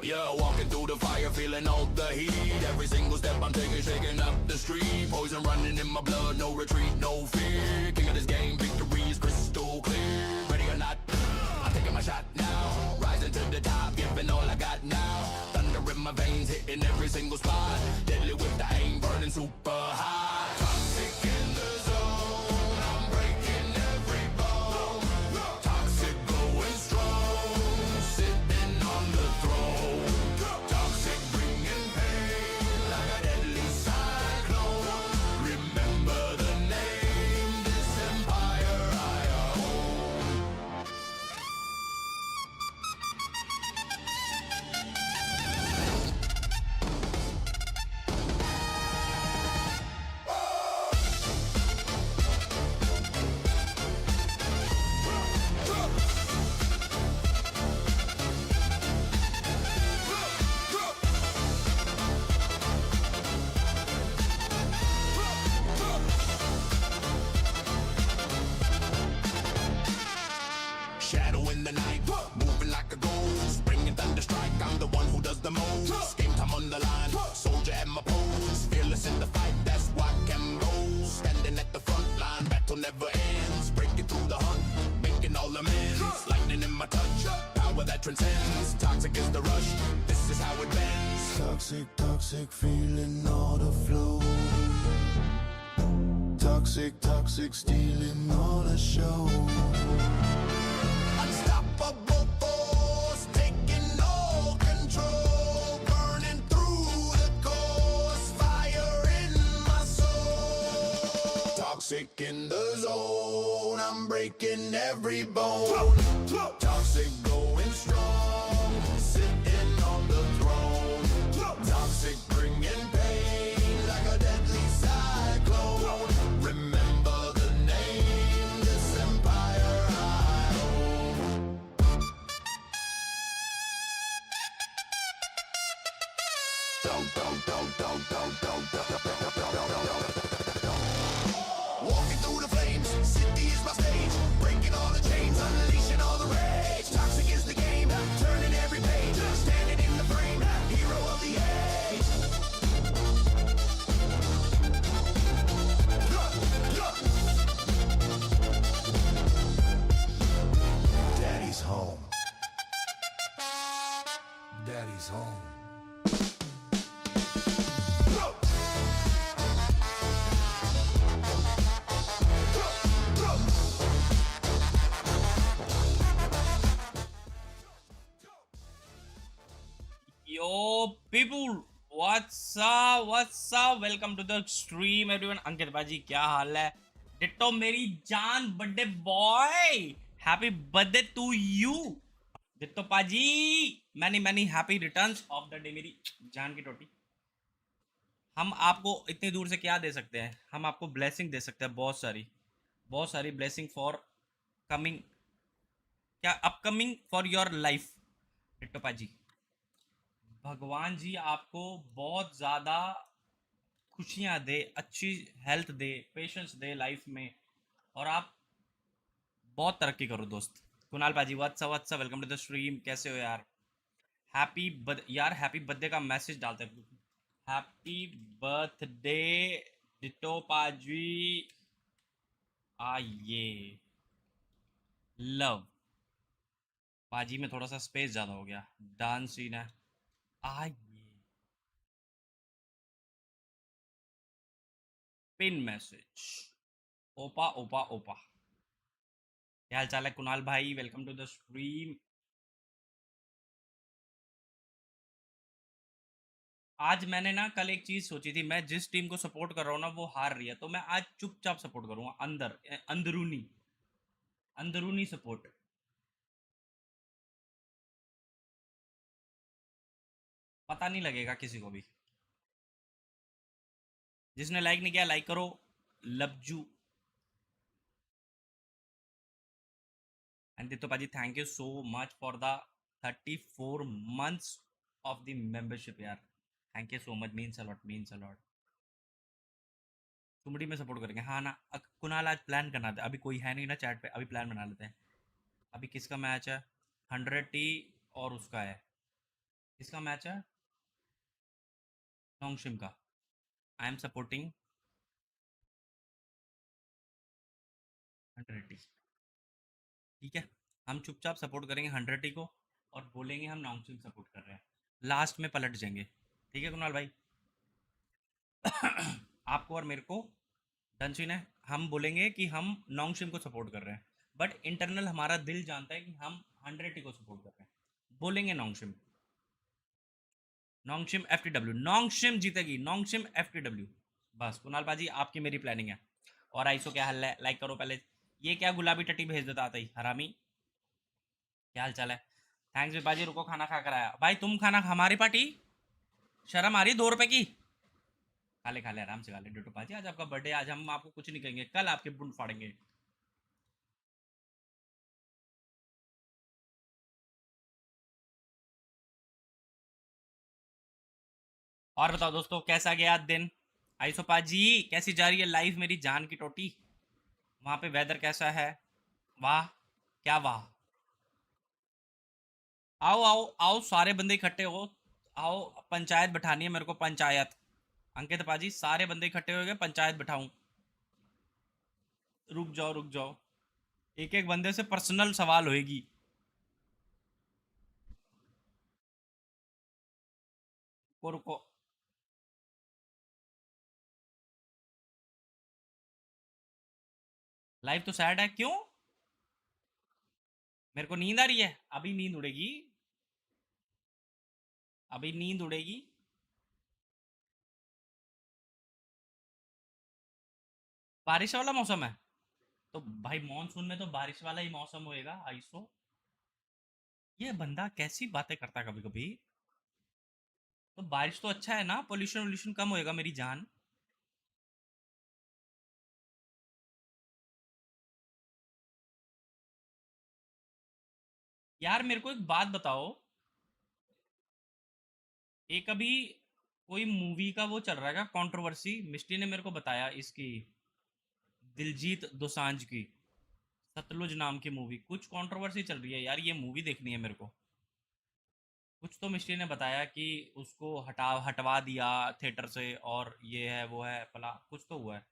Yeah, walking through the fire, feeling all the heat. Every single step I'm taking, shaking up the street. Poison running in my blood, no retreat, no fear. King of this game, victory is crystal clear. Ready or not, I'm taking my shot now. Rising to the top, giving all I got now. Thunder in my veins, hitting every single spot. Deadly with the aim, burning super high. Toxic in the zone, I'm breaking every bone. Toxic going strong, sitting on the throne. Toxic bringing pain like a deadly cyclone. Remember the name, this empire I own. Shadow in the night, moving like a ghost. Bringing thunder strike, I'm the one who does the most. Game time on the line, soldier at my post. Fearless in the fight, that's what can goes. Standing at the front line, battle never ends. Breaking through the hunt, making all amends. Lightning in my touch, power that transcends. Toxic is the rush, this is how it bends. Toxic, toxic, feeling all the flow. Toxic, toxic, stealing all the show. Unstoppable force, taking all control. Burning through the course, fire in my soul. Toxic in the zone, I'm breaking every bone. Toxic going strong, sitting on the throne. Toxic bringing pain like a deadly cyclone. Remember the name, this empire I own. Walking through the flames, city is my stage. Breaking all the chains, unleashing all the rage. Toxic is the game, turning every page. Standing in the frame, hero of the age. Daddy's home. Daddy's home. Yo, people, what's up? Welcome to the stream, everyone. अंकित भाजी क्या हाल है? Ditto मेरी जान birthday boy, happy birthday to you ditto पाजी. Many happy returns of the day मेरी जान की टोटी. हम आपको इतनी दूर से क्या दे सकते हैं? हम आपको ब्लेसिंग दे सकते हैं, बहुत सारी ब्लेसिंग फॉर कमिंग, क्या upcoming for your life. Ditto पाजी, भगवान जी आपको बहुत ज़्यादा खुशियाँ दे, अच्छी हेल्थ दे, पेशेंस दे लाइफ में, और आप बहुत तरक्की करो दोस्त. कुणाल पाजी what's up, welcome to the stream. कैसे हो यार? हैप्पी बर्थडे का मैसेज डालते हैं. हैप्पी बर्थडे डिटो पाजी. आइए लव पाजी में थोड़ा सा स्पेस ज़्यादा हो गया. डांस सीन है. आइए पिन मैसेज. ओपा क्या हाल चाल है कुणाल भाई? Welcome to the stream. आज मैंने ना कल एक चीज सोची थी, मैं जिस टीम को सपोर्ट कर रहा हूँ ना वो हार रही है, तो मैं आज चुपचाप सपोर्ट करूंगा. अंदरूनी सपोर्ट. पता नहीं लगेगा किसी को भी। जिसने लाइक नहीं किया लाइक करो। लवजू एंड तो पाजी thank you so much for the 34 months of the membership यार। Thank you so much, means a lot, means a lot. तुमड़ी में सपोर्ट करेंगे हाँ ना। कुणाल आज प्लान करना था, अभी कोई है नहीं ना चैट पे, अभी प्लान बना लेते हैं। अभी किसका मैच है? 100T और उसका है। किसका मैच है? नोंगशिम का। I am supporting 100T। ठीक है, हम चुपचाप सपोर्ट करेंगे 100T को और बोलेंगे हम नोंगशिम सपोर्ट कर रहे हैं। लास्ट में पलट जाएंगे। ठीक है कुणाल भाई। आपको और मेरे को डन सीन है। हम बोलेंगे कि हम नोंगशिम को सपोर्ट कर रहे हैं, बट इंटरनल हमारा दिल जानता है कि हम 100T को सपोर्ट कर रहे हैं। बोलेंगे नोंगशिम। नोंगशिम FTW, नोंगशिम जीतेगी, नोंगशिम FTW। बस कुणाल बाजी आपकी मेरी प्लानिंग है। और आइसो क्या हाल है? लाइक करो पहले। ये क्या गुलाबी टट्टी भेज देता आता ही हरामी। क्या हाल चाल है? थैंक्स विपाजी, रुको खाना खा कर आया। भाई तुम खाना, हमारी पार्टी शर्म आ रही 2 रुपए की। खा ले आराम से खा ले। डोटो पाजी आज आपका बर्थडे, आज हम आपको कुछ नहीं कहेंगे, कल आपके बुंड फाड़ेंगे। और बताओ दोस्तों कैसा गया दिन? आइसो पाजी कैसी जा रही है लाइफ मेरी जान की टोटी? वहां पे वेदर कैसा है? वाह। क्या वाह? आओ आओ आओ सारे बंदे इकट्ठे हो। आओ पंचायत बैठानी है मेरे को, पंचायत। अंकित पाजी सारे बंदे इकट्ठे हो गए, पंचायत बैठाऊं? रुक जाओ रुक जाओ, एक एक बंदे से पर्सनल सवाल होएगी। रुको रुको। लाइफ तो सैड है, क्यों? मेरे को नींद आ रही है, अभी नींद उड़ेगी। अभी नींद उड़ेगी। बारिश वाला मौसम है? तो भाई मॉनसून में तो बारिश वाला ही मौसम होएगा आइसो। ये बंदा कैसी बातें करता है कभी कभी। तो बारिश तो अच्छा है ना, पोल्यूशन वोल्यूशन कम होएगा मेरी जान। यार मेरे को एक बात बताओ। एक अभी कोई मूवी का वो चल रहा है क्या, कंट्रोवर्सी? मिष्टी ने मेरे को बताया इसकी, दिलजीत दोसांझ की सतलुज नाम की मूवी, कुछ कंट्रोवर्सी चल रही है यार, ये मूवी देखनी है मेरे को। कुछ तो मिस्ट्री ने बताया कि उसको हटवा दिया थिएटर से, और ये है वो है पला, कुछ तो हुआ है।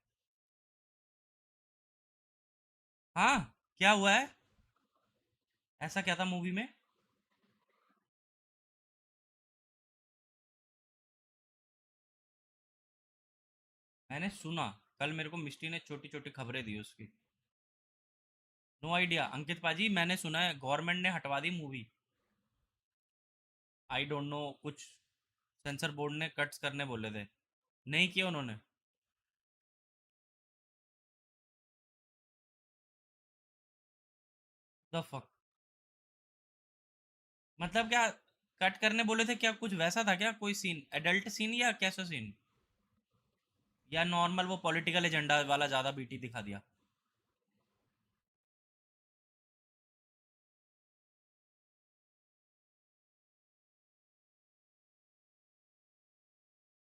हाँ, क्या हुआ है? ऐसा क्या था मूवी में? मैंने सुना, कल मेरे को मिस्ट्री ने छोटी छोटी खबरें दी उसकी। नो आइडिया अंकित पाजी, मैंने सुना है गवर्नमेंट ने हटवा दी मूवी। आई डोंट नो, कुछ सेंसर बोर्ड ने कट्स करने बोले थे, नहीं किया उन्होंने। द फक, मतलब क्या कट करने बोले थे? क्या कुछ वैसा था क्या, कोई सीन एडल्ट सीन या कैसा सीन? या नॉर्मल वो पॉलिटिकल एजेंडा वाला ज्यादा बीटी दिखा दिया?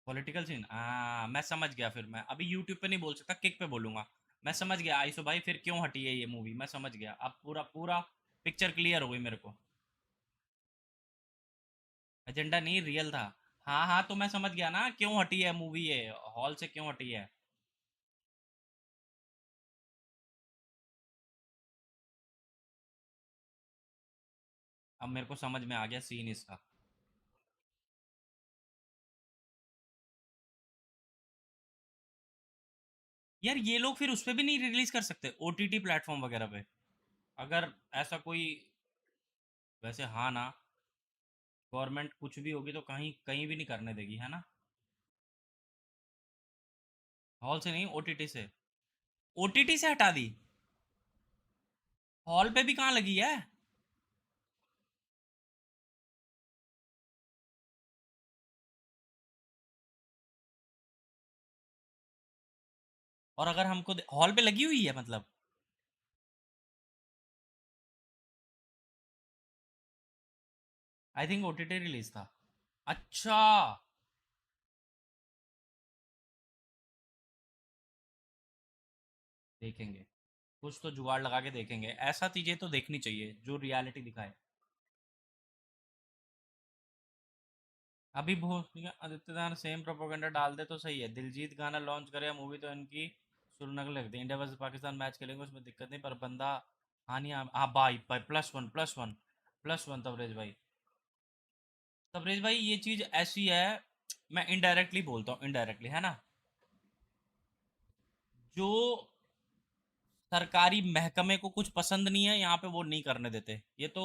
पॉलिटिकल सीन, मैं समझ गया। फिर मैं अभी यूट्यूब पे नहीं बोल सकता, किक पे बोलूंगा। मैं समझ गया आइसो भाई, फिर क्यों हटी है ये मूवी, मैं समझ गया अब, पूरा पूरा पिक्चर क्लियर हो गई मेरे को। एजेंडा नहीं, रियल था। हाँ हाँ, तो मैं समझ गया ना क्यों हटी है मूवी, ये हॉल से क्यों हटी है। अब मेरे को समझ में आ गया सीन इसका। यार ये लोग फिर उस पर भी नहीं रिलीज कर सकते, OTT प्लेटफॉर्म वगैरह पे? अगर ऐसा कोई, वैसे हाँ ना, गवर्नमेंट कुछ भी होगी तो कहीं कहीं भी नहीं करने देगी, है ना? हॉल से नहीं, OTT से। OTT से हटा दी? हॉल पे भी कहाँ लगी है? और अगर हमको हॉल पे लगी हुई है मतलब, आई थिंक ओटीटी रिलीज था। अच्छा, देखेंगे, कुछ तो जुगाड़ लगा के देखेंगे, ऐसा चीजें तो देखनी चाहिए जो रियलिटी दिखाए। अभी आदित्यनाथ सेम प्रोपोगंडा डाल दे तो सही है, दिलजीत गाना लॉन्च करे या मूवी तो इनकी सुरनग लग दी। इंडिया वर्सेस पाकिस्तान मैच खेलेंगे उसमें दिक्कत नहीं, पर बंदा हानि हाँ भाई भाई, +1 +1 +1 तबरेज भाई। तबरेज भाई ये चीज ऐसी है, मैं इनडायरेक्टली बोलता हूँ, इनडायरेक्टली है ना, जो सरकारी महकमे को कुछ पसंद नहीं है यहाँ पे वो नहीं करने देते, ये तो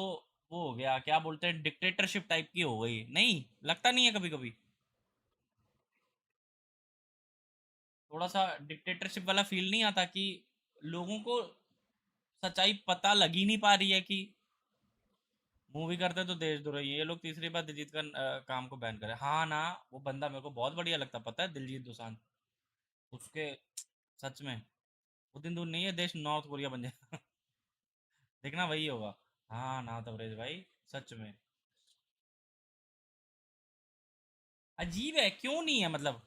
वो हो गया, क्या बोलते हैं, डिक्टेटरशिप टाइप की हो गई, नहीं लगता नहीं है कभी कभी, थोड़ा सा डिक्टेटरशिप वाला फील नहीं आता कि लोगों को सच्चाई पता लग ही नहीं पा रही है कि मूवी करते तो देशद्रोही है ये लोग, तीसरी बार दिलजीत का काम को बैन करे। हाँ ना, वो बंदा मेरे को बहुत बढ़िया लगता, पता है, दिलजीत दोसांझ, उसके सच में वो दिन दूर नहीं है देश नॉर्थ कोरिया बन जाए। देखना वही होगा। हाँ ना तबरेज भाई, सच में अजीब है, क्यों नहीं है मतलब,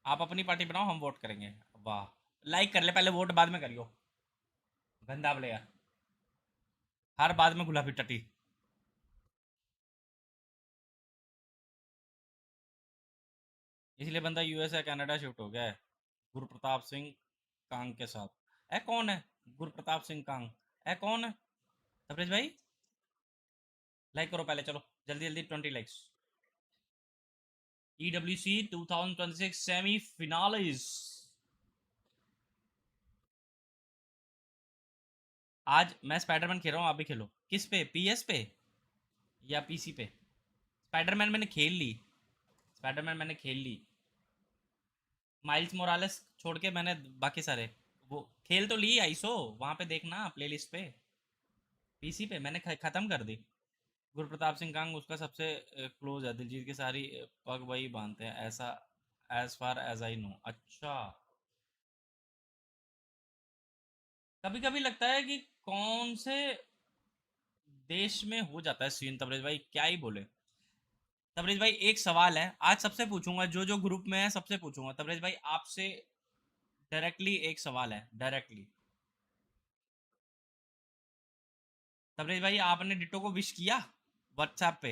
आप अपनी पार्टी बनाओ, हम वोट करेंगे। वाह, लाइक कर ले पहले, वोट बाद में करियो, गंदा प्लेयर, हर बाद में गुलाबी टटी। इसलिए बंदा यूएसए कनाडा शिफ्ट हो गया है, गुरु प्रताप सिंह कांग के साथ। ए कौन है गुरु प्रताप सिंह कांग, ए कौन है तबरेज भाई, लाइक करो पहले, चलो जल्दी जल्दी 20 लाइक्स। EWC 2026 सेमीफिनालिस। आज मैं स्पाइडरमैन खेल रहा हूँ, आप भी खेलो, किस पे, PS पे या PC पे? स्पाइडरमैन मैंने खेल ली, स्पाइडरमैन मैंने खेल ली, माइल्स मोरालेस छोड़ के मैंने बाकी सारे वो खेल तो ली, आईसो वहां पे देखना प्लेलिस्ट पे। PC पे मैंने खत्म कर दी। गुरु प्रताप सिंह कांग उसका सबसे क्लोज है, दिलजीत की सारी पग वही बांधते हैं ऐसा, as far as I know. अच्छा, कभी कभी लगता है कि कौन से देश में हो जाता है सीन, तबरेज भाई क्या ही बोले। तबरेज भाई एक सवाल है, आज सबसे पूछूंगा, जो जो ग्रुप में है सबसे पूछूंगा, तबरेज भाई आपसे डायरेक्टली एक सवाल है, डायरेक्टली। तबरेज भाई आपने डिट्टो को विश किया व्हाट्सएप पे,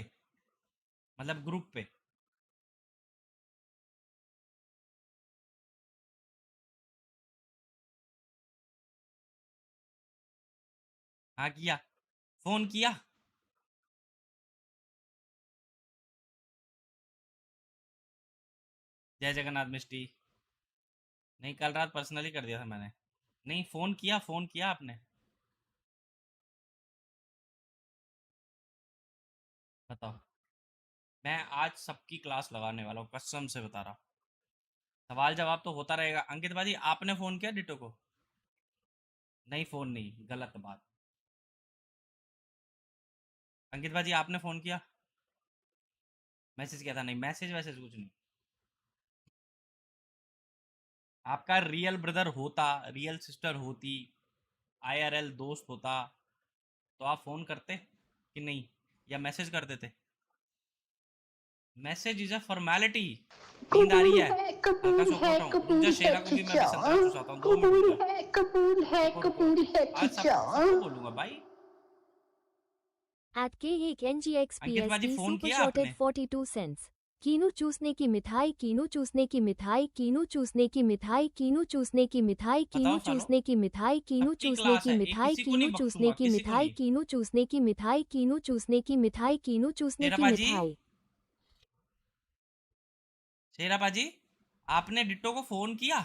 मतलब ग्रुप पे? हाँ किया, फोन किया? जय जगन्नाथ मिस्टी। नहीं, कल रात पर्सनली कर दिया था मैंने। नहीं, फोन किया, फोन किया आपने? बताओ। मैं आज सबकी क्लास लगाने वाला हूँ, कसम से बता रहा। सवाल जवाब तो होता रहेगा। अंकित भाजी आपने फोन किया डिटो को? नहीं, फोन नहीं, गलत बात। अंकित भाजी आपने फोन किया? मैसेज किया था? नहीं, मैसेज वैसेज कुछ नहीं। आपका रियल ब्रदर होता, रियल सिस्टर होती, IRL दोस्त होता, तो आप फोन करते कि नहीं, या मैसेज कर देते? Message is a formality. नींद आ रही है, हल्का सो के उठाऊं? रुक जा, शेरा को भी मैं अभी संतरा चुसाता हूँ, 2 मिनट रुक जा। रुको रुको, आज सबको बोलूंगा भाई। At अंकित भाजी KHNGXPSD फोन Super किया Shorted आपने? 42 cents. कीनू चूसने की मिठाई, कीनू चूसने की मिठाई, कीनू चूसने की मिठाई, कीनू चूसने की मिठाई, कीनू बताओ सालो, चूसने की मिठाई, कीनू सबकी चूसने क्लास की है, एक मिठाई, किसी को कीनू नहीं चूसने बख्शूंगा, की किसी को मिठाई, नहीं। कीनू चूसने की मिठाई, कीनू चूसने की मिठाई, कीनू चूसने शेरा की भाजी, मिठाई. शेरा भाजी आपने डिट्टो को फोन किया?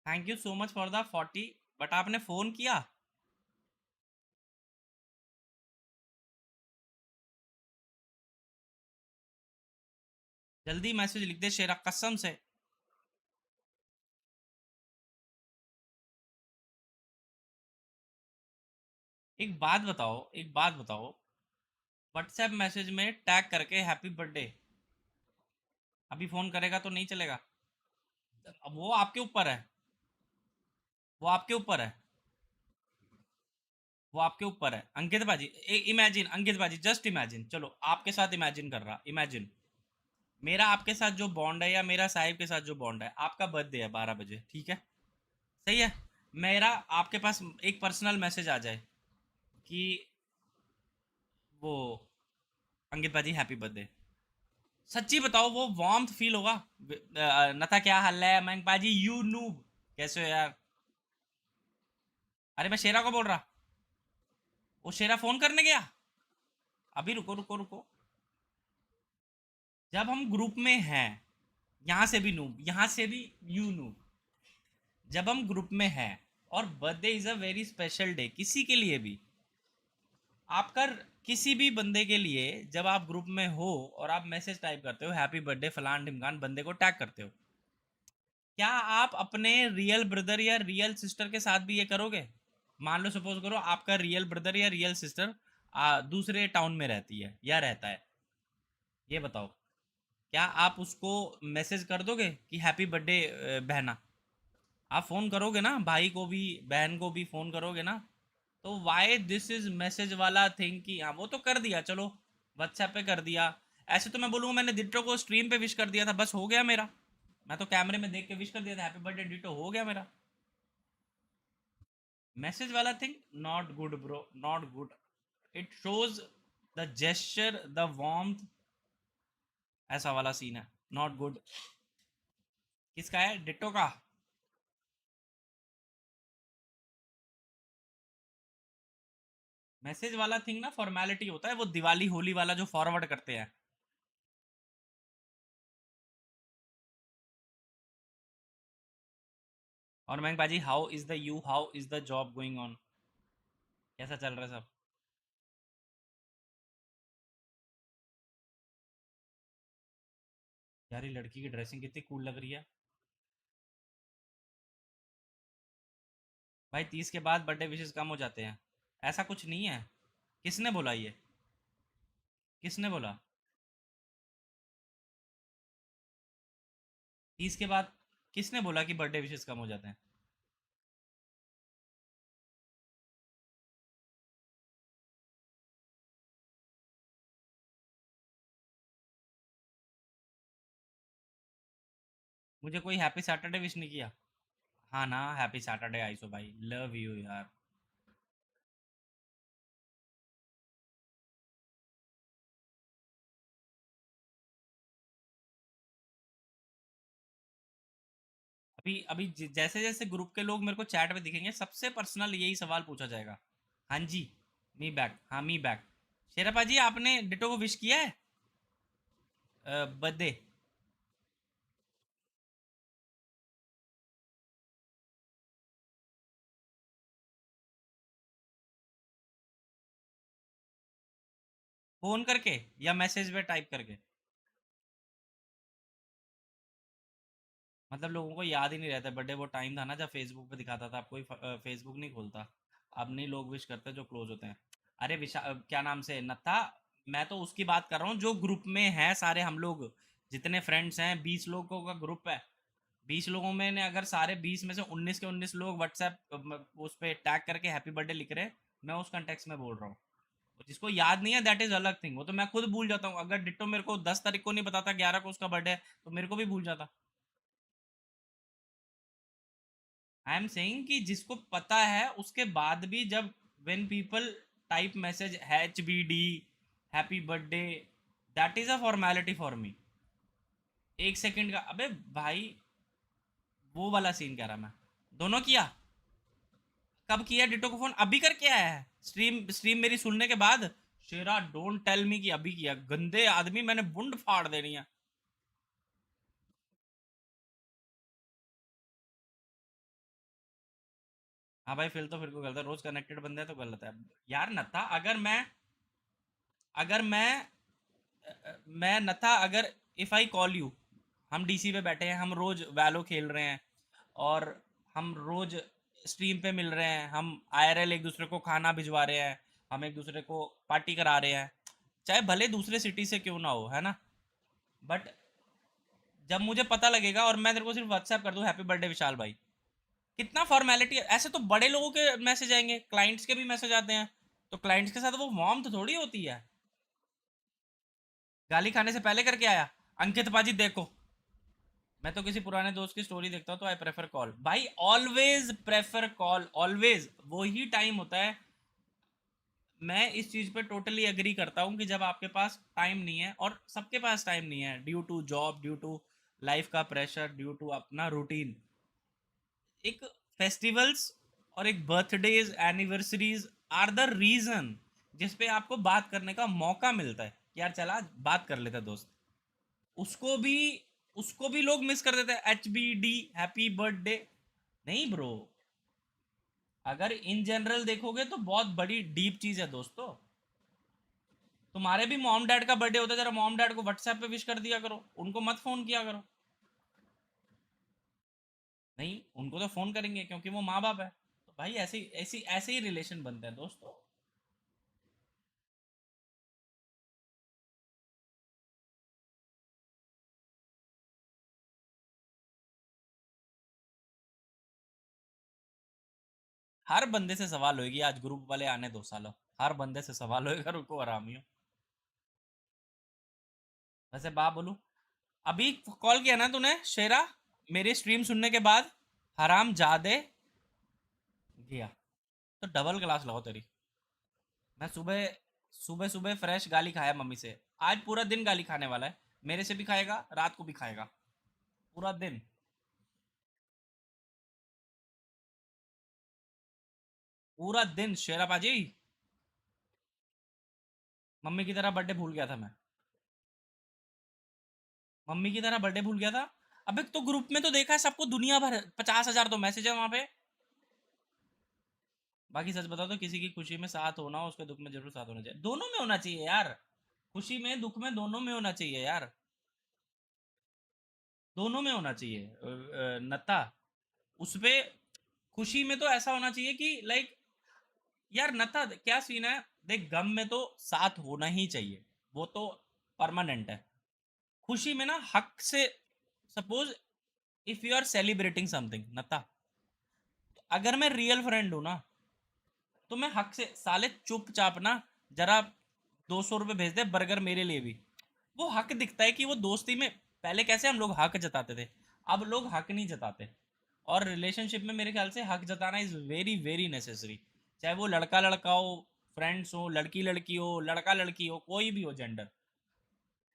Thank you so much for the 40, but आपने फोन किया? जल्दी मैसेज लिख दे शेरा, कसम से। एक बात बताओ, व्हाट्सएप मैसेज में टैग करके हैप्पी बर्थडे अभी फोन करेगा तो नहीं चलेगा? अब वो आपके ऊपर है, वो आपके ऊपर है, वो आपके ऊपर है अंकित बाजी। इमेजिन अंकित बाजी, जस्ट इमेजिन, चलो आपके साथ इमेजिन कर रहा, इमेजिन मेरा आपके साथ जो बॉन्ड है या मेरा साहिब के साथ जो बॉन्ड है, आपका बर्थडे है 12 बजे, ठीक है, सही है, मेरा आपके पास एक पर्सनल मैसेज आ जाए कि वो अंकित बाजी हैप्पी बर्थडे, सच्ची बताओ वो वार्मथ फील होगा? नथा क्या हाल है मैं बाजी, यू नूब, कैसे हो यार? अरे मैं शेरा को बोल रहा, वो शेरा फोन करने गया, अभी रुको रुको रुको, जब हम ग्रुप में हैं, यहाँ से भी नूब, यहाँ से भी यू नूब, जब हम ग्रुप में हैं और birthday is a very special day किसी के लिए भी, आपका किसी भी बंदे के लिए जब आप ग्रुप में हो और आप मैसेज टाइप करते हो हैप्पी बर्थडे फलान ढिमकान, बंदे को टैग करते हो, क्या आप अपने रियल ब्रदर या रियल सिस्टर के साथ भी ये करोगे? मान लो सपोज करो आपका रियल ब्रदर या रियल सिस्टर दूसरे टाउन में रहती है या रहता है, ये बताओ, क्या आप उसको मैसेज कर दोगे कि हैप्पी बर्थडे बहना? आप फ़ोन करोगे ना, भाई को भी बहन को भी फ़ोन करोगे ना? तो वाई दिस इज़ मैसेज वाला थिंग कि हाँ वो तो कर दिया, चलो व्हाट्सएप पे कर दिया, ऐसे तो मैं बोलूँगा मैंने डिट्टो को स्ट्रीम पे विश कर दिया था, बस हो गया मेरा, मैं तो कैमरे में देख के विश कर दिया था हैप्पी बर्थडे डिट्टो, हो गया मेरा। मैसेज वाला thing not good bro, not good, it shows the gesture the warmth, ऐसा वाला सीन है, नॉट गुड। किसका है? डिट्टो का? मैसेज वाला थिंग ना फॉर्मेलिटी होता है, वो दिवाली होली वाला जो फॉरवर्ड करते हैं। और मैं बाजी, how is the you, how is the job going on, कैसा चल रहा है सब? यार ये लड़की की ड्रेसिंग कितनी कूल लग रही है भाई, 30 के बाद बर्थडे विशेष कम हो जाते हैं, ऐसा कुछ नहीं है। किसने बोला ये? किसने बोला? 30 के बाद किसने बोला कि बर्थडे विशेष कम हो जाते हैं? मुझे कोई हैप्पी सैटरडे विश नहीं किया? हाँ ना, हैप्पी सैटरडे आइसो भाई, लव यू यार। अभी अभी जैसे जैसे ग्रुप के लोग मेरे को चैट में दिखेंगे, सबसे पर्सनल यही सवाल पूछा जाएगा, हाँ जी, मी बैक, हाँ मी बैक। शेरपा जी आपने डिटो को विश किया है बर्थडे? फोन करके या मैसेज में टाइप करके? मतलब लोगों को याद ही नहीं रहता बर्थडे, वो टाइम था ना जब फेसबुक पे दिखाता था, अब कोई फेसबुक नहीं खोलता, अब नहीं लोग विश करते जो क्लोज होते हैं। अरे क्या नाम से नत्था, मैं तो उसकी बात कर रहा हूँ जो ग्रुप में है सारे हम लोग, जितने फ्रेंड्स हैं, 20 लोगों का ग्रुप है, 20 लोगों में ने अगर सारे 20 में से 19 के 19 लोग व्हाट्सएप उस पर टैग करके हैप्पी बर्थडे लिख रहे हैं, मैं उस कंटेक्स में बोल रहा हूँ। जिसको याद नहीं है दैट इज अलग थिंग, वो तो मैं खुद भूल जाता हूँ, अगर डिट्टो मेरे को 10 तारीख को नहीं बताता 11 को उसका बर्थडे है, तो मेरे को भी भूल जाता। आई एम सेइंग कि जिसको पता है उसके बाद भी जब when people type message H B D happy birthday, that is a formality for me, 1 second का, अबे भाई वो वाला सीन कह रहा मैं। दोनों किया? कब किया डिटो को फोन? अभी करके आया है स्ट्रीम, स्ट्रीम मेरी सुनने के बाद? शेरा डोंट टेल मी कि अभी किया, गंदे आदमी, मैंने बुंड फाड़ देनी है। हाँ भाई फिर को गलत है, रोज कनेक्टेड बंदे हैं तो गलत है यार। नथा अगर मैं नथा अगर इफ आई कॉल यू, हम डीसी पे बैठे हैं, हम रोज वैलो खेल रहे हैं और हम रोज स्ट्रीम पे मिल रहे हैं, हम आईआरएल एक दूसरे को खाना भिजवा रहे हैं, हम एक दूसरे को पार्टी करा रहे हैं, चाहे भले दूसरे सिटी से क्यों ना हो, है ना। बट जब मुझे पता लगेगा और मैं तेरे को सिर्फ व्हाट्सएप कर दूं हैप्पी बर्थडे विशाल भाई, कितना फॉर्मेलिटी है। ऐसे तो बड़े लोगों के मैसेज आएंगे, क्लाइंट्स के भी मैसेज आते हैं, तो क्लाइंट्स के साथ वो वार्म तो थोड़ी होती है। गाली खाने से पहले करके आया अंकित पाजी देखो, मैं तो किसी पुराने दोस्त की स्टोरी देखता हूँ तो आई प्रेफर कॉल भाई, ऑलवेज प्रेफर कॉल, ऑलवेज। वो ही टाइम होता है, मैं इस चीज पे टोटली एग्री करता हूँ कि जब आपके पास टाइम नहीं है, और सबके पास टाइम नहीं है due to job, due to life का प्रेशर, ड्यू टू अपना रूटीन, एक फेस्टिवल्स और एक birthdays anniversaries are the reason जिस पे आपको बात करने का मौका मिलता है कि यार चला बात कर लेता दोस्त। उसको भी उसको भी लोग मिस कर देते हैं, H B D happy birthday. नहीं ब्रो, अगर इन जनरल देखोगे तो बहुत बड़ी डीप चीज है दोस्तों। तुम्हारे भी मॉम डैड का बर्थडे होता है, जरा मॉम डैड को व्हाट्सएप पे विश कर दिया करो, उनको मत फोन किया करो। नहीं, उनको तो फोन करेंगे क्योंकि वो माँ बाप है, तो भाई ऐसे ही रिलेशन बनते हैं दोस्तों। हर बंदे से सवाल होगी, आज ग्रुप वाले आने दो सालों, हर बंदे से सवाल होएगा, रुको आरामियो। वैसे बात बोलूं, अभी कॉल किया ना तूने शेरा, मेरी स्ट्रीम सुनने के बाद, हराम जादे गया, तो डबल क्लास लगाओ तेरी। मैं सुबह सुबह सुबह फ्रेश गाली खाया मम्मी से, आज पूरा दिन गाली खाने वाला है, मेरे से भी खाएगा, रात को भी खाएगा, पूरा दिन। पूरा दिन शेरा पाजी, मम्मी की तरह बर्थडे भूल गया था मैं, मम्मी की तरह बर्थडे भूल गया था। अबे तो ग्रुप में तो देखा है सबको, दुनिया भर 50,000 तो मैसेज है वहां पे। बाकी सच बताओ तो किसी की खुशी में साथ होना, उसके दुख में जरूर साथ होना चाहिए, दोनों में होना चाहिए यार, खुशी में दुख में दोनों में होना चाहिए यार, दोनों में होना चाहिए। नता, उसपे खुशी में तो ऐसा होना चाहिए कि लाइक, यार नता क्या सीन है, देख गम में तो साथ होना ही चाहिए, वो तो परमानेंट है। खुशी में ना हक से, suppose if you are celebrating something नता, तो अगर मैं रियल फ्रेंड हूं ना, तो मैं हक से साले चुपचाप ना, जरा 200 रुपये भेज दे बर्गर मेरे लिए भी, वो हक दिखता है कि वो दोस्ती में, पहले कैसे हम लोग हक जताते थे, अब लोग हक नहीं जताते। और रिलेशनशिप में मेरे ख्याल से हक जताना इज वेरी वेरी नेसेसरी, चाहे वो लड़का लड़का हो, फ्रेंड्स हो, लड़की लड़की हो, लड़का लड़की हो, कोई भी हो जेंडर,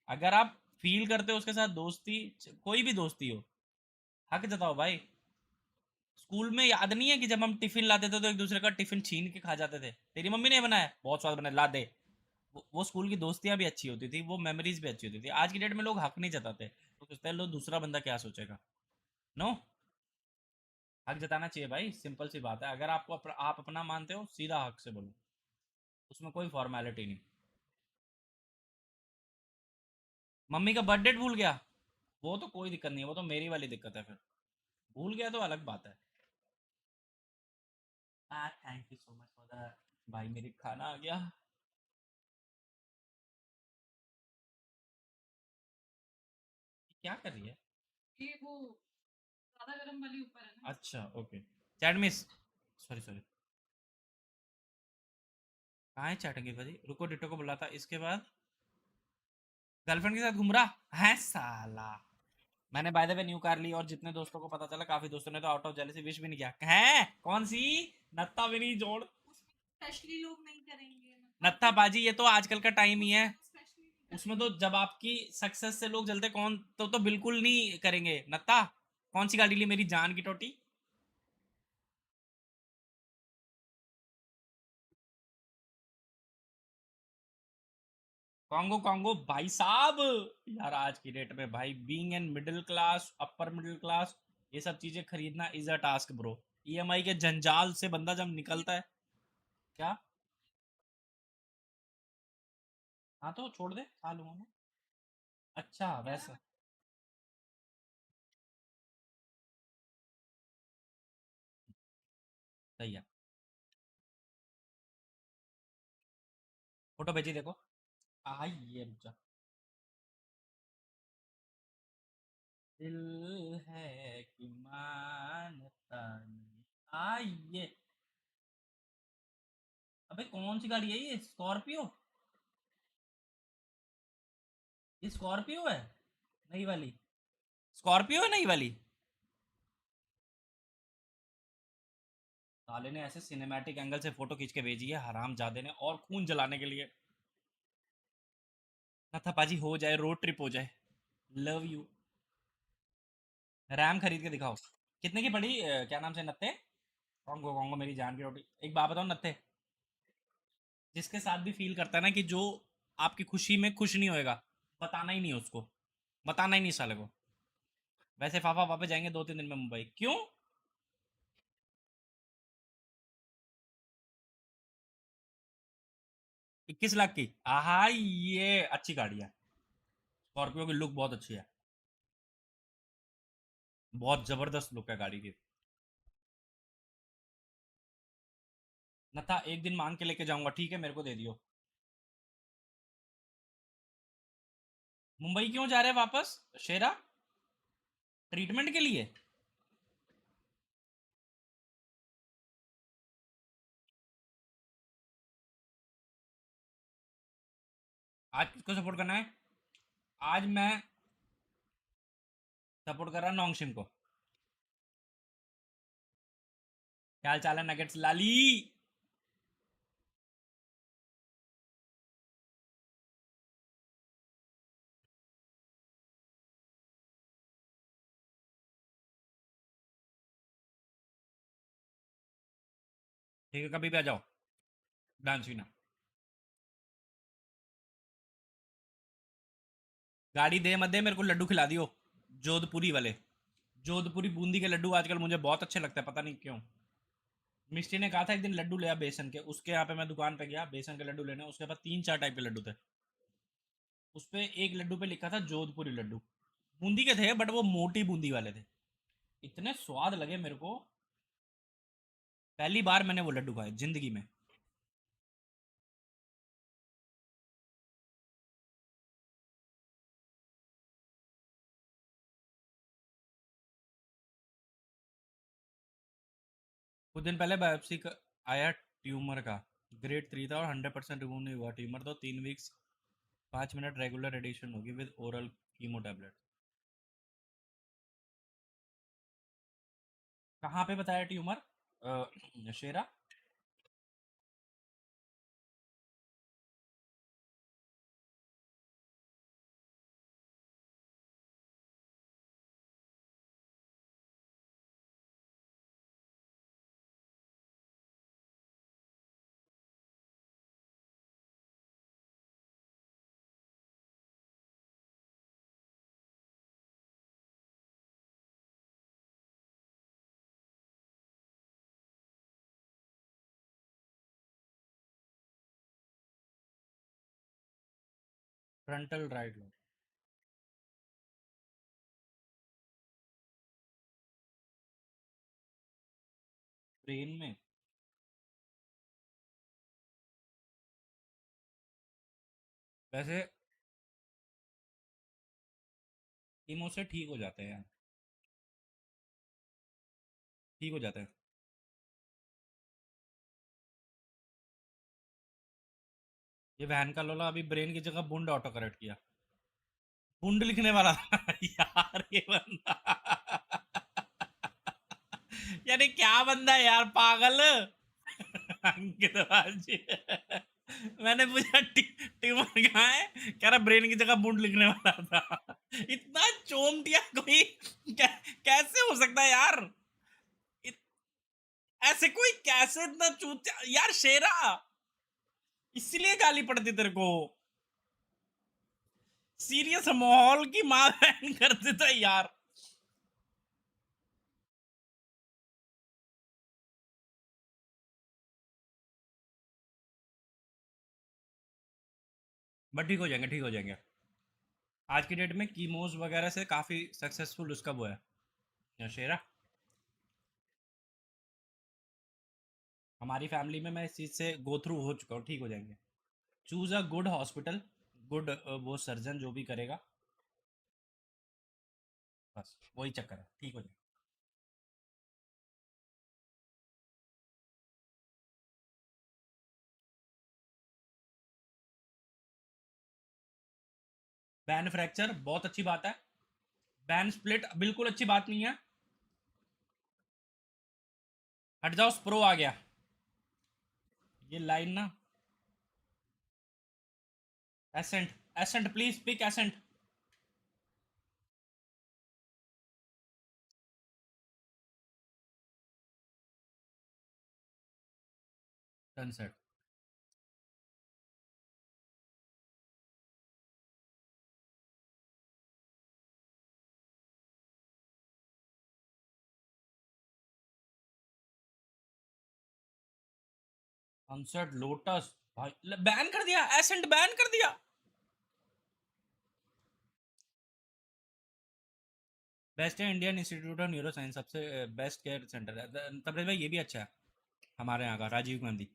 अगर आप फील करते हो उसके साथ दोस्ती, कोई भी दोस्ती हो, हक जताओ भाई। स्कूल में याद नहीं है कि जब हम टिफिन लाते थे तो एक दूसरे का टिफिन छीन के खा जाते थे, तेरी मम्मी ने बनाया बहुत स्वाद बना ला दे, वो स्कूल की दोस्तियां भी अच्छी होती थी, वो मेमोरीज भी अच्छी होती थी। आज की डेट में लोग हक नहीं जताते, तो सोचते हैं लो दूसरा बंदा क्या सोचेगा। नो, हक जताना चाहिए भाई, सिंपल सी बात है, अगर आपको आप अपना मानते हो सीधा हक से बोलो, उसमें कोई फॉर्मेलिटी नहीं। मम्मी का बर्थडे भूल गया, वो तो कोई दिक्कत नहीं है, वो तो मेरी वाली दिक्कत है फिर, भूल गया तो अलग बात है। Thank you so much for the, भाई मेरी खाना आ गया। क्या कर रही है? अच्छा okay, chat miss, sorry sorry, कहाँ है चैट अंकित भाजी, रुको डिटो को बुलाता इसके बाद, गर्लफ्रेंड के साथ घूम रहा है साला। मैंने by the way new car ली, और जितने दोस्तों को पता चला, काफी दोस्तों ने तो आउट ऑफ जेलसी विश भी नहीं किया है, कौन सी नत्ता भी नहीं जोड़, नत्था बाजी ये तो आजकल का टाइम ही है, उसमें तो जब आपकी सक्सेस से लोग जलते कौन, तो बिल्कुल नहीं करेंगे नत्ता। कौन सी गाड़ी ली मेरी जान की टोटी, कॉन्गो कॉन्गो भाई साहब। यार आज की डेट में भाई being an middle class, upper middle class, ये सब चीजें खरीदना is a task bro, EMI के जंजाल से बंदा जब निकलता है। क्या? हाँ तो छोड़ दे, खा लूंगा मैं। अच्छा वैसा, सही है। फोटो भेजी देखो। आइए रुक जा। दिल है कि मानता नहीं। आइए। अबे कौन सी गाड़ी है ये, स्कॉर्पियो? ये स्कॉर्पियो है नई वाली? स्कॉर्पियो है नई वाली? साले ने ऐसे सिनेमैटिक एंगल से फोटो खींच के भेजी है हराम जादे ने, और खून जलाने के लिए। ना था पाजी, हो जाए रोड ट्रिप हो जाए। Love you. रैम खरीद के दिखाओ। कितने की पड़ी? क्या नाम से नत्थे? कॉन्गो कॉन्गो मेरी जान की रोटी। एक बात बताओ नत्थे, जिसके साथ भी फील करता है ना कि जो आपकी खुशी में खुश नहीं होएगा, बताना ही नहीं है उसको, बताना ही नहीं साले को। वैसे फाफा वापस जाएंगे 2-3 दिन में मुंबई, क्यों? 21 लाख की? आहा, ये अच्छी गाड़ी है। स्कॉर्पियो की लुक बहुत अच्छी है। बहुत जबरदस्त लुक है गाड़ी की। न था, एक दिन मांग के लेके जाऊंगा, ठीक है? मेरे को दे दियो। मुंबई क्यों जा रहे हैं वापस शेरा? ट्रीटमेंट के लिए? आज किसको सपोर्ट करना है? आज मैं सपोर्ट कर रहा नोंगशिम को। क्या हाल चाल है नगेट्स लाली? ठीक है, कभी भी आ जाओ डांस सीना। गाड़ी दे मत दे, मेरे को लड्डू खिला दियो, जोधपुरी वाले। जोधपुरी बूंदी के लड्डू आजकल मुझे बहुत अच्छे लगते हैं, पता नहीं क्यों। मिस्टी ने कहा था एक दिन लड्डू ले आ बेसन के, उसके यहाँ पे मैं दुकान पे गया बेसन के लड्डू लेने, उसके पास 3-4 टाइप के लड्डू थे। उस पे एक लड्डू पे लिखा था जोधपुरी लड्डू। बूंदी के थे बट वो मोटी बूंदी वाले थे। इतने स्वाद लगे मेरे को। पहली बार मैंने वो लड्डू खाए जिंदगी में। कुछ दिन पहले बायोप्सी का आया ट्यूमर का, ग्रेड 3 था और 100% रिमूव नहीं हुआ ट्यूमर, तो 3 वीक्स 5 मिनट रेगुलर एडिशन होगी विद ओरल कीमो टैबलेट। कहाँ पे बताया ट्यूमर? शेरा? Frontal right lobe. ब्रेन में? वैसे कीमो से ठीक हो जाते हैं, ठीक हो जाते हैं। ये वैन का लोला अभी ब्रेन की जगह बुंड ऑटो करेक्ट किया। बुंड लिखने वाला था यार ये बंदा। यार ये क्या बंदा है यार, पागल। अंकित बाजी। मैंने पूछा ट्यूमर कहाँ है, कह रहा ब्रेन की जगह बुंड लिखने वाला था। इतना चोमटिया कोई कैसे हो सकता है यार? इत, ऐसे कोई कैसे इतना चूतिया यार? शेरा, इसलिए गाली पड़ती तेरे को। सीरियस माहौल की माँ बहन कर देता यार। बट ठीक हो जाएंगे, ठीक हो जाएंगे। आज की डेट में कीमोस वगैरह से काफी सक्सेसफुल उसका वो है शेरा। हमारी फैमिली में मैं इस चीज़ से गो थ्रू हो चुका हूँ, ठीक हो जाएंगे। Choose a good hospital, good वो सर्जन जो भी करेगा, बस वही चक्कर है, ठीक हो जाएगा। बैन फ्रैक्चर बहुत अच्छी बात है। बैन स्प्लिट बिल्कुल अच्छी बात नहीं है। हट जाओ, स्प्रो आ गया। ये लाइन ना, Ascent, Ascent please pick Ascent. Sunset, Sunset Lotus भाई बैन कर दिया, एसेंट बैन कर दिया। बेस्ट है Indian institute of neuro science, सबसे बेस्ट केयर सेंटर है। तबरेज भाई ये भी अच्छा है, हमारे यहाँ का राजीव गांधी।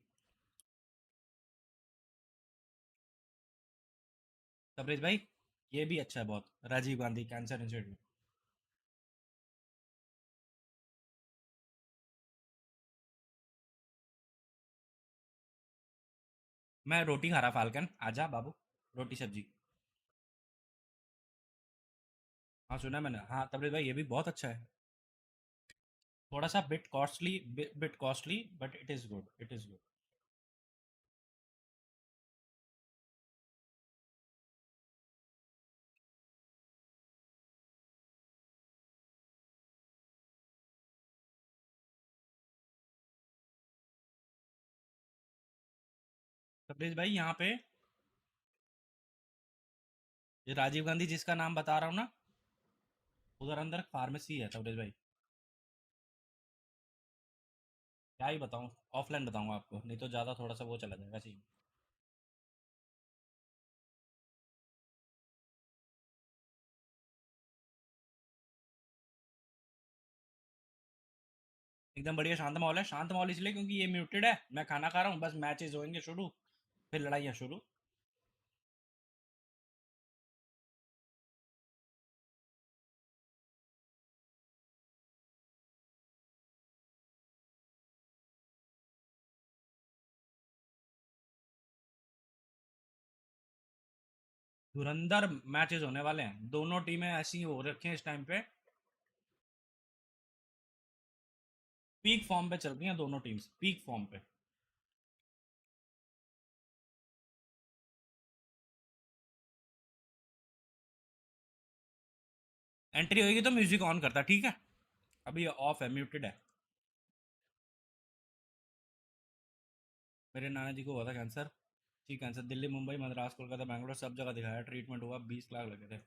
तबरेज भाई ये भी अच्छा है बहुत, राजीव गांधी कैंसर इंस्टीट्यूट। मैं रोटी खा रहा, फाल्कन आजा बाबू, रोटी सब्जी। हाँ सुना मैंने, हाँ तबरेज भाई ये भी बहुत अच्छा है। थोड़ा सा bit costly, bit costly but it is good, it is good. Tabrez भाई यहाँ पे ये राजीव गांधी जिसका नाम बता रहा हूँ ना, उधर अंदर फार्मेसी है तबरेज भाई। क्या ही बताऊँ, ऑफलाइन बताऊंगा आपको, नहीं तो ज़्यादा थोड़ा सा वो चला जाएगा सीन। एकदम बढ़िया शांत माहौल है, शांत माहौल इसलिए क्योंकि ये म्यूटेड है, मैं खाना खा रहा हूँ, बस मैचेस होंगे शुरू, फिर लड़ाइयाँ शुरू। धुरंधर मैचेस होने वाले हैं, दोनों टीमें ऐसी हो रखी हैं इस टाइम पे, पीक फॉर्म पे चल रही हैं दोनों टीम्स, पीक फॉर्म पे। एंट्री होगी तो म्यूजिक ऑन करता, ठीक है। अभी ऑफ है, म्यूटेड है। मेरे नाना जी को हुआ था कैंसर, ठीक कैंसर, दिल्ली मुंबई मद्रास कोलकाता बैंगलोर सब जगह दिखाया, ट्रीटमेंट हुआ, 20 लाख लगे थे,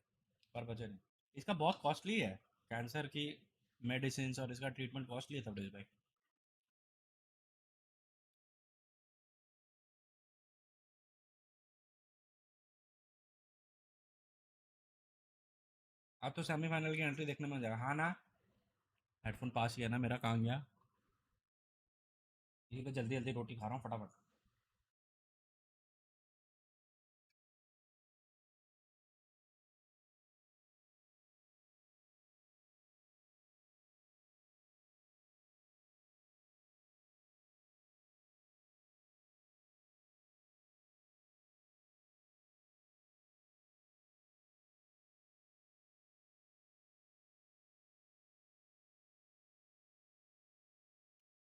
पर बचे नहीं। इसका बहुत कॉस्टली है, कैंसर की मेडिसिन और इसका ट्रीटमेंट कॉस्टली है तबरेज भाई। अब तो सेमीफाइनल की एंट्री देखने में जाएगा, हाँ ना। हेडफोन पास किया ना मेरा, कहाँ गया। ये तो जल्दी जल्दी रोटी खा रहा हूँ फटाफट।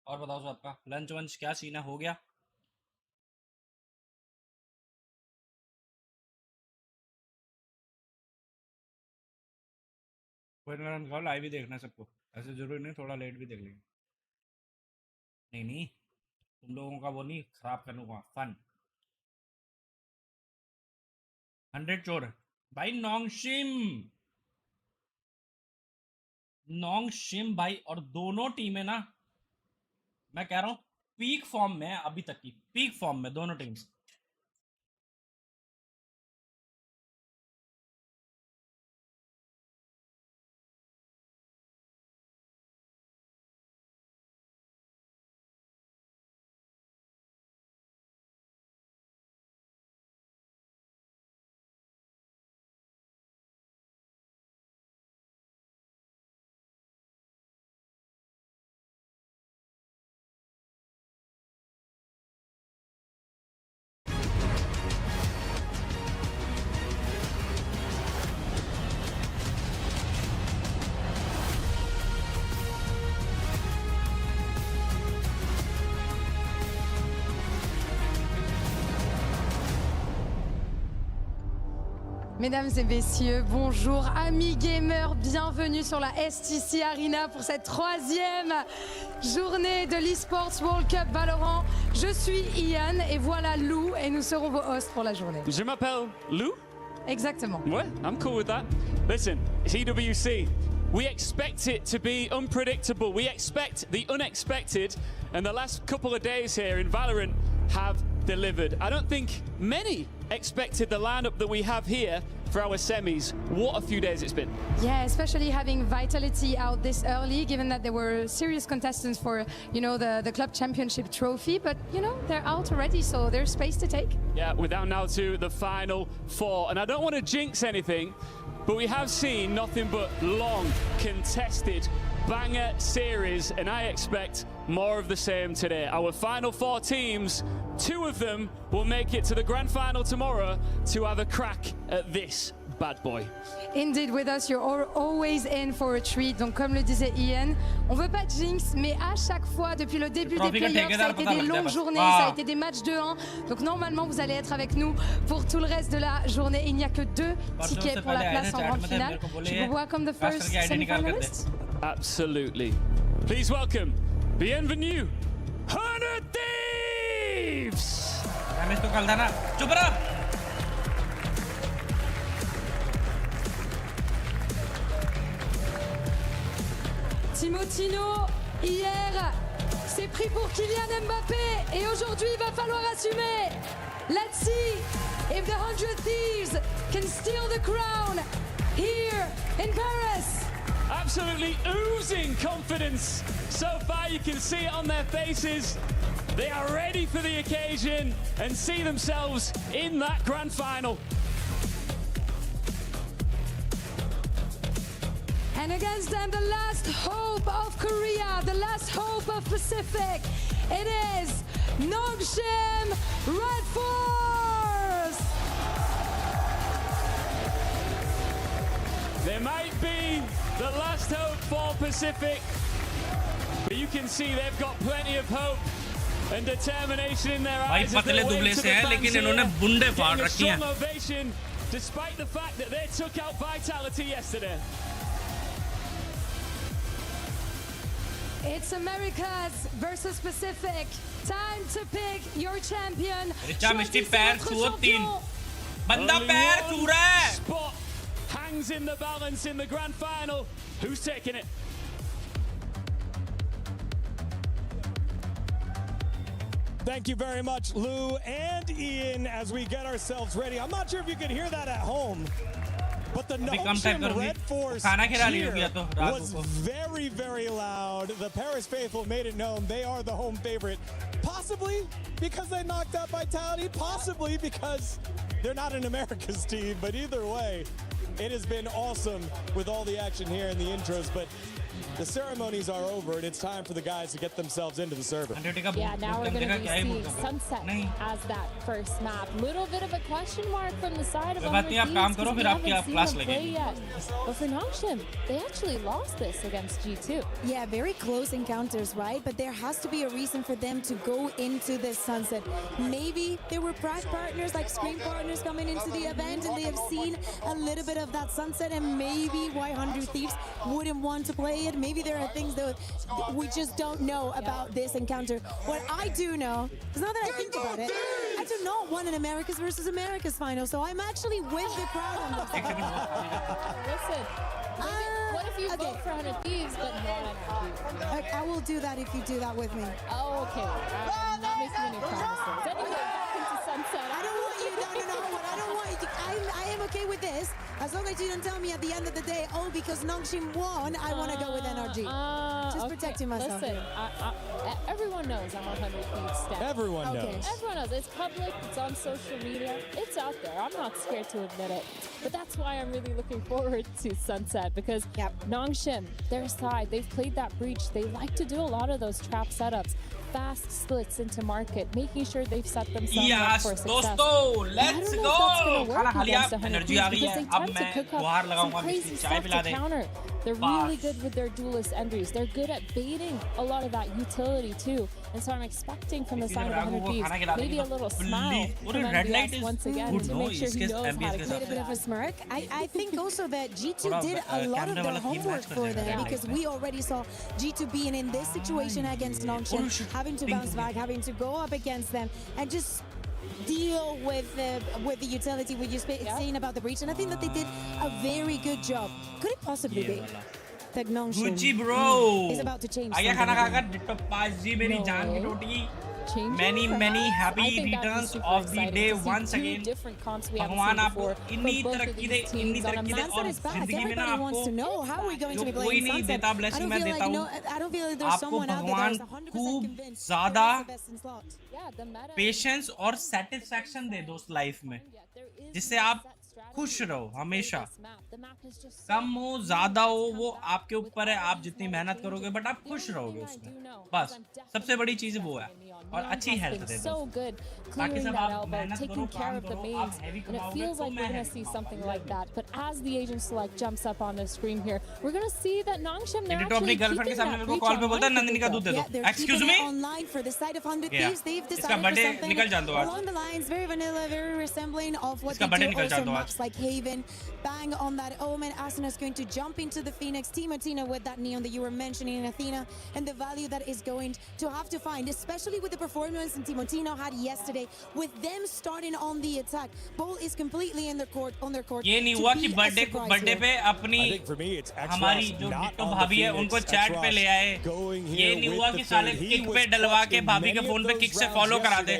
और बताओ सर, आपका लंच वंच क्या सीन है, हो गया। कोई ना, खाओ, लाइव ही देखना है सबको, ऐसे जरूरी नहीं, थोड़ा लेट भी देख लेंगे। नहीं नहीं, तुम लोगों का वो नहीं खराब करने का फन। 100 चोर भाई, नोंगशिम, नोंगशिम भाई, और दोनों टीमें ना, मैं कह रहा हूँ पीक फॉर्म में है अभी तक की, पीक फॉर्म में दोनों teams. Mesdames et messieurs, bonjour amis gamers, bienvenue sur la STC Arena pour cette 3e journée de l'Esports World Cup Valorant. Je suis Ian et voilà Lou et nous serons vos hosts pour la journée. Je m'appelle Lou. Exactement. Ouais, I'm cool with that. Listen, it's EWC. We expect it to be unpredictable. We expect the unexpected, and the last couple of days here in Valorant have delivered. I don't think many expected the lineup that we have here for our semis. What a few days it's been. Yeah, especially having Vitality out this early, given that they were serious contestants for, you know, the club championship trophy. But, you know, they're out already, so there's space to take. Yeah, we're down now to the final 4. And I don't want to jinx anything, but we have seen nothing but long, contested, banger series, and I expect more of the same today. Our final 4 teams, 2 of them will make it to the grand final tomorrow to have a crack at this bad boy. Indeed, with us, you're always in for a treat. Donc, comme le disait Ian, on veut pas jinx, mais à chaque fois, depuis le début des playoffs, ça a été des longues journées, ça a été des matchs de 1. Donc, normalement, vous allez être avec nous pour tout le reste de la journée. Il n'y a que 2 tickets pour la place en grande finale. Je vous vois comme the first semi-finalist. Absolutely. Please welcome, bienvenue, 100 Thieves! Ramesh तो कल था ना चुप रहा Timotino, hier, s'est pris pour Kylian Mbappé et aujourd'hui, il va falloir assumer. Let's see if the 100 Thieves can steal the crown here in Paris. Absolutely oozing confidence. So far, you can see it on their faces. They are ready for the occasion and see themselves in that grand final. And against them, the last hope of Korea, the last hope of Pacific. It is Nongshim Red Force. There might be the last hope for Pacific, but you can see they've got plenty of hope and determination in their eyes as they wave to the fans here, getting a strong ovation despite the fact that they took out Vitality yesterday. It's Americas versus Pacific. Time to pick your champion. बंदा पैर छू रहा है Spot hangs in the balance in the grand final. Who's taking it? Thank you very much, Lou and Ian, as we get ourselves ready. I'm not sure if you can hear that at home, but the Nongshim Red Force cheer was very, very loud. The Paris faithful made it known they are the home favorite. Possibly because they knocked out Vitality, possibly because they're not an America's team, but either way, it has been awesome with all the action here in the intros, but the ceremonies are over and it's time for the guys to get themselves into the server. Yeah, now we're going to be seeing Sunset as that first map. Little bit of a question mark from the side of Thieves because we haven't seen them play yet. But for Nongshim, they actually lost this against G2. Yeah, very close encounters, right? But there has to be a reason for them to go into this Sunset. Maybe there were partners, like screen partners coming into the event and they have seen a little bit of that Sunset and maybe why 100 Thieves wouldn't want to play it. Maybe there are things that we just don't know about this encounter. What I do know, is now that I think about it, I do not want an Americas versus Americas final, so I'm actually with the crowd on this. Listen, what if you vote for 100 Thieves but not NRG? I will do that if you do that with me. Oh, okay. I'm not making any promises. Anyway, back into Sunset. I don't want you, no, I don't want you. I am okay with this, as long as you don't tell me at the end of the day, oh, because Nongshim won, I want to go with NRG. Just protecting myself. Listen, everyone knows I'm 100 Thieves stan. Everyone knows. Everyone knows. It's public. It's on social media. It's out there. I'm not scared to admit it. But that's why I'm really looking forward to Sunset because Nongshim, their side, they've played that breach. They like to do a lot of those trap setups. Fast splits into market, making sure they've set themselves up for success. दोस्तों, let's go. खाना खा लिया, energy आ गई है. अब मैं गुहार लगाऊंगा, मिस्टी चाय पिला दे. They're really good with their duelist entries. They're good at baiting a lot of that utility too. And so I'm expecting from the side of 100 Thieves maybe a little smile from MBS once again to make sure he knows how to a little bit of a smirk. I think also that G2 did a lot of their homework for them because we already saw G2 being in this situation against Nongshin, having to bounce back, having to go up against them, and just deal with the utility we just saying about the breach. And I think that they did a very good job. Could it possibly be that Nongshin Gucci bro is about to change आगे खाना खाकर ditto पाजी मेरी जान की रोटी many happy returns of the day once again भगवान आपको इन्हीं तरक्की दे और जिंदगी में ना आपको जो कोई नहीं देता blessing मैं देता हूँ आपको भगवान खूब ज़्यादा पेशेंस और सेटिस्फैक्शन दे दोस्त लाइफ में जिससे आप खुश रहो हमेशा कम हो ज्यादा हो वो आपके ऊपर है आप जितनी मेहनत करोगे बट आप खुश रहोगे उसमें बस सबसे बड़ी चीज वो है और अच्छी हेल्थ दे दो बाकी सब आप मेहनत करो काम करो आप heavy कमाओगे feels like we're going to see something like that, but as the Asian select jumps up on the screen here, we're going to see that Nongshin, they're actually keeping that reach call पे बोलता है नंदिनी का दूध दे दो excuse me online for the side of 100 Thieves. They've decided for something along the lines, very vanilla, very resembling of what they do also in maps like Haven. Bang on that Omen. Asuna is going to jump into the Phoenix. Athena with that neon that you were mentioning, Athena, and the value that is going to have to find, especially with the performance that Tino had yesterday, with them starting on the attack. Ball is completely in their court, on their court. ये नहीं हुआ कि birthday पे अपनी हमारी जो ditto भाभी है उनको चैट पे ले आए ये नहीं हुआ कि साले किक पे डलवा के भाभी के फोन पे किक से फॉलो करा दे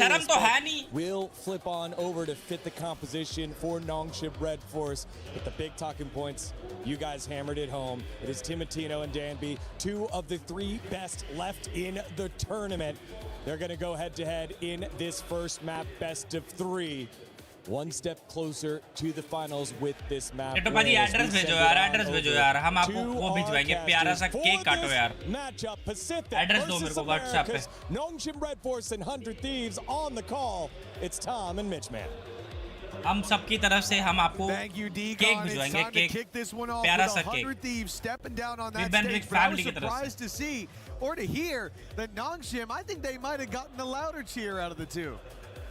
शर्म तो है नहीं will flip on over to fit the composition for Nongshin Red Force with the big talking points. You guys hammered it home. It is Timotino and Danby, two of the three best left in the tournament. They're going to go head to head in this first map, best of 3. One step closer to the finals with this map. तो भाई address भेजो यार हम आपको वो भिजवाएंगे प्यारा सा cake काटो यार एड्रेस दो मेरे को WhatsApp पे Nongshin Red Force and 100 Thieves on the call. It's Tom and Mitch man. हम सबकी तरफ से हम आपको केक भिजवाएंगे केक प्यारा सा केक विबेनरिक फैमिली की तरफ से or to hear that Nongshin, I think they might have gotten a louder cheer out of the two.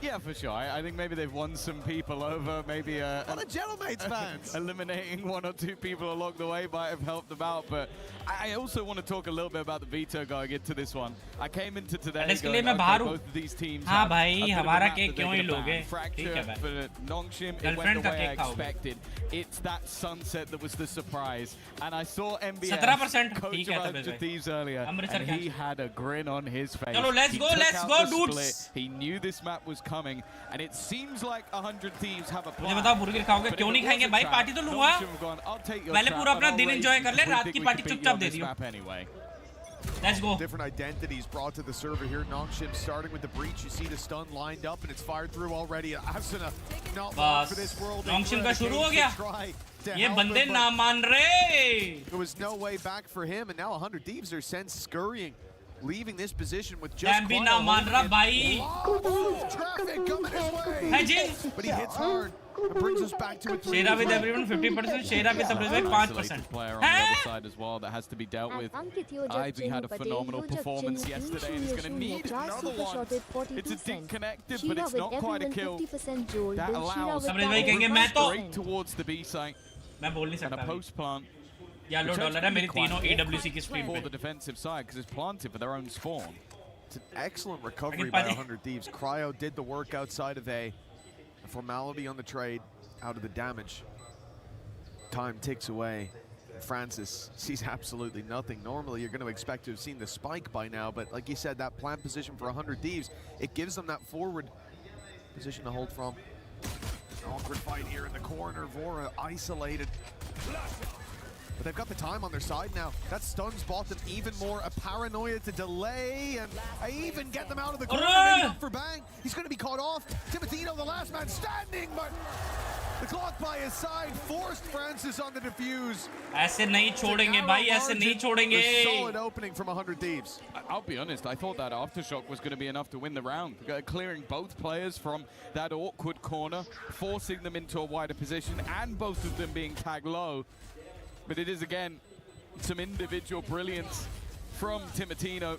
Yeah, for sure. I think maybe they've won some people over. Maybe the Gentlemates fans. Eliminating 1 or 2 people along the way might have helped them out. But I also want to talk a little bit about the veto going into this one. I came into today going, okay, both of these teams have a bit of a map that they're going to ban. Fracture for Nongshin, it went the way I expected. It's that sunset that was the surprise. And I saw MBS coach around to Thieves earlier, and he had a grin on his face. Let's go, dudes. He knew this map was coming, and it seems like 100 Thieves have a plan. मुझे बताओ बुर्गर खाओगे क्यों नहीं खाएंगे भाई party तो लूंगा पहले पूरा अपना दिन एंजॉय कर ले रात की पार्टी चुपचाप दे दियो Let's go. Different identities brought to the server here. Nongshin starting with the breach. You see the stun lined up and it's fired through already. Asuna not long for this world. Nongshin का शुरू हो गया ये बंदे ना मान रहे There was no way back for him, and now 100 Thieves are sent scurrying, leaving this position with just भी ना मान रहा भाई traffic coming his way. But he hits hard. It brings us back to a 3. Shera with everyone 50%, Shera with everyone 5%. Player on the other side as well that has to be dealt with. Ivy had a phenomenal performance yesterday and he's going to need another one. It's a disconnected, but it's not quite a kill. That allows straight towards the B site. And a post plant. Yellow dollar है मेरी तीनों EWC की stream for the defensive side because it's planted for their own spawn. It's an excellent recovery by 100 Thieves. Cryo did the work outside of A. A formality on the trade, out of the damage. Time ticks away. Francis sees absolutely nothing. Normally, you're going to expect to have seen the spike by now, but like you said, that plant position for 100 Thieves, it gives them that forward position to hold from. Awkward fight here in the corner. Vora isolated. But they've got the time on their side now. That stuns bought them even more. A paranoia to delay, and I even get them out of the corner. Up for Bang. He's going to be caught off. Timotino, the last man standing, but the clock by his side forced Francis on the defuse. ऐसे नहीं छोड़ेंगे भाई, ऐसे नहीं छोड़ेंगे. Solid opening from 100 Thieves. I'll be honest, I thought that aftershock was going to be enough to win the round. Clearing both players from that awkward corner, forcing them into a wider position, and both of them being tagged low. But it is again some individual brilliance from Timotino.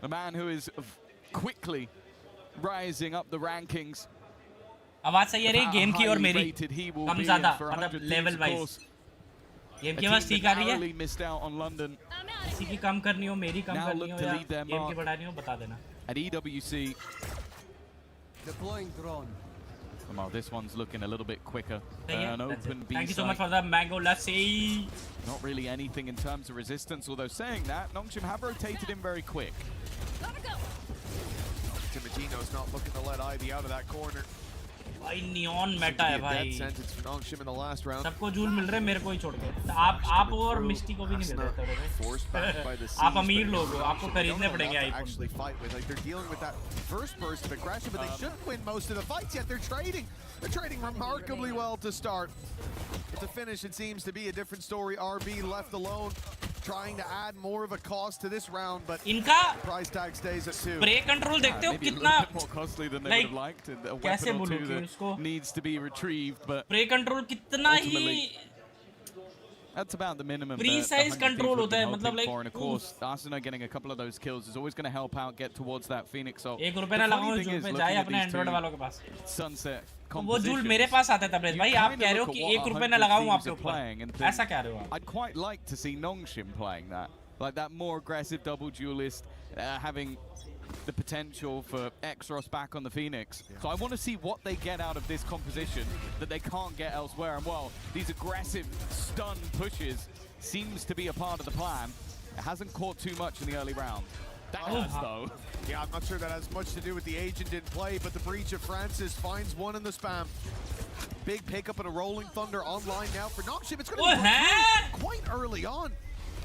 A man who is quickly rising up the rankings. आवाज सही है रे game की और मेरी कम ज़्यादा मतलब level wise game की आवाज ठीक आ रही है किसी की कम करनी हो मेरी कम करनी हो या गेम की बढ़ानी हो बता देना at EWC Deploying drone. Well, this one's looking a little bit quicker. An open B Thank you so much for the mango lassi. Not really anything in terms of resistance, although saying that, Nongshim have rotated him very quick. Timotino's not looking to let Ivy out of that corner. भाई neon Meta है भाई सबको jute mill रहे हैं मेरे को ही छोड़ के आप और मिस्टी को भी नहीं मिल रहे आप अमीर लोग हो आपको खरीदने पड़ेंगे iPhone They're trading remarkably well to start. But to finish, it seems to be a different story. RB left alone, trying to add more of a cost to this round, but इनका price tag stays at 2. Brake control देखते हो कितना more costly than they would have liked. A weapon or two that needs to be retrieved, but brake control कितना ही that's about the minimum. Precise control होता है मतलब like and of course Arsenal getting a couple of those kills is always going to help out get towards that Phoenix. So एक रुपए ना लगाओ joule पे जाए अपने एंड्रॉइड वालों के पास Sunset वो जूल मेरे पास आता था भाई आप कह रहे हो कि एक रुपए ना लगाऊं आपके ऊपर ऐसा कह रहे हो I'd quite like to see Nongshim playing that, like that more aggressive double duelist, having the potential for Exros back on the Phoenix. So I want to see what they get out of this composition that they can't get elsewhere. And well, these aggressive stun pushes seems to be a part of the plan. It hasn't caught too much in the early round. That hurts though. Yeah, I'm not sure that has much to do with the agent in play, but the breach of Francis finds one in the spam. Big pickup and a rolling thunder online now for Nongshim. It's going to be quite early on.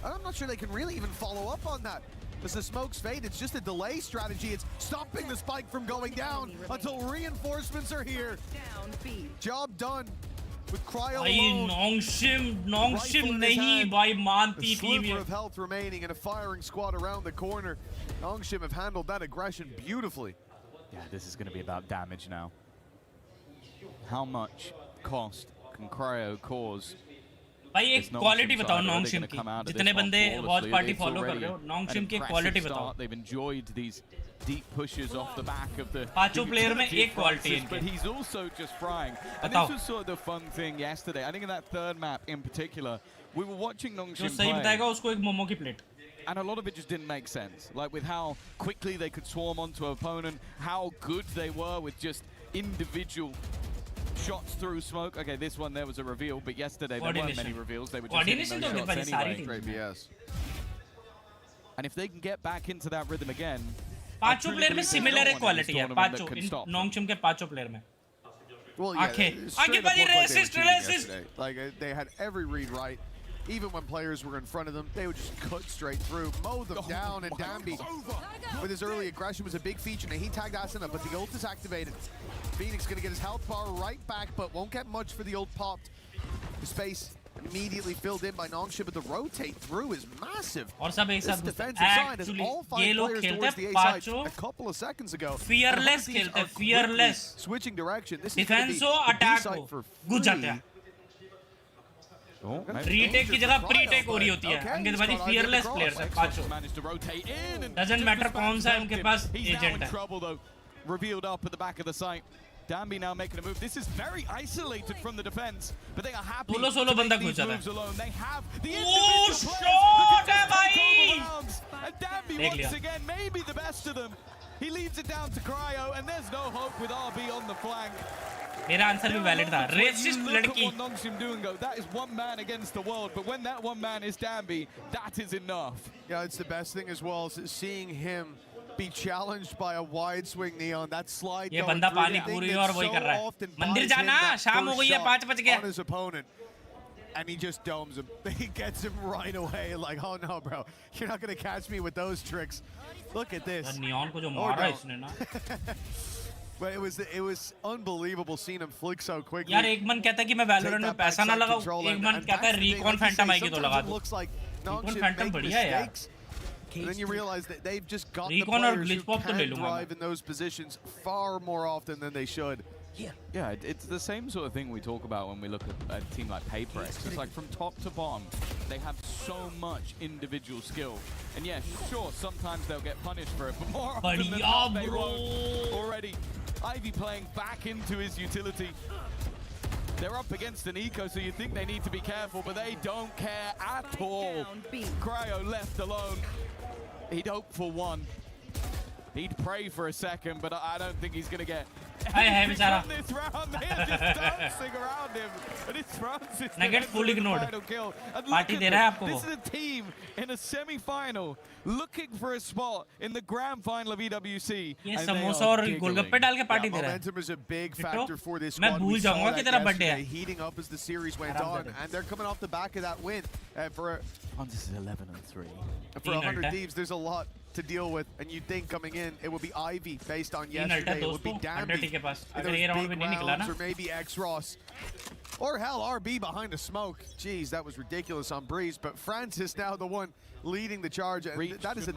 I'm not sure they can really even follow up on that. As the smokes fade, it's just a delay strategy. It's stopping the spike from going down until reinforcements are here. Job done with Cryo alone. Nongshim nahi bhai manti team sliver of health remaining and a firing squad around the corner. Nongshim have handled that aggression beautifully. Yeah, this is going to be about damage now. How much cost can Cryo cause? भाई एक quality बताओ नॉन्गशिम की जितने बंदे watch party follow कर रहे हो नॉन्गशिम की क्वालिटी बताओ they've enjoyed these deep pushes off the back of the पांचों प्लेयर में एक क्वालिटी है but he's also just frying and this was sort of the fun thing yesterday. I think in that third map in particular we were watching Nongshim जो सही बताएगा उसको एक मोमो की plate and a lot of it just didn't make sense, like with how quickly they could swarm onto an opponent, how good they were with just individual shots through smoke. Okay, this one there was a reveal, but yesterday there weren't many reveals. They were just hitting those shots anyway. And if they can get back into that rhythm again, पांचों player में similar है quality है पांचों नॉन्गशिम के पांचों player में Well, yeah, आगे भाई resist like they had every read right. Even when players were in front of them, they would just cut straight through, mow them down, and Dambi, with his early aggression, was a big feature. Now, he tagged Asuna, but the ult is activated. Phoenix going to get his health bar right back, but won't get much for the ult popped. The space immediately filled in by Nongshim, but the rotate through is massive. This defensive side has all 5 players towards the A side a couple of seconds ago. Fearless खेलते fearless. Switching direction. This is defense हो attack हो घुस जाते हैं. Retake की जगह प्रीटेक हो रही होती है अंकित भाई fearless players है पांचों. Doesn't matter कौन सा उनके पास agent है. Revealed up at the back of the site. Dambi now making a move. This is very isolated from the defense, but they are happy solo to banda make these घुस moves alone. They have the individual shot है भाई. And Dambi once again, maybe the best of them. He leaves it down to Cryo, and there's no hope with RB on the flank. मेरा answer भी valid था. Racist लड़की. That is one man against the world, but when that one man is Dambi, that is enough. Yeah, it's the best thing as well, is seeing him be challenged by a wide swing neon. That slide ये बंदा पानी पूरी और वही कर रहा है. मंदिर जाना शाम हो गई है 5 बज गए. On his opponent, and he just domes him. He gets him right away. Like, oh no, bro, you're not gonna catch me with those tricks. Look at this. Neon को जो मारा इसने ना. But it was unbelievable seeing him flick so quickly. यार एक मन कहता है कि मैं वैलोरेंट में पैसा ना लगाऊं. एक मन कहता है रिकॉन फैंटम आएगी तो लगा दूं. रिकॉन फैंटम बढ़िया है यार. And then you realize that they've just got the Recon और players glitch who pop तो ले can लूंगा drive in those positions far more often than they should. Yeah, it's the same sort of thing we talk about when we look at a team like PaperX. It's like from top to bottom, they have so much individual skill. And yeah, sure, sometimes they'll get punished for it, but more often than not, they won't. Already, Ivy playing back into his utility. They're up against an eco, so you think they need to be careful, but they don't care at all. Cryo left alone. He'd hope for one. He'd pray for a second, but I don't think he's going to get anything from this round. They're just dancing around him. And it's Francis that gets full ignored. Final kill. And Party look they at रहा है this. आपको This is a team in a semi-final looking for a spot in the grand final of EWC. ये समोसा और गोलगप्पे डाल के party दे रहा है. Momentum is a big factor for this मैं squad. भूल We saw जाऊंगा that कि तेरा बर्थडे yesterday, है. heating up as the series went on, and they're coming off the back of that win. For This is 11-3. For 100 Thieves, there's a lot to deal with, and you'd think coming in it would be Ivy based on yesterday. It would be Dambi. Or maybe X-Ross. Or hell, RB behind the smoke. Jeez, that was ridiculous on Breeze. But Francis now the one leading the charge. And that is a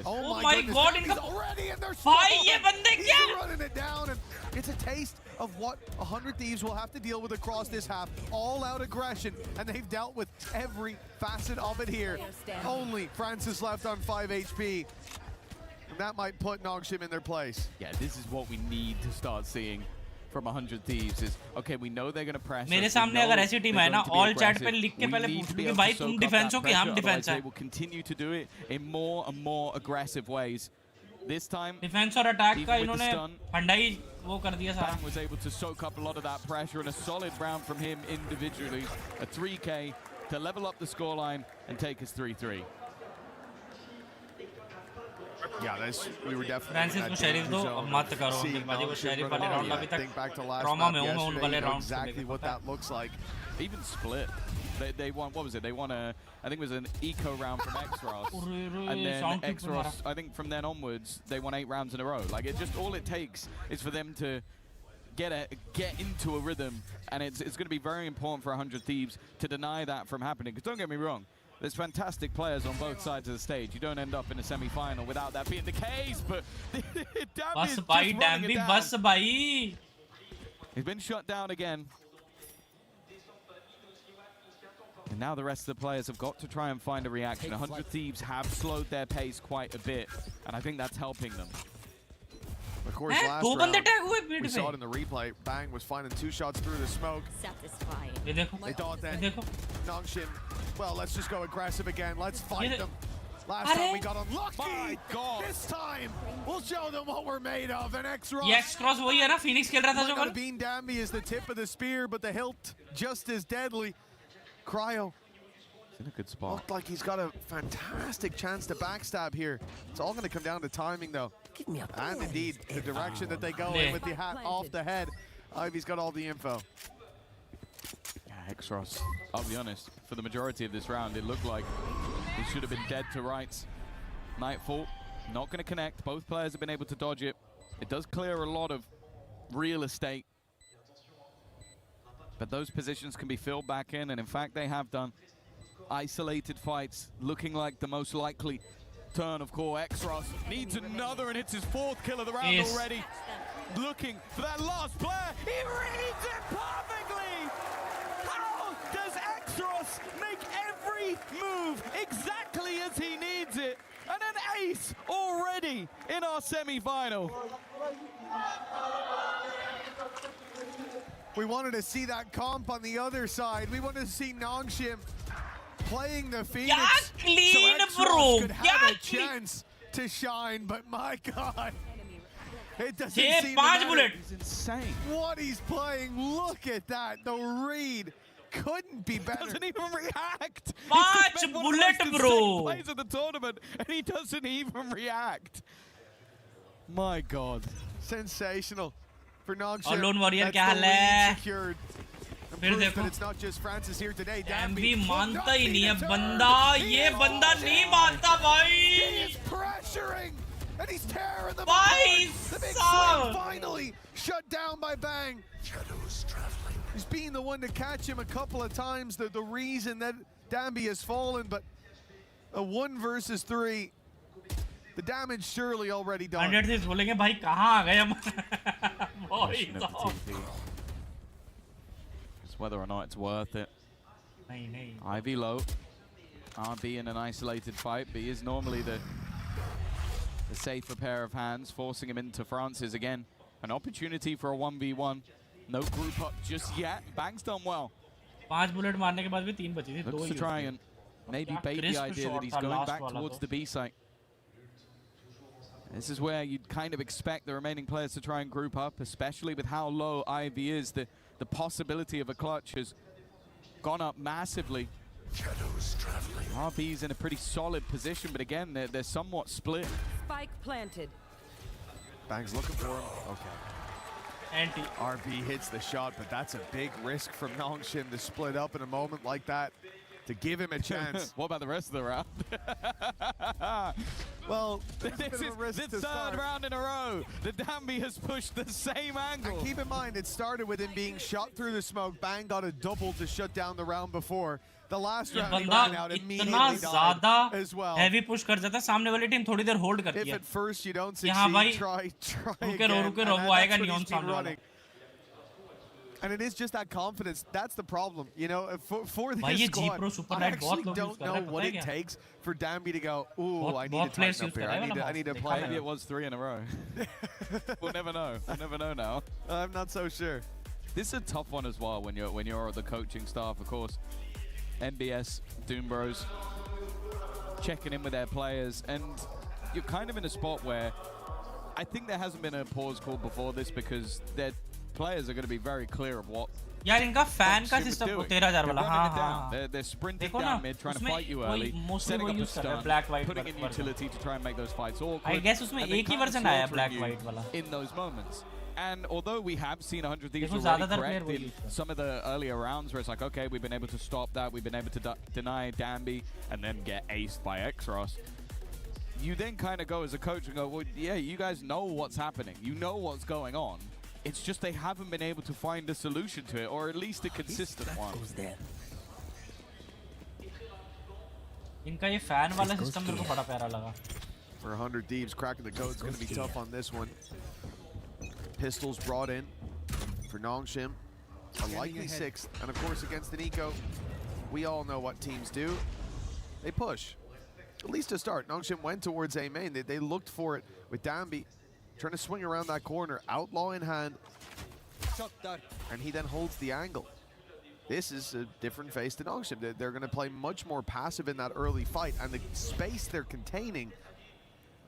Oh my God! He's already in their He's running it down, and it's a taste of what 100 Thieves will have to deal with across this half. All-out aggression, and they've dealt with every facet of it here. Only Francis left on 5 HP. And that might put Nongshim in their place. Yeah, this is what we need to start seeing from 100 Thieves is, okay, we know they're going to press. मेरे सामने अगर ऐसी team है ना, all chat पे लिख के पहले पूछ लूँगी भाई तुम डिफेंस हो कि हम डिफेंस हैं. They will continue to do it in more and more aggressive ways. This time, defence और अटैक का इन्होंने फंडा ही वो कर दिया सारा. Bang was able to soak up a lot of that pressure, and a solid round from him individually. A 3K to level up the scoreline and take us 3-3. Yeah, we were definitely. Francis को sheriff दो, अब मत करो अंकित भाई वो sheriff वाले round अभी तक ट्रॉमा में हूँ मैं उन वाले round exactly what that looks like. Even split. They won, what was it? They won I think it was an eco round from X-Ross. And then X-Ross, I think from then onwards, they won 8 rounds in a row. Like, it just, all it takes is for them to get into a rhythm. And it's going to be very important for 100 Thieves to deny that from happening. Because don't get me wrong, there's fantastic players on both sides of the stage. You don't end up in a semi-final without that being the case, but Dambi, he's been shut down again. And now the rest of the players have got to try and find a reaction. 100 Thieves have slowed their pace quite a bit, and I think that's helping them. Of course, last round, we saw it in the replay. Bang was finding 2 shots through the smoke. Satisfying. They thought that Nongshim, well, let's just go aggressive again. Let's fight them. Last time we got unlucky. My God. This time, we'll show them what we're made of. And X-Ross. ये X-Cross वही है ना, Phoenix खेल रहा था जो कल. Bean Dambi is the tip of the spear, but the hilt just as deadly. Cryo. He's in a good spot. Looked like he's got a fantastic chance to backstab here. It's all going to come down to timing, though. And indeed, the direction that they go in with the hat off the head. Ivy's got all the info. Yeah, X-Ross, I'll be honest, for the majority of this round, it looked like he should have been dead to rights. Nightfall, not going to connect. Both players have been able to dodge it. It does clear a lot of real estate. But those positions can be filled back in, and in fact, they have done. Isolated fights, looking like the most likely turn of core. X-Ross needs another, and it's his 4th kill of the round already. Looking for that last player. He reads it perfectly! How does X-Ross make every move exactly as he needs it? And an ace already in our semi-final. We wanted to see that comp on the other side. We wanted to see Nongshim playing the Phoenix, clean, so X-Ross could have a chance to shine, but my God, it doesn't seem to matter. He's insane. What he's playing, look at that. The read couldn't be better. Doesn't even react. 5 bullet, bro. Plays of the tournament, and he doesn't even react. My God. Sensational for Nongshim. और loan warrior क्या हाल है? फिर देखो it's not just Francis here today. Dambi मानता ही नहीं है बंदा, ये बंदा नहीं मानता भाई. He is pressuring, and he's tearing them apart. The big swing finally shut down by Bang. Shadows traveling. He's been the one to catch him a couple of times. The reason that Dambi has fallen, but a 1 versus 3. The damage surely already done. 100 से बोलेंगे भाई कहाँ आ गए हम? भाई It's whether or not it's worth it. नहीं Ivy low. RB in an isolated fight, but he is normally the safer pair of hands, forcing him into Francis again. An opportunity for a 1v1. No group up just yet. Bang's done well. 5 bullet मारने के बाद भी 3 बची थी. Looks to try and maybe bait the idea that he's going back towards the B site. This is where you'd kind of expect the remaining players to try and group up, especially with how low Ivy is. The possibility of a clutch has gone up massively. Shadows traveling. RB's in a pretty solid position, but again, they're somewhat split. Spike planted. Bang's looking for him. Okay. Anti. RB hits the shot, but that's a big risk from Nongshim to split up in a moment like that, to give him a chance. What about the rest of the round? Well, this is the third round in a row. The Danby has pushed the same angle. And keep in mind, it started with him being shot through the smoke. Bang got a double to shut down the round before. The last round he ran out immediately died as well. Heavy push कर जाता है, सामने वाली team थोड़ी देर hold करती है. If at first you don't succeed, try again. रुके रहो, वो आएगा नहीं on सामने वाला. And it is just that confidence. That's the problem, you know. For this squad, I actually don't know what it takes for Danby to go, ooh, I need to tighten up here. I need to play. Maybe it was 3 in a row. We'll never know. We'll never know now. I'm not so sure. This is a tough one as well when you're the coaching staff, of course. NBS, Doom Bros, checking in with their players, and you're kind of in a spot where I think there hasn't been a pause call before this because their players are going to be very clear of what. यार इनका fan का system 13,000 वाला. हाँ. They're sprinting down mid, trying to fight you early, setting up the stun, putting in utility to try and make those fights awkward. I guess उसमें एक ही version आया black white वाला. In those moments. And although we have seen 100 Thieves already correct in some of the earlier rounds where it's like, okay, we've been able to stop that, we've been able to deny Danby and then get aced by Xros, you then kind of go as a coach and go, well, yeah, you guys know what's happening. You know what's going on. It's just they haven't been able to find a solution to it, or at least a consistent one. इनका ये fan वाला system मेरे को बड़ा प्यारा लगा. For 100 Thieves, cracking the code is going to be tough on this one. Pistols brought in for Nongshim, a likely 6th, and of course against the Nico, we all know what teams do. They push, at least to start. Nongshim went towards A main. They looked for it with Danby, trying to swing around that corner, outlaw in hand, and he then holds the angle. This is a different face to Nongshim. They're going to play much more passive in that early fight, and the space they're containing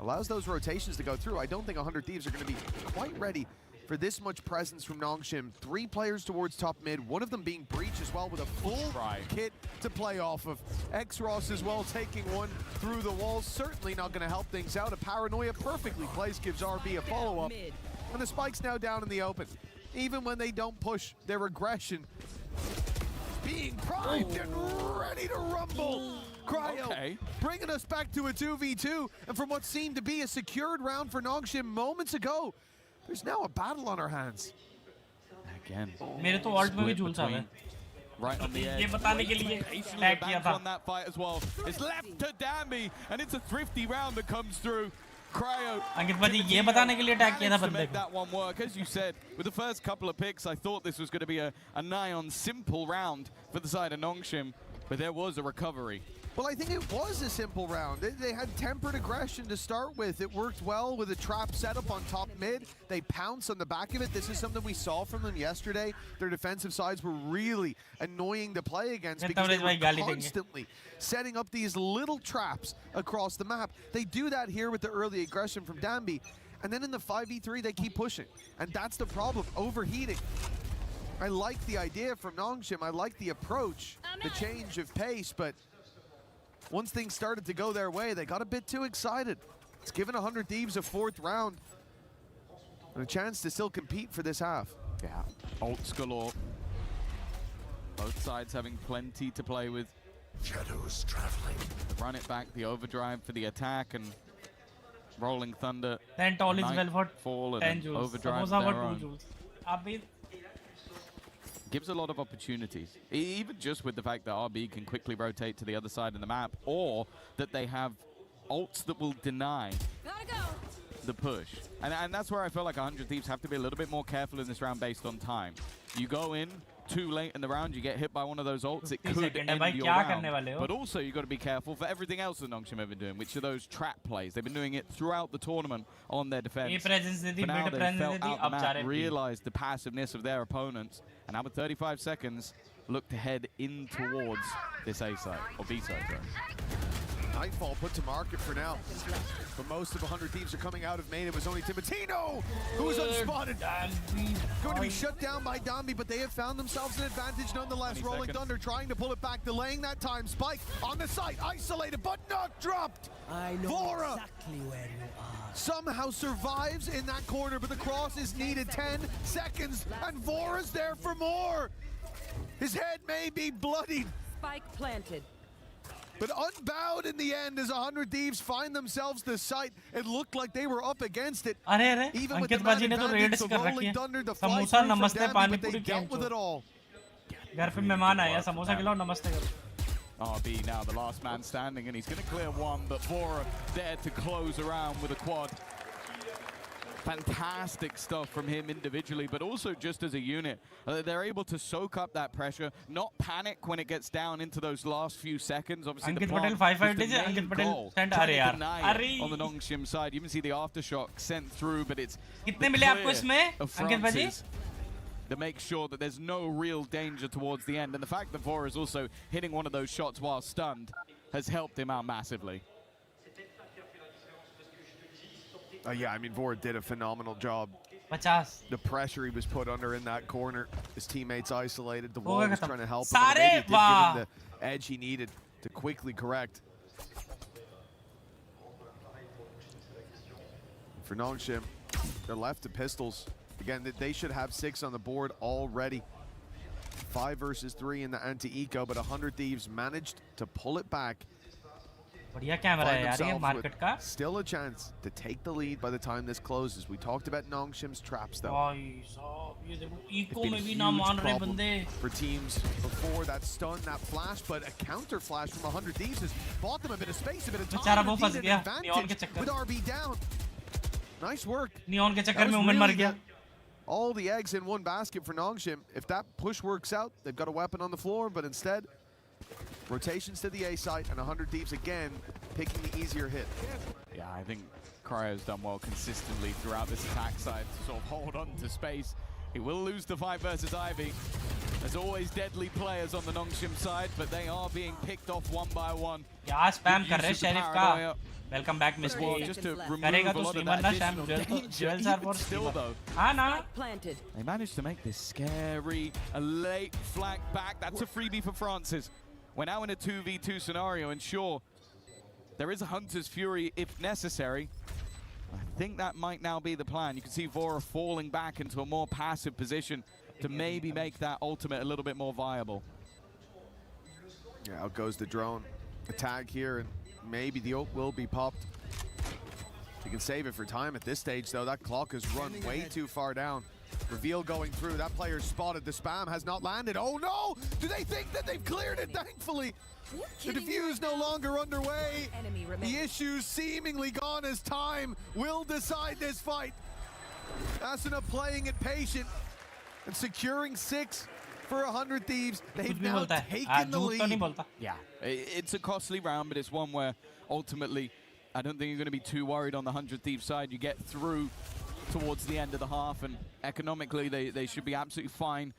allows those rotations to go through. I don't think 100 Thieves are going to be quite ready for this much presence from Nongshim. 3 players towards top mid, one of them being Breach as well with a full kit to play off of. Xros as well taking one through the walls. Certainly not going to help things out. A Paranoia perfectly placed gives RB a follow-up. And the Spike's now down in the open. Even when they don't push, their aggression being primed and ready to rumble. Cryo bringing us back to a 2v2, and from what seemed to be a secured round for Nongshim moments ago, there's now a battle on our hands. Again, मेरे तो alt में भी झूल सा है. Right on the edge. ये बताने के लिए tag किया था. On that fight as well. It's left to Danby, and it's a thrifty round that comes through. Cryo. अंकित भाजी ये बताने के लिए tag किया था बंदे को. Make that one work, as you said. With the first couple of picks, I thought this was going to be a nigh on simple round for the side of Nongshim, but there was a recovery. Well, I think it was a simple round. They had tempered aggression to start with. It worked well with a trap setup on top mid. They pounce on the back of it. This is something we saw from them yesterday. Their defensive sides were really annoying to play against because they were constantly setting up these little traps across the map. They do that here with the early aggression from Danby. And then in the 5v3, they keep pushing. And that's the problem, overheating. I like the idea from Nongshim. I like the approach, the change of pace, but once things started to go their way, they got a bit too excited. It's given 100 Thieves a 4th round and a chance to still compete for this half. Yeah, ults galore. Both sides having plenty to play with. Shadows traveling. Run it back, the overdrive for the attack, and Rolling Thunder. Then tall is well for 10 joules. Overdrive their own. Gives a lot of opportunities, even just with the fact that RB can quickly rotate to the other side of the map, or that they have ults that will deny the push. And that's where I feel like 100 Thieves have to be a little bit more careful in this round based on time. You go in too late in the round, you get hit by one of those ults, it could end your round. But also, you've got to be careful for everything else that Nongshim have been doing, which are those trap plays. They've been doing it throughout the tournament on their defense. But now they've felt out the map, realized the passiveness of their opponents, and now with 35 seconds, look to head in towards this A side, or B side, sorry. Nightfall put to market for now. But most of 100 Thieves are coming out of main. It was only Timotino who was unspotted. Going to be shut down by Dambi, but they have found themselves an advantage nonetheless. Rolling Thunder trying to pull it back, delaying that time. Spike on the site, isolated, but not dropped. I know Vora exactly where you are. somehow survives in that corner, but the cross is needed. 10 seconds, and Vora's there for more. His head may be bloodied. Spike planted. But unbowed in the end as 100 Thieves find themselves the site. It looked like they were up against it. Even with the man advantage, the Rolling Thunder, the fly through from Dambi, but they dealt with it all. घर पे मेहमान आया समोसा खिलाओ नमस्ते करो. RB now the last man standing, and he's going to clear one, but Vora there to close around with a quad. Fantastic stuff from him individually, but also just as a unit. They're able to soak up that pressure, not panic when it gets down into those last few seconds. Obviously, the plan was the main goal, trying to deny it on the Nongshim side. You can see the aftershock sent through, but it's the clear of Francis to make sure that there's no real danger towards the end. And the fact that Vora is also hitting one of those shots while stunned has helped him out massively. Yeah, I mean, Vora did a phenomenal job. The pressure he was put under in that corner, his teammates isolated, the wall was trying to help him, and maybe it did give him the edge he needed to quickly correct. For Nongshim, they're left to pistols. Again, they should have 6 on the board already. 5 versus 3 in the anti-eco, but 100 Thieves managed to pull it back. Still a chance to take the lead by the time this closes. We talked about Nongshim's traps though. It's been a huge problem for teams before that stun, that flash, but a counter flash from 100 Thieves has bought them a bit of space, a bit of time, and an advantage with RB down. Nice work. All the eggs in one basket for Nongshim. If that push works out, they've got a weapon on the floor, but instead, rotations to the A site, and 100 Thieves again picking the easier hit. Yeah, I think Cryo's done well consistently throughout this attack side to sort of hold on to space. He will lose the fight versus Ivy. There's always deadly players on the Nongshim side, but they are being picked off one by one. Yeah, spam कर रहे Sheriff का. Welcome back, Miss well, just to remove a lot of that additional danger. Still though, they managed to make this scary, a late flank back. That's a freebie for Francis. We're now in a 2v2 scenario, and sure, there is a Hunter's Fury if necessary. I think that might now be the plan. You can see Vora falling back into a more passive position to maybe make that ultimate a little bit more viable. Yeah, out goes the drone. A tag here, and maybe the ult will be popped. You can save it for time at this stage, though. That clock has run way too far down. Reveal going through. That player's spotted. The spam has not landed. Oh no! Do they think that they've cleared it? Thankfully, the defuse no longer underway. The issues seemingly gone as time will decide this fight. Asuna playing it patient and securing 6 for 100 Thieves. They've now taken the lead. Yeah, it's a costly round, but it's one where ultimately I don't think you're going to be too worried on the 100 Thieves side. You get through towards the end of the half, and economically they should be absolutely fine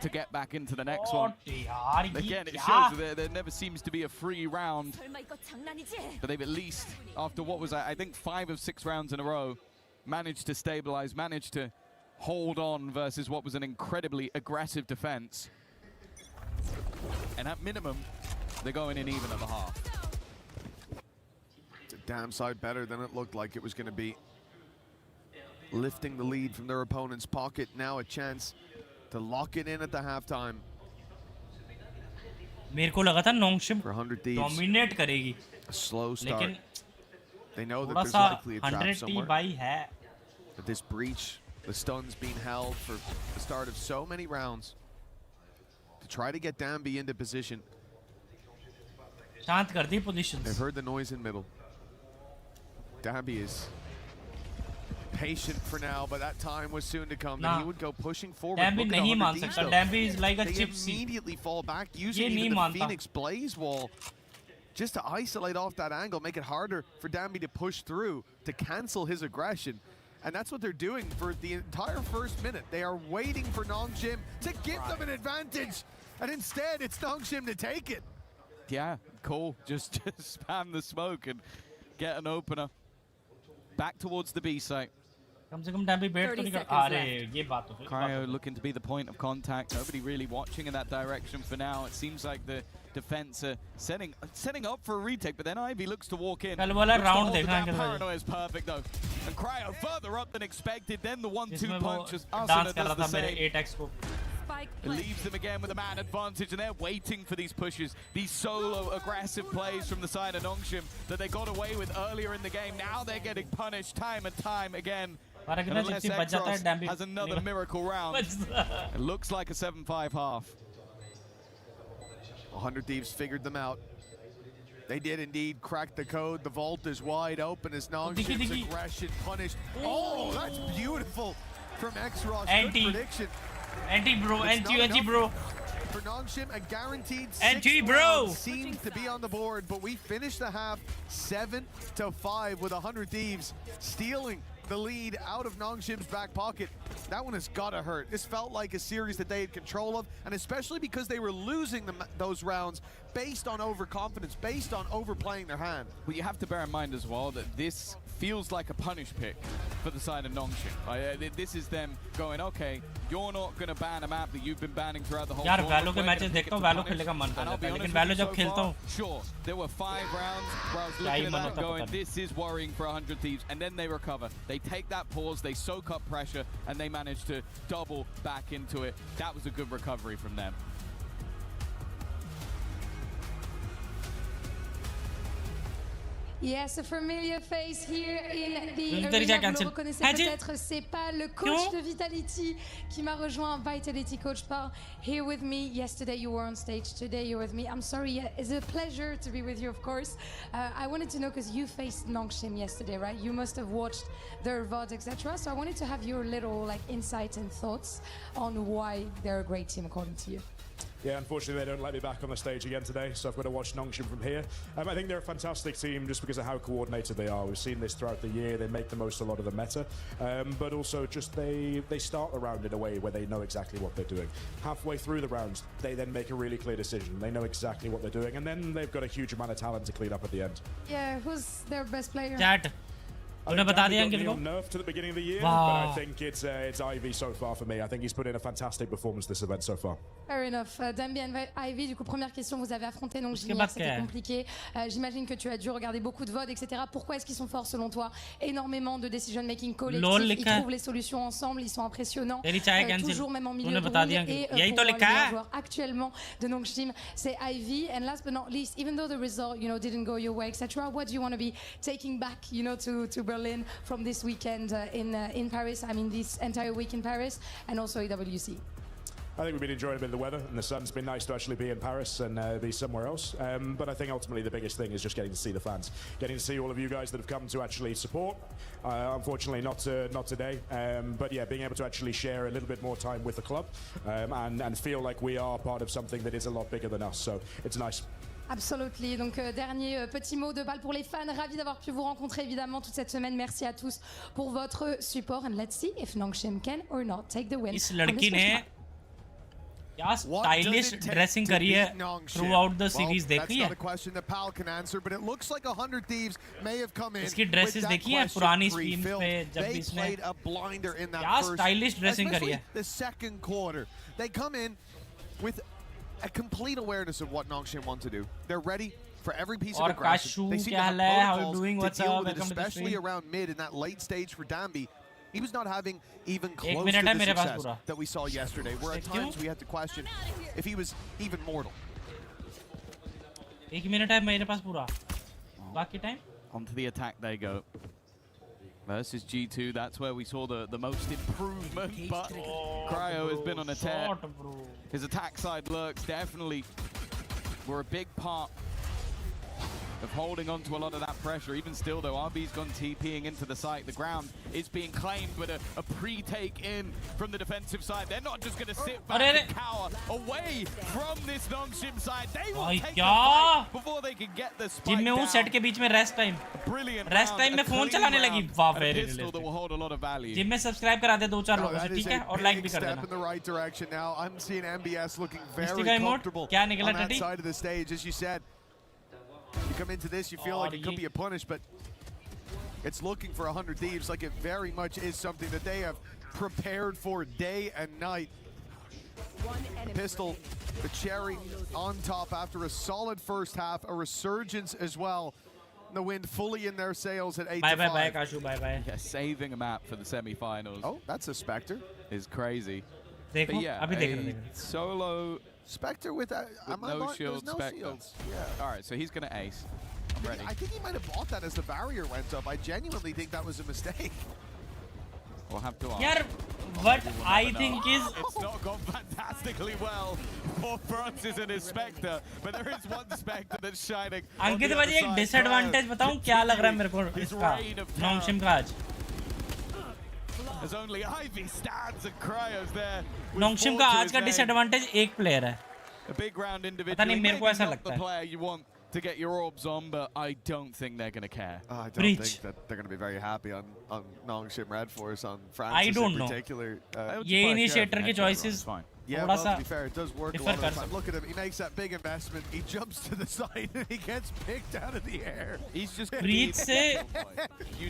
to get back into the next one. Again, it shows that there never seems to be a free round, but they've at least, after what was I think 5 of 6 rounds in a row, managed to stabilize, managed to hold on versus what was an incredibly aggressive defense. And at minimum, they're going in even at the half. It's a damn sight better than it looked like it was going to be. Lifting the lead from their opponent's pocket, now a chance to lock it in at the halftime. मेरे को लगा था Nongshim for 100 Thieves. Dominate करेगी. A slow start. लेकिन they know that there's likely a trap somewhere. है. But this breach, the stun's being held for the start of so many rounds to try to get Dambi into position. शांत कर दी positions. They've heard the noise in middle. Dambi is patient for now, but that time was soon to come. That he would go pushing forward. Dambi nahi maan sakta. Dambi is like a they gypsy. Immediately fall back, using even the Phoenix Blaze wall just to isolate off that angle, make it harder for Dambi to push through, to cancel his aggression. And that's what they're doing for the entire first minute. They are waiting for Nongshim to give them an advantage. And instead, it's Nongshim to take it. Yeah, cool. Just spam the smoke and get an opener. Back towards the B site. Cryo looking to be the point of contact. Nobody really watching in that direction for now. It seems like the defense are setting up for a retake, but then Ivy looks to walk in. Paranoia is perfect though. And Cryo further up than expected. Then the 1-2 punches. Asuna does the same. It leaves them again with a man advantage, and they're waiting for these pushes, these solo aggressive plays from the side of Nongshim that they got away with earlier in the game. Now they're getting punished time and time again. And unless Exros has another miracle round, it looks like a 7-5 half. 100 Thieves figured them out. They did indeed crack the code. The vault is wide open as Nongshim's aggression punished. Oh, that's beautiful from Exros. Good prediction. Bro, bro. For Nongshim, a guaranteed 6 rounds seemed to be on the board, but we finished the half 7-5 with 100 Thieves stealing the lead out of Nongshim's back pocket. That one has gotta hurt. This felt like a series that they had control of, and especially because they were losing those rounds based on overconfidence, based on overplaying their hand. Well, you have to bear in mind as well that this feels like a punish pick for the side of Nongshim. This is them going, okay, you're not going to ban a map that you've been banning throughout the whole tournament. Valo ke matches dekhta hu, Valo khilne ka man karta hai, lekin Valo jab khelta hu, sure, there were 5 rounds where I was looking at that going, this is worrying for 100 Thieves, and then they recover. They take that pause, they soak up pressure, and they manage to double back into it. That was a good recovery from them. Yes, a familiar face here in the arena. Vous le reconnaissez peut-être, c'est pas le coach de Vitality qui m'a rejoint. Vitality coach par here with me. Yesterday you were on stage, today you're with me. I'm sorry, it's a pleasure to be with you, of course. I wanted to know, because you faced Nongshim yesterday, right? You must have watched their VOD, etc. So I wanted to have your little insights and thoughts on why they're a great team according to you. Yeah, unfortunately they don't let me back on the stage again today, so I've got to watch Nongshim from here. I think they're a fantastic team just because of how coordinated they are. We've seen this throughout the year. They make the most of a lot of the meta, but also just they start the round in a way where they know exactly what they're doing. Halfway through the rounds, they then make a really clear decision. They know exactly what they're doing, and then they've got a huge amount of talent to clean up at the end. Yeah, who's their best player? Chat. Nerf to the beginning of the year, but I think it's Ivy so far for me. I think he's put in a fantastic performance this event so far. Fair enough. Dambi and Ivy, du coup, première question, vous avez affronté Nongshim, c'était compliqué. J'imagine que tu as dû regarder beaucoup de VOD, etc. Pourquoi est-ce qu'ils sont forts selon toi? Énormément de decision making collectif, ils trouvent les solutions ensemble, ils sont impressionnants. Toujours même en milieu de ronde. Et pour moi, le meilleur joueur actuellement de Nongshim, c'est Ivy. And last but not least, even though the result, didn't go your way, etc. What do you want to be taking back, to Berlin from this weekend in Paris? I mean, this entire week in Paris, and also EWC. I think we've been enjoying a bit of the weather, and the sun's been nice to actually be in Paris and be somewhere else. But I think ultimately the biggest thing is just getting to see the fans, getting to see all of you guys that have come to actually support. Unfortunately, not today. But yeah, being able to actually share a little bit more time with the club and feel like we are part of something that is a lot bigger than us. So it's nice. Absolutely. Donc dernier petit mot de balle pour les fans. Ravi d'avoir pu vous rencontrer évidemment toute cette semaine. Merci à tous pour votre support. And let's see if Nongshim can or not take the win. इस लड़की ने क्या stylish dressing करी है throughout the series, देखी है? इसकी dresses देखी है पुरानी स्ट्रीम्स पे जब भी इसने क्या स्टाइलिश ड्रेसिंग करी है? They come in with a complete awareness of what Nongshim want to do. They're ready for every piece of aggression. They seem to have protocols to deal with it, especially around mid in that late stage for Dambi. He was not having even close to the success that we saw yesterday, where at times we had to question if he was even mortal. 1 minute है मेरे पास पूरा. बाकी time? Onto the attack they go. Versus G2, that's where we saw the most improvement, but Cryo has been on a tear. His attack side lurks definitely were a big part of holding on to a lot of that pressure. Even still, though, RB's gone TPing into the site. The ground is being claimed, but a pre-take in from the defensive side. They're not just going to sit back and cower away from this Nongshim side. They will take the fight before they can get the spike जिनमें वो set के बीच में rest time में phone चलाने लगी. वाह, very realistic. Gym में सब्सक्राइब करा दे 2-4 लोगों से, ठीक है, और लाइक भी कर देना. In the right direction now. I'm seeing MBS looking very comfortable on that side of the stage, as you said. You come into this, you feel like it could be a punish, but it's looking for 100 Thieves like it very much is something that they have prepared for day and night. Pistol, the cherry on top after a solid first half, a resurgence as well. The wind fully in their sails at 8-5. Bye, Kashu, bye. Yeah, saving a map for the semi-finals. Oh, that's a Spectre. Is crazy. But yeah, solo Spectre with no shield Spectre. Shields. Yeah. All right, so he's going to ace. I'm ready. I think he might have bought that as the barrier went up. I genuinely think that was a mistake. We'll have to ask. Yeah, what I think is... It's not gone fantastically well for Francis and his Spectre, but there is one Spectre that's shining. अंकित भाई एक disadvantage बताऊं क्या लग रहा है मेरे को इसका नॉन्गशिम का आज. As only Ivy stands and Cryos there. नॉन्गशिम का आज का डिसएडवांटेज एक प्लेयर है. A big round individual. पता नहीं मेरे को ऐसा लगता है. The player you want to get your orbs on, but I don't think they're going to care. I don't think that they're going to be very happy on Nongshim Red Force, on Francis I don't in know. particular. ये initiator के choices yeah, well, to be fair, it does work a lot of the time. Look at him, he makes that big investment, he jumps to the side and he gets picked out of the air. He's just breathe से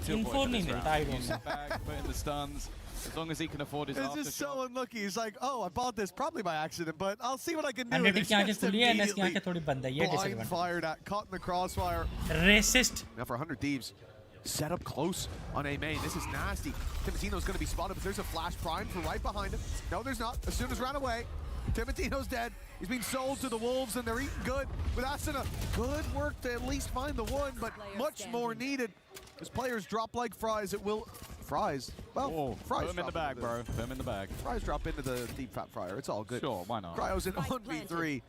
info नहीं मिलता. I don't know. Put in the stuns. As long as he can afford his aftershock. It's just so unlucky. He's like, oh, I bought this probably by accident, but I'll see what I can do. And it's just immediately blind fired at, caught in the crossfire. Racist. Now for 100 Thieves, set up close on A main. This is nasty. Timotino's going to be spotted, but there's a flash prime from right behind him. No, there's not. As soon as ran away, Timotino's dead. He's being sold to the Wolves, and they're eating good. With Asuna, good work to at least find the one, but much more needed. As players drop like fries, it will... Fries? Well, fries. Put him in the bag, bro. Put him in the bag. Fries drop into the deep fat fryer. It's all good. Sure, why not? Cryo's in 1v3.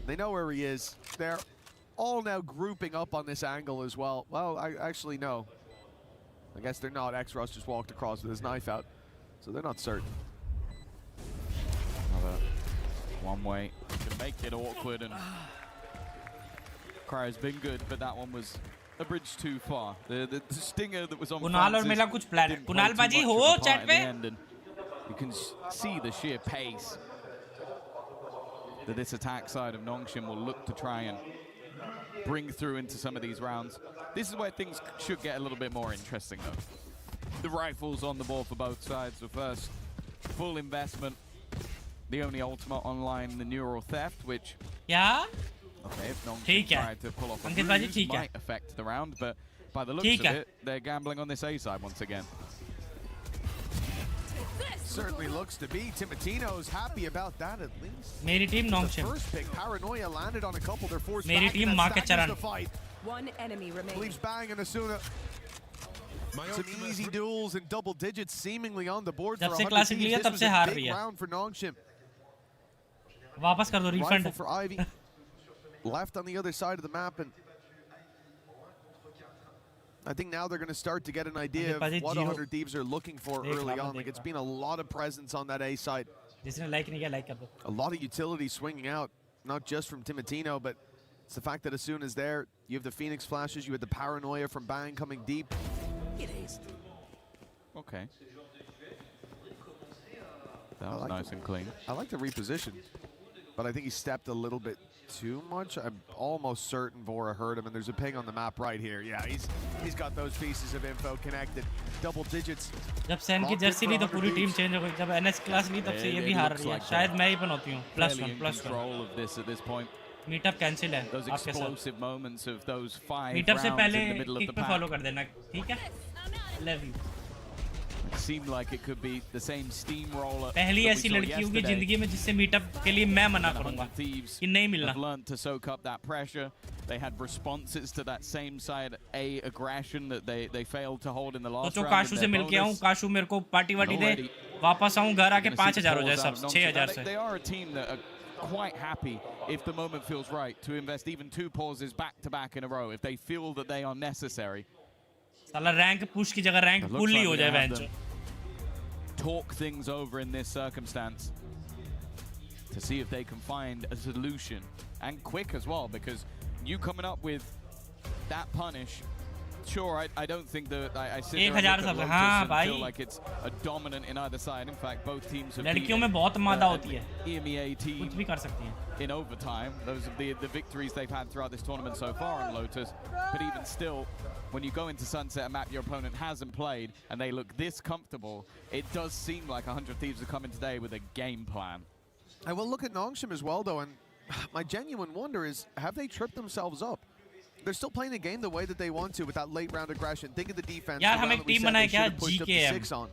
They know where he is. They're all now grouping up on this angle as well. Well, I actually no. I guess they're not. X-Rush just walked across with his knife out, so they're not certain. Another one way to make it awkward, and Cryo's been good, but that one was a bridge too far. The stinger that was on Kunal और मेरा कुछ plan है. Kunal बाजी हो chat पे? You can see the sheer pace that this attack side of Nongshim will look to try and bring through into some of these rounds. This is where things should get a little bit more interesting, though. The rifles on the board for both sides. The first full investment. The only ultimate online, the neural theft, which... Yeah? Okay, if Nongshim tried to pull off a bruise, might affect the round, but by the looks of it, they're gambling on this A side once again. Certainly looks to be. Timotino's happy about that at least. मेरी team Nongshim. The first pick, Paranoia landed on a couple. They're forced मेरी back. team माँ के चरण. One enemy remaining. Leaves Bang and Asuna. Some easy duels and double digits seemingly on the board for 100 Thieves. This was a big round for Nongshim. वापस कर दो refund. Rifle for Ivy. Left on the other side of the map, and I think now they're going to start to get an idea of what 100 Thieves are looking for early on. Like, it's been a lot of presence on that A side. A lot of utility swinging out, not just from Timotino, but it's the fact that as soon as there, you have the Phoenix flashes, you had the Paranoia from Bang coming deep. Okay. That was nice and clean. I like the reposition, but I think he stepped a little bit too much. I'm almost certain Vora heard him, and there's a ping on the map right here. Yeah, he's got those pieces of info connected. Double digits. जब San की Jersey ली तो पूरी team change हो गई. जब NS class ली तब से ये भी हार रही है. शायद मैं ही बनती हूँ. +1. मीटअप कैंसिल है आपके साथ. मीटअप से पहले किक पे फॉलो कर देना, ठीक है? Love you. It seemed like it could be the same steamroller. पहली ऐसी लड़की होगी जिंदगी में जिससे मीटअप के लिए मैं मना करूंगा कि नहीं मिलना. Learned to soak up that pressure. They had responses to that same side A aggression that they failed to hold in the last round. तो काशू से मिल के आऊं. काशू मेरे को पार्टी वाटी दे. वापस आऊं घर आके 5000 हो जाए सब 6000 से. They are a team that are quite happy if the moment feels right to invest even 2 pauses back to back in a row if they feel that they are necessary. साला रैंक पुश की जगह rank पुल ही हो जाए bench. Talk things over in this circumstance to see if they can find a solution, and quick as well, because you coming up with that punish. Sure, I don't think that I sit there and look at Lotus and feel like it's a dominant in either side. In fact, both teams have लड़कियों में बहुत मादा होती है. EMEA team कुछ भी कर सकती हैं. in overtime. Those are the victories they've had throughout this tournament so far on Lotus. But even still, when you go into Sunset, a map your opponent hasn't played, and they look this comfortable, it does seem like 100 Thieves are coming today with a game plan. I will look at Nongshim as well, though, and my genuine wonder is, have they tripped themselves up? They're still playing the game the way that they want to with that late round aggression. Think of the defense. यार हम एक team बनाए क्या GKM on,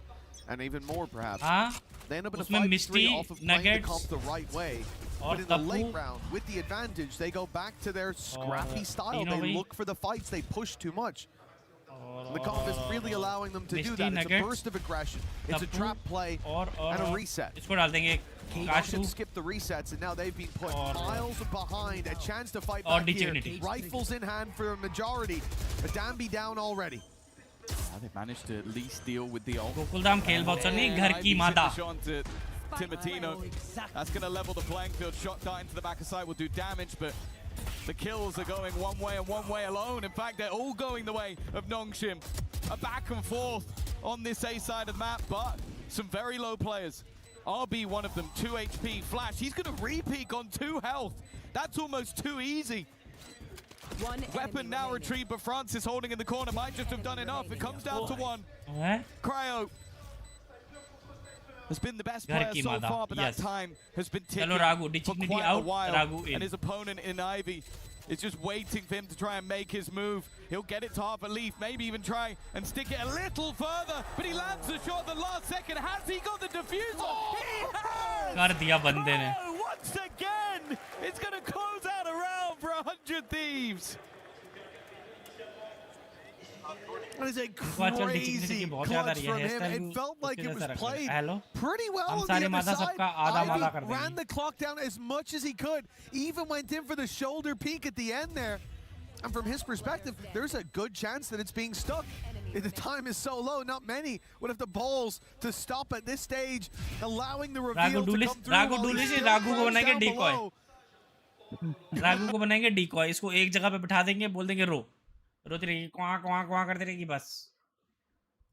and even more perhaps. हाँ. They end up in a उसमें 5-3 off of playing the comp Nuggets the right way. But in the late round, with the advantage, they go back to their scrappy style. They look for the fights. They push too much. The comp is really allowing them to do that. It's a burst of aggression. It's a trap play and a reset. इसको डाल देंगे. Nongshim skipped the resets, and now they've been put miles behind. A chance to fight back here. Rifles in hand for a majority. But Dambi down already. They've managed to at least deal with the ult. Gokuldham खेल बहुत चली घर की माता. Timotino. That's going to level the playing field. Shot dart into the back of sight will do damage, but the kills are going one way and one way alone. In fact, they're all going the way of Nongshim. A back and forth on this A side of the map, but some very low players. RB, one of them, 2 HP. Flash, he's going to re-peak on 2 health. That's almost too easy. Weapon now retrieved, but Francis holding in the corner might just have done enough. It comes down to 1. Cryo has been the best player so far, but that time has been ticking for quite a while. And his opponent in Ivy is just waiting for him to try and make his move. He'll get it to half a leaf, maybe even try and stick it a little further, but he lands the shot at the last second. Has he got the diffuser? He has! कर दिया बंदे ने. Once again, it's going to close out a round for 100 Thieves. That is a crazy clutch from him. It felt like it was played pretty well on the other side. Ivy ran the clock down as much as he could, even went in for the shoulder peek at the end there. And from his perspective, there's a good chance that it's being stuck. The time is so low, not many would have the balls to stop at this stage, allowing the reveal to come through. Raghu को बनाएंगे decoy. Raghu को बनाएंगे decoy. इसको एक जगह पे बिठा देंगे, बोल देंगे रो. रोती रहेगी, क्वां करती रहेगी बस.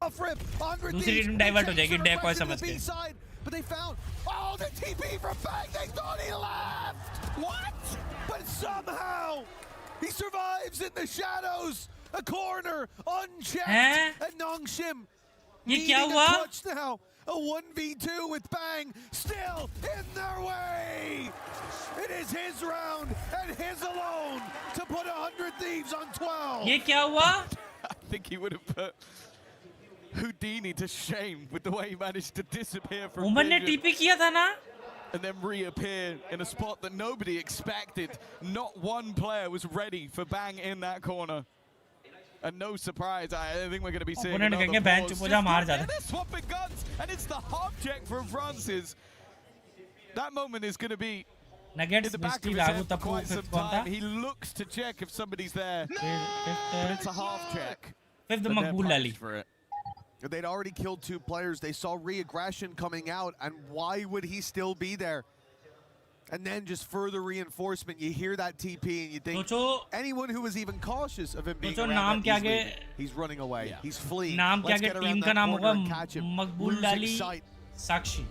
दूसरी टीम डाइवर्ट हो जाएगी decoy समझ के. But they found, oh, the TP from Bang, they thought he left! What? But somehow, he survives in the shadows, a corner, unchecked, and Nongshim needing a clutch now. A 1v2 with Bang still in their way. It is his round and his alone to put 100 Thieves on 12. ये क्या हुआ? I think he would have put Houdini to shame with the way he managed to disappear from Oman ने TP किया था ना? And then reappear in a spot that nobody expected. Not one player was ready for Bang in that corner. And no surprise, I think we're going to be seeing another pause. They're swapping guns, and it's the half check from Francis. That moment is going to be in the back of his head for quite some time. He looks to check if somebody's there. But it's a half check. Fifth Makbul Ali. They'd already killed 2 players. They saw re-aggression coming out, and why would he still be there? And then just further reinforcement. You hear that TP and you think anyone who was even cautious of him being around that he's running away. Yeah. He's fleeing. Let's get around that corner and catch him. Losing sight. Sakshi.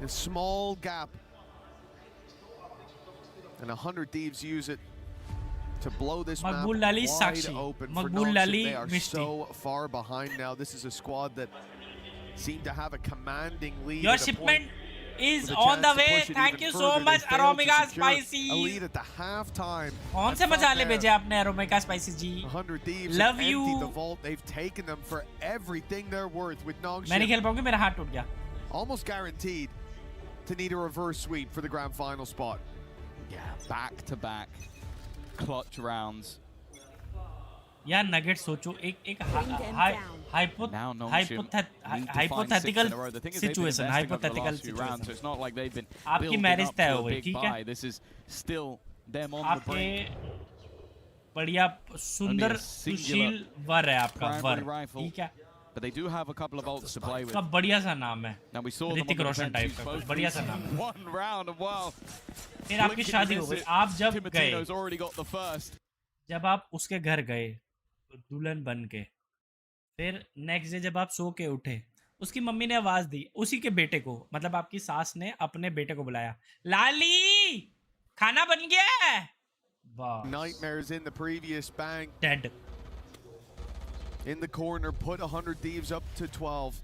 A small gap. And 100 Thieves use it to blow this map wide open for Nongshim. They are so far behind now. This is a squad that seemed to have a commanding lead. Your shipment is on the way. Thank you so much, Aromega Spicy. A lead at the halftime. कौन से मसाले भेजे आपने Aromega Spicy ji? 100 Thieves love you. Empty the vault. They've taken them for everything they're worth with Nongshim. मैं नहीं खेल पाऊंगी, मेरा हाथ टूट गया. Almost guaranteed to need a reverse sweep for the grand final spot. Yeah, back to back clutch rounds. यार nugget सोचो एक हाइपोथेटिकल सिचुएशन, आपकी मैरिज तय हो गई, ठीक है, आपके बढ़िया सुंदर सुशील वर है आपका वर, ठीक है, But they do have a couple of ults to play with. उसका बढ़िया सा नाम है, Now we saw them Hrithik Roshan type का, बढ़िया सा नाम है। One round of wow. फिर आपकी शादी हो गई, आप जब गए, already got the first. जब आप उसके घर गए तो दुल्हन बन के, फिर नेक्स्ट डे जब आप सो के उठे, उसकी मम्मी ने आवाज दी, उसी के बेटे को, मतलब आपकी सास ने अपने बेटे को बुलाया, लाली खाना बन गया है। Nightmares in the previous bang. Dead. In the corner, put 100 Thieves up to 12.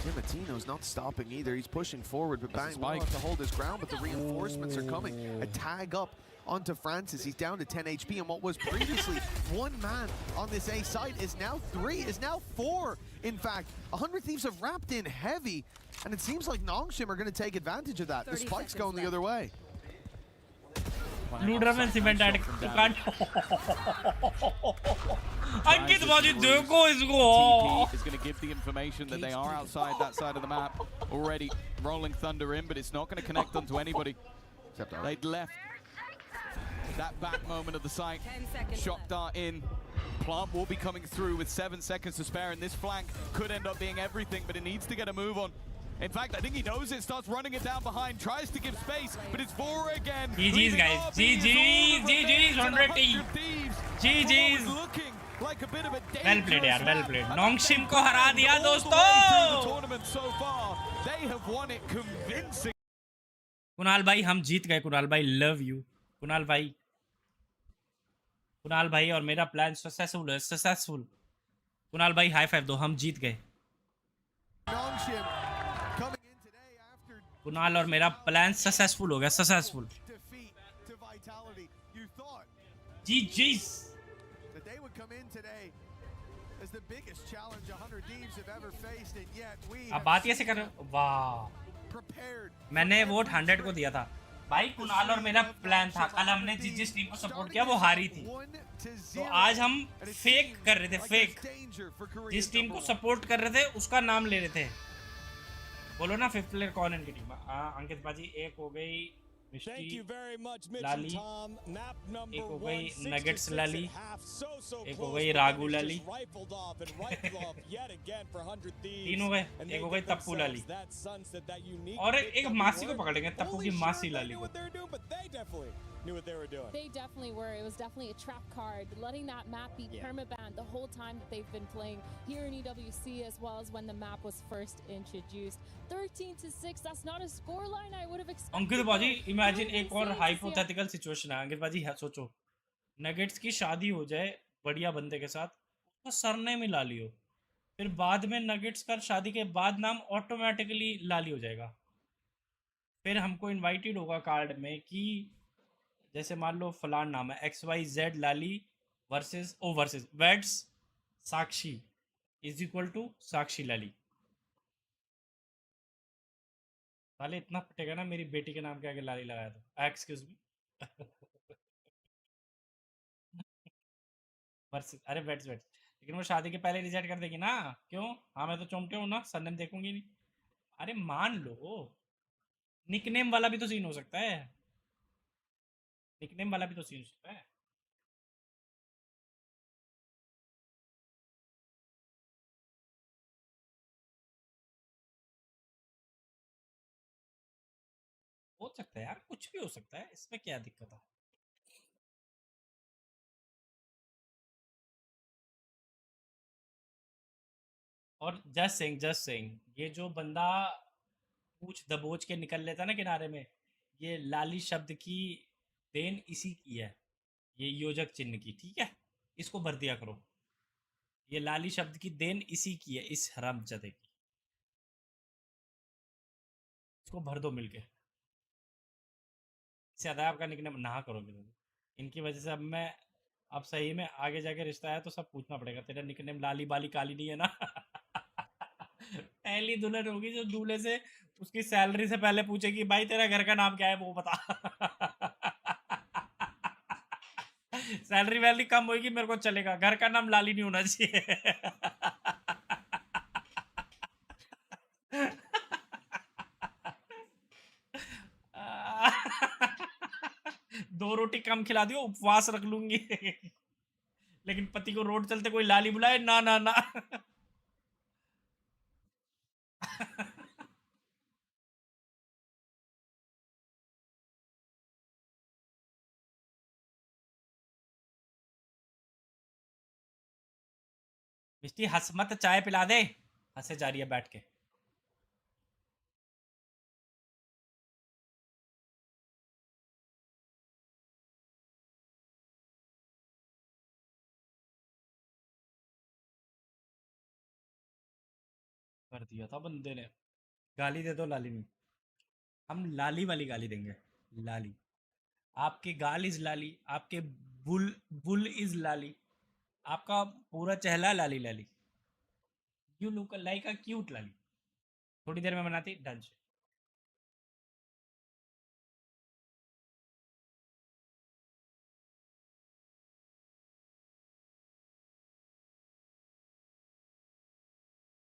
Timatino's not stopping either. He's pushing forward, but Bang will have to hold his ground, but the reinforcements are coming. A tag up onto Francis. He's down to 10 HP, and what was previously one man on this A side is now 3, is now 4. In fact, 100 Thieves have wrapped in heavy, and it seems like Nongshim are going to take advantage of that. The spike's going the other way. Ludraman cement addict. You can't. Ankit Baji, देखो इसको. TP is going to give the information that they are outside that side of the map already. Rolling Thunder in, but it's not going to connect onto anybody. They'd left that back moment of the site. Shock dart in. Plant will be coming through with 7 seconds to spare, and this flank could end up being everything, but it needs to get a move on. In fact, I think he knows it, starts running it down behind, tries to give space, but it's Vora again. GG's, guys. GG's, GG's, 100 Thieves. GG's. Like a bit of a well played, yaar, well played. Nongshim को हरा दिया दोस्तों. Tournament so far, they have won it convincing. Kunal भाई हम जीत गए, कुणाल भाई love you, Kunal भाई और मेरा प्लान सक्सेसफुल है, सक्सेसफुल। कुणाल भाई हाई फाइव दो, हम जीत गए। कुणाल और मेरा प्लान सक्सेसफुल हो गया, सक्सेसफुल। जी जी आप बात कैसे कर रहे हो? वाह, मैंने वोट 100 को दिया था भाई। कुणाल और मेरा प्लान था, कल हमने जिस टीम को सपोर्ट किया वो हारी थी, तो आज हम फेक कर रहे थे, फेक। जिस टीम को सपोर्ट कर रहे थे उसका नाम ले रहे थे। बोलो ना 5th प्लेयर कौन है इनकी टीम? अंकित बाजी, एक हो गई मिष्टी लाली, एक हो गई नगेट्स लाली, एक हो गई रागू लाली, 3 हो गए, एक हो गई तप्पू लाली, और एक मासी को पकड़ेंगे, तप्पू की मासी लाली को। Knew what they were doing. They definitely were. It was definitely a trap card, letting that map be permabanned the whole time that they've been playing here in EWC, as well as when the map was first introduced. 13-6. That's not a scoreline I would have expected. अंकित बाजी, imagine एक और hypothetical situation है। अंकित बाजी सोचो, nuggets की शादी हो जाए बढ़िया बंदे के साथ, उसका सरनेम ही लाली हो, फिर बाद में नगेट्स का शादी के बाद नाम ऑटोमेटिकली लाली हो जाएगा। फिर हमको इनवाइटेड होगा कार्ड में कि जैसे मान लो फलान नाम है XYZ Lali versus weds Sakshi is equal to Sakshi Lali. साले इतना फटेगा ना मेरी बेटी के नाम के आगे लाली लगाया तो। एक्सक्यूज मी वर्सेस, अरे वेड्स, लेकिन वो शादी के पहले रिजेक्ट कर देगी ना। क्यों? हाँ मैं तो चौंके हूँ ना, सरनेम देखूंगी नहीं। अरे मान लो निकनेम वाला भी तो सीन हो सकता है, निकनेम वाला भी तो सीन हो सकता है। हो सकता है यार, कुछ भी हो सकता है, इसमें क्या दिक्कत है। और जस्ट सेइंग ये जो बंदा पूछ दबोच के निकल लेता ना किनारे में, ये लाली शब्द की देन इसी की है, ये योजक चिन्ह की, ठीक है, इसको भर दिया करो। ये लाली शब्द की देन इसी की है, इस हरामजादे की, इसको भर दो मिलके। ज्यादा आपका निकनेम ना करो मेरे, इनकी वजह से अब सही में आगे जाके रिश्ता है तो सब पूछना पड़ेगा, तेरा निकनेम लाली बाली काली नहीं है ना। पहली दुल्हन होगी जो दूल्हे से उसकी सैलरी से पहले पूछेगी भाई तेरा घर का नाम क्या है वो बता। सैलरी वैलरी कम होगी मेरे को चलेगा, घर का नाम लाली नहीं होना चाहिए। दो रोटी कम खिला दियो, उपवास रख लूंगी। लेकिन पति को रोड चलते कोई लाली बुलाए ना ना ना। मिस्टी हंस मत, चाय पिला दे। हंसे जा रही है बैठ के। कर दिया था बंदे ने। गाली दे दो लाली में। हम लाली वाली गाली देंगे। लाली। आपके गाल इज लाली, आपके बुल बुल इज लाली, आपका पूरा चेहरा लाली लाली। You look like a cute Lali. थोड़ी देर में बनाती डन।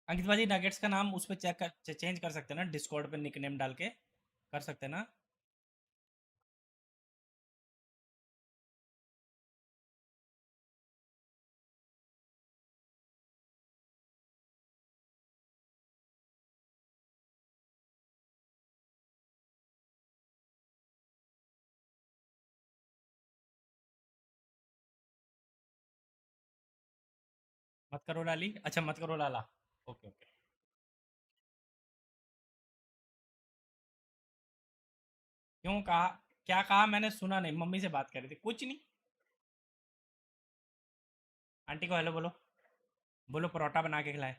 अंकित भाजी नगेट्स का नाम उस पर चेंज कर सकते हैं ना, डिस्कॉर्ड पे निकनेम डाल के कर सकते हैं ना। मत करो लाली, अच्छा मत करो लाला। Okay okay. क्यों कहा? क्या कहा? मैंने सुना नहीं, मम्मी से बात कर रही थी, कुछ नहीं। आंटी को हेलो बोलो। बोलो परोठा बना के खिलाए।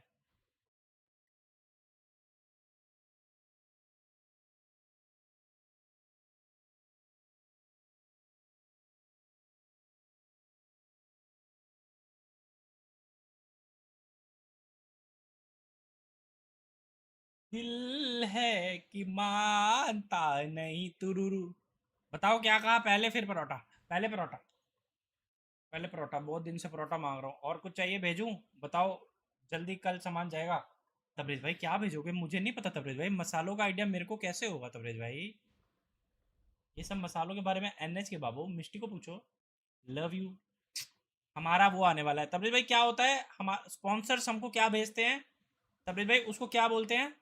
दिल है कि मानता नहीं तुरुरु। बताओ क्या कहा? पहले फिर परोठा। पहले परोठा। पहले परोठा। बहुत दिन से परोठा मांग रहा हूँ। और कुछ चाहिए भेजूं? बताओ। जल्दी कल सामान जाएगा। तबरेज भाई क्या भेजोगे? मुझे नहीं पता तबरेज भाई, मसालों का आइडिया मेरे को कैसे होगा तबरेज भाई? ये सब मसालों के बारे में एनएच के बाबू मिष्टी को पूछो। Love you. हमारा वो आने वाला है तबरेज भाई। क्या होता है हमारा स्पॉन्सर्स हमको क्या भेजते हैं तबरेज भाई? उसको क्या बोलते हैं?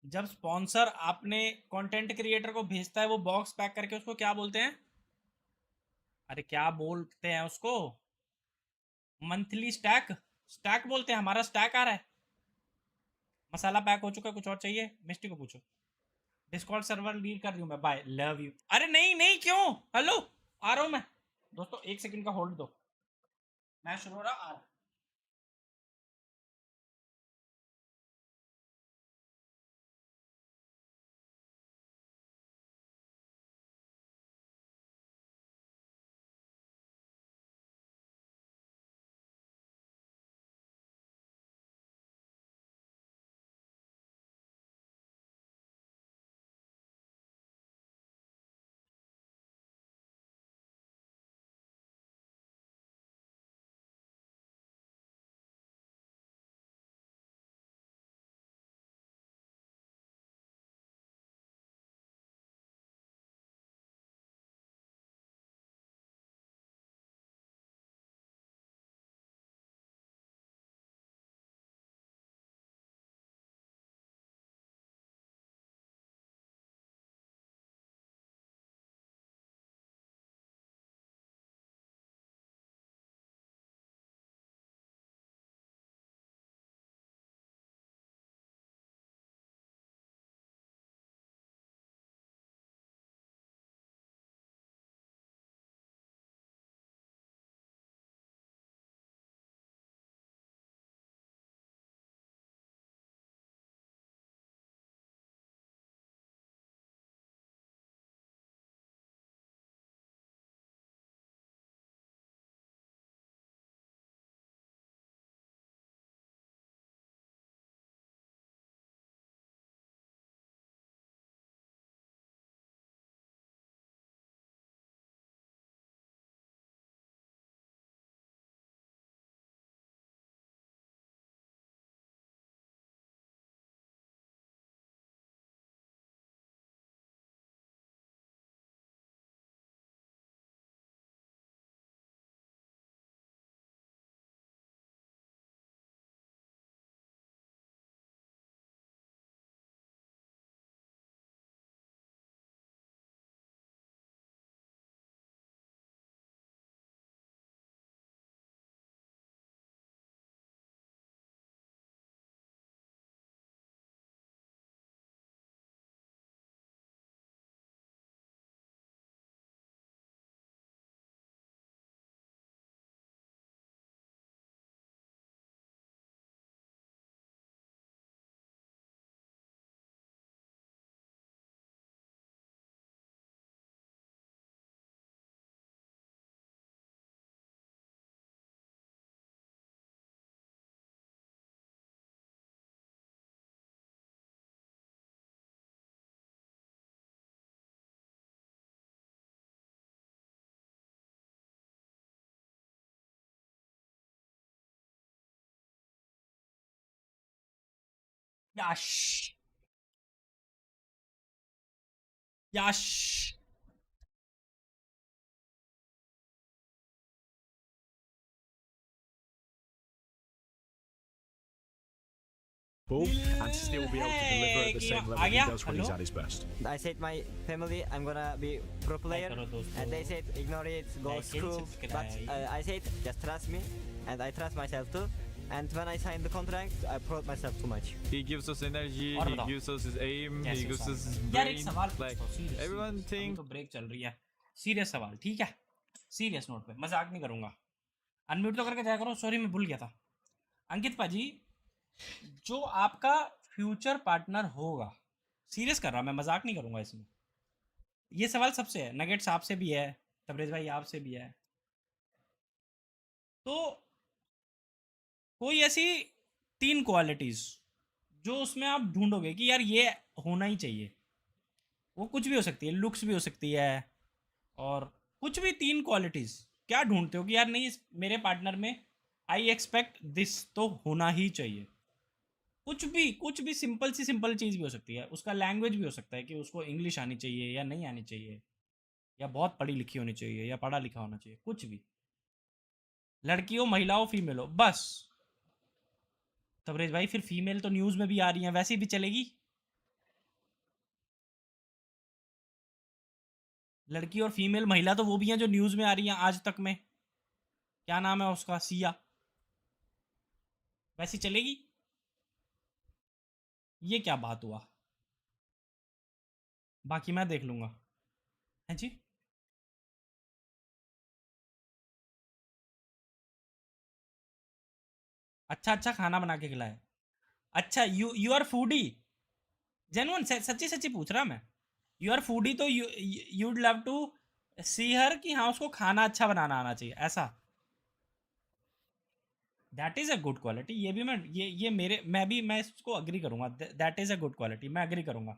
जब स्पॉन्सर अपने कंटेंट क्रिएटर को भेजता है वो बॉक्स पैक करके, उसको क्या बोलते हैं? अरे क्या बोलते हैं उसको? Monthly stack. स्टैक बोलते हैं। हमारा स्टैक आ रहा है। मसाला पैक हो चुका है। कुछ और चाहिए? मिस्टी को पूछो। डिस्कॉर्ड सर्वर लीड कर रही हूँ मैं। Bye love you. अरे नहीं नहीं क्यों? हेलो आ रहा हूँ मैं। दोस्तों एक सेकंड का होल्ड दो। मैं शुरू हो रहा आ रहा। Yash Yash and still be able to deliver at the same level he does when he's at his best. I said my family I'm gonna be pro player, and they said ignore it, go school. But I said just trust me, and I trust myself too. And when I signed the contract, I proud myself too much. He gives us energy, he gives us his aim, he gives us his यार एक brain. सवाल Like everyone think. तो break चल रही है, serious सवाल, ठीक है, सीरियस नोट पे, मजाक नहीं करूंगा, अनम्यूट तो करके जाया करो, सॉरी मैं भूल गया था। अंकित पाजी, जो आपका फ्यूचर पार्टनर होगा, सीरियस कर रहा, मैं मजाक नहीं करूंगा इसमें, ये सवाल सबसे है, नगेट्स आपसे भी है, तबरेज भाई आपसे भी है, तो कोई ऐसी 3 क्वालिटीज जो उसमें आप ढूंढोगे कि यार ये होना ही चाहिए, वो कुछ भी हो सकती है, लुक्स भी हो सकती है, और कुछ भी 3 क्वालिटीज क्या ढूंढते हो कि यार नहीं मेरे पार्टनर में आई एक्सपेक्ट दिस तो होना ही चाहिए। कुछ भी सिंपल चीज़ भी हो सकती है, उसका लैंग्वेज भी हो सकता है कि उसको इंग्लिश आनी चाहिए या नहीं आनी चाहिए, या बहुत पढ़ी लिखी होनी चाहिए या पढ़ा लिखा होना चाहिए, कुछ भी, लड़की हो, महिला हो, फीमेल हो, बस। तबरेज भाई फिर फीमेल तो न्यूज़ में भी आ रही हैं, वैसे भी चलेगी, लड़की और फीमेल महिला तो वो भी हैं जो न्यूज़ में आ रही हैं आज तक में, क्या नाम है उसका, सिया, वैसी चलेगी, ये क्या बात हुआ, बाकी मैं देख लूंगा, है जी। अच्छा खाना बना के खिलाए, अच्छा यू आर फूडी, जेन्युइन सच्ची पूछ रहा मैं, यू आर फूडी तो यूड लव टू सी हर कि हाँ उसको खाना अच्छा बनाना आना चाहिए, ऐसा, that is a good quality, ये भी ये मेरे मैं इसको अग्री करूँगा, that is a good quality, मैं अग्री करूँगा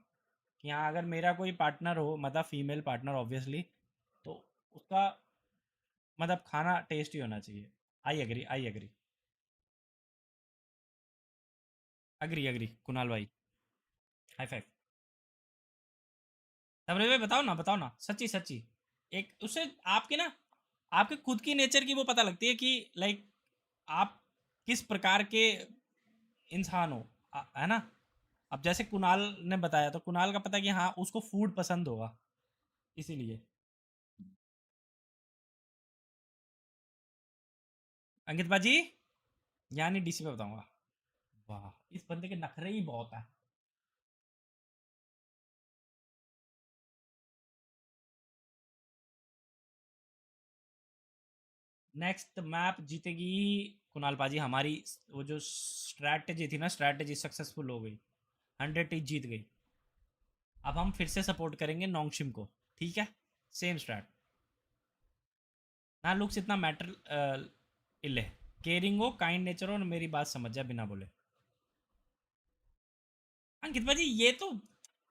कि हाँ अगर मेरा कोई पार्टनर हो, मतलब फीमेल पार्टनर ऑब्वियसली, तो उसका मतलब खाना टेस्टी होना चाहिए, आई एग्री कुणाल भाई, हाई फाइव। तबरे भाई बताओ ना सच्ची, एक उससे आपके ना, आपके खुद की नेचर की वो पता लगती है कि लाइक आप किस प्रकार के इंसान हो, है ना। अब जैसे कुणाल ने बताया, तो कुणाल का पता है कि हाँ उसको फूड पसंद होगा, इसीलिए। अंकित बाजी, यानी डीसी पे बताऊंगा, वाह इस बंदे के नखरे ही बहुत है। नेक्स्ट मैप जीतेगी कुणाल पाजी, हमारी वो जो स्ट्रैटेजी थी ना, स्ट्रैटेजी सक्सेसफुल हो गई, 100 टीच जीत गई। अब हम फिर से सपोर्ट करेंगे नोंगशिम को, ठीक है, सेम स्ट्रैट ना, लुक्स इतना मैटर इले, केयरिंग हो, काइंड नेचर हो, और मेरी बात समझ जाए बिना बोले। अंकित भाजी ये तो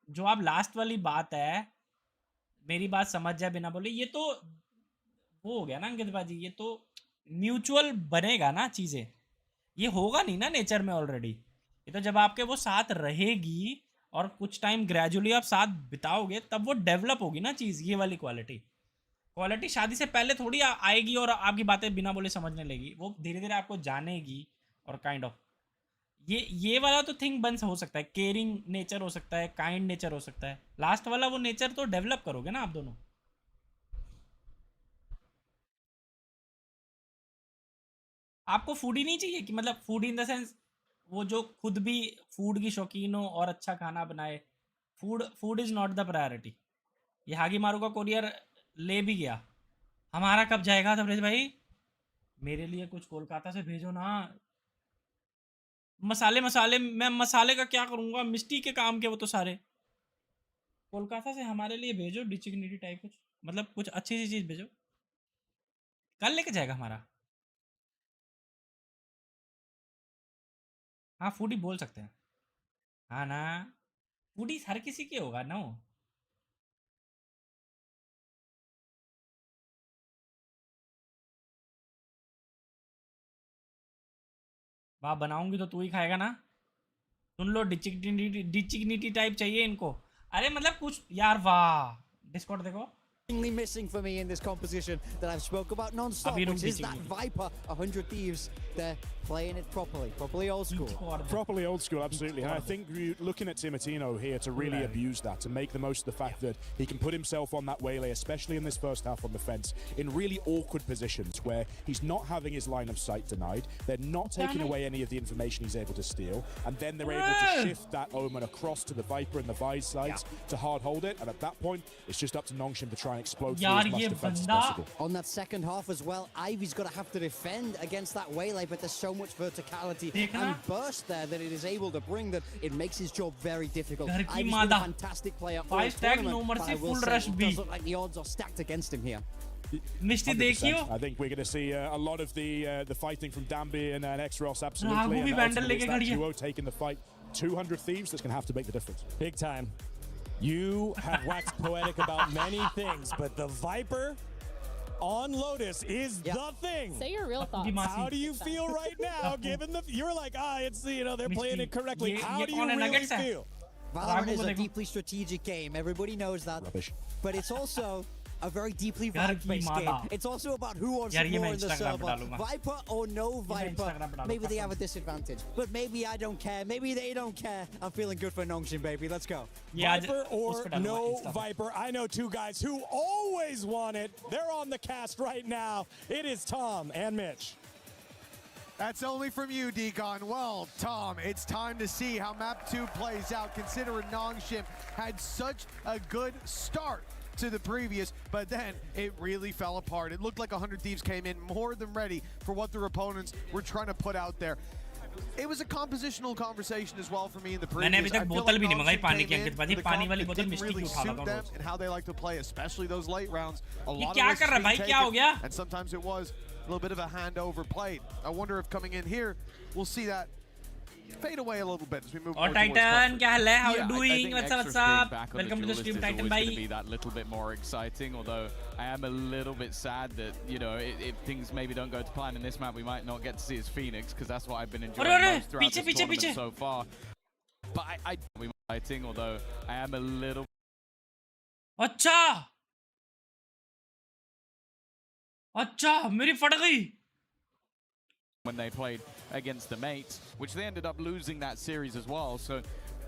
जो आप लास्ट वाली बात है, मेरी बात समझ जाए बिना बोले, ये तो वो हो गया ना अंकित भाजी, ये तो म्यूचुअल बनेगा ना चीज़ें, ये होगा नहीं ना नेचर में ऑलरेडी, ये तो जब आपके वो साथ रहेगी और कुछ टाइम ग्रेजुअली आप साथ बिताओगे तब वो डेवलप होगी ना चीज़, ये वाली क्वालिटी शादी से पहले थोड़ी आएगी और आपकी बातें बिना बोले समझने लगेगी, वो धीरे धीरे आपको जानेगी, और काइंड ऑफ ये वाला तो थिंग बन हो सकता है, केयरिंग नेचर हो सकता है, काइंड नेचर हो सकता है, लास्ट वाला वो नेचर तो डेवलप करोगे ना आप दोनों। आपको फूडी नहीं चाहिए कि मतलब फूडी इन द सेंस वो जो खुद भी फूड की शौकीन हो और अच्छा खाना बनाए, food is not the priority. ये हागी मारू का कोरियर ले भी गया, हमारा कब जाएगा तबरेज भाई, मेरे लिए कुछ कोलकाता से भेजो ना, मसाले मैं मसाले का क्या करूँगा, मिस्टी के काम के वो तो सारे, कोलकाता से हमारे लिए भेजो डिचिग्निटी टाइप कुछ, मतलब कुछ अच्छी सी चीज़ भेजो, कल लेके जाएगा हमारा। हाँ फूडी बोल सकते हैं, हाँ ना, फूडी हर किसी के होगा ना वो। वाह बनाऊंगी तो तू ही खाएगा ना, सुन लो, डिचिग्निटी टाइप चाहिए इनको. अरे मतलब कुछ यार, वाह. डिस्कॉर्ड देखो. Missing for me in this composition that I've spoke about non-stop, which is that Viper 100 Thieves. They're playing it properly old school. Properly old school, absolutely. And I think you're looking at Timatino here to really abuse that, to make the most of the fact that he can put himself on that waylay, especially in this first half on the fence, in really awkward positions where he's not having his line of sight denied, they're not taking away any of the information he's able to steal, and then they're able to shift that Omen across to the Viper and the Vise sides to hard hold it, and at that point, it's just up to Nongshim to try and explode through as much defense as possible. On that second half as well, Ivy's got to have to defend against that waylay, but there's so much verticality and burst there that it is able to bring that it makes his job very difficult. Ivy's been a fantastic player all tournament, but I will say it does look like the odds are stacked against him here. Misty, I think we're going to see a lot of the fighting from Dambi and X-Ross, absolutely. And ultimately it's that duo taking the fight. 200 Thieves, that's going to have to make the difference. Big time. You have waxed poetic about many things, but the Viper on Lotus is the thing. Say your real thoughts. How do you feel right now, given the... You're like, it's, they're playing it correctly. How do you really feel? Valorant is a deeply strategic game. Everybody knows that. Rubbish. But it's also a very deeply vibe-based game. It's also about who wants it more in the server. Viper or no Viper, maybe they have a disadvantage. But maybe I don't care. Maybe they don't care. I'm feeling good for Nongshim, baby. Let's go. Viper or no Viper. I know two guys who always want it. They're on the cast right now. It is Tom and Mitch. That's only from you, Deacon. Well, Tom, it's time to see how Map 2 plays out, considering Nongshim had such a good start to the previous, but then it really fell apart. It looked like 100 Thieves came in more than ready for what their opponents were trying to put out there. It was a compositional conversation as well for me in the previous. मैंने अभी तक बोतल भी नहीं मंगाई पानी की, अंकित भाई. पानी वाली बोतल मिस्टी की उठा लाता हूँ. And how they like to play, especially those late rounds. ये क्या कर रहा है भाई? क्या हो गया? And sometimes it was a little bit of a handover played. I wonder if coming in here, we'll see that fade away a little bit as we move more towards Titan, क्या हाल है? How Yeah, you doing? What's up? What's up? Welcome to the stream, Titan. Bye. Be that little bit more exciting. Although I am a little bit sad that if things maybe don't go to plan in this map, we might not get to see his Phoenix, because that's what I've been enjoying most throughout this tournament so far. But I we exciting. Although I am a little. अच्छा, मेरी फट गई. When they played against the mates, which they ended up losing that series as well. So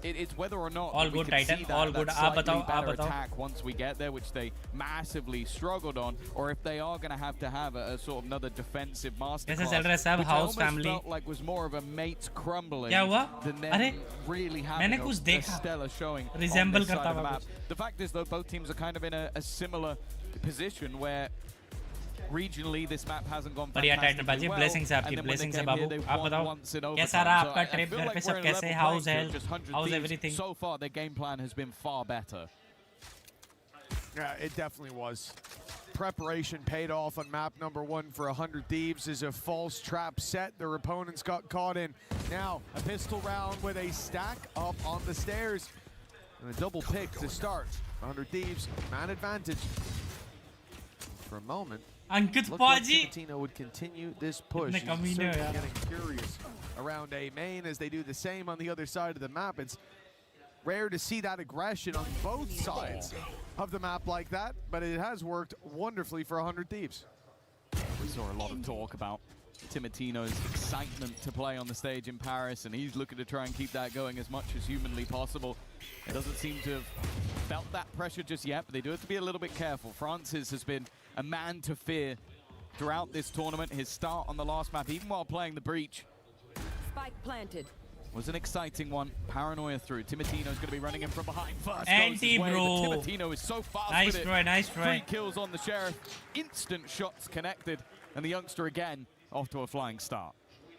it's whether or not all good, Titan. All good. That slightly better attack once we get there, which they massively struggled on, or if they are going to have a sort of another defensive masterclass, which I almost felt like was more of a mates crumbling than them really having a stellar showing on this side of the map. The fact is, though, both teams are kind of in a similar position where regionally this map hasn't gone fantastically well. Blessings आपकी, blessings है बाबू. आप बताओ कैसा रहा आपका trip? घर पे सब कैसे? How's health? How's everything? So far, their game plan has been far better. Yeah, it definitely was. Preparation paid off on map number 1 for 100 Thieves as a false trap set. Their opponents got caught in. Now, a pistol round with a stack up on the stairs. And a double pick to start. 100 Thieves, man advantage. For a moment, Ankit Paji would continue this push. He's certainly getting curious around A main as they do the same on the other side of the map. It's rare to see that aggression on both sides of the map like that, but it has worked wonderfully for 100 Thieves. We saw a lot of talk about Timatino's excitement to play on the stage in Paris, and he's looking to try and keep that going as much as humanly possible. It doesn't seem to have felt that pressure just yet, but they do have to be a little bit careful. Francis has been a man to fear throughout this tournament. His start on the last map, even while playing the breach, Spike planted. Was an exciting one. Paranoia through. Timatino's going to be running in from behind first. Anti-bro. Timatino is so fast nice with try, it. Nice try. 3 kills on the Sheriff. Instant shots connected. And the youngster again off to a flying start.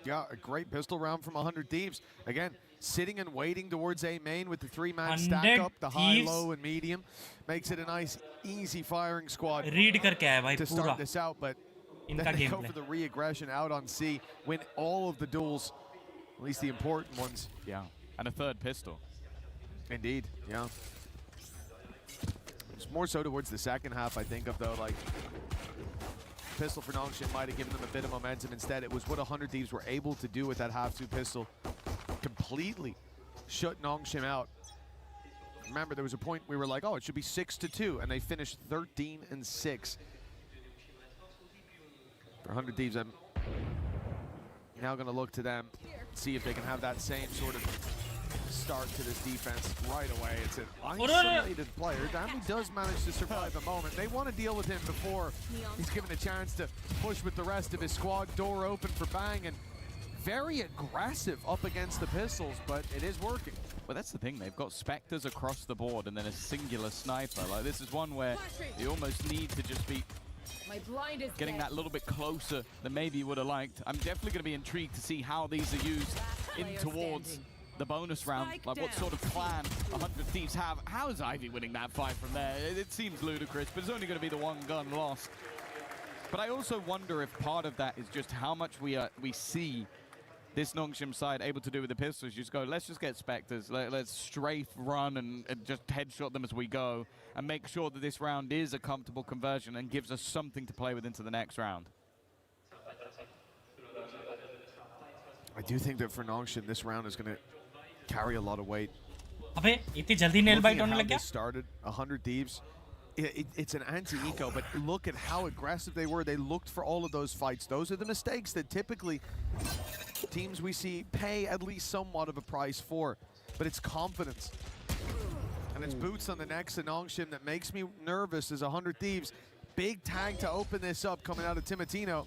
Yeah, a great pistol round from 100 Thieves. Again, sitting and waiting towards A main with the 3-man stack up, the high, low, and medium. Makes it a nice, easy firing squad to start this out, but then they go for the re-aggression out on C, win all of the duels, at least the important ones. Yeah, and a third pistol. Indeed, yeah. It's more so towards the second half, I think, of though, like, pistol for Nongshim might have given them a bit of momentum. Instead, it was what 100 Thieves were able to do with that half-2 pistol. Completely shut Nongshim out. Remember, there was a point we were like, oh, it should be 6-2, and they finished 13-6. For 100 Thieves, I'm now going to look to them, see if they can have that same sort of start to this defense right away. It's an isolated player. Dambi does manage to survive a moment. They want to deal with him before he's given a chance to push with the rest of his squad. Door open for Bang, and very aggressive up against the pistols, but it is working. Well, that's the thing. They've got Spectres across the board and then a singular sniper. Like, this is one where you almost need to just be getting that little bit closer than maybe you would have liked. I'm definitely going to be intrigued to see how these are used in towards the bonus round. Like, what sort of plan 100 Thieves have. How is Ivy winning that fight from there? It seems ludicrous, but it's only going to be the one gun lost. But I also wonder if part of that is just how much we see this Nongshim side able to do with the pistols. You just go, let's just get Spectres, let's strafe, run, and just headshot them as we go, and make sure that this round is a comfortable conversion and gives us something to play with into the next round. I do think that for Nongshim, this round is going to carry a lot of weight. अबे इतनी जल्दी nail bite होने लग गया? Started 100 Thieves. It's an anti-eco, but look at how aggressive they were. They looked for all of those fights. Those are the mistakes that typically teams we see pay at least somewhat of a price for. But it's confidence. And it's boots on the necks of Nongshim that makes me nervous as 100 Thieves. Big tag to open this up coming out of Timotino.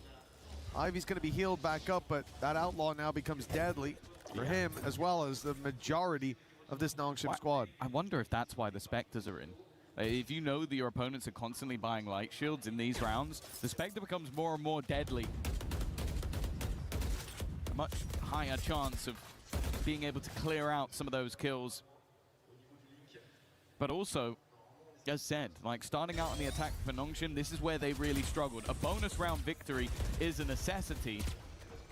Ivy's going to be healed back up, but that outlaw now becomes deadly for him as well as the majority of this Nongshim squad. I wonder if that's why the Spectres are in. If you know that your opponents are constantly buying light shields in these rounds, the Spectre becomes more and more deadly. A much higher chance of being able to clear out some of those kills. But also, as said, like starting out on the attack for Nongshim, this is where they really struggled. A bonus round victory is a necessity,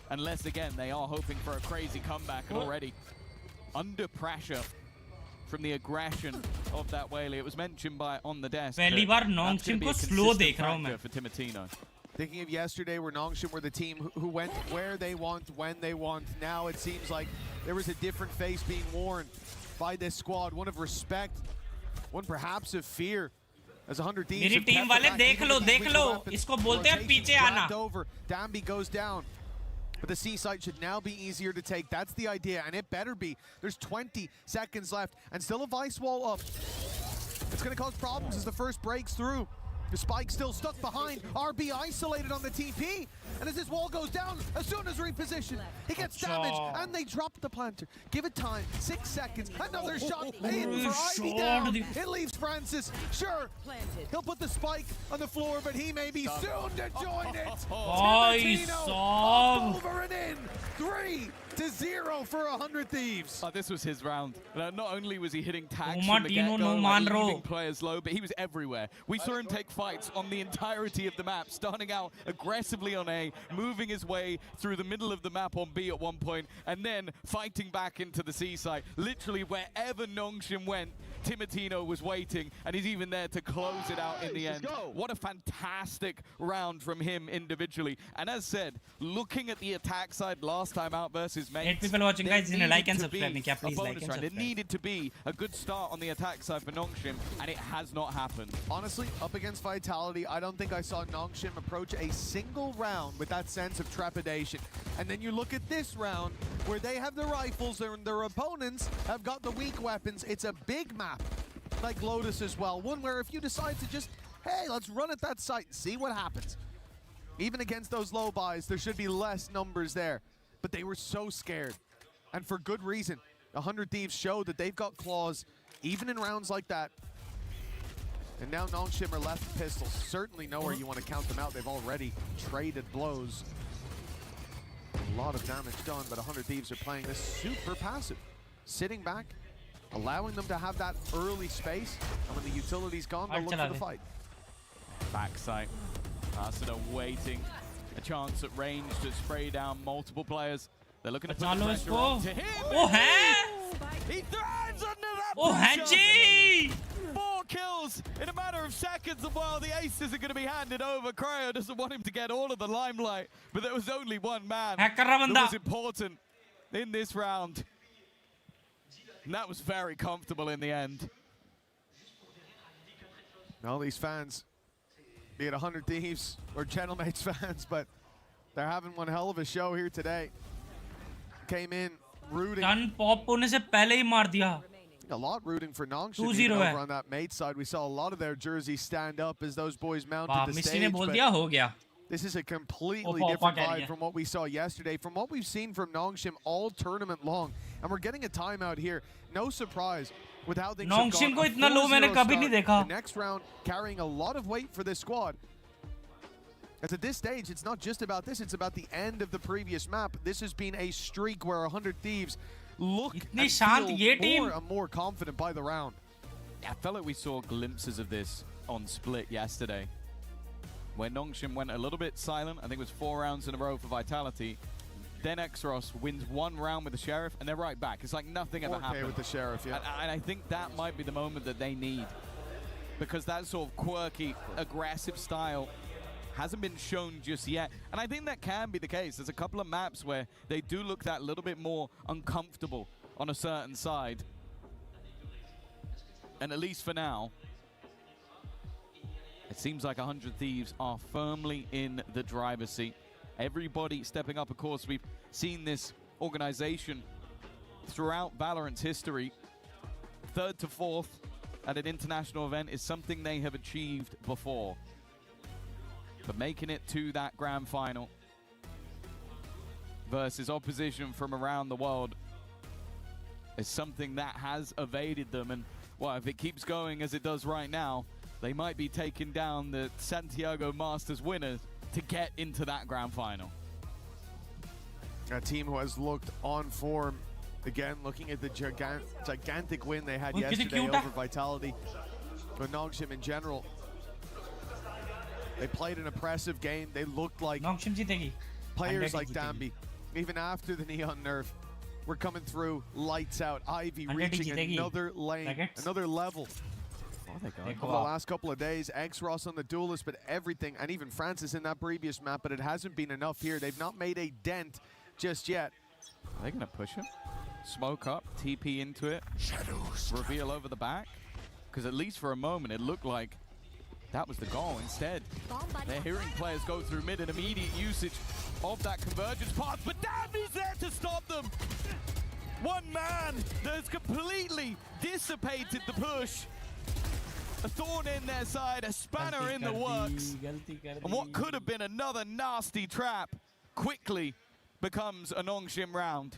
unless again they are hoping for a crazy comeback, and already under pressure from the aggression of that Whaley. It was mentioned by on the desk. पहली बार Nongshim को slow देख रहा हूँ मैं. For Timotino. Thinking of yesterday where Nongshim were the team who went where they want, when they want. Now it seems like there was a different face being worn by this squad. One of respect, one perhaps of fear. As 100 Thieves. मेरी team वाले देख लो, इसको बोलते हैं पीछे आना. Dambi goes down. But the C site should now be easier to take. That's the idea, and it better be. There's 20 seconds left, and still a Vice wall up. It's going to cause problems as the first breaks through. The Spike still stuck behind. RB isolated on the TP. And as this wall goes down, as soon as repositioned, he gets damaged, and they drop the planter. Give it time, 6 seconds. Another shot in for Ivy down. It leaves Francis. Sure, he'll put the Spike on the floor, but he may be soon to join it. Timotino over and in. 3-0 for 100 Thieves. This was his round. Not only was he hitting tags from the get-go, leaving players low, but he was everywhere. We saw him take fights on the entirety of the map, starting out aggressively on A, moving his way through the middle of the map on B at one point, and then fighting back into the C site. Literally wherever Nongshim went, Timotino was waiting, and he's even there to close it out in the end. What a fantastic round from him individually. And as said, looking at the attack side last time out versus mates, 8 people watching, guys. Like and subscribe. Please like and subscribe. It needed to be a good start on the attack side for Nongshim, and it has not happened. Honestly, up against Vitality, I don't think I saw Nongshim approach a single round with that sense of trepidation. And then you look at this round, where they have the rifles and their opponents have got the weak weapons. It's a big map, like Lotus as well. One where if you decide to just, hey, let's run at that site and see what happens. Even against those low buys, there should be less numbers there. But they were so scared, and for good reason. 100 Thieves showed that they've got claws, even in rounds like that. And now Nongshim are left with pistols. Certainly nowhere you want to count them out. They've already traded blows. A lot of damage done, but 100 Thieves are playing this super passive. Sitting back, allowing them to have that early space, and when the utility's gone, they'll look for the fight. Backside. Arsenal waiting. A chance at range to spray down multiple players. They're looking to put the pressure on to him. Oh, He thrives under that pressure. 4 kills in a matter of seconds, and while the aces are going to be handed over, Cryo doesn't want him to get all of the limelight, but there was only one man that was important in this round. And that was very comfortable in the end. All these fans, be it 100 Thieves or Gentlemates fans, but they're having one hell of a show here today. Came in rooting. Gun pop होने से पहले ही मार दिया. A lot rooting for Nongshim over on that mate side. We saw a lot of their jerseys stand up as those boys mounted the stage. But this is a completely different vibe from what we saw yesterday, from what we've seen from Nongshim all tournament long. And we're getting a timeout here. No surprise with how things have gone. को इतना low मैंने कभी नहीं देखा. The next round carrying a lot of weight for this squad. As at this stage, it's not just about this, it's about the end of the previous map. This has been a streak where 100 Thieves look and feel more and more confident by the round. I felt like we saw glimpses of this on Split yesterday, where Nongshim went a little bit silent. I think it was 4 rounds in a row for Vitality. Then Exros wins 1 round with the Sheriff, and they're right back. It's like nothing ever happened. With the Sheriff, yeah. And I think that might be the moment that they need, because that sort of quirky, aggressive style hasn't been shown just yet. And I think that can be the case. There's a couple of maps where they do look that little bit more uncomfortable on a certain side. And at least for now, it seems like 100 Thieves are firmly in the driver's seat. Everybody stepping up. Of course, we've seen this organization throughout Valorant's history. 3rd to 4th at an international event is something they have achieved before. But making it to that grand final versus opposition from around the world is something that has evaded them. And, well, if it keeps going as it does right now, they might be taking down the Santiago Masters winners to get into that grand final. A team who has looked on form, again, looking at the gigantic win they had yesterday over Vitality, but Nongshim in general. They played an impressive game. They looked like players like Dambi, even after the Neon nerf, were coming through lights out. Ivy reaching another lane, another level. Over the last couple of days, Exros on the duelist, but everything, and even Francis in that previous map, but it hasn't been enough here. They've not made a dent just yet. Are they going to push him? Smoke up, TP into it, reveal over the back? Because at least for a moment, it looked like that was the goal. Instead, they're hearing players go through mid and immediate usage of that convergence path, but Dambi's there to stop them. One man that has completely dissipated the push. A thorn in their side, a spanner in the works. And what could have been another nasty trap quickly becomes a Nongshim round.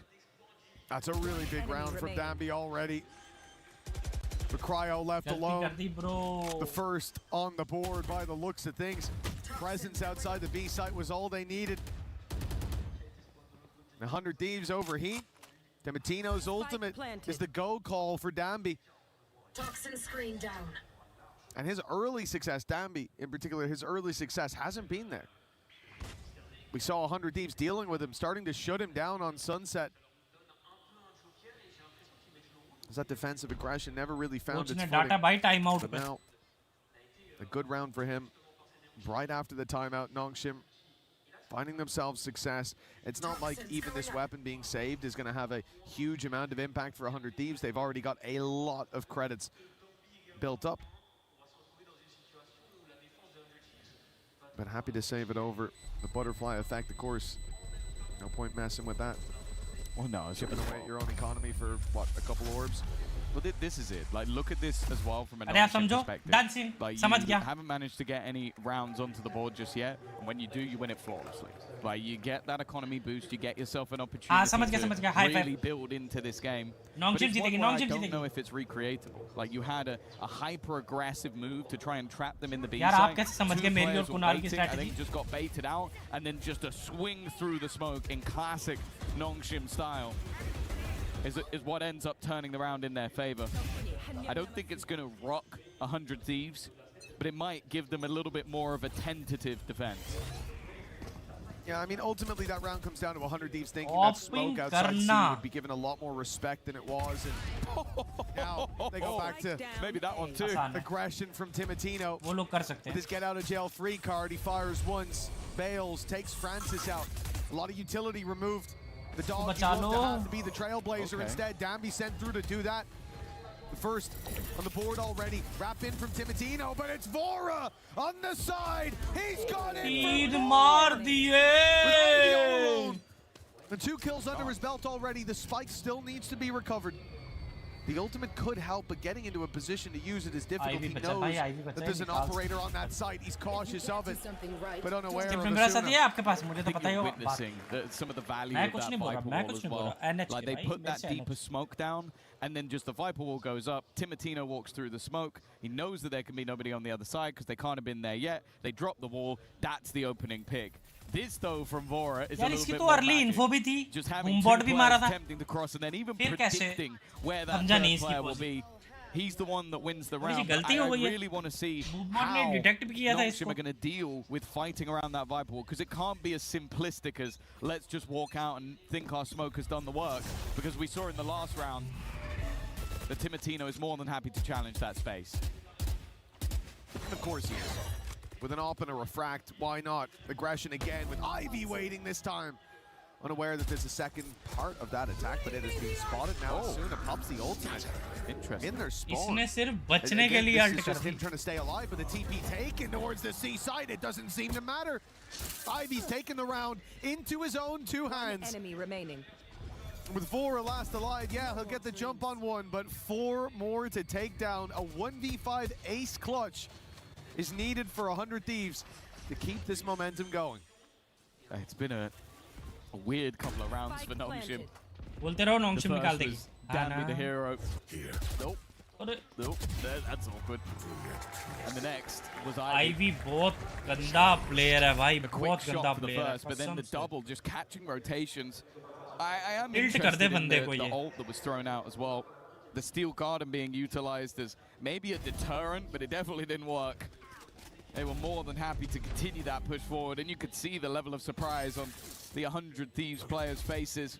That's a really big round from Dambi already. But Cryo left alone. The first on the board by the looks of things. Presence outside the B site was all they needed. 100 Thieves overheat. Dematino's ultimate is the go call for Dambi. Toxin screen down. And his early success, Dambi in particular, his early success hasn't been there. We saw 100 Thieves dealing with him, starting to shut him down on Sunset. That defensive aggression never really found its footing. But now, a good round for him. Right after the timeout, Nongshim finding themselves success. It's not like even this weapon being saved is going to have a huge amount of impact for 100 Thieves. They've already got a lot of credits built up. But happy to save it over the butterfly effect, of course. No point messing with that. Well, no, it's chipping away at your own economy for, what, a couple orbs? Well, this is it. Like, look at this as well from an perspective. Like, you haven't managed to get any rounds onto the board just yet, and when you do, you win it flawlessly. Like, you get that economy boost, you get yourself an opportunity to really build into this game. But it's one where I don't know if it's recreatable. Like, you had a hyper-aggressive move to try and trap them in the B side. Two players were baiting, and then just got baited out, and then just a swing through the smoke in classic Nongshim style. Is what ends up turning the round in their favor. I don't think it's going to rock 100 Thieves, but it might give them a little bit more of a tentative defense. Yeah, I mean, ultimately that round comes down to 100 Thieves thinking that smoke outside C would be given a lot more respect than it was. And now they go back to maybe that one too. Aggression from Timatino. With his get out of jail free card, he fires once, bails, takes Francis out. A lot of utility removed The dog would have to be the trailblazer instead. Dambi sent through to do that. The first on the board already. Wrap in from Timatino, but it's Vora on the side. He's got it. The 2 kills under his belt already. The spike still needs to be recovered. The ultimate could help, but getting into a position to use it is difficult. He knows that there's an operator on that side. He's cautious of it, but unaware of witnessing some of the value of that Viper wall as well. Like they put that deeper smoke down, and then just the Viper wall goes up. Timatino walks through the smoke. He knows that there can be nobody on the other side because they can't have been there yet. They drop the wall. That's the opening pick. This though from Vora is a little bit more magic. Just having 2 players attempting to cross and then even predicting where that third player will be. He's the one that wins the round. I really want to see how Nongshim are going to deal with fighting around that Viper wall, because it can't be as simplistic as let's just walk out and think our smoke has done the work, because we saw in the last round that Timatino is more than happy to challenge that space. Of course he is. With an op and a refract, why not? Aggression again with Ivy waiting this time. Unaware that there's a second part of that attack, but it is being spotted now. Asuna pops the ultimate. Interesting. In their spawn. This is just him trying to stay alive, but the TP taken towards the seaside. It doesn't seem to matter. Ivy's taken the round into his own 2 hands. Enemy remaining. With Vora last alive, yeah, he'll get the jump on 1, but 4 more to take down. A 1v5 ace clutch is needed for 100 Thieves to keep this momentum going. It's been a weird couple of rounds for Nongshim. Dambi the hero. Nope. Nope. That's awkward. And the next was Ivy. बहुत गंदा player है भाई, बहुत गंदा player है. But then the double, just catching rotations. I am interested in the ult that was thrown out as well. The Steel Garden being utilized as maybe a deterrent, but it definitely didn't work. They were more than happy to continue that push forward, and you could see the level of surprise on the 100 Thieves players' faces.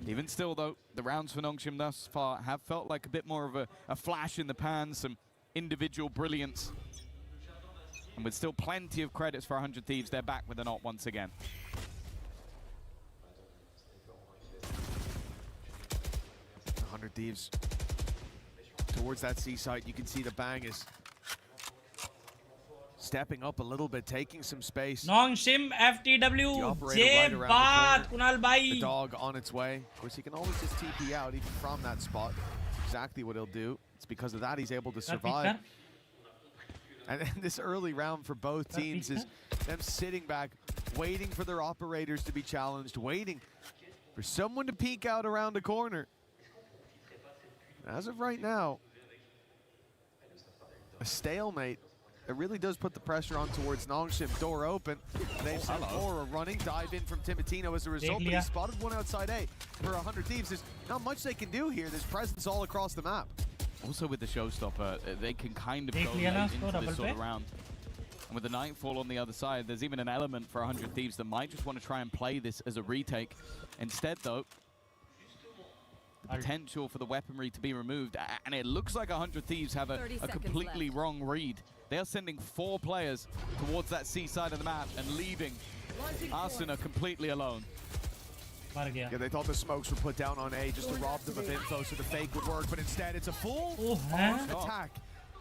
Even still, though, the rounds for Nongshim thus far have felt like a bit more of a flash in the pan, some individual brilliance. And with still plenty of credits for 100 Thieves, they're back with an ult once again. Thieves towards that seaside. You can see the bang is stepping up a little bit, taking some space. Nongshim FTW J Baat Kunal bhai. The dog on its way. Of course, he can always just TP out even from that spot. That's exactly what he'll do. It's because of that he's able to survive. And this early round for both teams is them sitting back, waiting for their operators to be challenged, waiting for someone to peek out around the corner. As of right now, a stalemate. It really does put the pressure on towards Nongshim. Door open. They've sent Vora running. Dive in from Timatino as a result, but he spotted one outside A. For 100 Thieves, there's not much they can do here. There's presence all across the map. Also with the showstopper, they can kind of go late into this sort of round. And with the Nightfall on the other side, there's even an element for 100 Thieves that might just want to try and play this as a retake. Instead, though, the potential for the weaponry to be removed, and it looks like 100 Thieves have a completely wrong read. They are sending 4 players towards that seaside of the map and leaving Asuna completely alone. Yeah, they thought the smokes were put down on A just to rob them of info so the fake would work, but instead it's a full attack.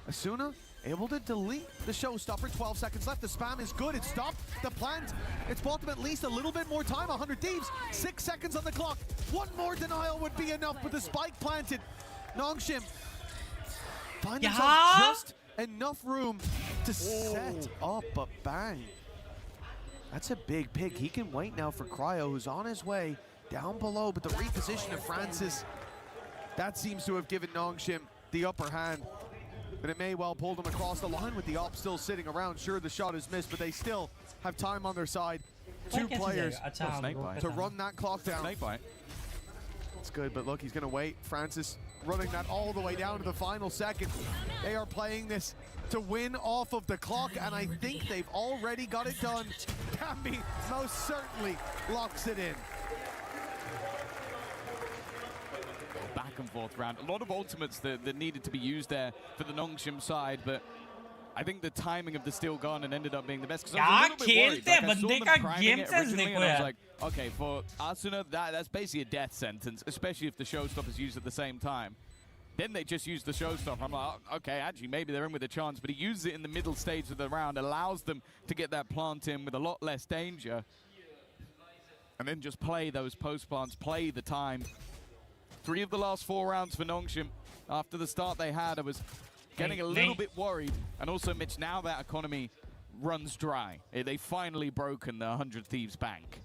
Asuna able to delete the showstopper. 12 seconds left. The spam is good. It stopped the plant. It's bought them at least a little bit more time. 100 Thieves, 6 seconds on the clock. One more denial would be enough with the spike planted. Nongshim find themselves just enough room to set up a bang. That's a big pick. He can wait now for Cryo, who's on his way down below, but the reposition of Francis, that seems to have given Nongshim the upper hand. But it may well pull them across the line with the op still sitting around. Sure, the shot is missed, but they still have time on their side. 2 players to run that clock down. It's good, but look, he's going to wait. Francis running that all the way down to the final second. They are playing this to win off of the clock, and I think they've already got it done. Dambi most certainly locks it in. Back and forth round. A lot of ultimates that needed to be used there for the Nongshim side, but I think the timing of the Steel Garden ended up being the best. Because I was a little bit worried. Like, I saw them priming it originally, and I was like, Okay, for Asuna, that's basically a death sentence, especially if the showstopper is used at the same time. Then they just use the showstopper. I'm like, oh, okay, actually, maybe they're in with a chance, but he uses it in the middle stage of the round, allows them to get that plant in with a lot less danger, and then just play those post plants, play the time. 3 of the last 4 rounds for Nongshim. After the start they had, I was getting a little bit worried. And also, Mitch, now that economy runs dry. They finally broken the 100 Thieves bank.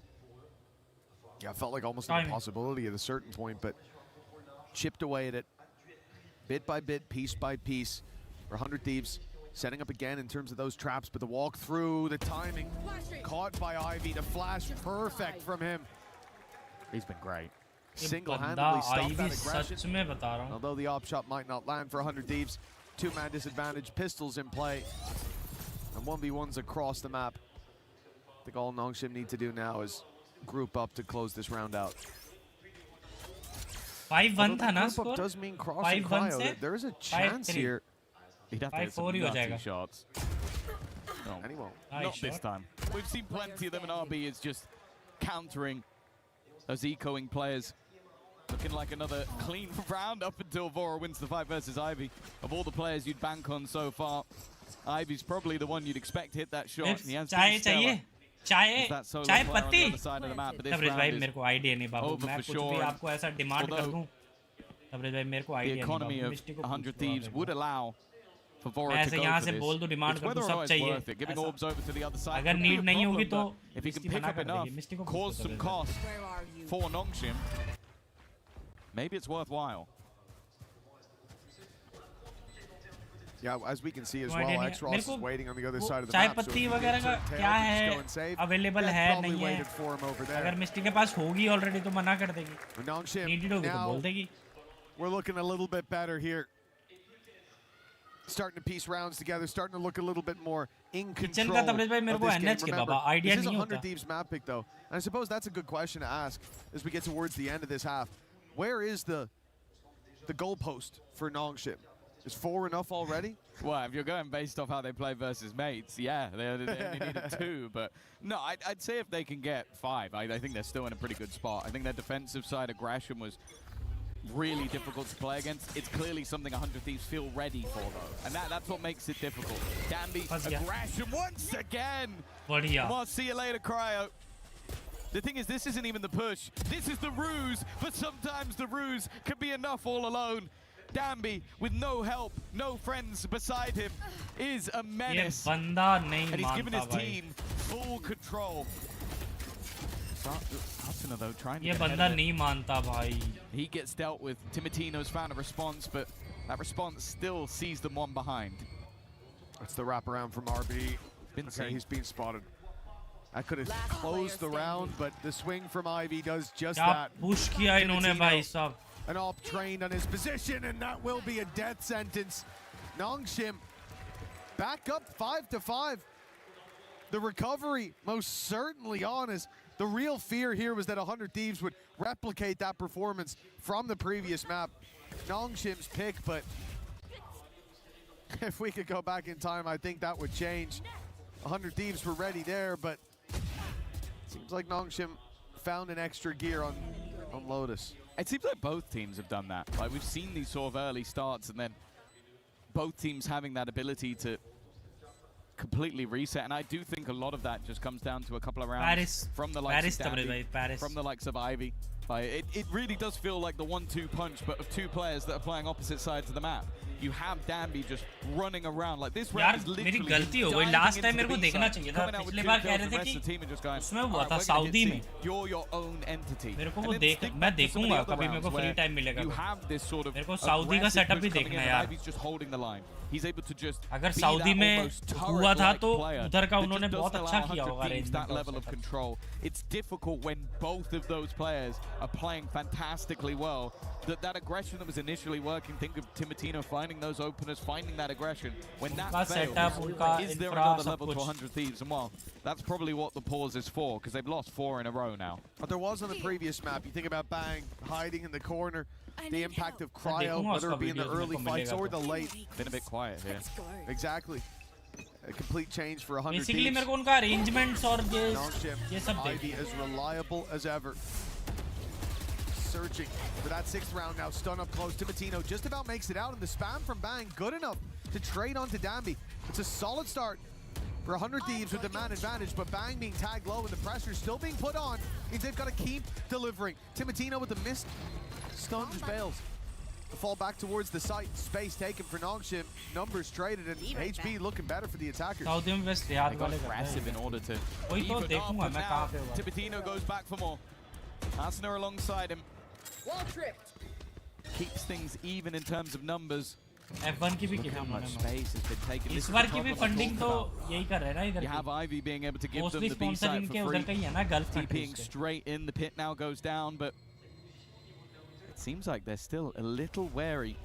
Yeah, it felt like almost an impossibility at a certain point, but chipped away at it. Bit by bit, piece by piece. For 100 Thieves, setting up again in terms of those traps, but the walk through, the timing, caught by Ivy, the flash perfect from him. He's been great. Single-handedly stopped that aggression. Although the op shot might not land for 100 Thieves. 2-man disadvantage, pistols in play, and 1v1s across the map. I think all Nongshim need to do now is group up to close this round out. 5-1 था ना score? Does mean crossing Cryo. There is a chance here. He'd have to hit some nasty shots. No, and he won't. Not this time. We've seen plenty of them, and RB is just countering those ecoing players. Looking like another clean round up until Vora wins the fight versus Ivy. Of all the players you'd bank on so far, Ivy's probably the one you'd expect to hit that shot. And he has चाहिए चाय पत्ती तबरेज भाई मेरे को idea नहीं बाबू मैं कुछ भी आपको ऐसा डिमांड कर दूं तबरेज भाई मेरे को आईडिया नहीं बाबू मिस्टी को 100 Thieves would allow for Vora मैं ऐसे यहाँ से बोल दूं डिमांड कर दूं सब चाहिए अगर नीड नहीं होगी तो if he can pick up enough, cause some cost for Nongshim, maybe it's worthwhile. Yeah, as we can see as well, X-Ross is waiting on the other side of the चाय map. पत्ती वगैरह का क्या है available है नहीं है अगर मिस्टी के पास होगी ऑलरेडी तो मना कर देगी नीडेड होगी तो बोल देगी We're looking a little bit better here. Starting to piece rounds together, starting to look a little bit more in control of this game. Remember, this is a 100 Thieves map pick though. And I suppose that's a good question to ask as we get towards the end of this half. Where is the goalpost for Nongshim? Is 4 enough already? Well, if you're going based off how they play versus mates, yeah, they only needed 2. But no, I'd say if they can get 5, I think they're still in a pretty good spot. I think their defensive side aggression was really difficult to play against. It's clearly something 100 Thieves feel ready for, though. And that's what makes it difficult. Danby, aggression once again. Come on, see you later, Cryo. The thing is, this isn't even the push. This is the ruse, but sometimes the ruse can be enough all alone. Danby, with no help, no friends beside him, is a menace. And he's given his team full control. Asuna, though, trying to get He gets dealt with. Timotino's found a response, but that response still sees them one behind. That's the wraparound from RB. He's been spotted. I could have closed the round, but the swing from Ivy does just that. Push किया इन्होंने भाई साहब. An op trained on his position, and that will be a death sentence. Nongshim back up 5-5. The recovery most certainly honest. The real fear here was that 100 Thieves would replicate that performance from the previous map. Nongshim's pick, but if we could go back in time, I think that would change. 100 Thieves were ready there, but seems like Nongshim found an extra gear on Lotus. It seems like both teams have done that. Like, we've seen these sort of early starts and then both teams having that ability to completely reset. And I do think a lot of that just comes down to a couple of rounds from the likes of Danby, from the likes of Ivy. It really does feel like the 1-2 punch, but of 2 players that are playing opposite sides of the map. You have Danby just running around like this round is literally मेरी गलती हो गई last time मेरे को देखना चाहिए था पिछले बार कह रहे थे कि उसमें हुआ था सऊदी में you're your own entity मेरे को वो मैं देखूंगा कभी मेरे को फ्री टाइम मिलेगा मेरे को सऊदी का सेटअप भी देखना है यार He's able to just अगर सऊदी में हुआ था तो उधर का उन्होंने बहुत अच्छा किया होगा range that level of control. It's difficult when both of those players are playing fantastically well. That aggression that was initially working, think of Timotino finding those openers, finding that aggression. When that fails, is there another level to 100 Thieves? And well, that's probably what the pause is for, because they've lost 4 in a row now. But there was on the previous map, you think about Bang hiding in the corner, the impact of Cryo, whether it be in the early fights or the late. Been a bit quiet here. Exactly. A complete change for 100 Basically Thieves. मेरे को उनका arrangements और ये सब Ivy as reliable as ever. Searching for that 6th round now. Stun up close. Timatino just about makes it out, and the spam from Bang good enough to trade onto Dambi. It's a solid start for 100 Thieves with the man advantage, but Bang being tagged low and the pressure still being put on means they've got to keep delivering. Timatino with the missed stun just bails. The fall back towards the site. Space taken for Nongshim. Numbers traded, and HB looking better for the attackers. They got aggressive in order to even up, but now Timatino goes back for more. Asner alongside him. Keeps things even in terms of numbers. F1 की भी Look how much कितना space has been taken. इस बार की भी funding तो यही कर रहे हैं ना इधर. You have Ivy being able to give them Mostly the B sponsor side इनके for उधर का free. ही है ना Gulf countries TPing के. straight in, the pit now goes down, but it seems like they're still a little wary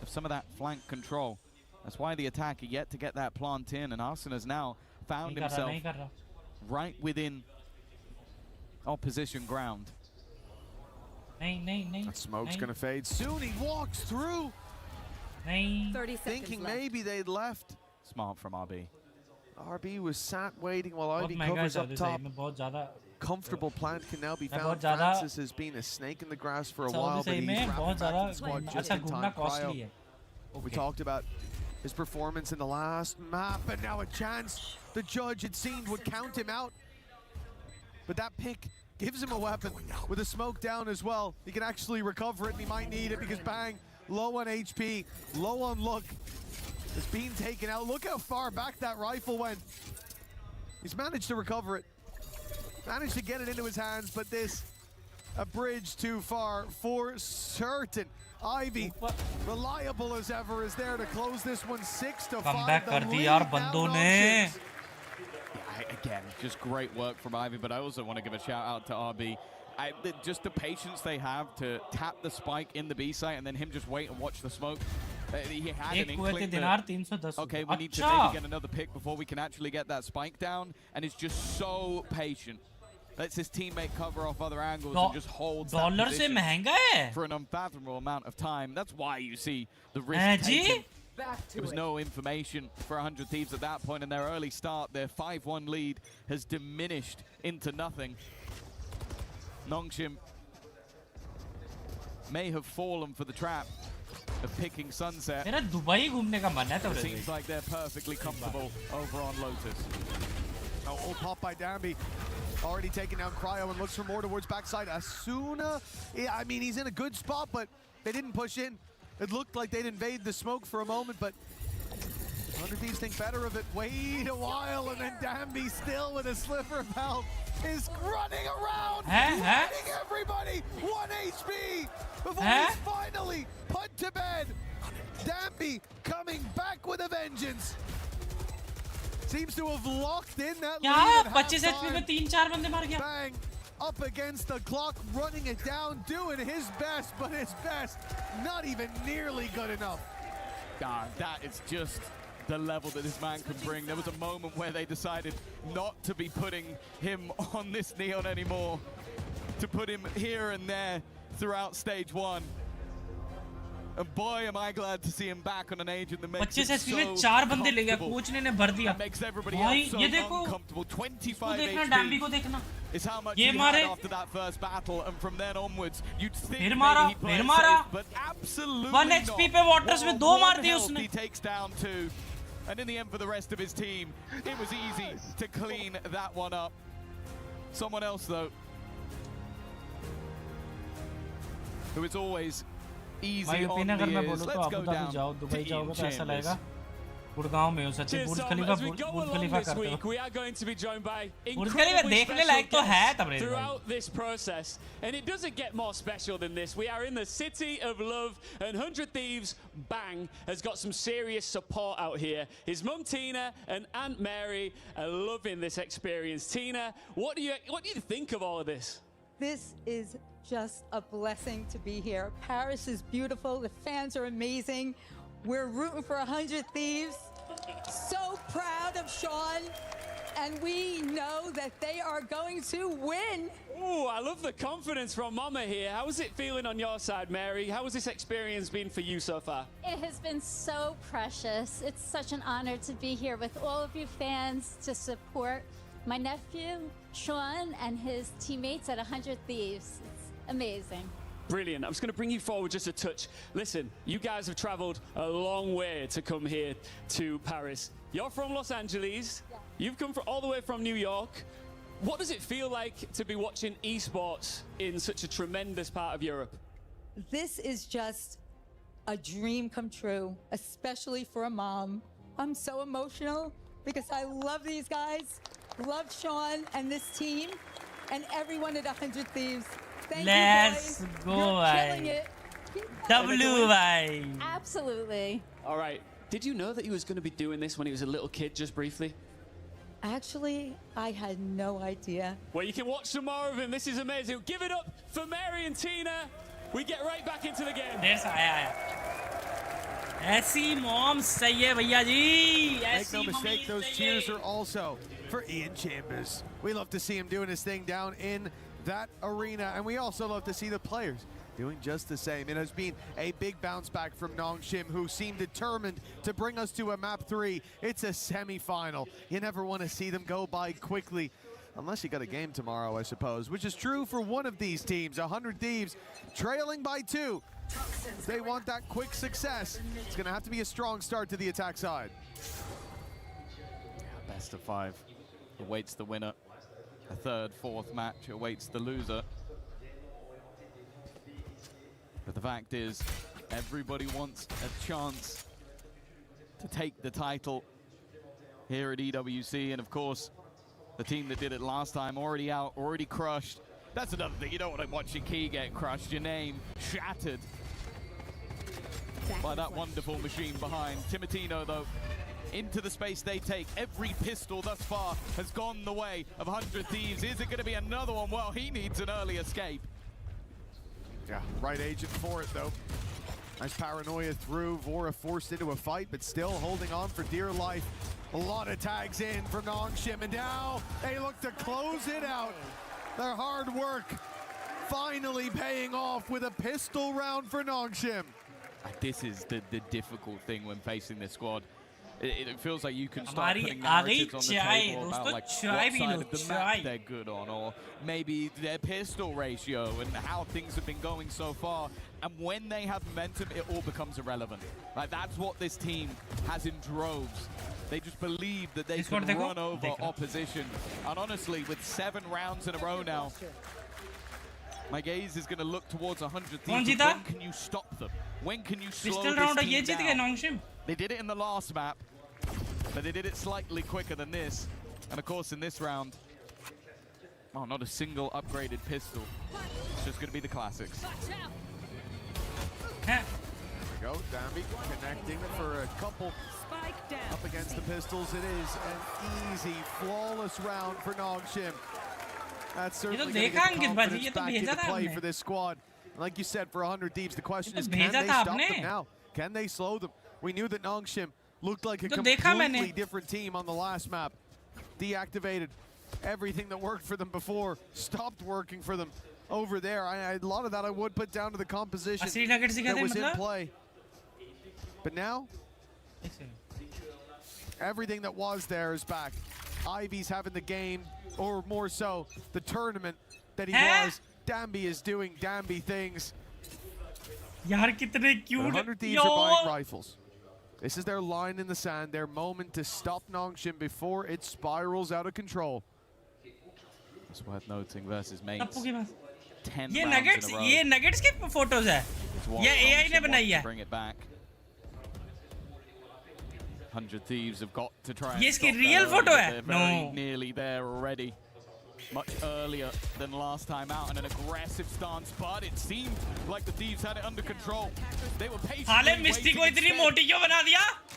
of some of that flank control. That's why the attack are yet to get that plant in, and Arsene has now found himself right within opposition ground. That smoke's gonna fade soon. He walks through. 30 seconds thinking left. maybe they'd left. Smart from RB. RB was sat waiting while Ivy covers up top. Comfortable plant can now be found. Francis has been a snake in the grass for a while, but he's wrapping back in the squad just in time. Cryo, we talked about his performance in the last map, and now a chance the judge, it seemed, would count him out. But that pick gives him a weapon with a smoke down as well. He can actually recover it, and he might need it because Bang, low on HP, low on look, is being taken out. Look how far back that rifle went. He's managed to recover it, managed to get it into his hands, but this, a bridge too far for certain. Ivy, reliable as ever, is there to close this one 6-5. Comeback कर दी यार बंदों ने. Again, just great work from Ivy, but I also want to give a shout out to RB. Just the patience they have to tap the spike in the B site and then him just wait and watch the smoke. He had an inkling that, okay, we need to maybe get another pick before we can actually get that spike down, and is just so patient. Lets his teammate cover off other angles and just holds that position for an unfathomable amount of time. That's why you see the risk taken. There was no information for 100 Thieves at that point in their early start. Their 5-1 lead has diminished into nothing. Nongshim may have fallen for the trap of picking Sunset. It seems like they're perfectly comfortable over on Lotus. Old pop by Dambi. Already taking down Cryo and looks for more towards backside. Asuna, yeah, I mean, he's in a good spot, but they didn't push in. It looked like they'd invade the smoke for a moment, but 100 Thieves think better of it. Wait a while, and then Dambi, still with a sliver of health, is running around, running everybody. 1 HP before he's finally put to bed. Dambi coming back with a vengeance. Seems to have locked in that lead at 25 HP में 3-4 बंदे मार गया. Bang up against the clock, running it down, doing his best, but his best not even nearly good enough. God, that is just the level that this man can bring. There was a moment where they decided not to be putting him on this Neon anymore, to put him here and there throughout stage 1. And boy, am I glad to see him back on an agent that makes it so comfortable. Makes everybody else so uncomfortable. 25 HP is how much he had after that first battle, and from then onwards, you'd think maybe he'd play it safe, but absolutely 1 HP पे Waters में 2 मार दिए उसने. He takes down 2, and in the end for the rest of his team, it was easy to clean that one up. Someone else though, who is always easy on the ears. Let's go down Team Chambers. As we go along this week, we are going to be joined by incredibly special guests throughout this process. And it doesn't get more special than this. We are in the city of love, and 100 Thieves, Bang, has got some serious support out here. His mum Tina and Aunt Mary are loving this experience. Tina, what do you think of all of this? This is just a blessing to be here. Paris is beautiful. The fans are amazing. We're rooting for 100 Thieves. So proud of Sean and we know that they are going to win. Ooh, I love the confidence from Mama here. How is it feeling on your side, Mary? How has this experience been for you so far? It has been so precious. It's such an honor to be here with all of you fans to support my nephew, Sean, and his teammates at 100 Thieves. It's amazing. Brilliant. I'm just going to bring you forward just a touch. Listen, you guys have traveled a long way to come here to Paris. You're from Los Angeles. Yeah. You've come all the way from New York. What does it feel like to be watching esports in such a tremendous part of Europe? This is just a dream come true, especially for a mom. I'm so emotional because I love these guys, love Sean and this team, and everyone at 100 Thieves. Thank Let's you, boys. go, You're killing bhai. it. W, bhai. Absolutely. All right. Did you know that he was going to be doing this when he was a little kid, just briefly? Actually, I had no idea. Well, you can watch some more of him. This is amazing. Give it up for Mary and Tina. We get right back into the game. देर से आया ऐसी mom सही है भैया जी. Make no mistake, those cheers are also for Ian Chambers. We love to see him doing his thing down in that arena, and we also love to see the players doing just the same. It has been a big bounce back from Nongshim, who seem determined to bring us to a map 3. It's a semi-final. You never want to see them go by quickly, unless you got a game tomorrow, I suppose, which is true for one of these teams. 100 Thieves trailing by 2. They want that quick success. It's going to have to be a strong start to the attack side. Best of 5 awaits the winner. A third, fourth match awaits the loser. But the fact is, everybody wants a chance to take the title here at EWC. And of course, the team that did it last time already out, already crushed. That's another thing. You don't want to watch your key get crushed, your name shattered by that wonderful machine behind. Timotino, though, into the space they take. Every pistol thus far has gone the way of 100 Thieves. Is it going to be another one? Well, he needs an early escape. Yeah, right agent for it, though. Nice paranoia through. Vora forced into a fight, but still holding on for dear life. A lot of tags in from Nongshim, and now they look to close it out. Their hard work finally paying off with a pistol round for Nongshim. This is the difficult thing when facing this squad. It feels like you can start putting narratives on the table about like what side of the map they're good on, or maybe their pistol ratio and how things have been going so far. And when they have momentum, it all becomes irrelevant. Like, that's what this team has in droves. They just believe that they can run over opposition. And honestly, with 7 rounds in a row now, my gaze is going to look towards 100 Thieves. When can you stop them? When can you slow this team down? They did it in the last map, but they did it slightly quicker than this. And of course, in this round, oh, not a single upgraded pistol. It's just going to be the classics. There we go, Dambi connecting for a couple up against the pistols. It is an easy, flawless round for Nongshim. That's certainly going to get confidence back into play for this squad. Like you said, for 100 Thieves, the question is, can they stop them now? Can they slow them? We knew that Nongshim looked like a completely different team on the last map. Deactivated everything that worked for them before, stopped working for them over there. A lot of that I would put down to the composition that was in play. But now, everything that was there is back. Ivy's having the game, or more so, the tournament that he was. Dambi is doing Dambi things. यार कितने cute. 100 Thieves are buying rifles. This is their line in the sand, their moment to stop Nongshim before it spirals out of control. It's worth noting versus mates. 10 ये rounds in a row. ये nuggets की photos है. ये AI ने बनाई है. Bring it back. 100 Thieves have got to try and ये इसकी stop real that photo early, है. but they're very nearly there already. Much earlier than last time out, and an aggressive stance, but it seemed like the Thieves had it under control. They were patiently waiting.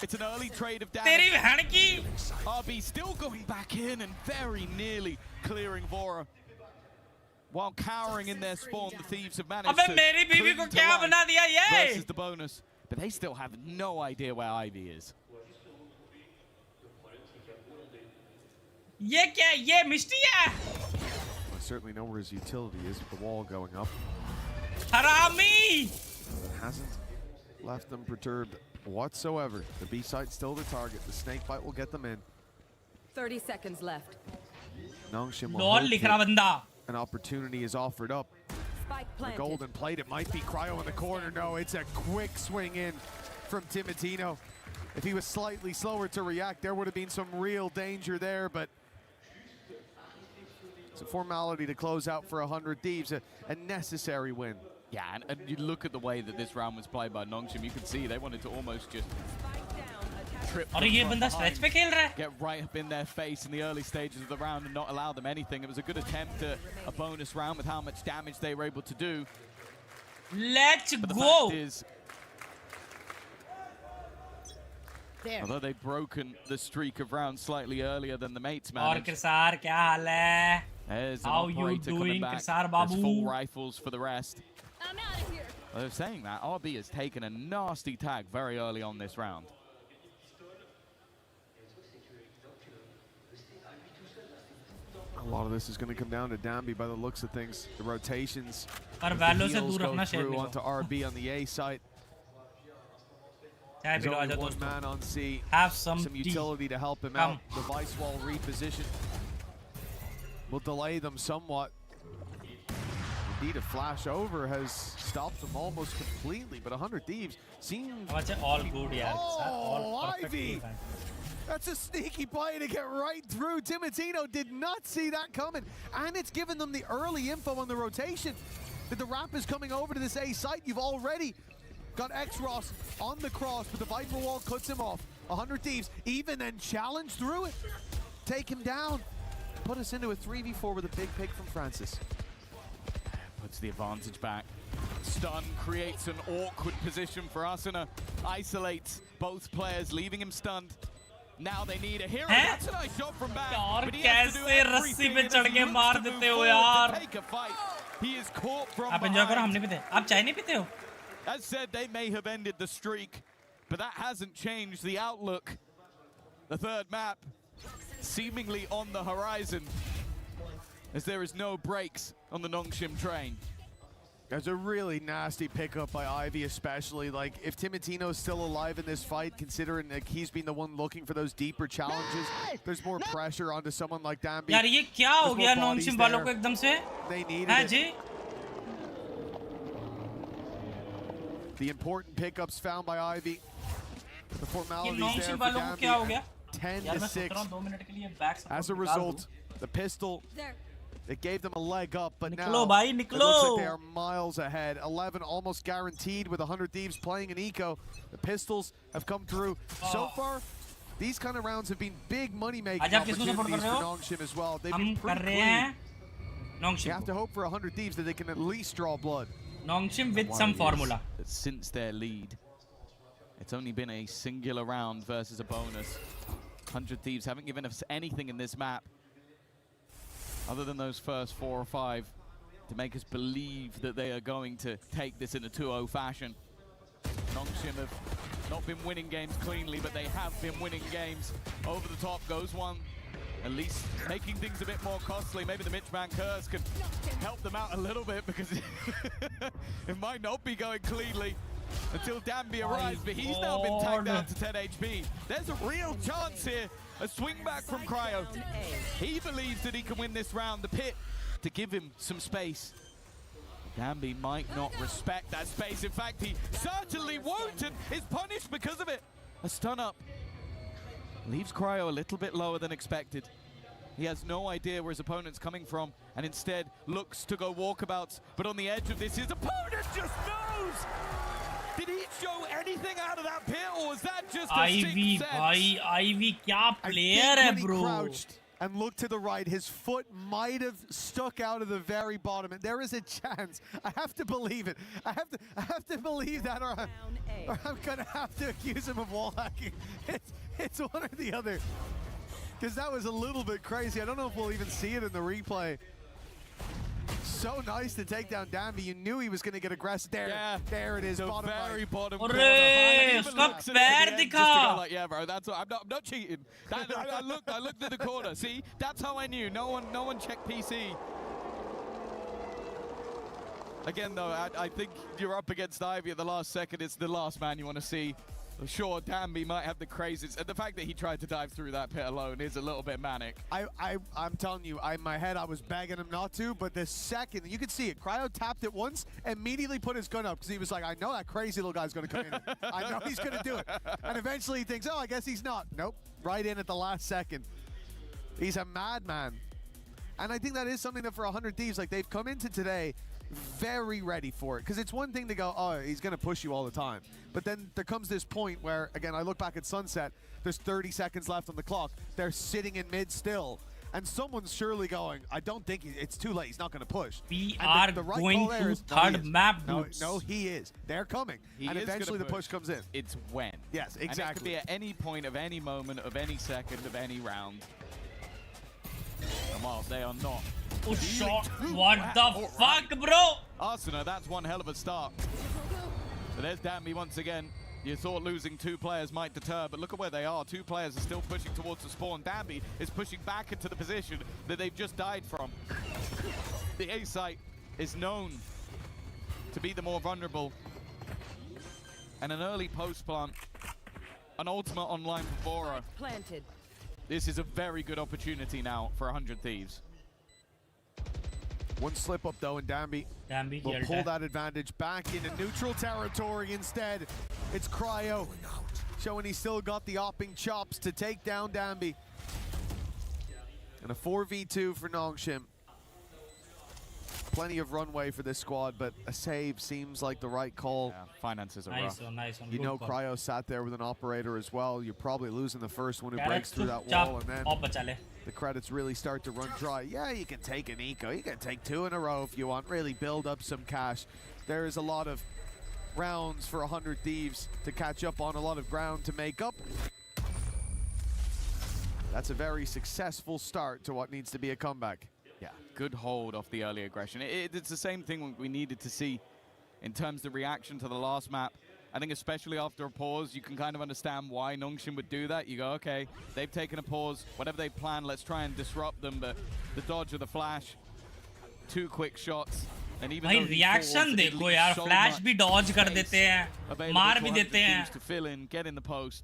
It's an early trade of damage. RB still going back in and very nearly clearing Vora. While cowering in their spawn, the Thieves have managed to cling to life versus the bonus, but they still have no idea where Ivy is. ये क्या है? ये मिष्टी है? I certainly know where his utility is with the wall going up. Harami! Hasn't left them perturbed whatsoever. The B site's still the target. The snake bite will get them in. 30 seconds left. Nongshim will LOL लिख रहा बंदा. an opportunity is offered up. The golden plate, it might be Cryo in the corner. No, it's a quick swing in from Timotino. If he was slightly slower to react, there would have been some real danger there, but it's a formality to close out for 100 Thieves, a necessary win. Yeah, and you look at the way that this round was played by Nongshim, you can see they wanted to almost just trip them from behind, get right up in their face in the early stages of the round and not allow them anything. It was a good attempt at a bonus round with how much damage they were able to do. Let's but the go! Fact is, although they've broken the streak of rounds slightly earlier than the mates managed. और किरसार क्या हाल है? There's an How you operator coming doing, back. Kirsar There's Babu? full rifles for the rest. I'm out of here. Well, they're saying that RB has taken a nasty tag very early on this round. A lot of this is going to come down to Dambi by the looks of things. The rotations. और as the Valo से heals दूर go रखना through शेर onto RB on the A site. There's only one man on C. Have some utility to help him out. The vice wall reposition will delay them somewhat. Indeed, a flash over has stopped them almost completely, but 100 Thieves seems... all good, yeah. Oh, Ivy! That's a sneaky play to get right through. Timotino did not see that coming, and it's given them the early info on the rotation that the Rap is coming over to this A site. You've already got X-Ross on the cross, but the Viper wall cuts him off. 100 Thieves even then challenge through it. Take him down. Put us into a 3v4 with a big pick from Francis. Puts the advantage back. Stun creates an awkward position for Asuna. Isolates both players, leaving him stunned. Now they need a hero. That's a nice shot from back. But he has to do everything in his moves to move forward to take a fight. He is caught from behind. As said, they may have ended the streak, but that hasn't changed the outlook. The third map seemingly on the horizon, as there is no brakes on the Nongshim train. There's a really nasty pickup by Ivy, especially. Like, if Timotino's still alive in this fight, considering like he's been the one looking for those deeper challenges, there's more pressure onto someone like Dambi. यार ये क्या हो गया नॉन्गशिम वालों को एकदम से? They needed हाँ it. Ji. The important pickups found by Ivy. The formalities there नॉन्गशिम for वालों को क्या हो Dambi. गया? 10 यार to मैं सोच 6. रहा हूँ 2 मिनट के लिए back support As a result, the pistol, it gave them a leg up, but now bhai, it looks like they are miles ahead. 11 almost guaranteed with 100 Thieves playing an eco. The pistols have come through. So far, these kind of rounds have been big money-making opportunities for Nongshim as well. They've been pretty clean. You have to hope for 100 Thieves that they can at least draw blood. Nongshim with some formula. Since their lead, it's only been a singular round versus a bonus. 100 Thieves haven't given us anything in this map other than those first 4 or 5 to make us believe that they are going to take this in a 2-0 fashion. Nongshim have not been winning games cleanly, but they have been winning games. Over the top goes one, at least making things a bit more costly. Maybe the Mitchman curse can help them out a little bit, because it might not be going cleanly until Dambi arrives, but he's now been tagged down to 10 HP. There's a real chance here. A swing back from Cryo. He believes that he can win this round. The pit to give him some space. Dambi might not respect that space. In fact, he certainly won't and is punished because of it. A stun up leaves Cryo a little bit lower than expected. He has no idea where his opponent's coming from and instead looks to go walkabouts. But on the edge of this, his opponent just knows! Did he show anything out of that pit, or was that just a Ivy, bhai, Ivy क्या player है, bro? He crouched and looked to the right, his foot might have stuck out of the very bottom, and there is a chance. I have to believe it. I have to believe that, or I'm gonna have to accuse him of wall hacking. It's one or the other, because that was a little bit crazy. I don't know if we'll even see it in the replay. so nice to take down Danby. You knew he was going to get aggressive. There, Yeah. there it is. The Bottom very right. bottom Arre, corner. And even uska looks at it at पैर the end just to दिखा. go like, yeah, bro, that's I'm not cheating. I looked at the corner. See, that's how I knew. No one checked PC. Again, though, I think you're up against Ivy at the last second. It's the last man you want to see. Sure, Danby might have the craziest, and the fact that he tried to dive through that pit alone is a little bit manic. I'm telling you, in my head, I was begging him not to, but the second, you could see it, Cryo tapped it once, immediately put his gun up, because he was like, I know that crazy little guy's going to come in. I know he's going to do it. And eventually he thinks, oh, I guess he's not. Nope, right in at the last second. He's a madman. And I think that is something that for 100 Thieves, like they've come into today very ready for it, because it's one thing to go, oh, he's going to push you all the time, but then there comes this point where, again, I look back at Sunset, there's 30 seconds left on the clock, they're sitting in mid still, and someone's surely going, I don't think it's too late, he's not going to push. We and are the right going call there to is, third map, dudes. No, he is. They're coming, and eventually the push comes in. It's when. Yes, exactly. And it could be at any point of any moment of any second of any round. And while they are not. Oh, shot. What the fuck, bro? Arsenal, that's one hell of a start. So there's Danby once again. You thought losing 2 players might deter, but look at where they are. 2 players are still pushing towards the spawn. Danby is pushing back into the position that they've just died from. The A site is known to be the more vulnerable. And an early post plant, an ultimate online for Vora. Planted. This is a very good opportunity now for 100 Thieves. One slip up though, and Danby will pull that advantage back into neutral territory instead. It's Cryo showing he's still got the opping chops to take down Danby. And a 4v2 for Nongshim. Plenty of runway for this squad, but a save seems like the right call. Yeah, finances are nice rough. Nice one. You know Cryo sat there with an operator as well. You're probably losing the first one who breaks through that wall, and then the credits really start to run dry. Yeah, you can take an eco. You can take 2 in a row if you want. Really build up some cash. There is a lot of rounds for 100 Thieves to catch up on, a lot of ground to make up. That's a very successful start to what needs to be a comeback. Yeah, good hold off the early aggression. It's the same thing we needed to see in terms of the reaction to the last map. I think especially after a pause, you can kind of understand why Nongshim would do that. You go, okay, they've taken a pause. Whatever they plan, let's try and disrupt them. But the dodge of the flash, 2 quick shots. And even though reaction देखो यार, flash भी dodge कर देते हैं, मार भी देते हैं. To fill in, get in the post,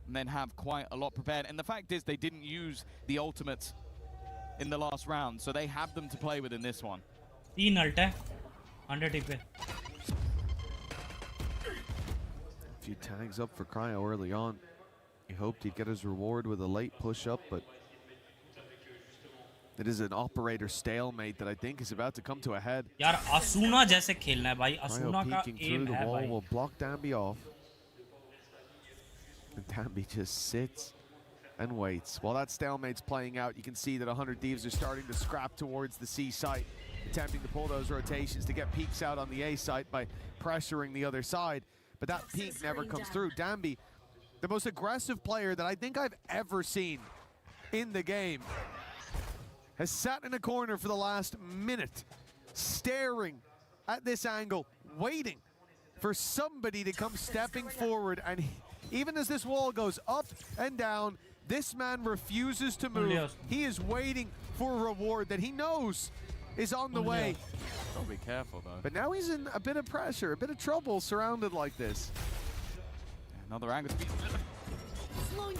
and then have quite a lot prepared. And the fact is, they didn't use the ultimates in the last round, so they have them to play with in this one. 3 ult है, 100 TP. A few tags up for Cryo early on. He hoped he'd get his reward with a late push up, but it is an operator stalemate that I think is about to come to a head. यार Asuna जैसे खेलना है भाई, Asuna का peeking aim through the है wall भाई. will block Danby off. And Danby just sits and waits. While that stalemate's playing out, you can see that 100 Thieves are starting to scrap towards the C site, attempting to pull those rotations to get peeks out on the A site by pressuring the other side. But that peek never comes through. Danby, the most aggressive player that I think I've ever seen in the game, has sat in a corner for the last minute, staring at this angle, waiting for somebody to come stepping forward. And even as this wall goes up and down, this man refuses to move. He is waiting for a reward that he knows is on the way. Oh, be careful though. But now he's in a bit of pressure, a bit of trouble surrounded like this. Another angle.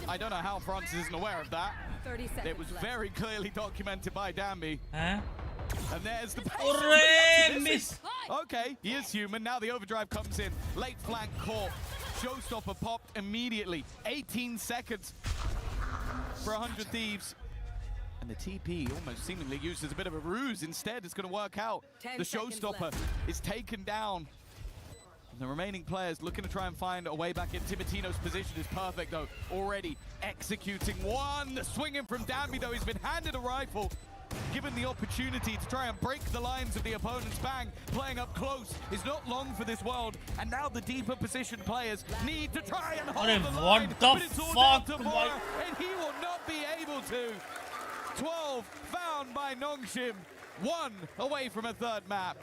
I don't know how Francis isn't aware of that. 30 seconds it was left. very clearly documented by Danby. Huh? And there's the miss. Okay, he is human. Now the overdrive comes in. Late flank caught. Showstopper popped immediately. 18 seconds for 100 Thieves. And the TP almost seemingly used as a bit of a ruse. Instead, it's going to work out. The Showstopper is taken down. And the remaining players looking to try and find a way back in. Timatino's position is perfect, though. Already executing one. Swinging from Danby, though. He's been handed a rifle. Given the opportunity to try and break the lines of the opponent's bang. Playing up close is not long for this world. And now the deeper positioned players need to try and hold the line. But it's all down to Vora, and he will not be able to. 12 found by Nongshim. one away from a third map.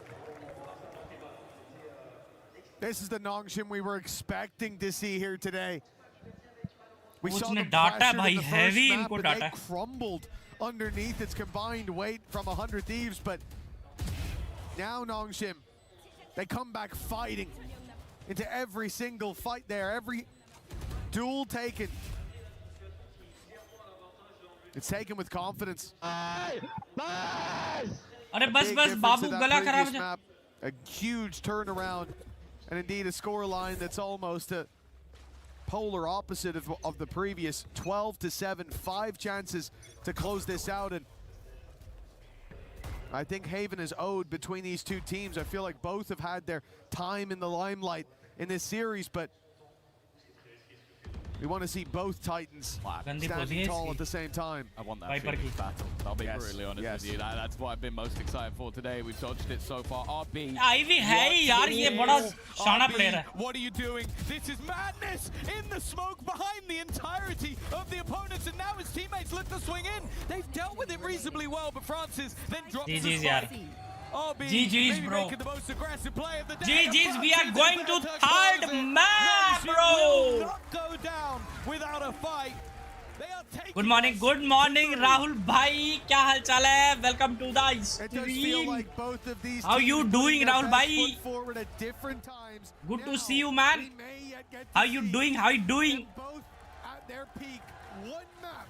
This is the Nongshim we were expecting to see here today. We saw उसने them data pressured भाई in the heavy first map, इनको but data they है। crumbled underneath its combined weight from 100 Thieves. But now Nongshim, they come back fighting into every single fight there, every duel taken. It's taken with confidence. अरे बस बस बाबू गला खराब हो जा। A huge turnaround, and indeed a scoreline that's almost a polar opposite of the previous. 12-7, 5 chances to close this out, and I think Haven is owed between these two teams. I feel like both have had their time in the limelight in this series, but we want to see both Titans standing tall at the same time. I want that finish battle. I'll be brutally honest with you. That's what I've been most excited for today. We've dodged it so far. RB. Ivy है यार ये बड़ा शाना player है. What are you doing? This is madness in the smoke behind the entirety of the opponents, and now his teammates look to swing in. They've dealt with it reasonably well, but Francis then drops the spike. GG's, bro. The most aggressive play of the day. GG's, we are going to third map, bro. Will not go down without a fight. Good morning, Rahul bhai. क्या हाल चाल है? Welcome to the stream. Like both of these How you doing, Rahul bhai? Good to see you, man. How you doing? How you doing? Both at their peak. One map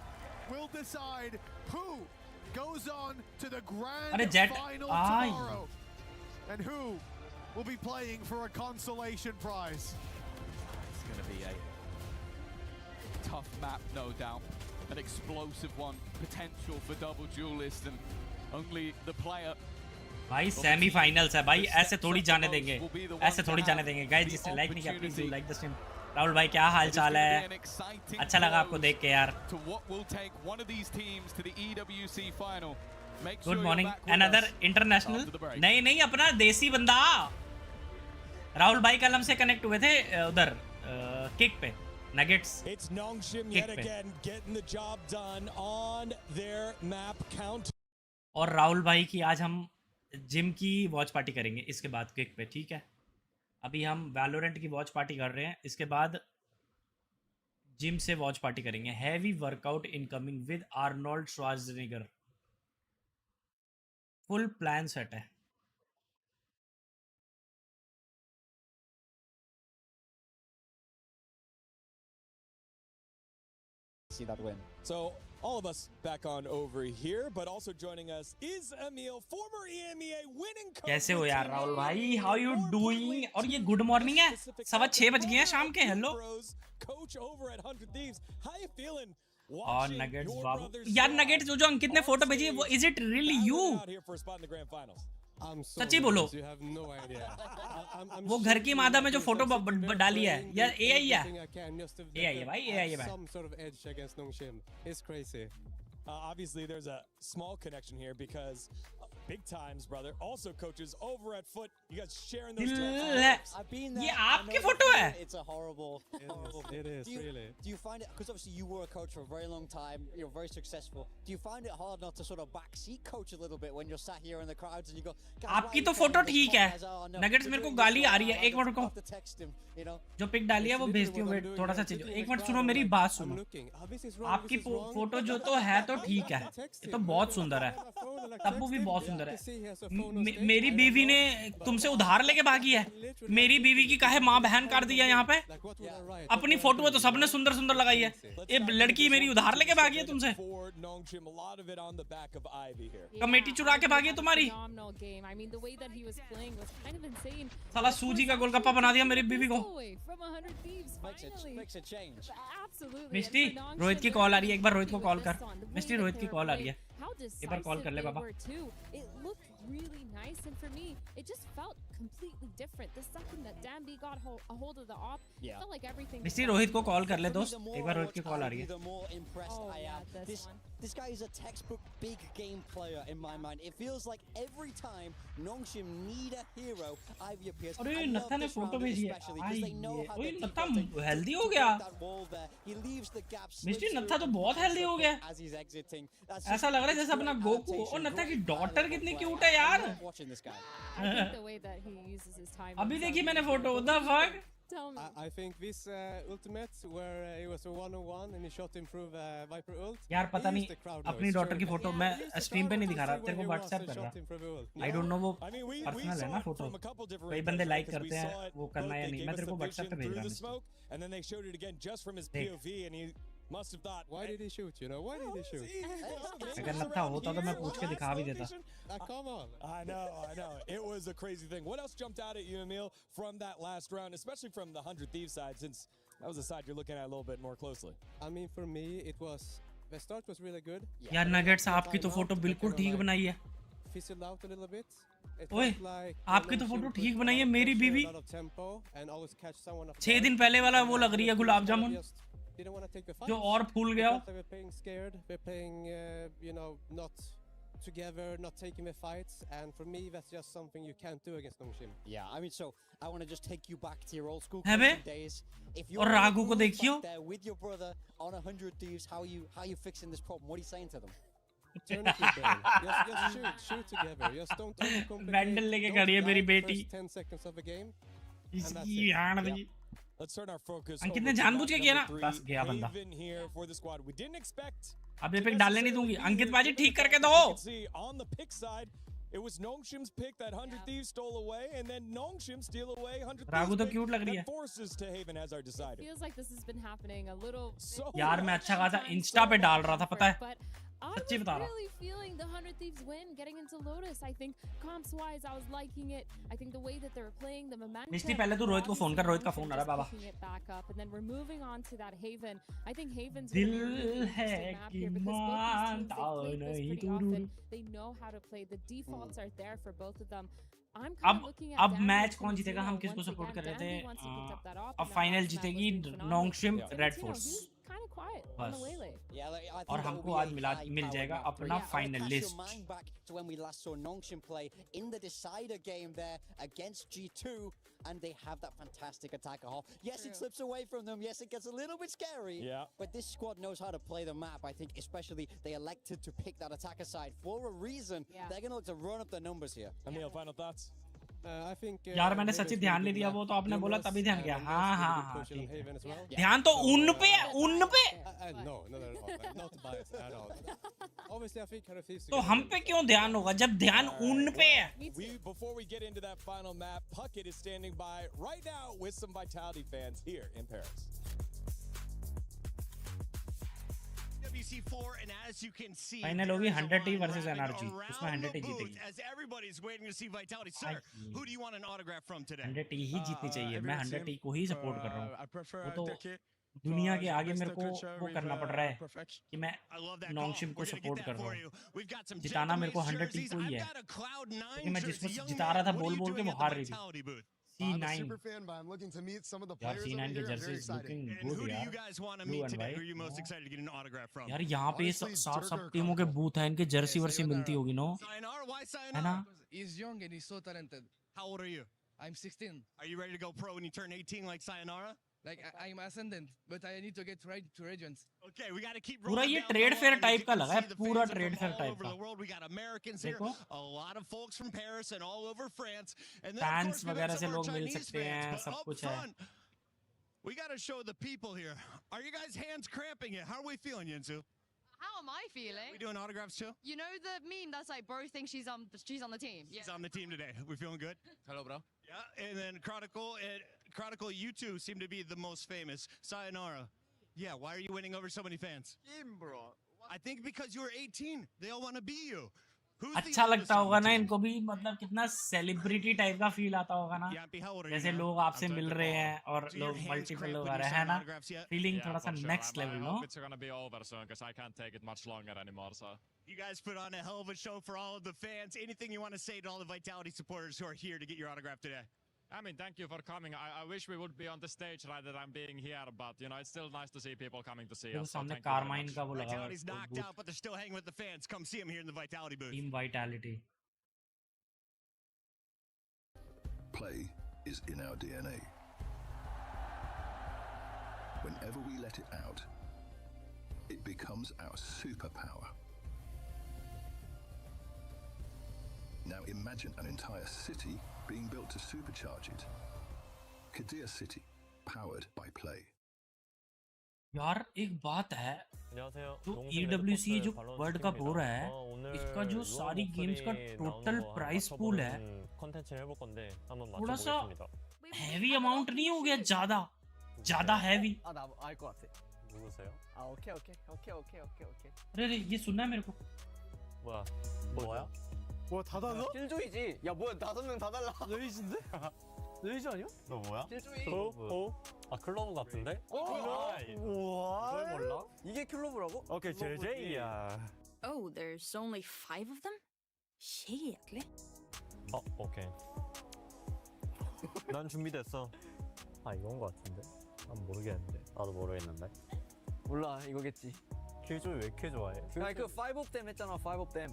will decide who goes on to the grand final tomorrow, and who will be playing for a consolation prize. It's going to be a tough map, no doubt. An explosive one, potential for double duelist, and only the player. भाई semifinals है भाई, ऐसे थोड़ी जाने देंगे, ऐसे थोड़ी जाने देंगे। गाइस जिसने लाइक नहीं किया please do like the stream. Rahul भाई क्या हाल चाल है? अच्छा लगा आपको देख के यार। Good morning. Another international? नहीं अपना देसी बंदा। राहुल भाई कल हमसे कनेक्ट हुए थे उधर किक पे, नगेट्स किक पे। और राहुल भाई की आज हम जिम की वॉच पार्टी करेंगे इसके बाद किक पे, ठीक है? अभी हम वैलोरेंट की वॉच पार्टी कर रहे हैं, इसके बाद जिम से वॉच पार्टी करेंगे। Heavy workout incoming with Arnold Schwarzenegger. Full plan set है। See that win. So all of us back on over here, but also joining us is Emil, former EMEA winning coach. कैसे हो यार राहुल भाई? How you doing? और ये good morning है, 6:15 बज गए हैं शाम के। हेलो और नगेट्स बाबू यार, नगेट्स जो अंकित ने फोटो भेजी है वो इज इट रियली यू? सच्ची बोलो, वो घर की मादा में जो फोटो डाली है या एआई है? एआई है भाई, एआई है भाई। Obviously there's a small connection here because big times brother also coaches over at Foot. You guys sharing those tips? ये आपकी फोटो है? It's a horrible it is really. Do you find it, because obviously you were a coach for a very long time, you're very successful, do you find it hard not to sort of backseat coach a little bit when you're sat here in the crowds and you go, आपकी तो photo ठीक है। Nuggets मेरे को गाली आ रही है, एक मिनट रुको, जो पिक डाली है वो भेजती हूँ, वेट थोड़ा सा चीज, एक मिनट सुनो मेरी बात सुनो। आपकी फोटो जो तो है तो ठीक है, ये तो बहुत सुंदर है, तब्बू भी बहुत सुंदर है। मेरी बीवी ने तुमसे उधार लेके भागी है, मेरी बीवी की काहे माँ बहन काट दिया यहाँ पे। अपनी फोटो है तो सबने सुंदर सुंदर लगाई है, ये लड़की मेरी उधार लेके भागी है तुमसे, कमेटी चुरा के भागी है तुम्हारी। साला सूजी का गोलगप्पा बना दिया मेरी बीवी को। मिस्टी रोहित की कॉल आ रही है, एक बार रोहित को कॉल कर। मिस्टी रोहित की कॉल आ रही है, एक बार कॉल कर ले बाबा। really nice. And for me, it just felt completely different. The second that Danby got a hold of the op, it felt like everything. मिस्टी रोहित को कॉल कर ले दोस्त, एक बार रोहित की कॉल आ रही है. This guy is a textbook big game player in my mind. It feels like every time Nongshim need a hero, Ivy appears. अरे नत्था ने फोटो भेजी है. ओए नत्था हेल्दी हो गया. मिस्टी नत्था तो बहुत हेल्दी हो गया. ऐसा लग रहा है जैसे अपना गोकू. और नत्था की डॉटर कितनी क्यूट है यार. अभी देखी मैंने photo. What the fuck? I think this ultimate where it was a 1-on-1 and he shot to improve Viper ult. यार पता नहीं अपनी डॉटर की फोटो मैं स्ट्रीम पे नहीं दिखा रहा, तेरे को व्हाट्सएप कर रहा. आई डोंट नो वो पर्सनल है ना फोटो. कई बंदे लाइक करते हैं, वो करना या नहीं. मैं तेरे को व्हाट्सएप पे भेज रहा हूं. And then they showed it again just from his POV and he must have thought, why did he shoot? You know, why did he shoot? अगर नत्था होता तो मैं पूछ के दिखा भी देता. Come on. I know. It was a crazy thing. What else jumped out at you, Emil, from that last round, especially from the 100 Thieves side, since that was the side you're looking at a little bit more closely? I mean, for me, it was the start was really good. यार nuggets आपकी तो photo बिल्कुल ठीक बनाई है. Fizzled out a little bit. ओए आपकी तो फोटो ठीक बनाई है. मेरी बीवी 6 दिन पहले वाला वो लग रही है गुलाब जामुन जो और फूल गया. We're playing scared. We're playing, not together, not taking the fights, and for me, that's just something you can't do against Nongshim. Yeah, I mean, so I want to just take you back to your old school days. If और राघु को देखियो with your brother on 100 Thieves, how you fixing this problem? What are you saying to them? Turn it just shoot together. Just don't overcomplicate. बैंडल लेके खड़ी है मेरी बेटी. 10 seconds of a game. इसकी यार दी. Let's turn our focus. अंकित ने जानबूझ के किया ना, बस गया बंदा. अब ये पिक डालने नहीं दूंगी. अंकित बाजी ठीक करके दो. On the pick side, it was Nongshim's pick that 100 Thieves stole away, and then Nongshim steal away 100 Thieves. Raghu तो क्यूट लग रही है. Forces to Haven as our decider. Feels like this has been happening a little. यार मैं अच्छा खासा Insta पे डाल रहा था, पता है. सच्ची बता रहा. Really feeling the 100 Thieves win, getting into Lotus. I think comps wise, I was liking it. I think the way that they were playing, the momentum. मिस्टी पहले तू रोहित को फोन कर. रोहित का फोन आ रहा है बाबा. Back up, and then we're moving on to that Haven. I think Haven's दिल है कि मानता नहीं तू. They know how to play. The defaults are there for both of them. अब मैच कौन जीतेगा? हम किसको सपोर्ट कर रहे थे? अब फाइनल जीतेगी नोंगशिम रेड फोर्स. बस और हमको आज मिल जाएगा अपना finalist. To when we last saw Nongshim play in the decider game there against G2, and they have that fantastic attacker half. Yes, it slips away from them. Yes, it gets a little bit scary. Yeah. But this squad knows how to play the map. I think especially they elected to pick that attacker side for a reason. They're going to look to run up the numbers here. Emil, final thoughts? I think यार मैंने सच्ची ध्यान नहीं दिया. वो तो आपने बोला तभी ध्यान किया. हाँ ध्यान तो उन पे है. No, not biased at all. Obviously, I think तो हम पे क्यों ध्यान होगा जब ध्यान उन पे है? Before we get into that final map, Puckett is standing by right now with some Vitality fans here in Paris. EWC4, and as you can see, final होगी 100 T versus NRG. उसमें 100 T जीतेगी. As everybody's waiting to see Vitality. Sir, who do you want an autograph from today? 100 T ही जीतनी चाहिए. मैं 100 T को ही support कर रहा हूँ. वो तो दुनिया के आगे मेरे को वो करना पड़ रहा है कि मैं नोंगशिम को सपोर्ट कर रहा हूँ. जिताना मेरे को 100 T को ही है. क्योंकि मैं जिसको जिता रहा था बोल के वो हार रही थी. C9 यार C9 की जर्सी इज लुकिंग गुड यार. ब्लू एंड वाइट यार. यहाँ पे सब टीमों के बूथ हैं. इनके जर्सी वर्सी मिलती होगी नो, है ना? He's young and he's so talented. How old are you? I'm 16. Are you ready to go pro when you turn 18 like Sayonara? Like I'm ascendant, but I need to get right to regions. Okay, we got to keep पूरा ये trade fair type का लगा है. पूरा trade fair type का. We got Americans here, a lot of folks from Paris and all over France, and then fans वगैरह से लोग मिल सकते हैं. सब कुछ है. We got to show the people here. Are you guys hands cramping yet? How are we feeling, Yinsu? How am I feeling? We doing autographs too? You know the meme that's like, bro thinks she's on the team. She's on the team today. We feeling good? Hello, bro. Yeah, and then Chronicle, you two seem to be the most famous. Sayonara. Yeah, why are you winning over so many fans? Bro. I think because you were 18. They all want to be you. अच्छा लगता होगा ना इनको भी, मतलब कितना celebrity type का feel आता होगा ना, जैसे लोग आपसे मिल रहे हैं और लोग मल्टीपल लोग आ रहे हैं ना, फीलिंग थोड़ा सा next level no. You guys put on a hell of a show for all of the fans. Anything you want to say to all the Vitality supporters who are here to get your autograph today? I mean, thank you for coming. I wish we would be on the stage rather than being here, but you know, it's still nice to see people coming to see us. So सामने thank you very carmine much. का वो लगा हुआ है, Vitality's knocked out, but they're still hanging with the fans. Come see them here in the Vitality booth. Team vitality. Play is in our DNA. Whenever we let it out, it becomes our superpower. Now imagine an entire city being built to supercharge it. Kadir City, powered by Play. यार एक बात है, तो EWC जो world cup हो रहा है, इसका जो सारी गेम्स का टोटल प्राइस पूल है, थोड़ा सा हैवी अमाउंट नहीं हो गया? ज्यादा हैवी। अरे ये सुनना है मेरे को। 뭐야? 다 달라? 킬조이지. 야 뭐야 5명 다 달라. 레이즈인데? 레이즈 아니야? 너 뭐야? 킬조이. 아 클로브 같은데? 우와. 이걸 몰라? 이게 클로브라고? 오케이 JJ야. Oh, there's only 5 of them? Shit. 오케이. 난 준비됐어. 아 이건 거 같은데? 난 모르겠는데. 나도 모르겠는데. 몰라 이거겠지. 킬조이 왜 이렇게 좋아해? 아니 그 5 of them 했잖아. 5 of them.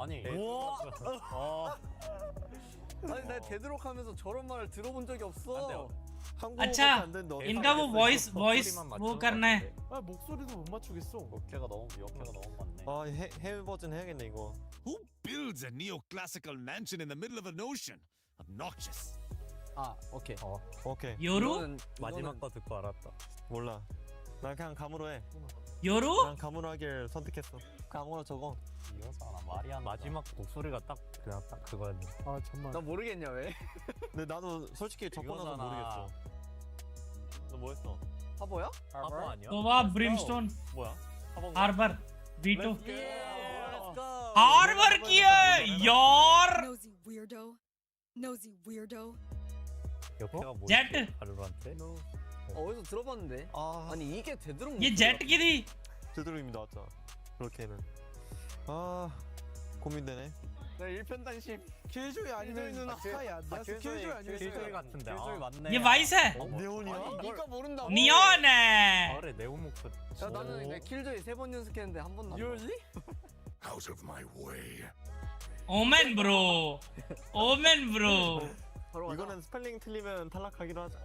아니 아니 나 되도록 하면서 저런 말을 들어본 적이 없어. अच्छा इनका वो वॉइस वो करना है। 아 목소리도 못 맞추겠어. 역해가 너무 많네. 아 해외 버전 해야겠네 이거. Who builds a neoclassical mansion in the middle of an ocean? Obnoxious. 아 오케이. 오케이. 요루? 마지막 거 듣고 알았다. 몰라. 난 그냥 감으로 해. 요루? 난 감으로 하길 선택했어. 감으로 적어. 이거잖아 말이 안 마지막 목소리가 딱 그냥 딱 그거였네. 아 정말. 나 모르겠냐 왜? 근데 나도 솔직히 적어놔서 모르겠어. 너 뭐했어? 하버야? 하버 아니야? Nova Brimstone 뭐야? Harbour veto harbour किया यार। Nosy weirdo. जेट 발로란트? 어디서 들어봤는데? 아니 이게 되도록 ये jet की थी। 되도록 이미 나왔잖아. 그렇게는. 아 고민되네. 네 일편단심. 킬조이 아니면 누나 스카이야. 킬조이 아니면 킬조이 같은데. 킬조이 맞네. ये वाइस है। 네온이야? 이거 모른다고? नियॉन है। 그래 네온 목소리. 야 나는 킬조이 3번 연습했는데 한 번도. Really? Out of my way. 오멘 브로. 오멘 브로. 이거는 스펠링 틀리면 탈락하기로 하자.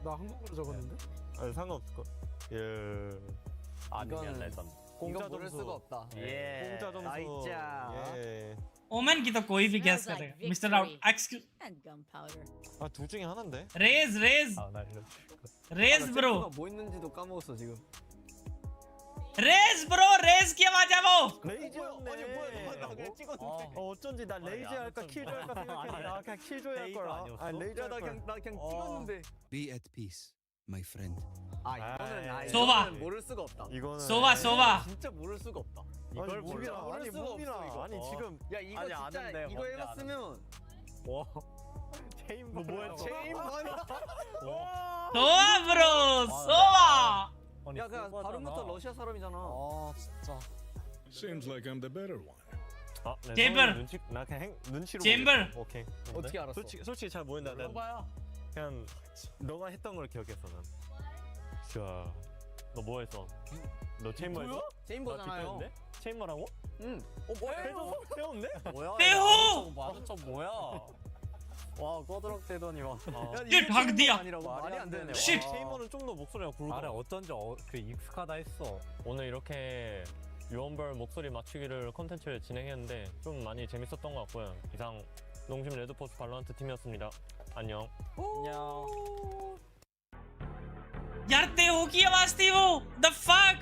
나 한국어로 적었는데? 아니 상관없을 거. 예. 아니면 레전드. 공짜 모를 수가 없다. 예. 공짜 점수. 나이자. 예. Omen की तो कोई भी गैस करेगा। Mister out excuse. 아 둘 중에 하나인데? Raze Raze bro. 뭐 있는지도 까먹었어 지금. Raze bro Raze की आवाज है वो। 레이저였네. 아니 뭐야 나 그냥 찍었는데. 어쩐지 나 레이저 할까 킬조 할까 생각했는데 나 그냥 킬조 할 거야. 아 레이저 나 그냥 찍었는데. Be at peace, my friend. 아 이거는 소바. 모를 수가 없다. 이거는 소바. 진짜 모를 수가 없다. 이걸 몰라. 아니 무빈아. 아니 지금 야 이거 진짜 이거 해봤으면 와. 체인버 뭐야 체인버. 소바 브로 소바. 야 그냥 발음부터 러시아 사람이잖아. 아 진짜. Seems like I'm the better one. 아, 잼벌. 나 그냥 눈치로. 잼벌. 오케이. 어떻게 알았어? 솔직히 잘 모른다. 그냥 너가 했던 걸 기억했어 난. 자, 너 뭐 했어? 너 체인버했어? 체인버잖아요. 체인버라고? 응. 뭐야? 배웠네? 뭐야? 배워. 맞았죠 뭐야? 와 꺼드럭대더니 와. 쉿 방디야. 말이 안 되네. 쉿. 체인버는 좀 더 목소리가 굵어. 아래 어쩐지 그 익숙하다 했어. 오늘 이렇게 유언별 목소리 맞추기를 컨텐츠를 진행했는데 좀 많이 재밌었던 것 같고요. 이상 농심 레드포스 발로란트 팀이었습니다. 안녕. 안녕. यार तेहो की आवाज थी वो। The fuck.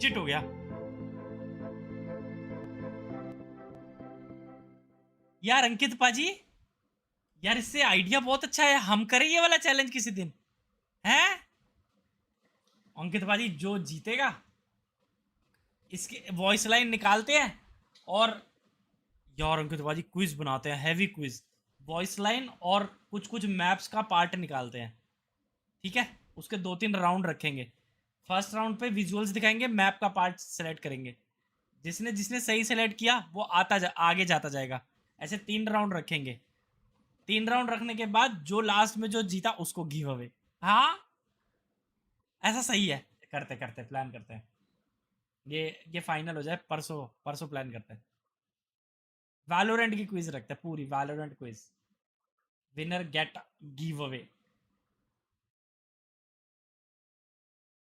चिट हो गया। यार अंकित पाजी, यार इससे आइडिया बहुत अच्छा है। हम करें ये वाला चैलेंज किसी दिन, हैं? अंकित भाजी जो जीतेगा इसके वॉइस लाइन निकालते हैं और यार अंकित भाजी क्विज बनाते हैं, हैवी क्विज, वॉइस लाइन और कुछ कुछ मैप्स का पार्ट निकालते हैं, ठीक है। उसके 2-3 राउंड रखेंगे। फर्स्ट राउंड पे विजुअल्स दिखाएंगे, मैप का पार्ट सेलेक्ट करेंगे, जिसने जिसने सही सेलेक्ट किया वो आगे जाता जाएगा। ऐसे 3 राउंड रखेंगे। 3 राउंड रखने के बाद जो लास्ट में जो जीता उसको गिव अवे। हाँ ऐसा सही है, करते करते प्लान करते हैं। ये फाइनल हो जाए, परसों प्लान करते हैं। वैलोरेंट की क्विज रखते हैं, पूरी Valorant quiz, winner get give away.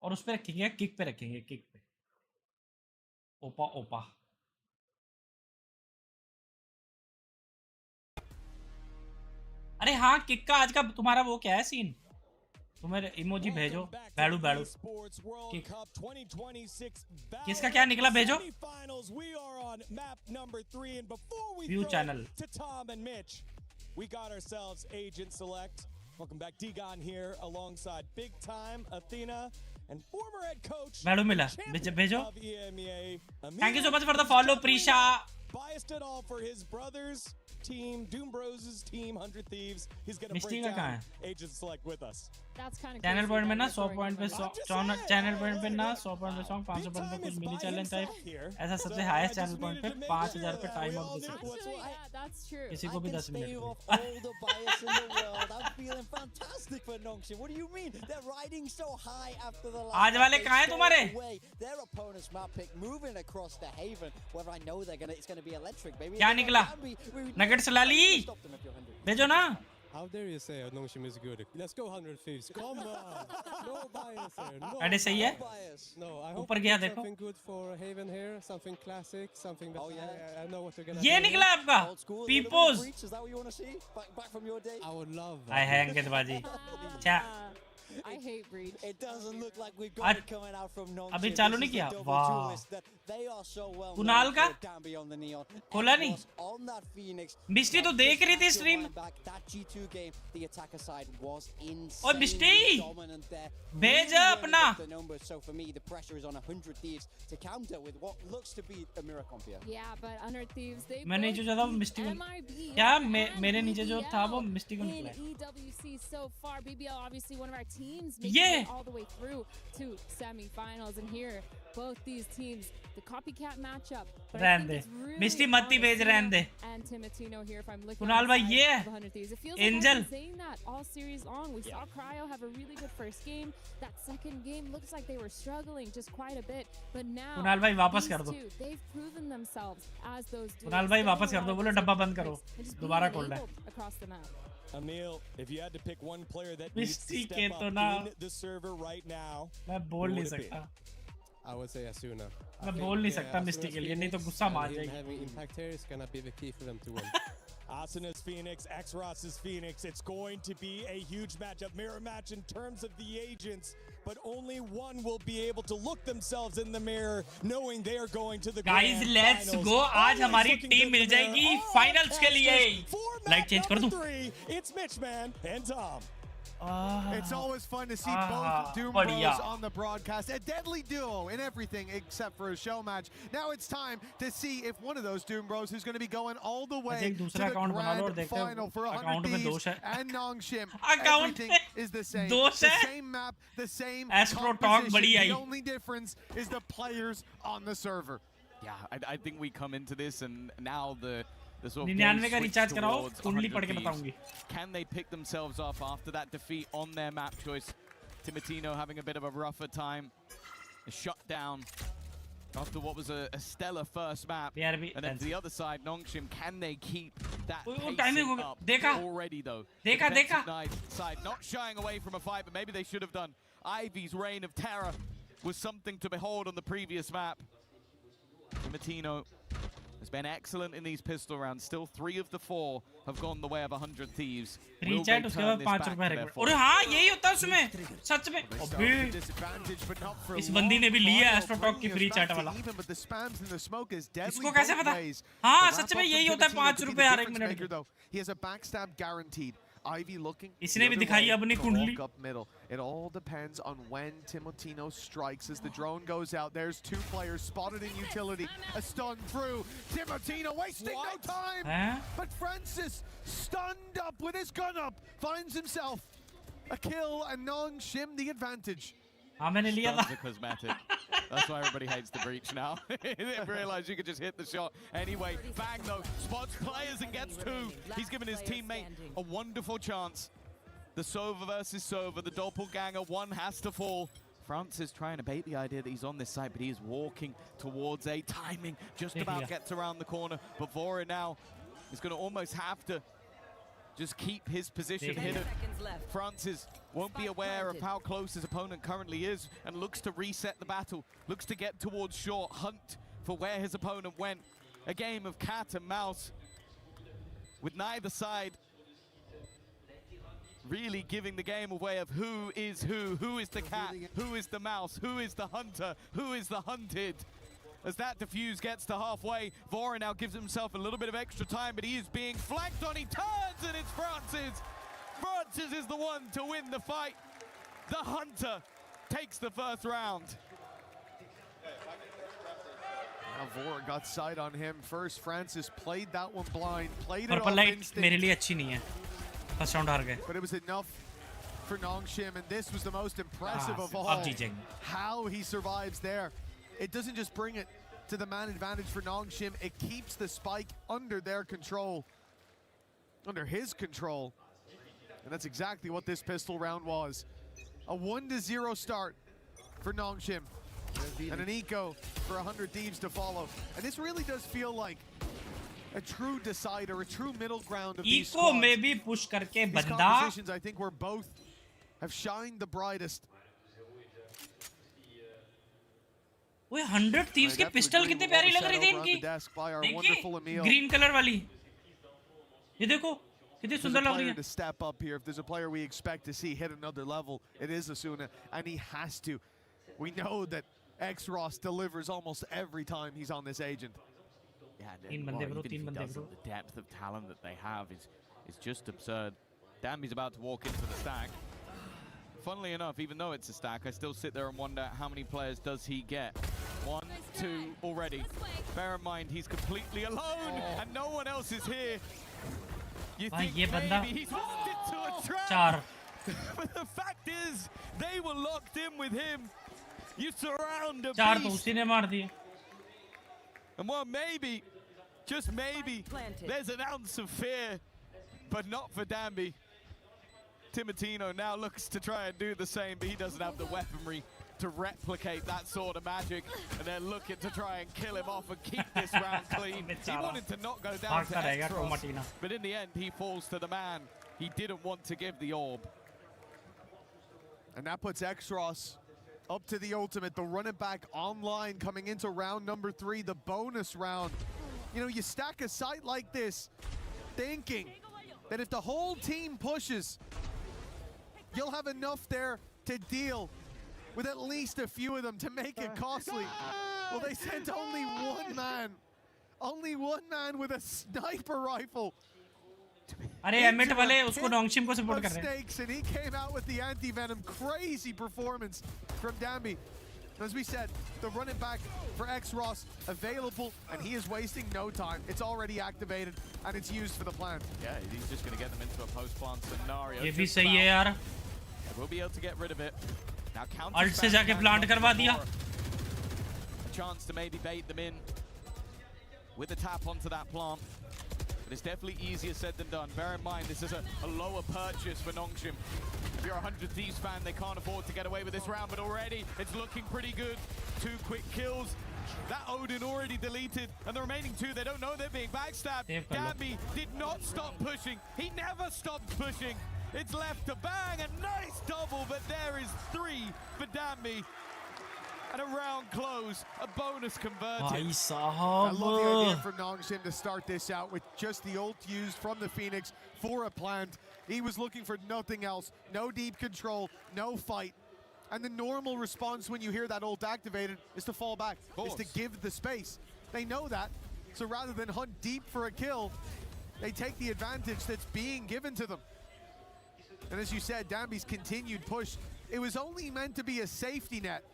और उस पे रखेंगे, किक पे रखेंगे, किक पे ओपा। अरे हाँ, किक का आज का तुम्हारा वो क्या है सीन? तुम्हें इमोजी भेजो, बैडू किक। किसका क्या निकला भेजो, view channel. We got ourselves agent select. Welcome back, Digon here alongside big time Athena and former head coach. Baidu मिला, भेजो। Thank you so much for the follow, Prisha. Biased it all for his brother's team, Doom Bros' team, 100 Thieves. He's going to Misty break का कहाँ down है? agent select with us. Channel point में ना 100 point पे channel point पे ना 100 point पे song, 500 point पे कुछ मिनी चैलेंज टाइप, ऐसा सबसे हाईएस्ट चैनल पॉइंट पे 5000 पे टाइम आउट दे सकते हैं किसी को भी 10 मिनट। आज वाले कहाँ हैं तुम्हारे? क्या निकला? नगेट्स ला ली, भेजो ना। How dare you say Nongshim is good? Let's go 100 Thieves. Come on. No bias here. No. अरे सही है। No, I hope ऊपर गया देखो। something good for Haven here, something classic, something that I know what you're gonna ये निकला आपका पीपोस। Is that what you want to see? Back from your day? I would love that. I hang it बाजी। चा I hate Breach. It doesn't look like we've got it coming out from Nongshim. अभी चालू नहीं किया। वाह। कुणाल का खोला नहीं। मिस्टी तो देख रही थी स्ट्रीम। और मिस्टी भेज अपना। मैं नीचे जो था वो मिस्टी को, क्या मेरे नीचे जो था वो मिस्टी को निकला। Yeah, all the way through to semifinals, and here both these teams, the copycat matchup. रहने दे, मिस्टी मत्ती भेज रहने दे। And Timotino here, if I'm looking Kunal भाई ये Angel. Saying that all series long, we saw Cryo have a really good first game. That second game looks like they were struggling just quite a bit, but now Kunal भाई वापस कर दो। they've proven themselves as those. Kunal भाई वापस कर दो, बोलो डब्बा बंद करो, दोबारा खोल ले। Across the map. Emil, if you had to pick one player that needs to step up in the server right now, मैं बोल नहीं सकता। I would say Asuna. मैं बोल नहीं सकता मिस्टी के लिए, नहीं तो गुस्सा मार जाएगी। Having impact here is gonna be the key for them to win. Asuna's Phoenix, X-Ross's Phoenix. It's going to be a huge matchup, mirror match in terms of the agents, but only one will be able to look themselves in the mirror, knowing they are going to the Guys, let's go. आज हमारी team मिल जाएगी finals के लिए। Light change कर दूं? It's Mitch, man, and Tom. It's always fun to see both Doom Bros on the broadcast. A deadly duo in everything except for a show match. Now it's time to see if one of those Doom Bros who's going to be going all the way to the grand final for 100 Thieves and Nongshim. Everything is the same. The same map, the same composition. The only difference is the players on the server. Yeah, I think we come into this and now the sort of 99 का recharge कराओ, कुंडली पढ़ के बताऊंगी। Can they pick themselves up after that defeat on their map choice? Timotino having a bit of a rougher time. A shutdown after what was a stellar first map. And then to the other side, Nongshim, can they keep that pacing up? Already though. Side not shying away from a fight, but maybe they should have done. Ivy's reign of terror was something to behold on the previous map. Timotino has been excellent in these pistol rounds. Still 3 of the 4 have gone the way of 100 Thieves. Will they turn this back to their form? और हाँ यही होता है उसमें, सच में। अबे इस बंदी ने भी लिया एस्ट्रो टॉक की फ्री चैट वाला। इसको कैसे पता? हाँ सच में यही होता है, 5 रुपए हर 1 minute. He has a backstab guaranteed. Ivy looking. इसने भी दिखाई अपनी कुंडली. Up middle. It all depends on when Timotino strikes. As the drone goes out, there's 2 players spotted in utility. A stun through. Timotino wasting no time. But Francis, stunned up with his gun up, finds himself a kill, and Nong Shim the advantage. मैंने लिया था. Cosmetic. That's why everybody hates the breach now. They didn't realize you could just hit the shot. Anyway, bang though, spots players and gets 2. He's given his teammate a wonderful chance. The Sova versus Sova, the doppelganger, one has to fall. France is trying to bait the idea that he's on this side, but he is walking towards a timing, just about gets around the corner. But Vora now is going to almost have to just keep his position hidden. Francis won't be aware of how close his opponent currently is and looks to reset the battle, looks to get towards short, hunt for where his opponent went. A game of cat and mouse with neither side really giving the game away of who is the cat, who is the mouse, who is the hunter, who is the hunted. As that defuse gets to halfway, Vora now gives himself a little bit of extra time, but he is being flanked on. He turns, and it's Francis. Francis is the one to win the fight. The hunter takes the first round. Now Vora got sight on him first. Francis played that one blind, played it off instinct. मेरे लिए अच्छी नहीं है. First round हार गए. But it was enough for Nong Shim, and this was the most impressive of all. How he survives there. It doesn't just bring it to the man advantage for Nong Shim, it keeps the spike under their control, under his control. And that's exactly what this pistol round was. A 1-0 start for Nong Shim. And an eco for 100 Thieves to follow. And this really does feel like a true decider, a true middle ground of these squads. Eco में भी push करके These बंदा. compositions, I think, where both have shined the brightest. वो 100 Thieves के pistol कितनी प्यारी लग रही थी इनकी. देखिए ग्रीन कलर वाली. ये देखो कितनी सुंदर लग रही है. To step up here, if there's a player we expect to see hit another level, it is Asuna, and he has to. We know that X-Ross delivers almost every time he's on this agent. Yeah, even if he doesn't, the depth of talent that they have is just absurd. Dambi's about to walk into the stack. Funnily enough, even though it's a stack, I still sit there and wonder how many players does he get? 1, 2 already. Bear in mind, he's completely alone and no one else is here. You think maybe he's walked into a trap. But the fact is, they were locked in with him. You surround a beast. And well, maybe, just maybe, there's an ounce of fear, but not for Dambi. Timotino now looks to try and do the same, but he doesn't have the weaponry to replicate that sort of magic, and they're looking to try and kill him off and keep this round clean. He wanted to not go down to X-Ross, but in the end, he falls to the man he didn't want to give the orb. And that puts X-Ross up to the ultimate. The run it back online coming into round number 3, the bonus round. You know, you stack a site like this, thinking that if the whole team pushes, you'll have enough there to deal with at least a few of them to make it costly. Well, they sent only one man with a sniper rifle. अरे emit वाले उसको नोंगशिम को support कर रहे हैं. And he came out with the anti-venom. Crazy performance from Dambi. As we said, the run it back for X-Ross available, and he is wasting no time. It's already activated, and it's used for the plant. Yeah, he's just going to get them into a post-plant scenario. ये भी सही है यार. We'll be able to get rid of it. Now counter Alt से जाके plant करवा दिया. A chance to maybe bait them in with a tap onto that plant. But it's definitely easier said than done. Bear in mind, this is a lower purchase for Nongshim. If you're a 100 Thieves fan, they can't afford to get away with this round, but already it's looking pretty good. 2 quick kills. That Odin already deleted, and the remaining 2, they don't know they're being backstabbed. Dambi did not stop pushing. He never stopped pushing. It's left to bang, a nice double, but there is 3 for Dambi. And a round close, a bonus converted. I love the idea from Nongshim to start this out with just the ult used from the Phoenix for a plant. He was looking for nothing else. No deep control, no fight. And the normal response when you hear that ult activated is to fall back, is to give the space. They know that. So rather than hunt deep for a kill, they take the advantage that's being given to them. And as you said, Dambi's continued push, it was only meant to be a safety net.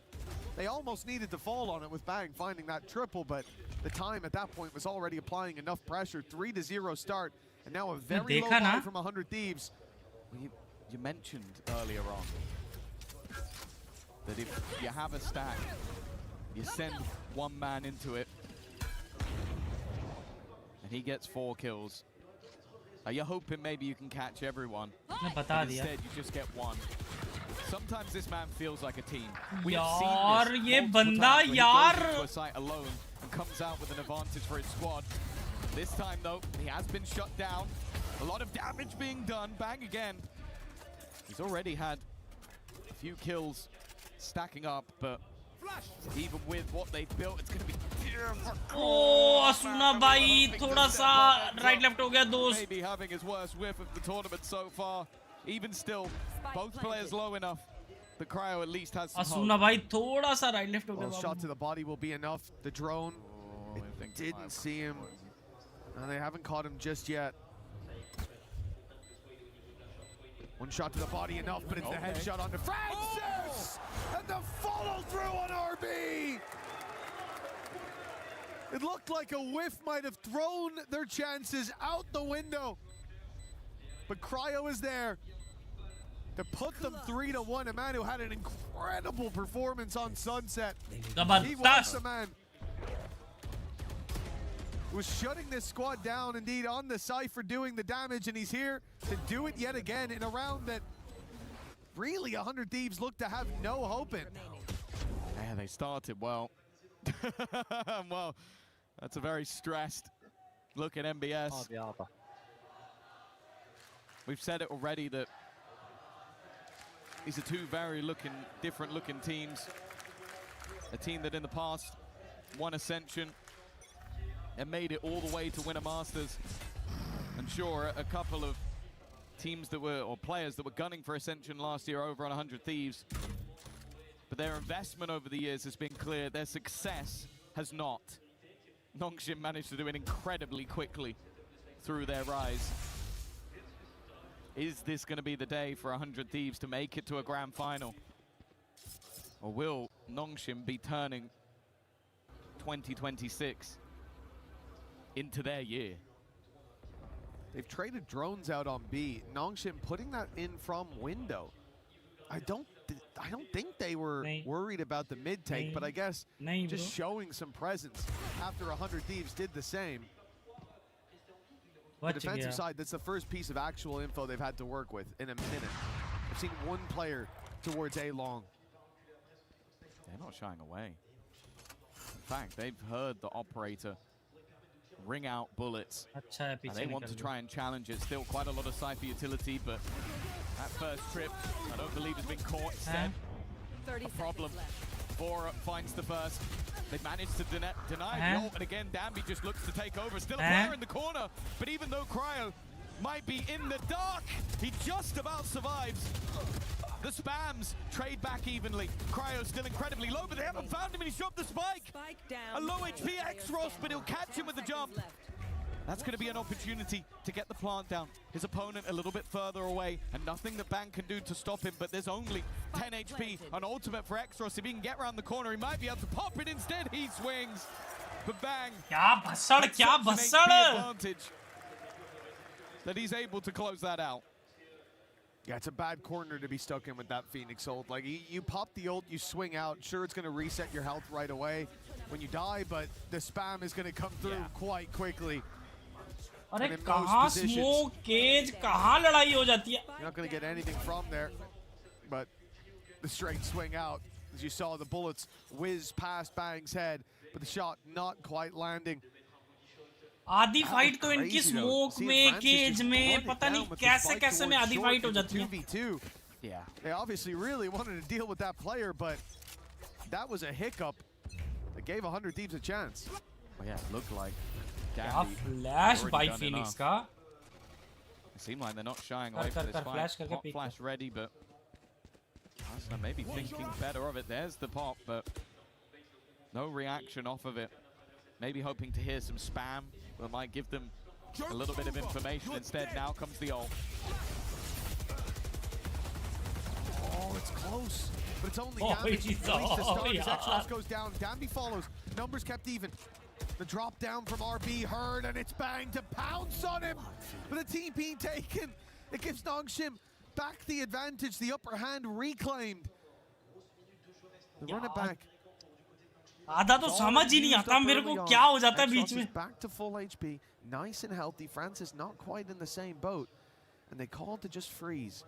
They almost needed to fall on it with Bang finding that triple, but the time at that point was already applying enough pressure. 3-0 start, and now a very low buy from 100 Thieves. You mentioned earlier on that if you have a stack, you send one man into it, and he gets 4 kills. You're hoping maybe you can catch everyone. Instead, you just get one. Sometimes this man feels like a team. We have seen this multiple times when he goes into a site alone and comes out with an advantage for his squad. This time, though, he has been shut down. A lot of damage being done. Bang again. He's already had a few kills stacking up, but even with what they've built, it's going to be... Oh, Asuna bhai, thoda sa right left ho gaya dost. Maybe having his worst whiff of the tournament so far. Even still, both players low enough. The Cryo at least has some Asuna bhai, thoda sa right left ho gaya. Well, shot to the body will be enough. The drone, it didn't see him. And they haven't caught him just yet. One shot to the body enough, but it's the headshot on the Francis! And the follow through on RB! It looked like a whiff might have thrown their chances out the window. But Cryo is there to put them 3-1. A man who had an incredible performance on Sunset. He was the man who was shutting this squad down, indeed, on the Cypher, doing the damage, and he's here to do it yet again in a round that really 100 Thieves look to have no hope in. Yeah, they started well. Well, that's a very stressed look at MBS. We've said it already that these are two very different looking teams. A team that in the past won Ascension and made it all the way to win a Masters. And sure, a couple of teams that were, or players that were gunning for Ascension last year over on 100 Thieves. But their investment over the years has been clear. Their success has not. Nongshim managed to do it incredibly quickly through their rise. Is this going to be the day for 100 Thieves to make it to a grand final? Or will Nongshim be turning 2026 into their year? They've traded drones out on B. Nongshim putting that in from window. I don't think they were worried about the mid take, but I guess just showing some presence after 100 Thieves did the same. The defensive side, that's the first piece of actual info they've had to work with in a minute. I've seen one player towards A long. They're not shying away. In fact, they've heard the operator ring out bullets. And they want to try and challenge it. Still quite a lot of Cypher utility, but that first trip, I don't believe has been caught. Instead, a problem. Bora finds the first. They managed to deny the ult, and again, Dambi just looks to take over. Still a player in the corner, but even though Cryo might be in the dark, he just about survives. The spams trade back evenly. Cryo still incredibly low, but they haven't found him, and he shot the spike. A low HP X-Ross, but he'll catch him with the jump. That's going to be an opportunity to get the plant down. His opponent a little bit further away, and nothing that Bang can do to stop him, but there's only 10 HP. An ultimate for X-Ross. If he can get around the corner, he might be able to pop it. Instead, he swings. But Bang, advantage that he's able to close that out. Yeah, it's a bad corner to be stuck in with that Phoenix ult. Like, you pop the ult, you swing out. Sure, it's going to reset your health right away when you die, but the spam is going to come through quite quickly. अरे कहाँ smoke cage कहाँ लड़ाई हो जाती है? You're not going to get anything from there, but the straight swing out. As you saw, the bullets whiz past Bang's head, but the shot not quite landing. आधी fight तो इनकी smoke में cage में पता नहीं कैसे में आधी फाइट हो जाती है. Yeah, they obviously really wanted to deal with that player, but that was a hiccup that gave 100 Thieves a chance. Well, yeah, it looked like क्या flash by Phoenix का. It seemed like they're not shying away from this fight. Pop flash ready, but Asuna maybe thinking better of it. There's the pop, but no reaction off of it. Maybe hoping to hear some spam that might give them a little bit of information. Instead, now comes the ult. it's close, but it's only damage. At least to start as X-Ross goes down. Danby follows. Numbers kept even. The drop down from RB heard, and it's Bang to pounce on him. But the TP taken. It gives Nongshim back the advantage, the upper hand reclaimed. They run it back. आधा तो समझ ही नहीं आता मेरे को क्या हो जाता है बीच में. Back to full HP, nice and healthy. Francis not quite in the same boat, and they call to just freeze.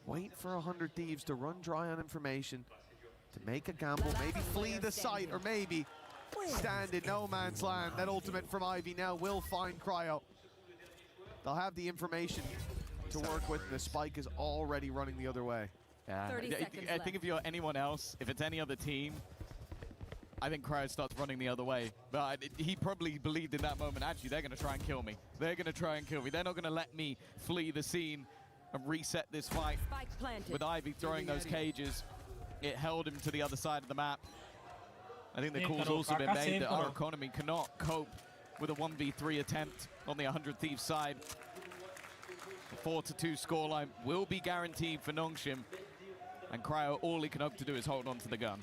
Wait for 100 Thieves to run dry on information, to make a gamble, maybe flee the site, or maybe stand in no man's land. That ultimate from Ivy now will find Cryo. They'll have the information to work with, and the spike is already running the other way. Yeah, I think if you're anyone else, if it's any other team, I think Cryo starts running the other way. But he probably believed in that moment, actually, they're going to try and kill me. They're going to try and kill me. They're not going to let me flee the scene and reset this fight. With Ivy throwing those cages, it held him to the other side of the map. I think the call's also been made that our economy cannot cope with a 1v3 attempt on the 100 Thieves side. The 4-2 scoreline will be guaranteed for Nongshim, and Cryo, all he can hope to do is hold on to the gun.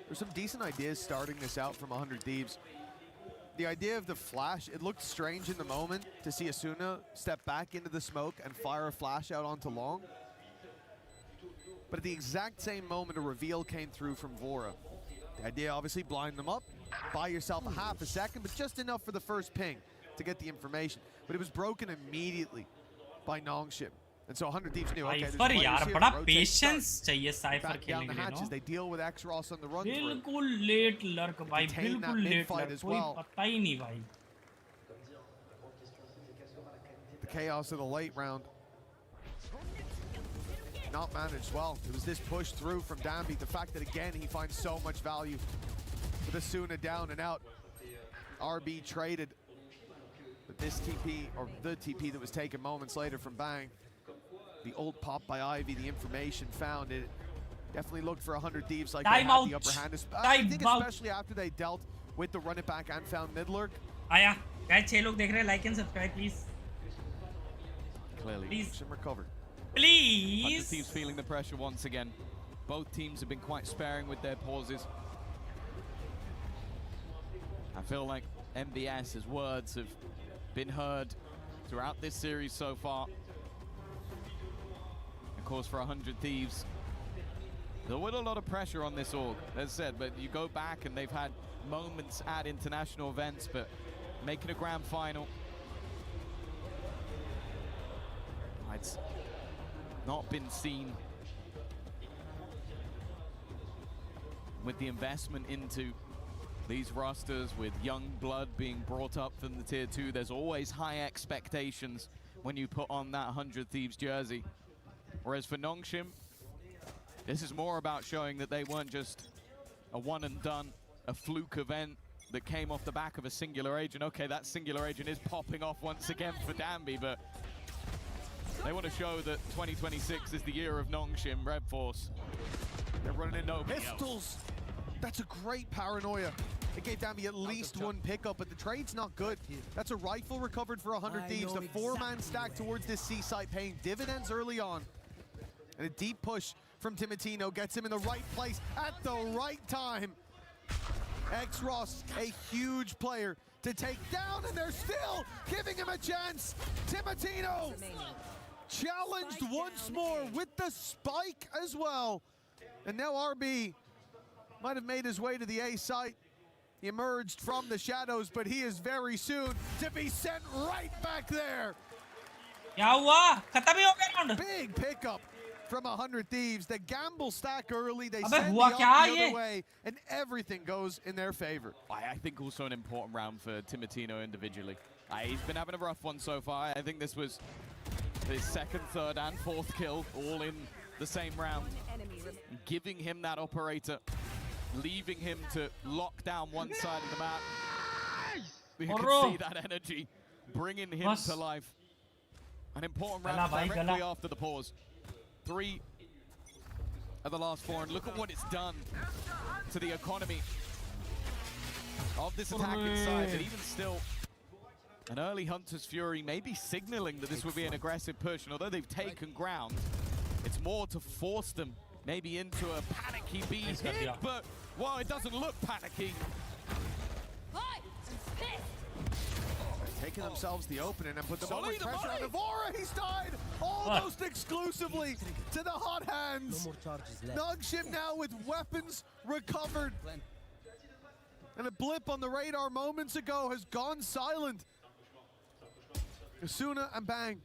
There's some decent ideas starting this out from 100 Thieves. The idea of the flash, it looked strange in the moment to see Asuna step back into the smoke and fire a flash out onto long. But at the exact same moment, a reveal came through from Vora. The idea, obviously, blind them up, buy yourself a half a second, but just enough for the first ping to get the information. But it was broken immediately by Nongshim. And so 100 Thieves knew, okay, there's players here, बड़ा patience चाहिए Cypher खेलने के लिए, no? They deal with X-Ross on the run. बिल्कुल late lurk भाई, बिल्कुल late lurk, कोई पता ही नहीं भाई. The chaos of the late round not managed well. It was this push through from Danby. The fact that again he finds so much value with Asuna down and out. RB traded, but this TP, or the TP that was taken moments later from Bang. The old pop by Ivy, the information found, it definitely looked for 100 Thieves like they had the upper hand. I think especially after they dealt with the run it back and found mid lurk. आया guys, 6 लोग देख रहे हैं, like and subscribe please. Clearly, Nongshim recovered. Please. 100 Thieves feeling the pressure once again. Both teams have been quite sparing with their pauses. I feel like MBS's words have been heard throughout this series so far. Of course, for 100 Thieves, there was a lot of pressure on this org, as said, but you go back and they've had moments at international events, but making a grand final, it's not been seen. With the investment into these rosters, with young blood being brought up from the tier 2, there's always high expectations when you put on that 100 Thieves jersey. Whereas for Nongshim, this is more about showing that they weren't just a one and done, a fluke event that came off the back of a singular agent. Okay, that singular agent is popping off once again for Danby, but they want to show that 2026 is the year of Nongshim Red Force. They're running in nobody Pistols! That's a great paranoia. It gave Danby at least one pickup, but the trade's not good. That's a rifle recovered for 100 Thieves. The four-man stack towards this C-site paying dividends early on. And a deep push from Timotino gets him in the right place at the right time. X-Ross, a huge player to take down, and they're still giving him a chance. Timotino challenged once more with the spike as well. And now RB might have made his way to the A site. He emerged from the shadows, but he is very soon to be sent right back there. Big pickup from 100 Thieves. They gamble stack early, they send the other way, and everything goes in their favor. I think also an important round for Timotino individually. He's been having a rough one so far. I think this was his second, third, and fourth kill, all in the same round. Giving him that operator, leaving him to lock down one side of the map. You can see that energy bringing him to life. An important round directly after the pause. 3 of the last 4, and look at what it's done to the economy of this attacking side. But even still, an early Hunter's Fury may be signaling that this would be an aggressive push, and although they've taken ground, it's more to force them maybe into a panicky B hit, but, well, it doesn't look panicky. Taking themselves the opening and put the moment pressure on Evora. He's died almost exclusively to the hot hands. Nongshim now with weapons recovered. And a blip on the radar moments ago has gone silent. Asuna and Bang,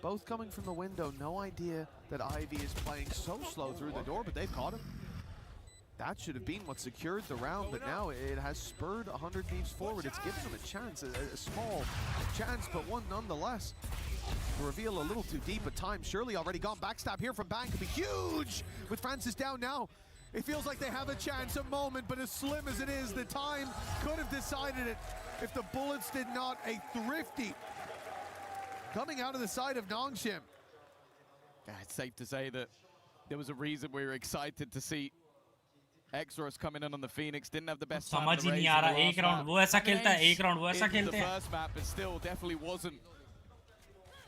both coming from the window. No idea that Ivy is playing so slow through the door, but they've caught him. That should have been what secured the round, but now it has spurred 100 Thieves forward. It's given them a chance, a small chance, but one nonetheless. To reveal a little too deep, but time surely already gone. Backstab here from Bang could be huge! With Francis down now, it feels like they have a chance, a moment, but as slim as it is, the time could have decided it if the bullets did not. A thrifty coming out of the side of Nongshim. Yeah, it's safe to say that there was a reason we were excited to see Exros coming in on the Phoenix. Didn't have the best time समझ ही नहीं आ रहा एक round वो ऐसा खेलता है एक round वो ऐसा खेलते हैं. The first map, but still definitely wasn't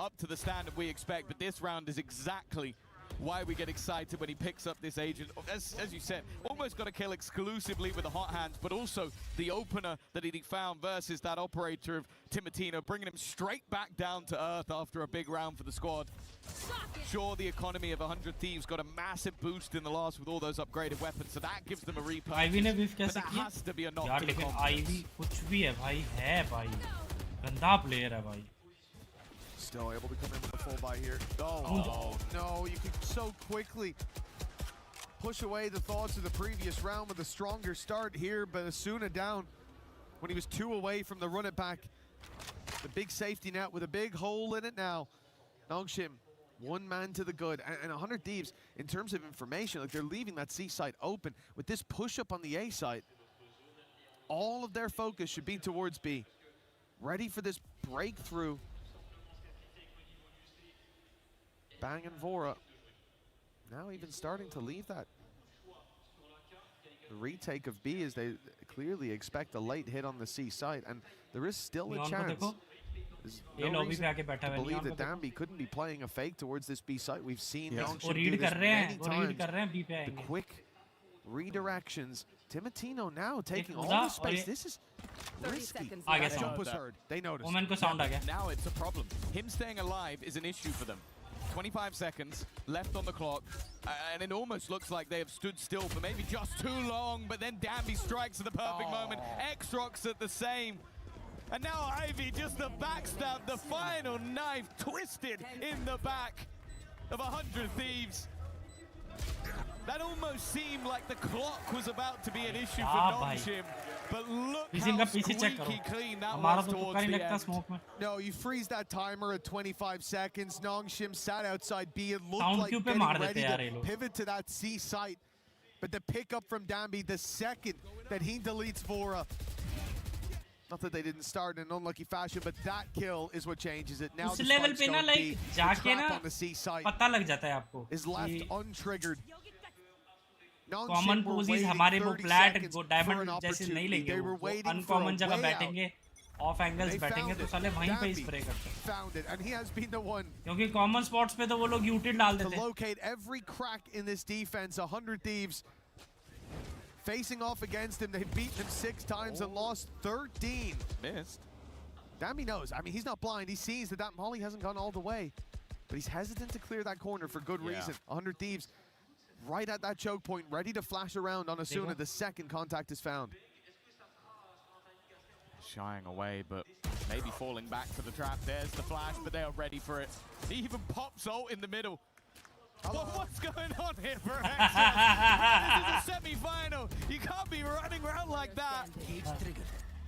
up to the standard we expect. But this round is exactly why we get excited when he picks up this agent. As you said, almost got a kill exclusively with the hot hands, but also the opener that he found versus that operator of Timotino, bringing him straight back down to earth after a big round for the squad. Sure, the economy of 100 Thieves got a massive boost in the last with all those upgraded weapons, so that gives them a replay. Ivy ने whiff कैसे किया? Has to be a knock यार to the लेकिन confidence. Ivy कुछ भी है भाई गंदा player है भाई. Still able to come in with a full buy here. Oh, no, you could so quickly push away the thoughts of the previous round with a stronger start here, but Asuna down when he was 2 away from the run it back. The big safety net with a big hole in it now. Nongshim, one man to the good. And 100 Thieves, in terms of information, like they're leaving that C site open. With this push up on the A site, all of their focus should be towards B. Ready for this breakthrough. Bang and Vora now even starting to leave that. The retake of B as they clearly expect a late hit on the C site, and there is still a chance. There's no reason to believe that Danby couldn't be playing a fake towards this B site. We've seen Nongshim do this many times. The quick redirections. Timotino now taking all the space. This is risky. That jump was heard. They noticed. Now it's a problem. Him staying alive is an issue for them. 25 seconds left on the clock, and it almost looks like they have stood still for maybe just too long, but then Danby strikes at the perfect moment. X-Rocks at the same. And now Ivy just the backstab, the final knife twisted in the back of 100 Thieves. That almost seemed like the clock was about to be an issue for Nongshim. But look how squeaky clean that was towards the end. No, you freeze that timer at 25 seconds. Nongshim sat outside B and looked like getting ready to pivot to that C site. But the pickup from Danby, the second that he deletes Vora. Not that they didn't start in an unlucky fashion, but that kill is what changes it. Now the spike's going B. The trap on the C site is left untriggered. Common पोजीज हमारे वो flat वो diamond जैसे नहीं लेंगे वो uncommon जगह बैठेंगे ऑफ एंगल्स बैठेंगे तो साले वहीं पे स्प्रे करते हैं क्योंकि कॉमन स्पॉट्स पे तो वो लोग यूटिल डाल देते हैं. To locate every crack in this defense, 100 Thieves facing off against him. They've beaten him 6 times and lost 13. Missed. Dammy knows. I mean, he's not blind. He sees that molly hasn't gone all the way, but he's hesitant to clear that corner for good reason. 100 Thieves right at that choke point, ready to flash around on Asuna the second contact is found. Shying away, but maybe falling back to the trap. There's the flash, but they are ready for it. He even pops ult in the middle. What's going on here for Exos? This is a semi-final. You can't be running around like that.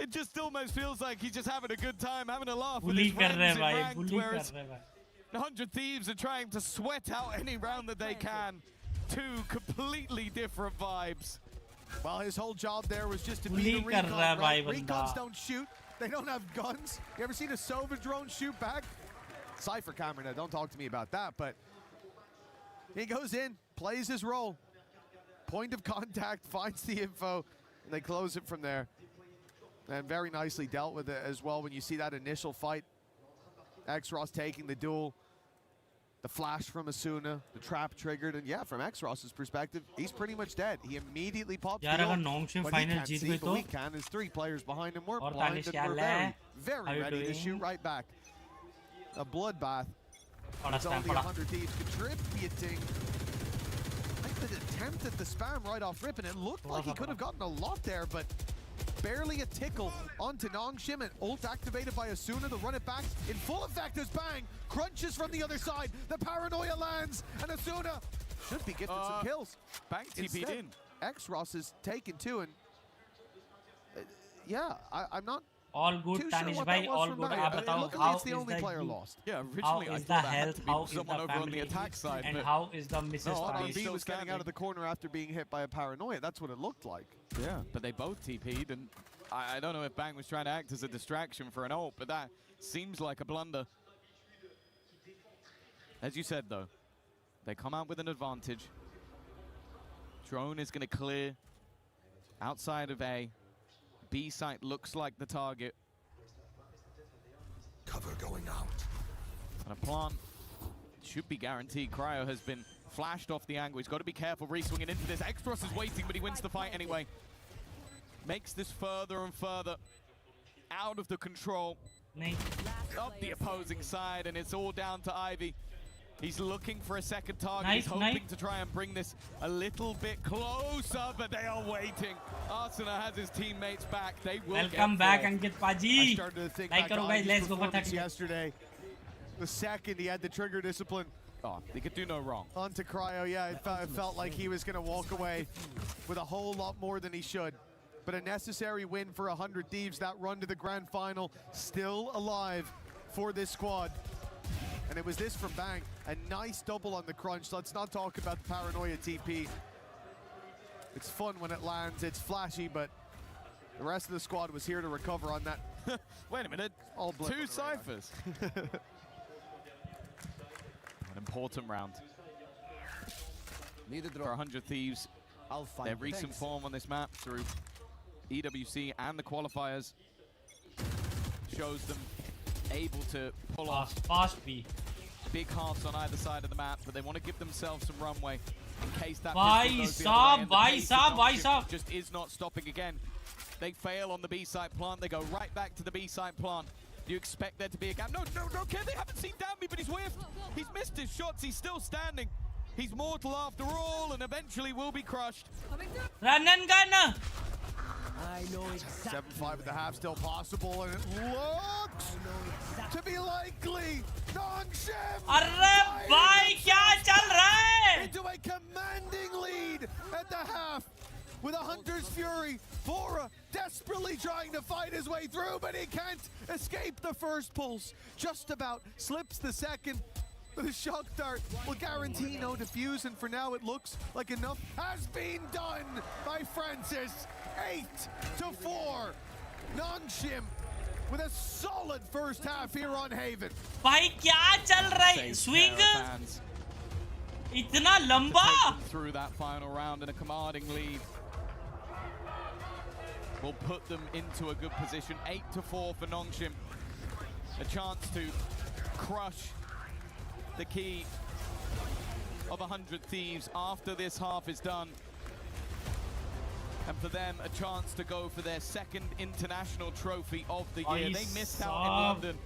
It just almost feels like he's just having a good time, having a laugh with his friends in ranked, whereas 100 Thieves are trying to sweat out any round that they can. 2 completely different vibes. Well, his whole job there was just to be the recon, right? Recons don't shoot. They don't have guns. You ever seen a Sova drone shoot back? Cypher camera now, don't talk to me about that, but he goes in, plays his role. Point of contact, finds the info, and they close it from there. And very nicely dealt with it as well when you see that initial fight. X-Ross taking the duel. The flash from Asuna, the trap triggered, and yeah, from X-Ross's perspective, he's pretty much dead. He immediately pops the ult, but he can't see, but we can. There's 3 players behind him. We're blind, and we're very, very ready to shoot right back. A bloodbath. It's only 100 Thieves contributing. Like the attempt at the spam right off rip, and it looked like he could have gotten a lot there, but barely a tickle onto Nongshim, and ult activated by Asuna to run it back in full effect as Bang crunches from the other side. The paranoia lands, and Asuna should be gifted some kills. Bang TP'd in. X-Ross is taken 2, and yeah, I'm not all good, Tanish bhai, all good. Luckily, it's the only player lost. Yeah, originally I thought that had to be someone over on the attack side. And how is the Mrs. RB was getting out of the corner after being hit by a paranoia. That's what it looked like. Yeah, but they both TP'd, and I don't know if Bang was trying to act as a distraction for an ult, but that seems like a blunder. As you said, though, they come out with an advantage. Drone is going to clear outside of A. B site looks like the target. Cover going out. And a plant should be guaranteed. Cryo has been flashed off the angle. He's got to be careful re-swinging into this. X-Ross is waiting, but he wins the fight anyway. Makes this further and further out of the control of the opposing side, and it's all down to Ivy. He's looking for a second target. He's hoping to try and bring this a little bit closer, but they are waiting. Arsenal has his teammates back. They will Welcome back, Ankit Paji. I started to think back to Ivy's performance yesterday. The second he had the trigger discipline. Oh, he could do no wrong. Onto Cryo, yeah, it felt like he was going to walk away with a whole lot more than he should. But a necessary win for 100 Thieves. That run to the grand final still alive for this squad. And it was this from Bang. A nice double on the crunch. Let's not talk about the paranoia TP. It's fun when it lands. It's flashy, but the rest of the squad was here to recover on that. Wait a minute. All 2 ciphers. An important round. For 100 Thieves. Their recent form on this map through EWC and the qualifiers shows them able to pull off fast B. Big hearts on either side of the map, but they want to give themselves some runway in case that just is not stopping again. They fail on the B site plant. They go right back to the B site plant. Do you expect there to be a gap? No, Kev, they haven't seen Danby, but he's whiffed. He's missed his shots. He's still standing. He's mortal after all, and eventually will be crushed. Run and gun. I know exactly. 7-5 at the half still possible, and it looks to be likely. Nongshim! Arre bhai, kya chal raha hai? Into a commanding lead at the half with a Hunter's Fury. Fora desperately trying to fight his way through, but he can't escape the first pulse. Just about slips the second. The shock dart will guarantee no defuse, and for now it looks like enough has been done by Francis. 8-4. Nongshim with a solid first half here on Haven. Bhai kya chal raha hai? Swing itna lamba through that final round, and a commanding lead will put them into a good position. 8-4 for Nongshim. A chance to crush the key of 100 Thieves after this half is done. And for them, a chance to go for their second international trophy of the year. They missed out in London.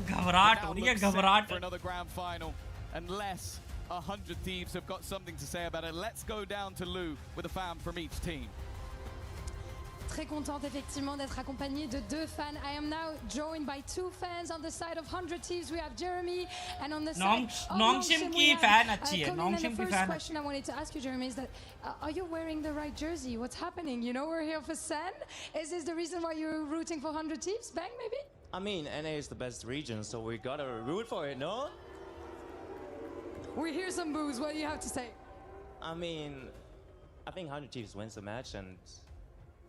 Now look set for another grand final, unless 100 Thieves have got something to say about it. Let's go down to Lou with a fan from each team. Très contente effectivement d'être accompagnée de 2 fans. I am now joined by 2 fans on the side of 100 Thieves. We have Jeremy, and on the side of Nongshim ki fan achhi hai. Nongshim ki fan. The first question I wanted to ask you, Jeremy, is that are you wearing the right jersey? What's happening? You know, we're here for Sen. Is this the reason why you're rooting for 100 Thieves? Bang, maybe? I mean, NA is the best region, so we gotta root for it, no? We hear some boos. What do you have to say? I mean, I think 100 Thieves wins the match, and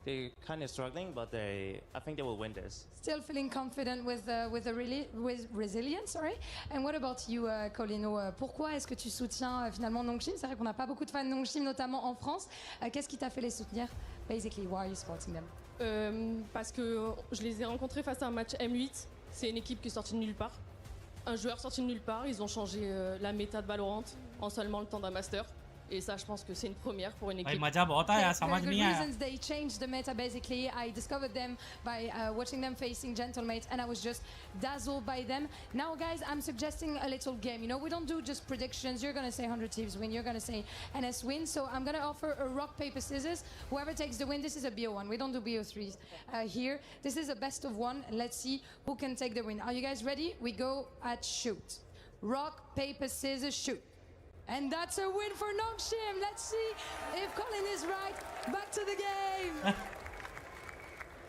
they're kind of struggling, but I think they will win this. Still feeling confident with resilience, sorry. And what about you, Colino? Pourquoi est-ce que tu soutiens finalement Nongshim? C'est vrai qu'on n'a pas beaucoup de fans de Nongshim, notamment en France. Qu'est-ce qui t'a fait les soutenir? Basically, why are you supporting them? Parce que je les ai rencontrés face à un match M8. C'est une équipe qui est sortie de nulle part. un joueur sorti de nulle part. Ils ont changé la méta de Valorant en seulement le temps d'un master. Et ça, je pense que c'est une première pour une équipe. मजा बहुत आया, समझ नहीं आया. reasons they changed the meta basically. I discovered them by watching them facing Gentlemates, and I was just dazzled by them. Now, guys, I'm suggesting a little game. You know, we don't do just predictions. You're gonna say 100 Thieves win. You're gonna say NS win. So I'm gonna offer a rock paper scissors. Whoever takes the win. This is a BO1. We don't do BO3s here. This is a best of one. Let's see who can take the win. Are you guys ready? We go at shoot. Rock paper scissors shoot. And that's a win for Nongshim. Let's see if Colin is right. Back to the game.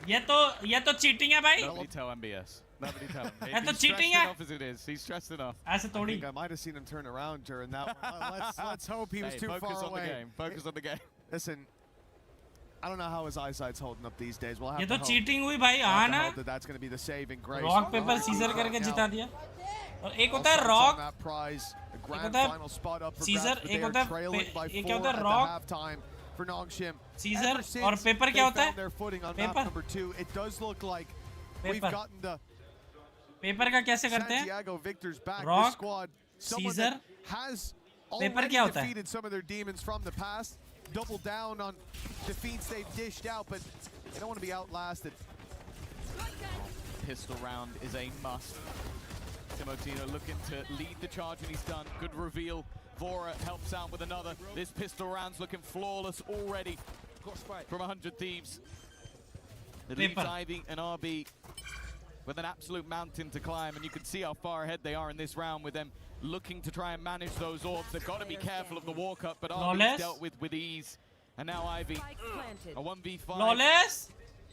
ये तो cheating है भाई. Nobody tell MBS. Nobody tell him. ये तो He's cheating stressed है. enough as it is. He's stressed enough. ऐसे I थोड़ी. think I might have seen him turn around during that one. Let's hope he was too focus far on away. The game. Focus on the game. Listen, I don't know how his eyesight's holding up these days. We'll have ये to तो hope. cheating हुई भाई, हाँ ना. That that's going to be the saving grace. Rock paper scissors करके जिता दिया. और एक होता है rock. एक होता है scissor, एक होता है rock. For Nongshim. Scissor और paper क्या होता है? Paper. Number 2. It does look like we've gotten the paper का कैसे करते हैं? Santiago Victor's back. Rock, squad. scissor, has paper already क्या होता है? defeated some of their demons from the past. Double down on defeats they've dished out, but they don't want to be outlasted. Pistol round is a must. Timotino looking to lead the charge, and he's done. Good reveal. Vora helps out with another. This pistol round's looking flawless already from 100 Thieves. It leaves Ivy and RB with an absolute mountain to climb, and you can see how far ahead they are in this round with them looking to try and manage those orbs. They've got to be careful of the walk-up, but RB's dealt with ease. And now Ivy, a 1v5. Flawless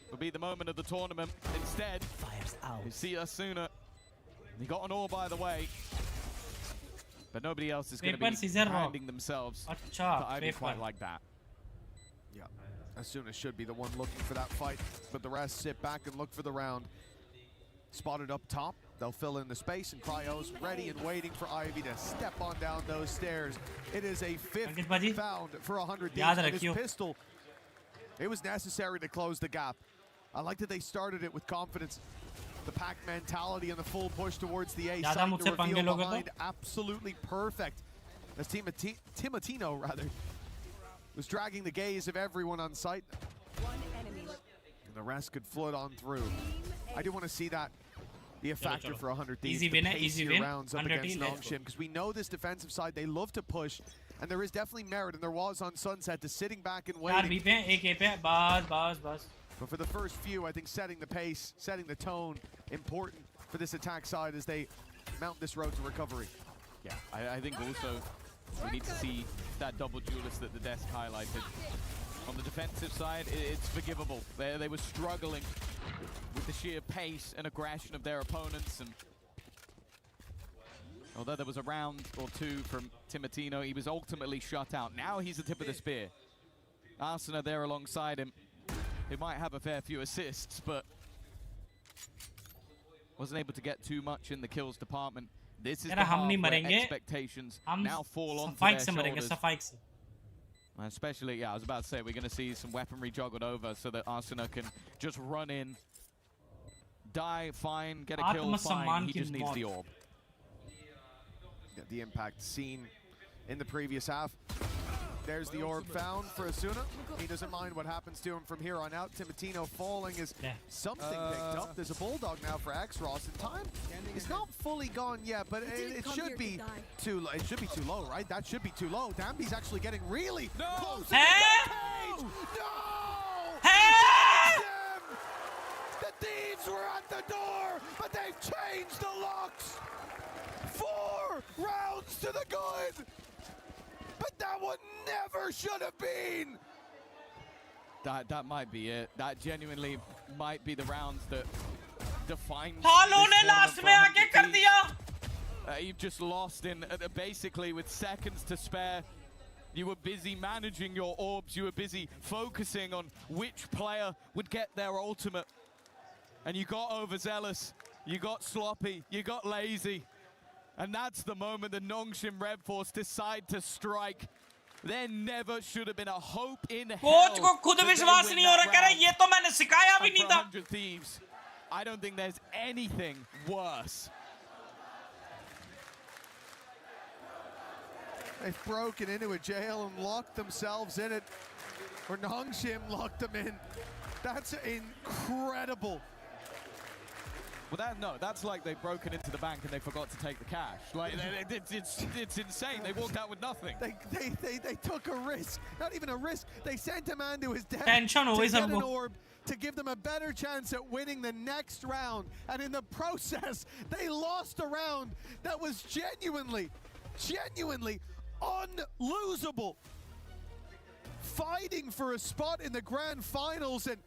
will be the moment of the tournament. Instead, you see Asuna. He got an orb by the way, but nobody else is going to be handing themselves to Ivy quite like that. Yeah, Asuna should be the one looking for that fight, but the rest sit back and look for the round. Spotted up top, they'll fill in the space, and Cryo's ready and waiting for Ivy to step on down those stairs. It is a 5th found for 100 Thieves. This pistol, it was necessary to close the gap. I like that they started it with confidence. The pack mentality and the full push towards the A side, the reveal behind, absolutely perfect. As Timotino, was dragging the gaze of everyone on site. And the rest could flood on through. I do want to see that be a factor for 100 Thieves. Easy win, easy win. Rounds up against Nongshim, because we know this defensive side, they love to push, and there is definitely merit, and there was on Sunset, to sitting back and waiting. But for the first few, I think setting the pace, setting the tone, important for this attack side as they mount this road to recovery. Yeah, I think also we need to see that double duelist that the desk highlighted. On the defensive side, it's forgivable. They were struggling with the sheer pace and aggression of their opponents, and although there was a round or two from Timotino, he was ultimately shut out. Now he's the tip of the spear. Arsena there alongside him, who might have a fair few assists, but wasn't able to get too much in the kills department. This is the half where expectations now fall onto their shoulders. Especially, yeah, I was about to say, we're going to see some weaponry joggled over so that Arsena can just run in, die, fine, get a kill, fine. He just needs the orb. Yeah, the impact seen in the previous half. There's the orb found for Asuna. He doesn't mind what happens to him from here on out. Timotino falling is something picked up. There's a bulldog now for X-Ross. In time, it's not fully gone yet, but it should be too low. It should be too low, right? That should be too low. Dambi's actually getting really close to the cage. No! The Thieves were at the door, but they've changed the locks. 4 rounds to the good. But that one never should have been. That might be it. That genuinely might be the rounds that define. You've just lost in basically with seconds to spare. You were busy managing your orbs. You were busy focusing on which player would get their ultimate. And you got overzealous. You got sloppy. You got lazy. And that's the moment the Nongshim Red Force decide to strike. There never should have been a hope in hell. Coach को खुद विश्वास नहीं हो रहा, कह रहा है ये तो मैंने सिखाया भी नहीं था. 100 Thieves, I don't think there's anything worse They've broken into a jail and locked themselves in it. Or Nongshim locked them in. That's incredible. Well, that's like they've broken into the bank and they forgot to take the cash. Like, it's insane. They walked out with nothing. They took a risk. Not even a risk. They sent a man to his death Tension to always get have an orb to give them a better chance at winning the next round. And in the process, they lost a round that was genuinely unlosable. Fighting for a spot in the grand finals, and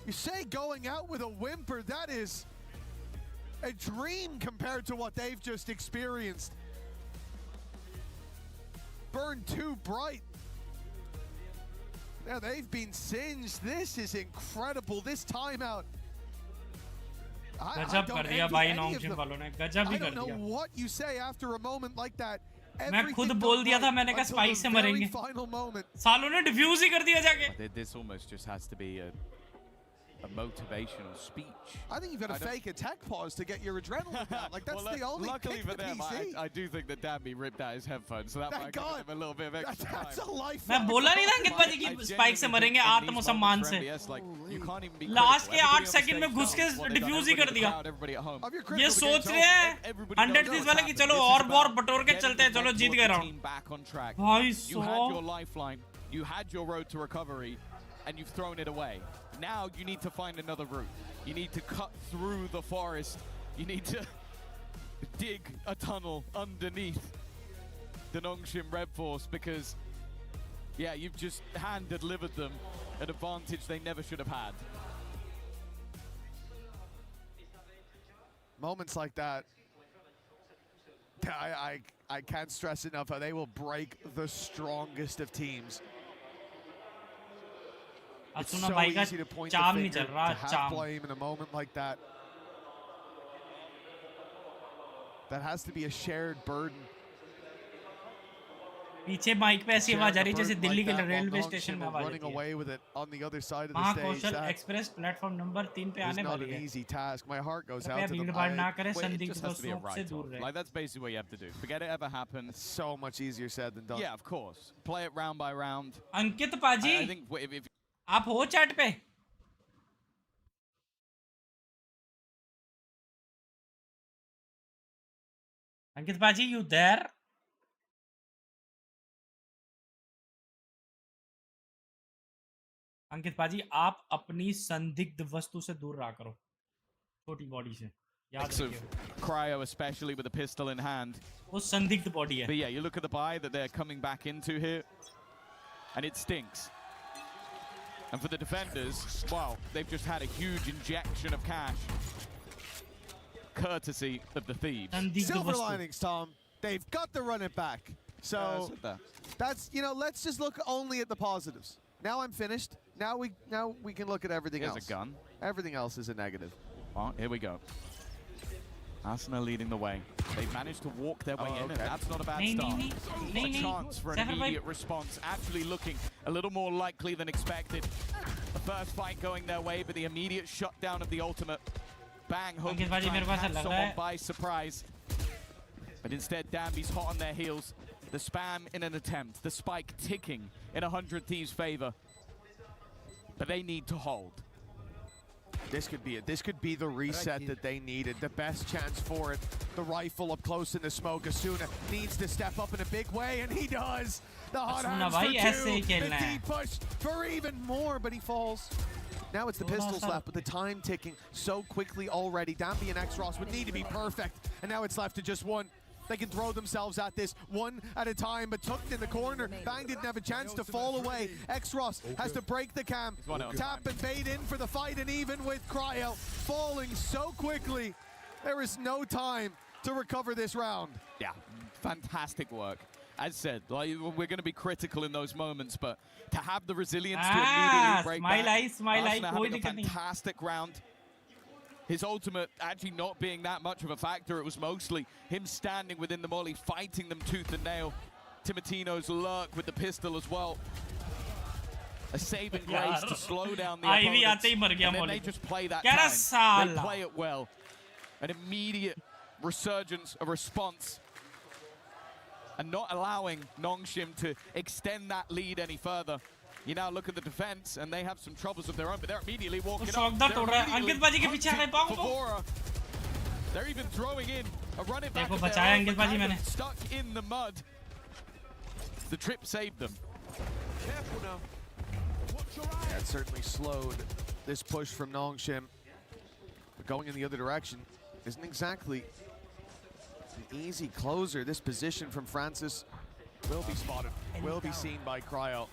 you say going out with a whimper, that is a dream compared to what they've just experienced. Burned too bright. Now they've been singed. This is incredible. This timeout. I don't know what you say after a moment like that. मैं खुद बोल दिया था मैंने कहा spike से मरेंगे सालों ने डिफ्यूज ही कर दिया जाके. This almost just has to be a motivational speech. I think you've got to fake a tech pause to get your adrenaline down. Like that's the only. Luckily for them, I do think that Danby ripped out his headphones, so that might give him a little bit of extra time. That's a life. मैं बोला नहीं था अंकित भाजी कि spike से मरेंगे आत्मसम्मान से. लास्ट के 8 सेकंड में घुस के डिफ्यूज ही कर दिया. ये सोच रहे हैं 100 थीस वाले कि चलो और बॉर बटोर के चलते हैं, चलो जीत गए राउंड. भाई You had your lifeline, you had your road to recovery, and you've thrown it away. Now you need to find another route. You need to cut through the forest. You need to dig a tunnel underneath the Nongshim Red Force because, yeah, you've just hand-delivered them an advantage they never should have had. Moments like that, I can't stress enough how they will break the strongest of teams. It's so easy to point the finger, to have blame in a moment like that. That has to be a shared burden. पीछे mic पे ऐसी आवाज आ रही है जैसे दिल्ली के railway station में आवाज running away with it on the other side of the stage. Mahakaushal express platform number 3 पे आने वाली है. It's not an easy task. My heart goes out to them. भीड़-भाड़ ना करें, संदिग्ध has to be a दोस्तों से दूर रहे. Like that's basically what you have to do. Forget it ever happened. It's so much easier said than done. Yeah, of course. Play it round by round. अंकित पाजी, I think if आप हो chat पे? अंकित पाजी, you there? अंकित पाजी, आप अपनी संदिग्ध वस्तु से दूर रहा करो, छोटी बॉडी से. याद रखिए. Cryo, especially with a pistol in hand. वो संदिग्ध बॉडी है. But yeah, you look at the buy that they're coming back into here, and it stinks. And for the defenders, wow, they've just had a huge injection of cash, courtesy of the thieves. Silver linings, Tom. They've got to run it back. So that's, you know, let's just look only at the positives. Now I'm finished. Now we can look at everything else. Here's a gun. Everything else is a negative. Well, here we go. Asuna leading the way. They've managed to walk their way in, and that's not a bad start. A chance for an immediate response, actually looking a little more likely than expected. The first fight going their way, but the immediate shutdown of the ultimate. Bang, hoping to try and catch someone by surprise. But instead, Danby's hot on their heels. The spam in an attempt, the spike ticking in 100 Thieves' favor. But they need to hold. This could be it. This could be the reset that they needed. The best chance for it. The rifle up close in the smoke. Asuna needs to step up in a big way, and he does. The hot hands for two. The deep push for even more, but he falls. Now it's the pistols left, but the time ticking so quickly already. Danby and X-Ross would need to be perfect, and now it's left to just one. They can throw themselves at this one at a time, but tucked in the corner. Bang didn't have a chance to fall away. X-Ross has to break the cam, tap and bait in for the fight, and even with Cryo falling so quickly, there is no time to recover this round. Yeah, fantastic work. As said, like, we're going to be critical in those moments, but to have the resilience to immediately break back, Asuna having a fantastic round. His ultimate actually not being that much of a factor. It was mostly him standing within the molly, fighting them tooth and nail. Timotino's lurk with the pistol as well. A saving grace to slow down the opponents. And then they just play that time. They play it well. An immediate resurgence, a response. and not allowing Nongshim to extend that lead any further. You now look at the defense, and they have some troubles of their own, but they're immediately walking up. They're even throwing in a run it back. Stuck in the mud. The trip saved them. Careful now. Yeah, it certainly slowed this push from Nongshim. But going in the other direction isn't exactly an easy closer. This position from Francis will be spotted, will be seen by Cryo.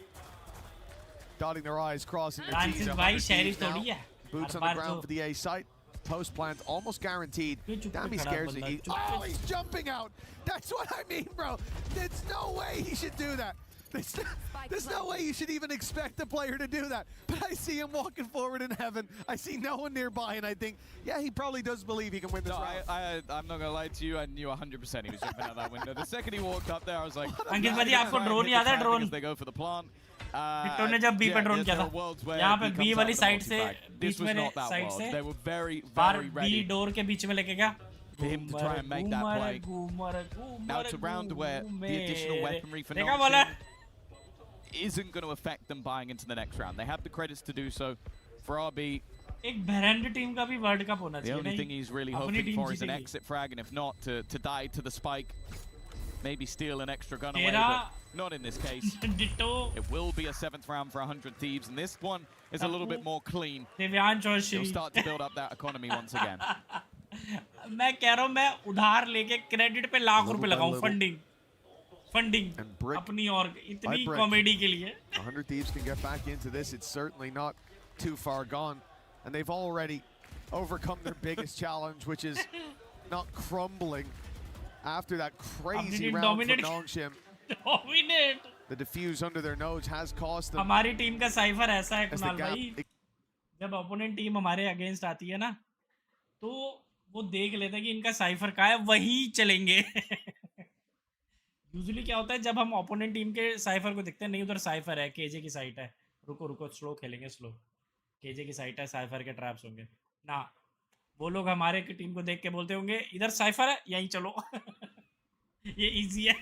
Dotting their I's, crossing their T's. Boots on the ground for the A site. Post plant almost guaranteed. Damn, scares it. Oh, he's jumping out. That's what I mean, bro. There's no way he should do that. There's no way you should even expect a player to do that. But I see him walking forward in heaven. I see no one nearby, and I think, yeah, he probably does believe he can win this round. I'm not going to lie to you. I knew 100% he was jumping out that window. The second he walked up there, I was like, अंकित भाई आपको drone याद है? Drone they go for the plant. Victor ने जब B पे drone किया था यहाँ पे बी वाली साइड से बीच में साइड से they were very बार ready बी डोर के बीच में लेके गया for him to try and make that play. Now it's a round where the additional weaponry for Nongshim isn't going to affect them buying into the next round. They have the credits to do so. For RB, एक बहरैंड team का भी world cup होना चाहिए. The only thing he's really hoping for is an exit frag, and if not, to die to the spike. Maybe steal an extra gun away, but not in this case. It will be a 7th round for 100 Thieves, and this one is a little bit more clean. He'll start to build up that economy once again. मैं कह रहा हूँ मैं उधार लेके credit पे लाख रुपए लगाऊं फंडिंग अपनी और इतनी कॉमेडी के लिए. 100 Thieves can get back into this. It's certainly not too far gone, and they've already overcome their biggest challenge, which is not crumbling after that crazy round from Nongshim. The diffuse under their nose has cost them. हमारी team का cipher ऐसा है कुणाल भाई, जब opponent team हमारे against आती है ना तो वो देख लेता है कि इनका साइफर कहाँ है, वही चलेंगे. यूजुअली क्या होता है जब हम ओपोनेंट टीम के साइफर को देखते हैं, नहीं उधर साइफर है, केजे की साइट है, रुको स्लो खेलेंगे, स्लो केजे की साइट है, साइफर के ट्रैप्स होंगे ना. वो लोग हमारे की टीम को देख के बोलते होंगे इधर साइफर है, यहीं चलो. ये इजी है.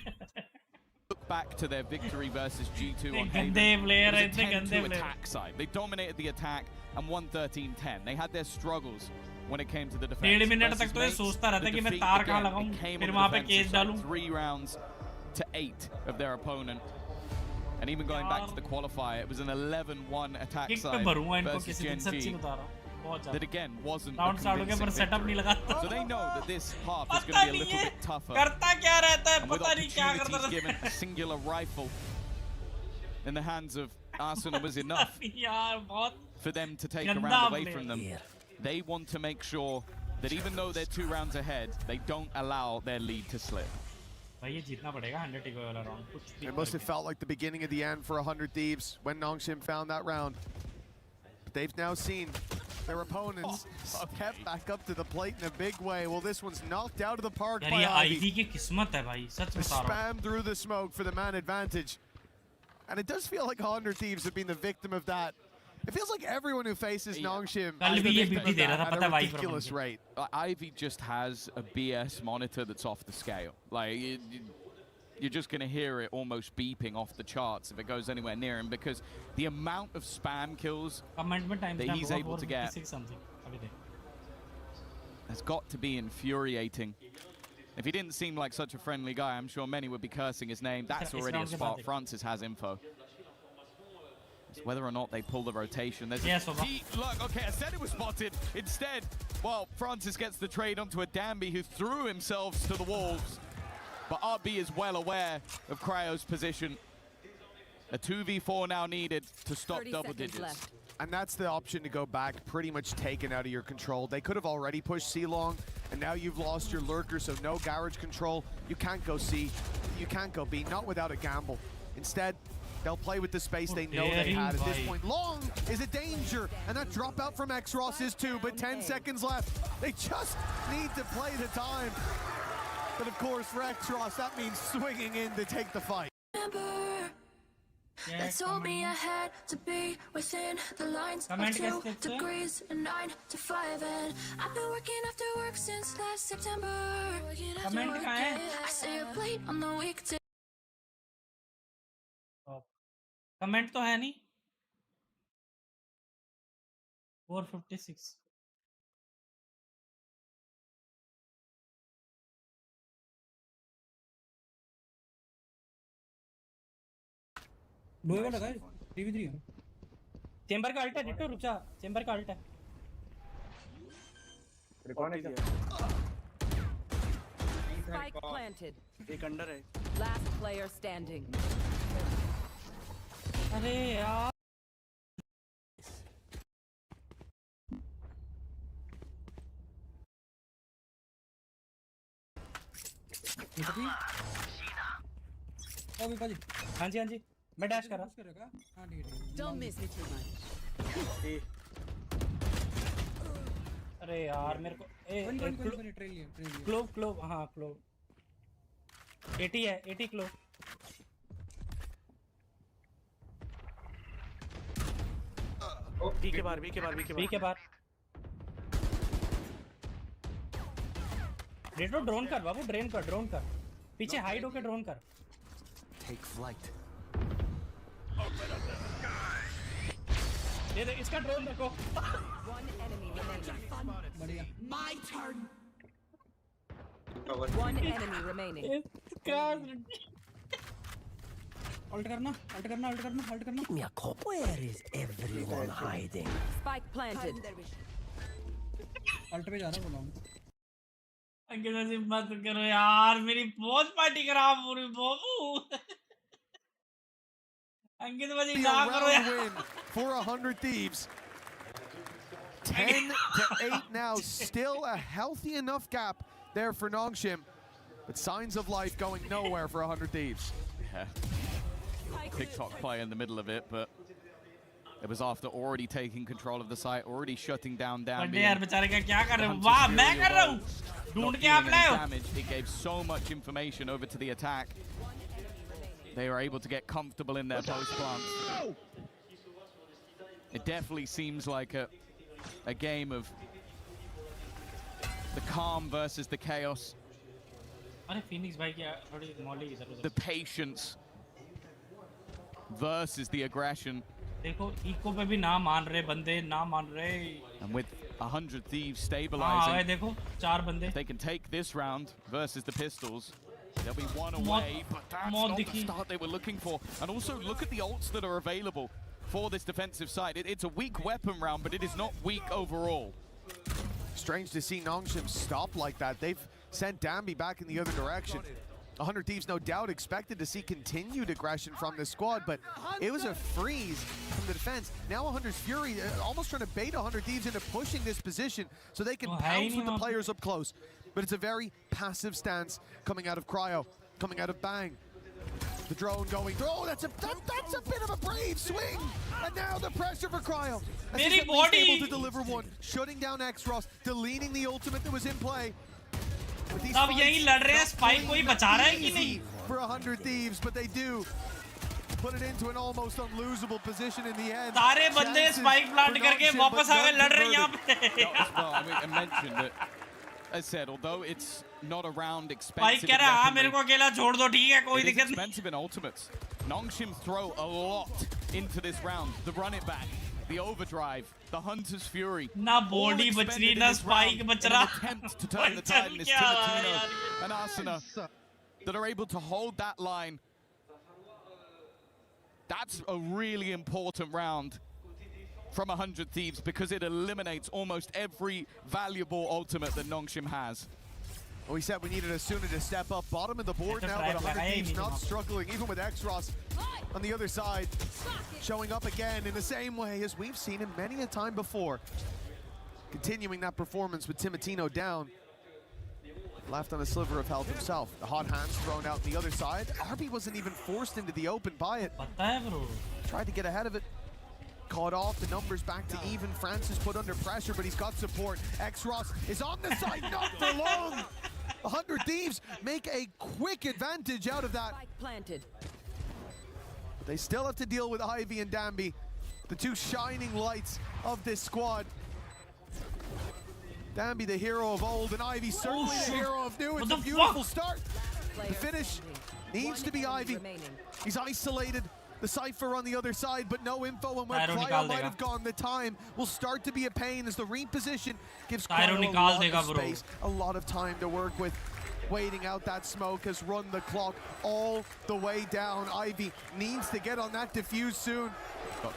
Look back to their victory versus G2 on गंदे प्लेयर है, इतने गंदे player. attack side. They dominated the attack and won 13-10. They had their struggles when it came to the defense. 1.5 minute तक तो ये सोचता रहता है कि मैं तार कहाँ लगाऊं, फिर वहाँ पे केज डालूं. 3 rounds to 8 of their opponent. And even going back to the qualifier, it was an 11-1 attack side versus Gen.G. That again wasn't a convincing victory. So they know that this half is going to be a little bit tougher. And with opportunities given, a singular rifle in the hands of Arsenal was enough for them to take a round away from them. They want to make sure that even though they're 2 rounds ahead, they don't allow their lead to slip. It must have felt like the beginning of the end for 100 Thieves when Nongshim found that round. But they've now seen their opponents step back up to the plate in a big way. Well, this one's knocked out of the park by Ivy. Spam through the smoke for the man advantage. And it does feel like 100 Thieves have been the victim of that. It feels like everyone who faces Nongshim is the victim of that at a ridiculous rate. Ivy just has a BS monitor that's off the scale. Like, you're just going to hear it almost beeping off the charts if it goes anywhere near him, because the amount of spam kills that he's able to get has got to be infuriating. If he didn't seem like such a friendly guy, I'm sure many would be cursing his name. That's already a spot. Francis has info. It's whether or not they pull the rotation. There's look, okay, I said it was spotted. Instead, well, Francis gets the trade onto a Danby who threw himself to the wolves. But RB is well aware of Cryo's position. A 2v4 now needed to stop double digits. And that's the option to go back, pretty much taken out of your control. They could have already pushed C long, and now you've lost your lurker, so no garage control. You can't go C, you can't go B, not without a gamble. Instead, they'll play with the space they know they had at this point. Long is a danger, and that dropout from X-Ross is too, but 10 seconds left. They just need to play the time. But of course, for X-Ross, that means swinging in to take the fight. They told me I had to be within the lines of 2 degrees and 9 to 5, and I've been working after work since last September. Working after work, I stay up late on the weekday. Comment तो है नहीं 456 लोहे का लगा है 3v3 है chamber का alt है डिट्टो रुक जा चेंबर का अल्ट है Spike planted. एक अंडर है Last player standing. अरे यार हाँ जी मैं डैश कर रहा हूँ Don't miss me too much. अरे यार मेरे को क्लोव हाँ क्लोव 80 है 80 क्लोव बी के बार रेडो ड्रोन कर बाबू ड्रोन कर पीछे हाइड होके ड्रोन कर Take flight. ये देख इसका ड्रोन देखो One enemy remaining. बढ़िया My turn. One enemy remaining. Ult करना Where is everyone hiding? Spike planted. Ult पे जा रहा हूं अंकित से मत करो यार मेरी वॉच पार्टी खराब हो रही बाबू अंकित भाई ना करो यार for 100 Thieves. 10-8 now, still a healthy enough gap there for Nongshim, but signs of life going nowhere for 100 Thieves. Yeah. TikTok play in the middle of it, but it was after already taking control of the site, already shutting down Dambi. यार बेचारे का क्या कर रहे हो वाह मैं कर रहा हूँ ढूंढ के आप लाए हो It gave so much information over to the attack. They were able to get comfortable in their post plants. It definitely seems like a game of the calm versus the chaos. अरे Phoenix भाई क्या थोड़ी Molly इधर उधर The patience versus the aggression. देखो eco पे भी ना मान रहे बंदे ना मान रहे And with 100 Thieves stabilizing, हाँ देखो 4 बंदे they can take this round versus the Pistols. They'll be one away, but that's not the start they were looking for. And also look at the ults that are available for this defensive side. It's a weak weapon round, but it is not weak overall. Strange to see Nongshim stop like that. They've sent Dambi back in the other direction. 100 Thieves no doubt expected to see continued aggression from this squad, but it was a freeze from the defense. Now 100's Fury almost trying to bait 100 Thieves into pushing this position so they can pounce with the players up close. But it's a very passive stance coming out of Cryo, coming out of Bang. The drone going through. Oh, that's a bit of a brave swing. And now the pressure for Cryo. As he's at least able to deliver one, shutting down X-Ross, deleting the ultimate that was in play. अब यही लड़ रहे हैं spike कोई बचा रहा है कि नहीं for 100 Thieves, but they do put it into an almost unlosable position in the end. सारे बंदे स्पाइक प्लांट करके वापस आ गए लड़ रहे हैं यहाँ पे Well, I mentioned that, as said, although it's not a round expensive. Spike कह रहा है हाँ मेरे को अकेला छोड़ दो ठीक है कोई दिक्कत नहीं expensive in ultimates. Nongshim throw a lot into this round. The run it back, the overdrive, the Hunter's Fury. ना बॉडी बच रही ना स्पाइक बच रहा Attempt to turn the tide in this Timatino and Asuna that are able to hold that line. That's a really important round from 100 Thieves because it eliminates almost every valuable ultimate that Nongshim has. Well, we said we needed Asuna to step up bottom of the board now, but 100 Thieves not struggling, even with X-Ross on the other side, showing up again in the same way as we've seen him many a time before. Continuing that performance with Timatino down. Left on a sliver of health himself. The hot hands thrown out the other side. Arby wasn't even forced into the open by it. Tried to get ahead of it. Caught off, the numbers back to even. Francis put under pressure, but he's got support. X-Ross is on the side, not for long. 100 Thieves make a quick advantage out of that. Planted. But they still have to deal with Ivy and Dambi, the two shining lights of this squad. Dambi, the hero of old, and Ivy certainly the hero of new. It's a beautiful start. The finish needs to be Ivy. He's isolated The Cypher on the other side, but no info on where Cryo might have gone. The time will start to be a pain as the reposition gives Cryo a lot of space, a lot of time to work with. Waiting out that smoke has run the clock all the way down. Ivy needs to get on that defuse soon.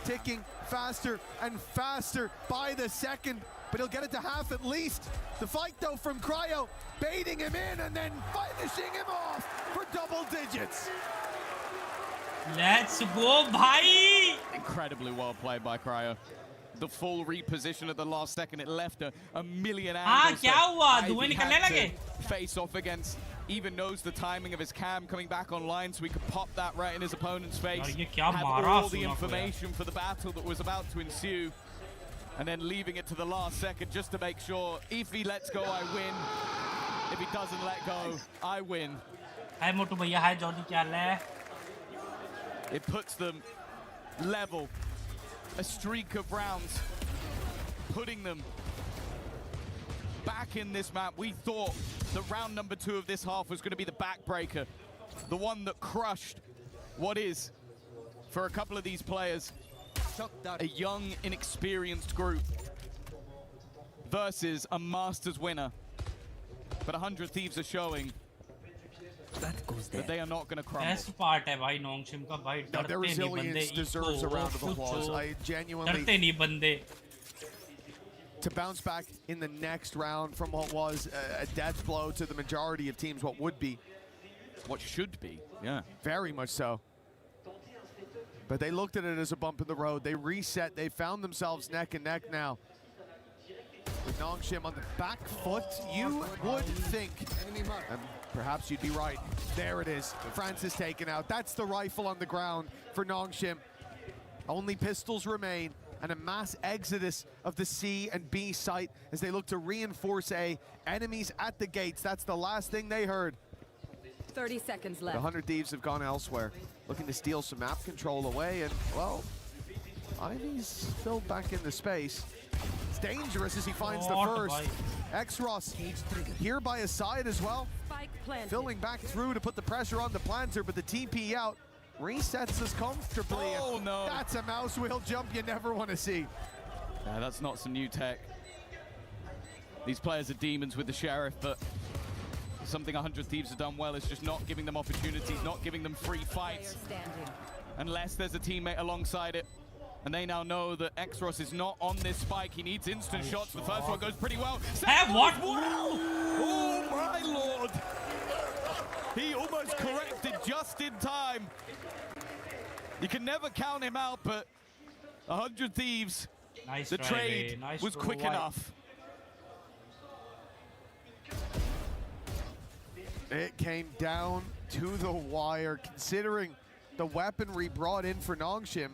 Ticking faster and faster by the second, but he'll get it to half at least. The fight though from Cryo, baiting him in and then finishing him off for double digits. Let's go, bhai! Incredibly well played by Cryo. The full reposition at the last second, it left a million angles. क्या हुआ? धुएं निकलने लगे? Face off against, even knows the timing of his cam coming back online so he could pop that right in his opponent's face. Had all the information for the battle that was about to ensue. And then leaving it to the last second just to make sure if he lets go, I win. If he doesn't let go, I win. Hi Motu bhaiya, hi Jordi, kya haal hai? It puts them level. A streak of rounds, putting them back in this map. We thought that round number 2 of this half was going to be the backbreaker, the one that crushed what is, for a couple of these players, a young, inexperienced group versus a Masters winner. But 100 Thieves are showing that they are not going to crumble. Best part है भाई नोंगशिम का भाई डरते their resilience deserves a round of applause. I genuinely डरते नहीं बंदे. To bounce back in the next round from what was a death blow to the majority of teams, what should be, yeah, very much so. But they looked at it as a bump in the road. They reset. They found themselves neck and neck now. With Nongshim on the back foot, you would think, and perhaps you'd be right. There it is. Francis taken out. That's the rifle on the ground for Nongshim. Only pistols remain, and a mass exodus of the C and B site as they look to reinforce A. Enemies at the gates. That's the last thing they heard. 30 seconds left. The 100 Thieves have gone elsewhere, looking to steal some map control away, and, well, Ivy's still back into space. It's dangerous as he finds the first. X-Ross here by his side as well. Filling back through to put the pressure on the planter, but the TP out resets us comfortably. Oh, no. That's a mouse wheel jump you never want to see. Yeah, that's not some new tech. These players are demons with the Sheriff, but something 100 Thieves have done well is just not giving them opportunities, not giving them free fights. Unless there's a teammate alongside it. And they now know that X-Ross is not on this spike. He needs instant shots. The first one goes pretty well. What? Oh, my lord. He almost corrected just in time. You can never count him out, but 100 Thieves, the trade was quick enough. It came down to the wire. Considering the weaponry brought in for Nongshim,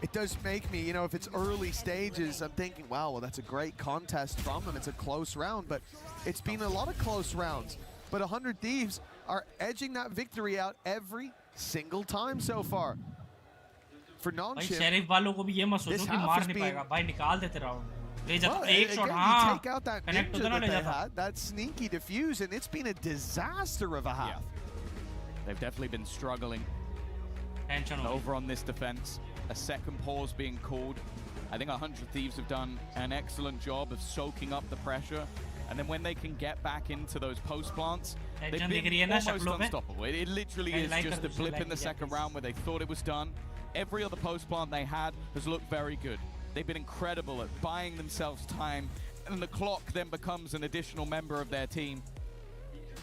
it does make me, you know, if it's early stages, I'm thinking, wow, well, that's a great contest from them. It's a close round, but it's been a lot of close rounds. But 100 Thieves are edging that victory out every single time so far. For Nongshim, sheriff वालों को भी ये मत सोचो कि मार नहीं पाएगा भाई, निकाल देते रहो. Well, again, you take out that ninja that they had, that sneaky defuse, and it's been a disaster of a half. Yeah. They've definitely been struggling over on this defense. A second pause being called. I think 100 Thieves have done an excellent job of soaking up the pressure. And then when they can get back into those post plants, they've been almost unstoppable. It literally is just a blip in the second round where they thought it was done. Every other post plant they had has looked very good. They've been incredible at buying themselves time, and the clock then becomes an additional member of their team.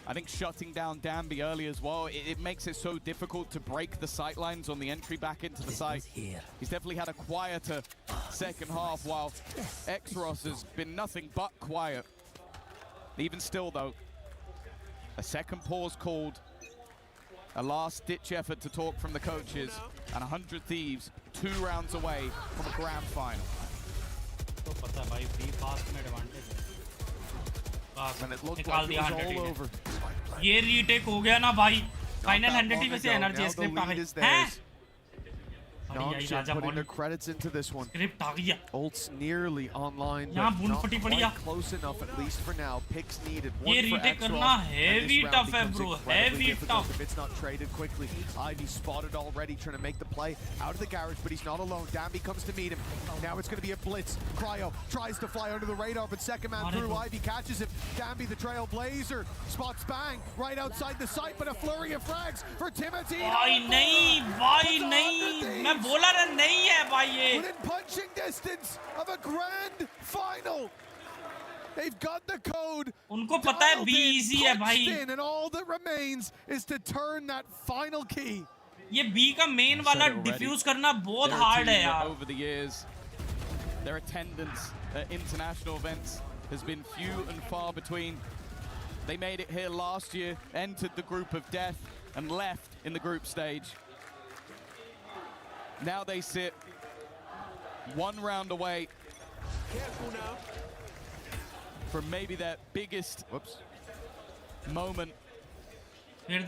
I think shutting down Danby early as well, it makes it so difficult to break the sight lines on the entry back into the site. He's definitely had a quieter second half, while X-Ross has been nothing but quiet. Even still, though, a second pause called, a last-ditch effort to talk from the coaches, and 100 Thieves 2 rounds away from a grand final. And it looked like it was all over. ये retake हो गया ना भाई. Final 100 में से energy slip आ गई. हैं? Nongshim putting their credits into this one. Ult's nearly online, but not quite close enough, at least for now. Picks needed. One for Extra. Heavy tough, bro. Heavy tough. If it's not traded quickly. Ivy spotted already, trying to make the play out of the garage, but he's not alone. Dambi comes to meet him. Now it's going to be a blitz. Cryo tries to fly under the radar, but second man through. Ivy catches him. Dambi, the Trailblazer, spots Bang right outside the site, but a flurry of frags for Timothy. Within punching distance of a grand final. They've got the code. उनको पता है B easy है भाई. And all that remains is to turn that final key. ये B का main वाला diffuse करना बहुत hard है यार. Over the years, their attendance at international events has been few and far between. They made it here last year, entered the group of death, and left in the group stage. Now they sit one round away from maybe their biggest moment in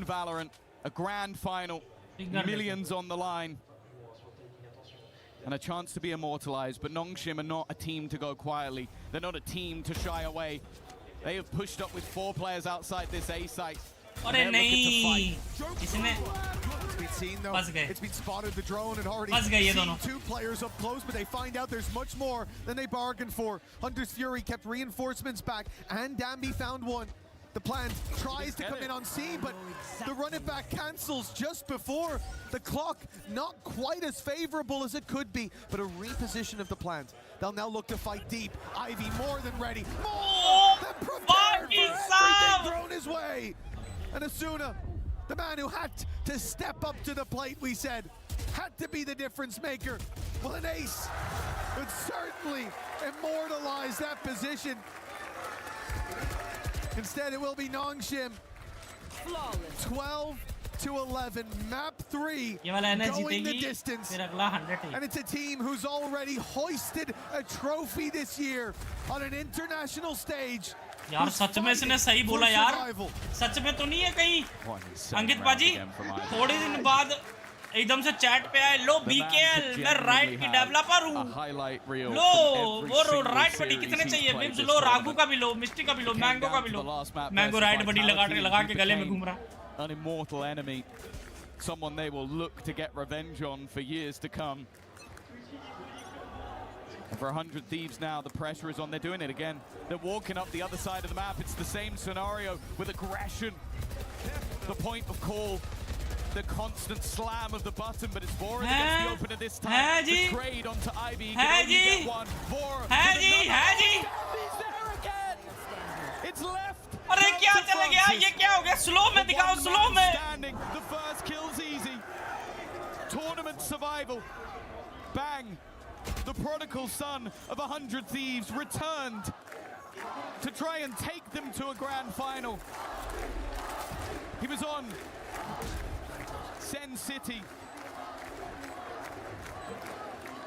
Valorant, a grand final, millions on the line, and a chance to be immortalized. But Nongshim are not a team to go quietly. They're not a team to shy away. They have pushed up with 4 players outside this A site. They're looking to fight. It's been seen though. It's been spotted. The drone had already seen 2 players up close, but they find out there's much more than they bargained for. Hunter's Fury kept reinforcements back, and Dambi found one. The plant tries to come in on scene, but the run it back cancels just before the clock. Not quite as favorable as it could be, but a reposition of the plant. They'll now look to fight deep. Ivy more than ready. More than prepared for everything thrown his way. And Asuna, the man who had to step up to the plate, we said, had to be the difference maker. Well, an ace would certainly immortalize that position. Instead, it will be Nongshim. 12-11, map 3, going the distance. And it's a team who's already hoisted a trophy this year on an international stage. यार सच में इसने सही बोला यार. सच में तो नहीं है कहीं. अंकित पाजी थोड़े दिन बाद एकदम से चैट पे आए, लो BKL मैं राइट की डेवलपर हूँ. लो वो राइट बडी कितने चाहिए? विब्स लो, राघु का भी लो, मिस्टी का भी लो, मैंगो का भी लो. मैंगो राइट बडी लगा के गले में घूम रहा. An immortal enemy, someone they will look to get revenge on for years to come. And for 100 Thieves now, the pressure is on. They're doing it again. They're walking up the other side of the map. It's the same scenario with aggression. The point of call, the constant slam of the button, but it's Vora that gets the opener this time. The trade onto Ivy. He can only get one. Vora. He's there again. It's left. अरे क्या चला गया? ये क्या हो गया? Slow में दिखाओ, स्लो में. The first kill's easy. Tournament survival. Bang. The prodigal son of 100 Thieves returned to try and take them to a grand final. He was on Sen City,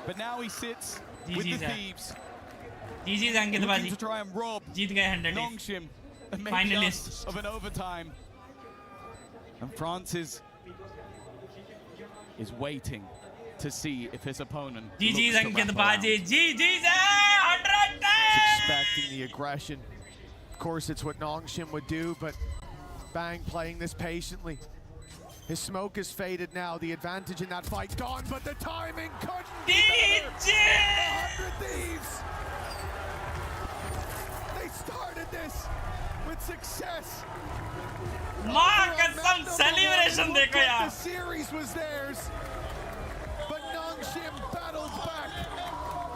but now he sits with the Thieves. Looking to try and rob Nongshim, and make finalist of an overtime. And Francis is waiting to see if his opponent GG's Ankit Baji. GG's 100 expecting the aggression. Of course, it's what Nongshim would do, but Bang playing this patiently. His smoke is faded now. The advantage in that fight gone, but the timing couldn't be better. 100 Thieves. They started this with success. Some celebration dekho yaar. The series was theirs. Nongshim battles back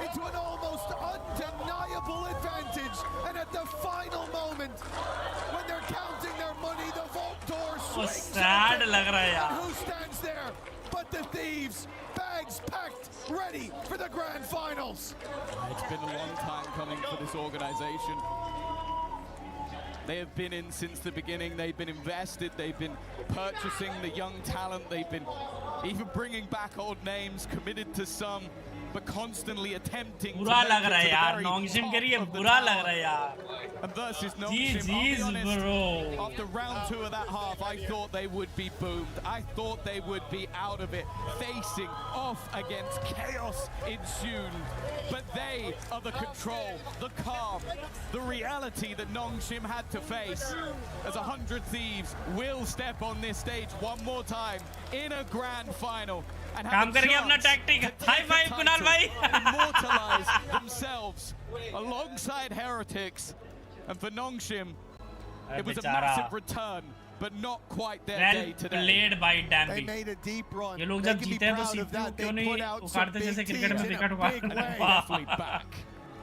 into an almost undeniable advantage, and at the final moment, when they're counting their money, the vault door swings sad lag raha hai yaar. Who stands there but the Thieves? Bags packed, ready for the grand finals. It's been a long time coming for this organization. They have been in since the beginning. They've been invested. They've been purchasing the young talent. They've been even bringing back old names, committed to some, but constantly attempting to बुरा लग make रहा है it to the यार very नॉन्गशिम के लिए top of the बुरा लग tower. रहा है यार And versus Jeez, Nongshim, I'll be honest, bro. after round 2 of that half, I thought they would be boomed. I thought they would be out of it, facing off against chaos ensued. But they are the control, the calm, the reality that Nongshim had to face. As 100 Thieves will step on this stage one more time in a grand final. And have काम करके अपना tactic. High five Kunal भाई. Immortalize themselves alongside Heretics. And for Nongshim, it was a massive return, but not quite their day today. Well played by Dambi. They made a deep run. ये लोग They जब can be जीते हैं तो proud of CPU that. They क्यों नहीं put out some उखाड़ते big जैसे cricket teams में in wicket a big way. Definitely back.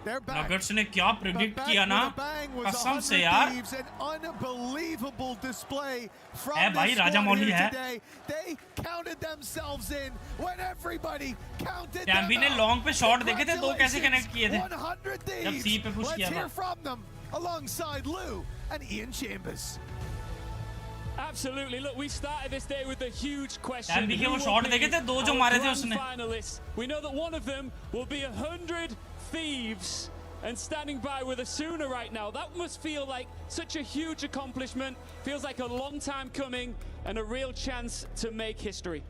They're back. Nuggets ने क्या प्रेडिक्ट But किया ना back with a bang was कसम 100 से यार Thieves, an unbelievable display from है भाई, this Raja squad Mauli here है। today. They counted themselves in when everybody counted डैम्बी them ने out. लॉन्ग पे शॉट देखे थे दो कैसे कनेक्ट किए थे 100 जब Thieves. सी पे पुश Let's किया hear था from them alongside Lou and Ian Chambers. Absolutely. Look, we started this day with a huge question. डैम्बी के Who वो will शॉट be देखे थे दो जो our मारे थे grand उसने finalists? We know that one of them will be 100 Thieves. And standing by with Asuna right now, that must feel like such a huge accomplishment. Feels like a long time coming and a real chance to make history.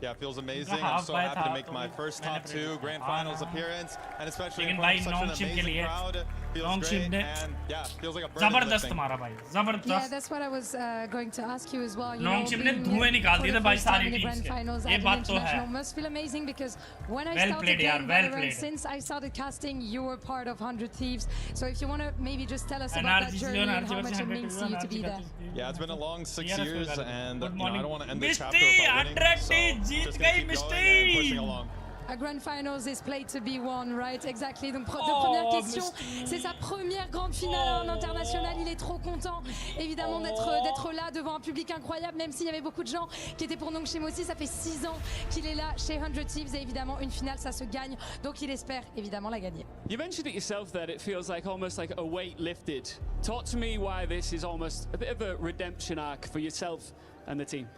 Yeah, it feels amazing. I'm so happy to make my first top 2 grand finals appearance, and especially in front of such an amazing crowd. Feels great, and yeah, feels like a burning जबरदस्त lifting. मारा भाई Yeah, जबरदस्त that's what I was going to ask you as well. You नॉन्गशिम know, ने being धुएं निकाल for दिए the थे भाई first time सारी in the टीम्स grand के finals ये at an बात तो है international must feel amazing because when I Well started played, playing yaar, well Valorant, played. since I started casting, you were part of 100 Thieves. So if you want to maybe just tell us about NRG that journey and how much it means to you to be there. Yeah, it's been a long 6 years, and Good I morning. don't want to end this chapter Misty, without winning. 100 So Jeet just गई gonna keep Misty. going and pushing along. A grand finals is played to be won, right? Exactly. Donc, de première question, c'est sa première grande finale en international. Il est trop content, évidemment, d'être là devant un public incroyable, même s'il y avait beaucoup de gens qui étaient pour Nongshim aussi. Ça fait 6 ans qu'il est là chez 100 Thieves et évidemment, une finale, ça se gagne. Donc, il espère évidemment la gagner. You mentioned it yourself that it feels like almost like a weight lifted. Talk to me why this is almost a bit of a redemption arc for yourself and the team.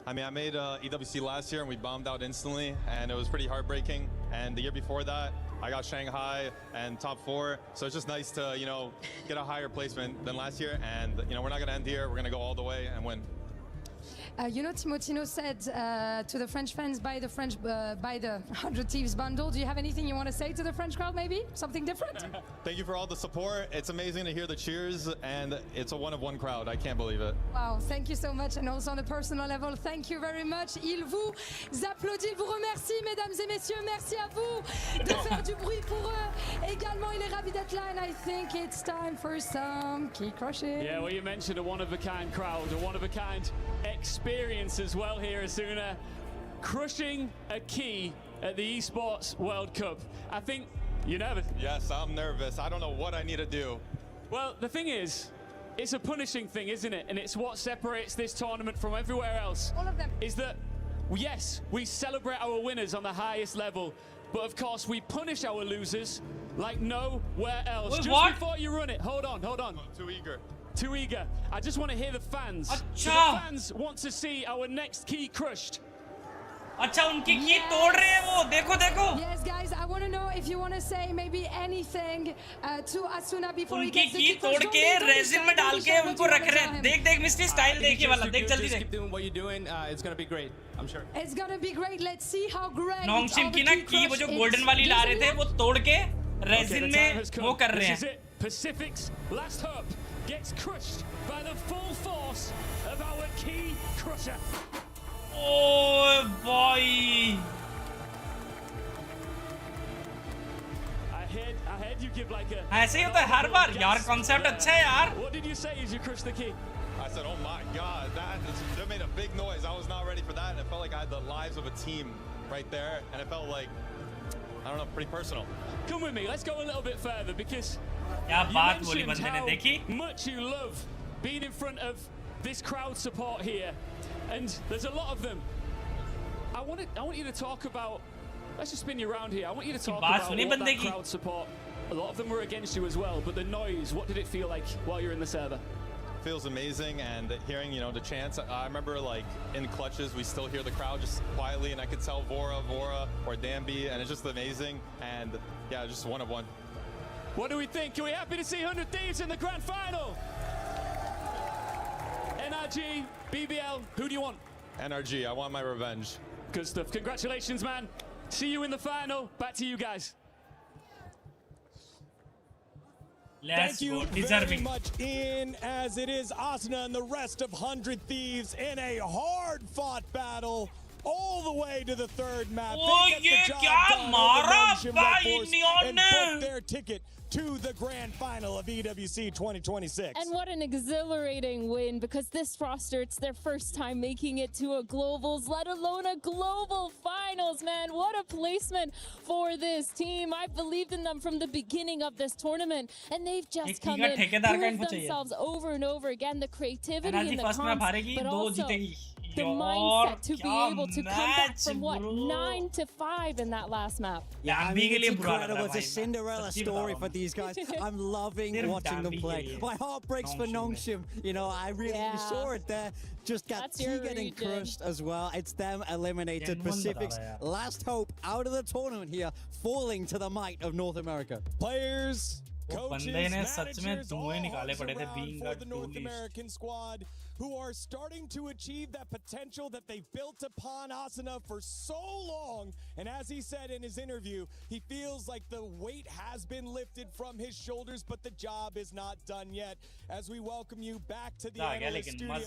I mean, I made EWC last year and we bombed out instantly, and it was pretty heartbreaking. And the year before that, I got Shanghai and top 4. So it's just nice to, get a higher placement than last year. And, we're not going to end here. We're going to go all the way and win. Timotino said to the French fans, buy the 100 Thieves bundle. Do you have anything you want to say to the French crowd, maybe? Something different? Thank you for all the support. It's amazing to hear the cheers, and it's a one-of-one crowd. I can't believe it. Wow, thank you so much. And also on a personal level, thank you very much. Il vous applaudit, il vous remercie, mesdames et messieurs. Merci à vous de faire du bruit pour eux. Également, il est ravi d'être là. And I think it's time for some key crushing. Yeah, well, you mentioned a one-of-a-kind crowd, a one-of-a-kind experience as well here, Asuna. Crushing a key at the Esports World Cup. I think you're nervous. Yes, I'm nervous. I don't know what I need to do. Well, the thing is, it's a punishing thing, isn't it? And it's what separates this tournament from everywhere else. All of them. Is that, yes, we celebrate our winners on the highest level, but of course we punish our losers like nowhere else. Wait, Just what? before you run it, hold on. Too eager. Too eager. I just want to hear the fans. So the fans want to see our next key crushed. अच्छा उनकी की तोड़ रहे हैं वो देखो Yes, guys, I want to know if you want to say maybe anything to Asuna before he उनकी gets the की key तोड़ crushed. के Don't be रेजिन में shy, डाल don't be के shy. What उनको do you रख wanna रहे tell हैं him? देख मिस्टी स्टाइल देखिए वाला देख जल्दी Just देख keep doing what you're doing. It's gonna be great. I'm sure. It's gonna be great. Let's see how great. नॉन्गशिम की ना की वो जो गोल्डन वाली ला रहे थे वो तोड़ के रेजिन में वो कर रहे This is हैं it. Pacific's last hope gets crushed by the full force of our key crusher. Oh boy. I heard you give like a. ऐसे ही होता है हर बार यार कॉन्सेप्ट अच्छा है यार What did you say as you crushed the key? I said, oh my God, that made a big noise. I was not ready for that, and it felt like I had the lives of a team right there, and it felt like, I don't know, pretty personal. Come with me, let's go a little bit further because क्या you बात बोली mentioned बंदे ने how देखी much you love being in front of this crowd support here, and there's a lot of them. I want you to talk about. Let's just spin you around here. I want you to talk बात about सुनी what बंदे that की crowd support. A lot of them were against you as well, but the noise. What did it feel like while you're in the server? feels amazing, and hearing, you know, the chants. I remember like in clutches, we still hear the crowd just quietly, and I could tell Vora, or Danby, and it's just amazing. And yeah, just one of one. What do we think? Are we happy to see 100 Thieves in the grand final? NRG, BBL, who do you want? NRG, I want my revenge. Good stuff. Congratulations, man. See you in the final. Back to you guys. Thank you very much, Ian, as it is Asuna and the rest of 100 Thieves in a hard-fought battle all the way to the third map. Oh, they get the job done over Nongshim Red Force and book their ticket to the grand final of EWC 2026. And what an exhilarating win, because this roster, it's their first time making it to a Globals, let alone a Global Finals, man. What a placement for this team. I believed in them from the beginning of this tournament, and they've just come in, proved themselves over and over again. The creativity in the comps, but also the mindset to be able to come back from, what, 9-5 in that last map. Yeah, I mean, it's incredible. It's a Cinderella story for these guys. I'm loving watching them play. My heart breaks for Nongshim. You know, I really saw it there. Just got T getting crushed as well. It's them eliminated. Pacific's last hope out of the tournament here, falling to the might of North America. Players, coaches, managers, all around for the North American squad, who are starting to achieve that potential that they've built upon Asuna for so long. And as he said in his interview, he feels like the weight has been lifted from his shoulders, but the job is not done yet. As we welcome you back to the analyst studio,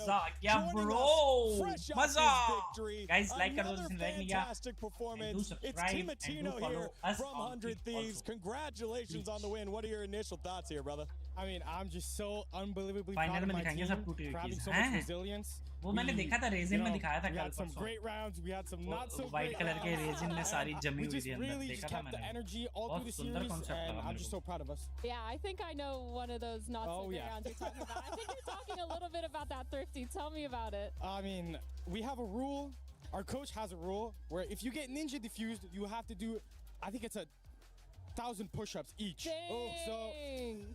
joining us fresh off his victory, guys, like another fantastic performance. It's Timatino here from 100 Thieves. Congratulations on the win. What are your initial thoughts here, brother? I mean, I'm just so unbelievably proud of my team for having so much resilience. वो मैंने देखा था resin में दिखाया था We had some great rounds, we had some not so white great colour के rounds. Resin में सारी जमी We हुई just थी अंदर really देखा just था kept the मैंने energy all through the series, and I'm just so proud of us. Yeah, I think I know one of those not so great rounds you're talking about. I think you're talking a little bit about that, Thrifty. Tell me about it. I mean, we have a rule. Our coach has a rule where if you get ninja diffused, you have to do, I think it's 1,000 push-ups each. Oh, so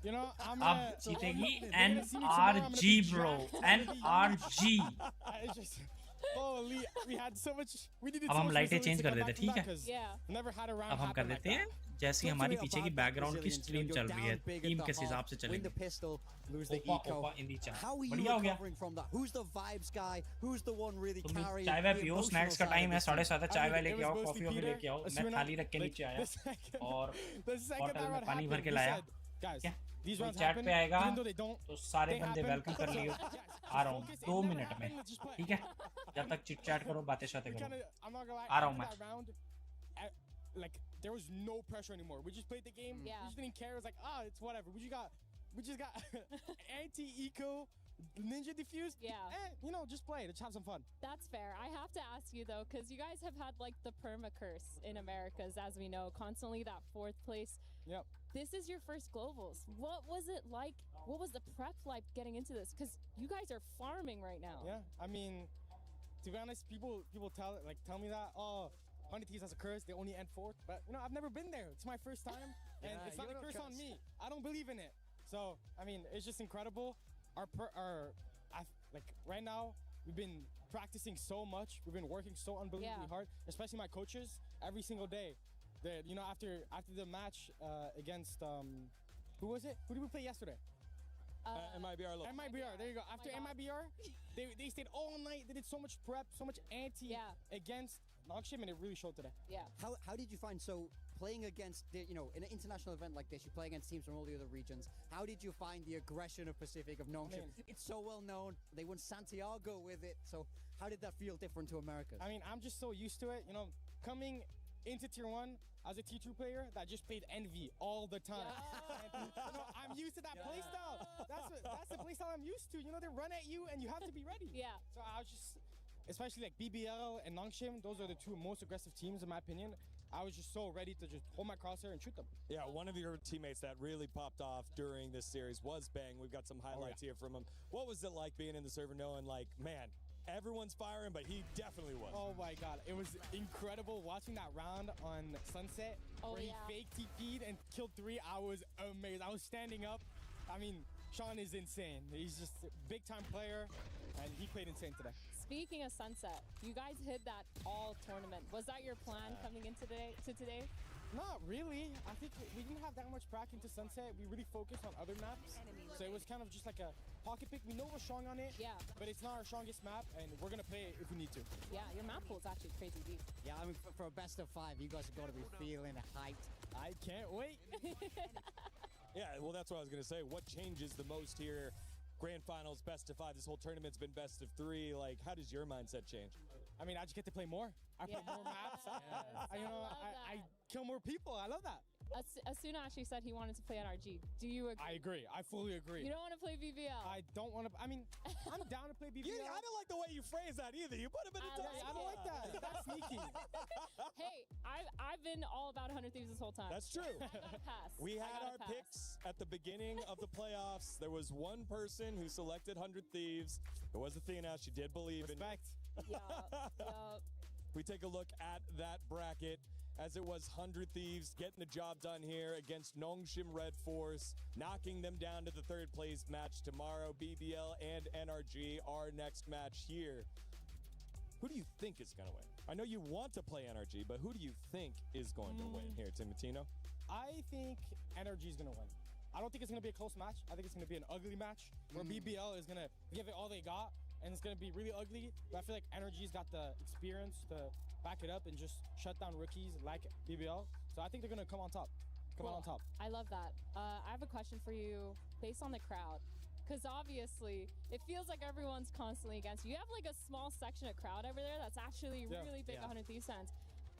you know, I'm अब जीतेगी NRG bro, NRG. It's just, holy, we had so much. We needed अब so हम much लाइटें resilience change to कर come देते back from ठीक that, है 'cause never had a round अब हम कर happen like देते हैं that. जैसी हमारी पीछे की बैकग्राउंड की स्ट्रीम चल रही है टीम के हिसाब से चलेगी ओपा इन दी चाय बढ़िया हो गया तुम चाय वाय पियो स्नैक्स का टाइम है 7:30 चाय वाय लेके आओ कॉफी वॉफी लेके आओ मैं थाली रख के नीचे आया और बॉटल में पानी भर के लाया क्या चैट पे आएगा तो सारे बंदे वेलकम कर लियो आ रहा हूँ 2 मिनट में ठीक है जब तक चिट चैट करो बातें शातें करो आ रहा हूँ मैं like there was no pressure anymore. We just played the game. We just didn't care. It was like, it's whatever. We just got anti-eco ninja diffused. You know, just play it. Just have some fun. That's fair. I have to ask you though, because you guys have had like the perma curse in Americas, as we know, constantly that 4th place. Yep. This is your first Globals. What was it like? What was the prep like getting into this? Because you guys are farming right now. Yeah, I mean, to be honest, people tell me that, 100 Thieves has a curse, they only end 4th, but you know, I've never been there. It's my first time, and it's not a curse on me. I don't believe in it. So, I mean, it's just incredible. Like right now, we've been practicing so much. We've been working so unbelievably hard, especially my coaches, every single day. You know, after the match against who was it? Who did we play yesterday? MIBR. MIBR. There you go. After MIBR, they stayed all night. They did so much prep, so much against Nongshim, and it really showed today. Yeah. How did you find, so playing against, in an international event like this, you play against teams from all the other regions. How did you find the aggression of Pacific, of Nongshim? It's so well known. They won Santiago with it. So how did that feel different to America? I mean, I'm just so used to it. You know, coming into Tier 1 as a T2 player that just played Envy all the time. And, you know, I'm used to that playstyle. That's the playstyle I'm used to. You know, they run at you and you have to be ready. Yeah. So I was just, especially like BBL and Nongshim, those are the 2 most aggressive teams in my opinion. I was just so ready to just hold my crosshair and shoot them. Yeah, one of your teammates that really popped off during this series was Bang. We've got some highlights here from him. What was it like being in the server knowing, like, man, everyone's firing, but he definitely was? Oh my god, it was incredible watching that round on Sunset where he fake TP'd and killed 3. I was amazed. I was standing up. I mean, Sean is insane. He's just a big-time player, and he played insane today. Speaking of Sunset, you guys hit that all tournament. Was that your plan coming into today? Not really. I think we didn't have that much prac into Sunset. We really focused on other maps. So it was kind of just like a pocket pick. We know we're strong on it, but it's not our strongest map, and we're going to play it if we need to. Yeah, your map pool is actually crazy deep. Yeah, I mean, for a best of 5, you guys have got to be feeling hyped. I can't wait. Yeah, well, that's what I was going to say. What changes the most here? Grand Finals, best of 5. This whole tournament's been best of 3. Like, how does your mindset change? I mean, I just get to play more. I play more maps. I kill more people. I love that. Asuna actually said he wanted to play NRG. Do you agree? I agree. I fully agree. You don't want to play BBL? I don't want to. I mean, I'm down to play BBL. I don't like the way you phrase that either. You put him in a tough I don't like that. That's sneaky. Hey, I've been all about 100 Thieves this whole time. That's true. I got a pass. We had our picks at the beginning of the playoffs. There was one person who selected 100 Thieves. It was Athena. She did believe in it. Yeah. We take a look at that bracket as it was 100 Thieves getting the job done here against Nongshim Red Force, knocking them down to the 3rd place match tomorrow. BBL and NRG, our next match here. Who do you think is going to win? I know you want to play NRG, but who do you think is going to win here, Timotino? I think NRG is going to win. I don't think it's going to be a close match. I think it's going to be an ugly match where BBL is going to give it all they got, and it's going to be really ugly. But I feel like NRG's got the experience to back it up and just shut down rookies like BBL. So I think they're going to come on top. Come on top. I love that. I have a question for you based on the crowd. Because obviously, it feels like everyone's constantly against you. You have like a small section of crowd over there that's actually really big 100 Thieves fans.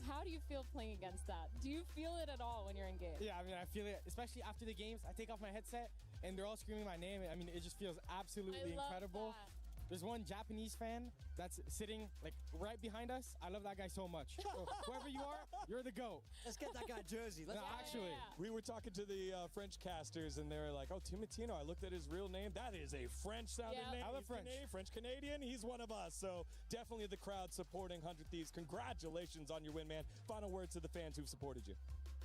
How do you feel playing against that? Do you feel it at all when you're in game? Yeah, I mean, I feel it, especially after the games. I take off my headset, and they're all screaming my name. I mean, it just feels absolutely incredible. That. There's one Japanese fan that's sitting like right behind us. I love that guy so much. So, whoever you are, you're the GOAT. Let's get that guy a jersey. Actually. We were talking to the French casters, and they were like, oh, Timotino, I looked at his real name. That is a French-sounding name. I love French. French-Canadian. He's one of us. So definitely the crowd supporting 100 Thieves. Congratulations on your win, man. Final words to the fans who've supported you.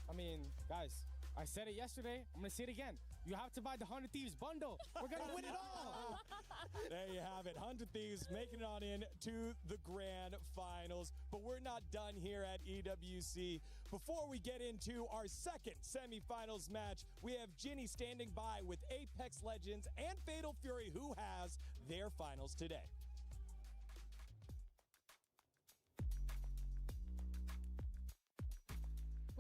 I mean, guys, I said it yesterday. I'm going to say it again. You have to buy the 100 Thieves bundle. We're going to win it all. There you have it. 100 Thieves making it on in to the grand finals. But we're not done here at EWC. Before we get into our second semifinals match, we have Ginny standing by with Apex Legends and Fatal Fury, who has their finals today.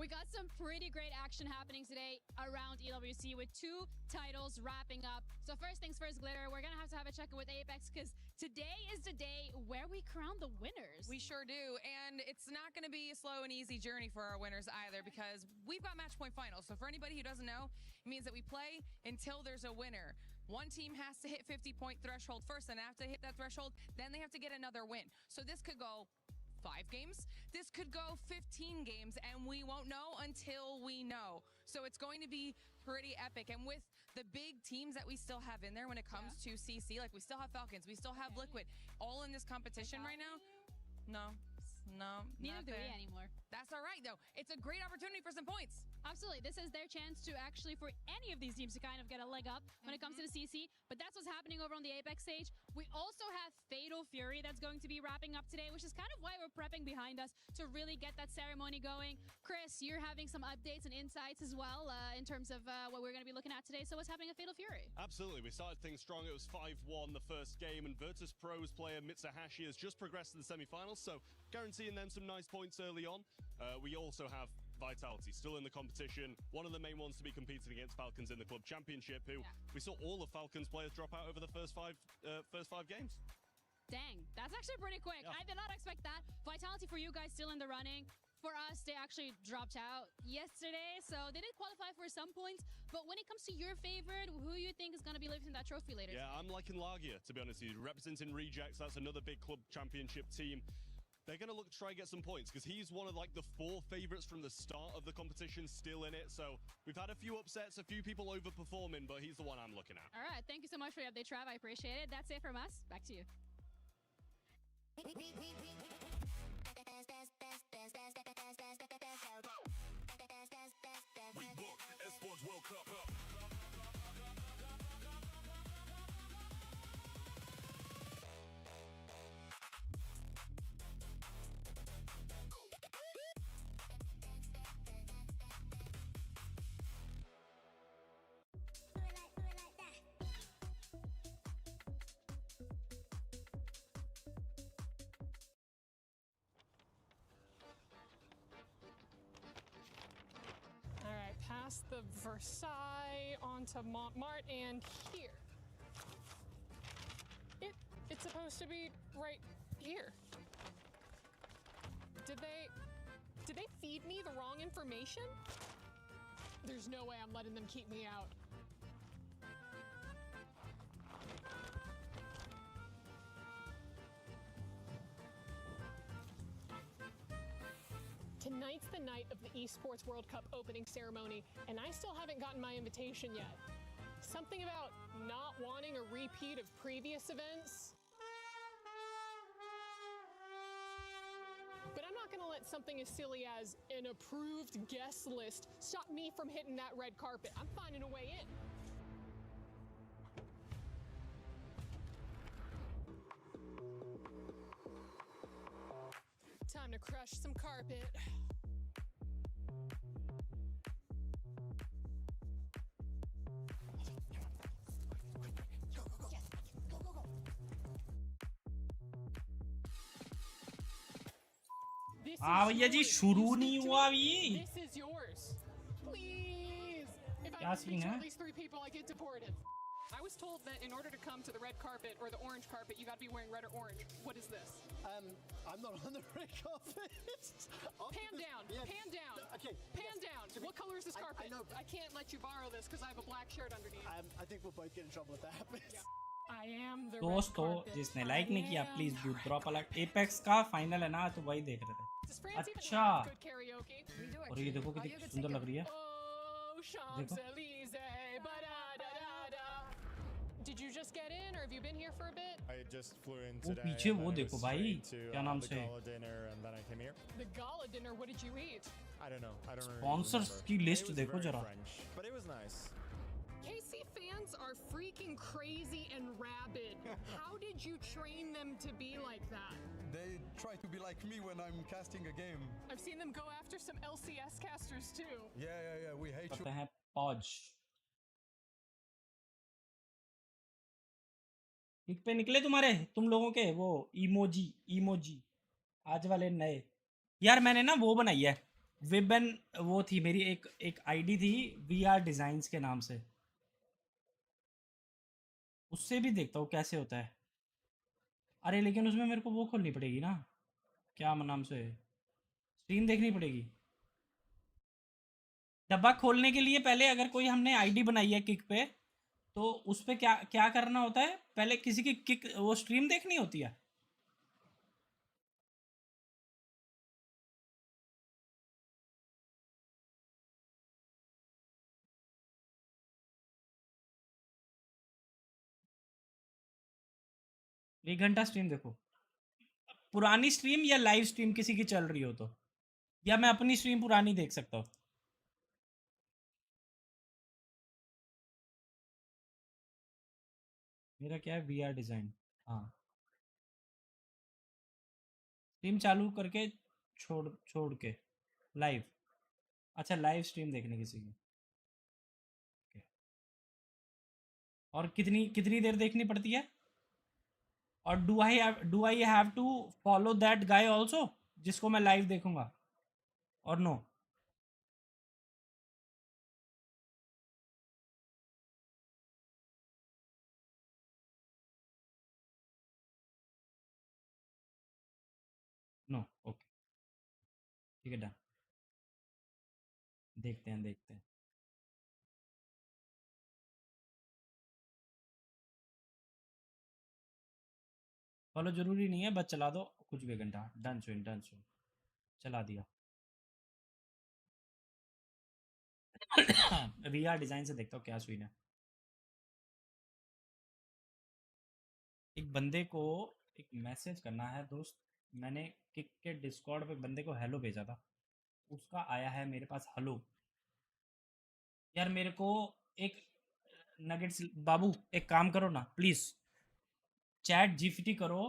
We got some pretty great action happening today around EWC with 2 titles wrapping up. So first things first, Glitter, we're going to have a check-in with Apex because today is the day where we crown the winners. We sure do, and it's not going to be a slow and easy journey for our winners either because we've got match point finals. So for anybody who doesn't know, it means that we play until there's a winner. One team has to hit 50-point threshold first, and after they hit that threshold, then they have to get another win. So this could go 5 games. This could go 15 games, and we won't know until we know. So it's going to be pretty epic. And with the big teams that we still have in there when it comes to CC, like we still have Falcons, we still have Liquid, all in this competition right now. No, neither do we anymore. That's all right, though. It's a great opportunity for some points. Absolutely. This is their chance to actually, for any of these teams, to kind of get a leg up when it comes to the CC. But that's what's happening over on the Apex stage. We also have Fatal Fury that's going to be wrapping up today, which is kind of why we're prepping behind us to really get that ceremony going. Chris, you're having some updates and insights as well in terms of what we're going to be looking at today. So what's happening at Fatal Fury? Absolutely. We started things strong. It was 5-1 the first game, and Virtus Pros player Mitsuhashi has just progressed to the semifinals, so guaranteeing them some nice points early on. We also have Vitality still in the competition, one of the main ones to be competing against Falcons in the club championship, who we saw all of Falcons players drop out over the first five games. Dang, that's actually pretty quick. I did not expect that. Vitality for you guys still in the running. For us, they actually dropped out yesterday, so they did qualify for some points. But when it comes to your favorite, who you think is going to be lifting that trophy later? Yeah, I'm liking Lagia, to be honest with you. Representing Rejects, that's another big club championship team. They're going to look to try and get some points because he's one of like the 4 favorites from the start of the competition, still in it. So we've had a few upsets, a few people overperforming, but he's the one I'm looking at. All right, thank you so much for the update, Trav. I appreciate it. That's it from us. Back to you. We booked Esports World Cup. past the Versailles onto Montmartre and here. It's supposed to be right here. Did they feed me the wrong information? There's no way I'm letting them keep me out. Tonight's the night of the Esports World Cup opening ceremony, and I still haven't gotten my invitation yet. Something about not wanting a repeat of previous events. But I'm not gonna let something as silly as an approved guest list stop me from hitting that red carpet. I'm finding a way in. Time to crush some carpet. हाँ भैया जी शुरू नहीं हुआ अभी This is yours. Please. If I क्या can scene speak to है? at least 3 people, I get deported. I was told that in order to come to the red carpet or the orange carpet, you got to be wearing red or orange. What is this? I'm not on the red carpet. Pan down. Yeah. Pan down. Okay. Pan down. What color is this carpet? I know. I can't let you borrow this because I have a black shirt underneath. I think we'll both get in trouble if that happens. I am the red दोस्तों carpet. जिसने like नहीं किया I please am do drop alert apex का final है ना तो वही देख रहे Does थे France even अच्छा have good karaoke? और ये देखो कितनी सुंदर लग रही है Oh, Champs-Élysées, ba-da-da-da-da. Did you just get in or have you been here for a bit? I just flew in वो today. पीछे and वो then I देखो was भाई straight to, क्या नाम the से gala dinner and then I came here. The gala dinner, what did you eat? I don't know. I don't really Sponsors remember. की It list was देखो very जरा French, but it was nice. KC fans are freaking crazy and rabid. How did you train them to be like that? They try to be like me when I'm casting a game. I've seen them go after some LCS casters too. Yeah. We hate you. करते हैं pause एक पे निकले तुम्हारे तुम लोगों के वो इमोजी आज वाले नए यार मैंने ना वो बनाई है विबन वो थी मेरी एक आईडी थी VR डिजाइन्स के नाम से उससे भी देखता हूँ कैसे होता है अरे लेकिन उसमें मेरे को वो खोलनी पड़ेगी ना क्या नाम से स्क्रीन देखनी पड़ेगी डब्बा खोलने के लिए पहले अगर कोई हमने आईडी बनाई है किक पे तो उस पे क्या क्या करना होता है पहले किसी की किक वो स्ट्रीम देखनी होती है एक घंटा स्ट्रीम देखो पुरानी स्ट्रीम या लाइव स्ट्रीम किसी की चल रही हो तो या मैं अपनी स्ट्रीम पुरानी देख सकता हूँ मेरा क्या है VR डिजाइन हाँ स्ट्रीम चालू करके छोड़ के लाइव अच्छा लाइव स्ट्रीम देखने किसी की Okay. और कितनी देर देखनी पड़ती है और do I have to follow that guy also जिसको मैं लाइव देखूंगा और नो नो ओके ठीक है डन देखते हैं फॉलो जरूरी नहीं है बस चला दो कुछ भी घंटा डन सुन चला दिया VR डिजाइन से देखता हूँ क्या सीन है एक बंदे को एक मैसेज करना है दोस्त मैंने किक के डिस्कॉर्ड पे बंदे को हेलो भेजा था उसका आया है मेरे पास हेलो यार मेरे को एक नगेट्स बाबू एक काम करो ना प्लीज चैट जीपीटी करो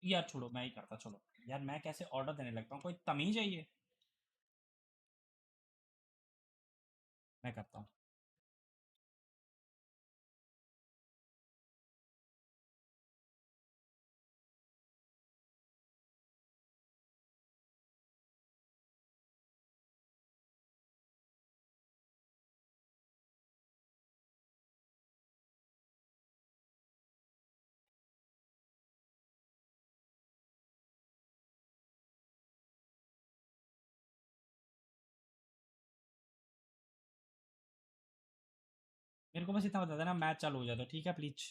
यार छोड़ो मैं ही करता चलो यार मैं कैसे ऑर्डर देने लगता हूँ कोई तमीज है ये मैं करता हूँ मेरे को बस इतना बता देना मैच चालू हो जाता, ठीक है प्लीज।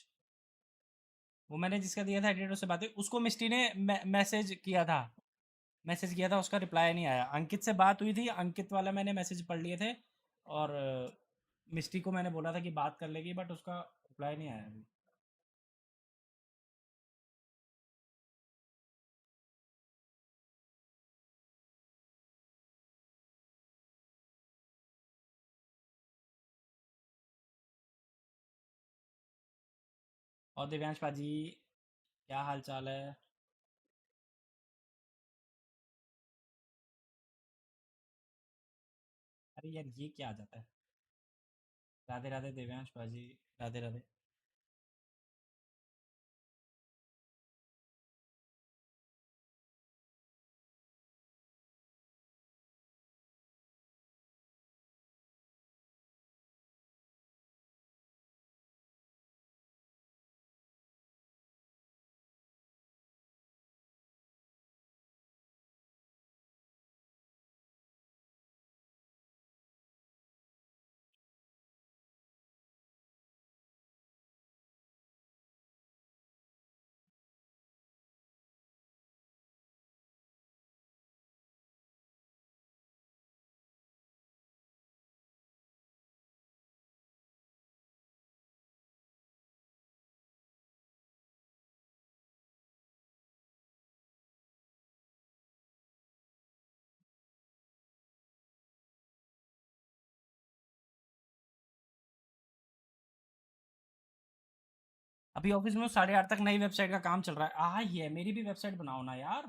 वो मैंने जिसका दिया था एडिटर से बातें, उसको मिस्टी ने मैसेज किया था, उसका रिप्लाई नहीं आया। अंकित से बात हुई थी, अंकित वाला मैंने मैसेज पढ़ लिए थे, और मिस्टी को मैंने बोला था कि बात कर लेगी, बट उसका रिप्लाई नहीं आया अभी। और दिव्यांश पाजी, क्या हाल चाल है? अरे यार ये क्या आ जाता है? राधे राधे दिव्यांश पाजी, राधे राधे। अभी ऑफिस में 8:30 तक नई वेबसाइट का काम चल रहा है। ये मेरी भी वेबसाइट बनाओ ना यार।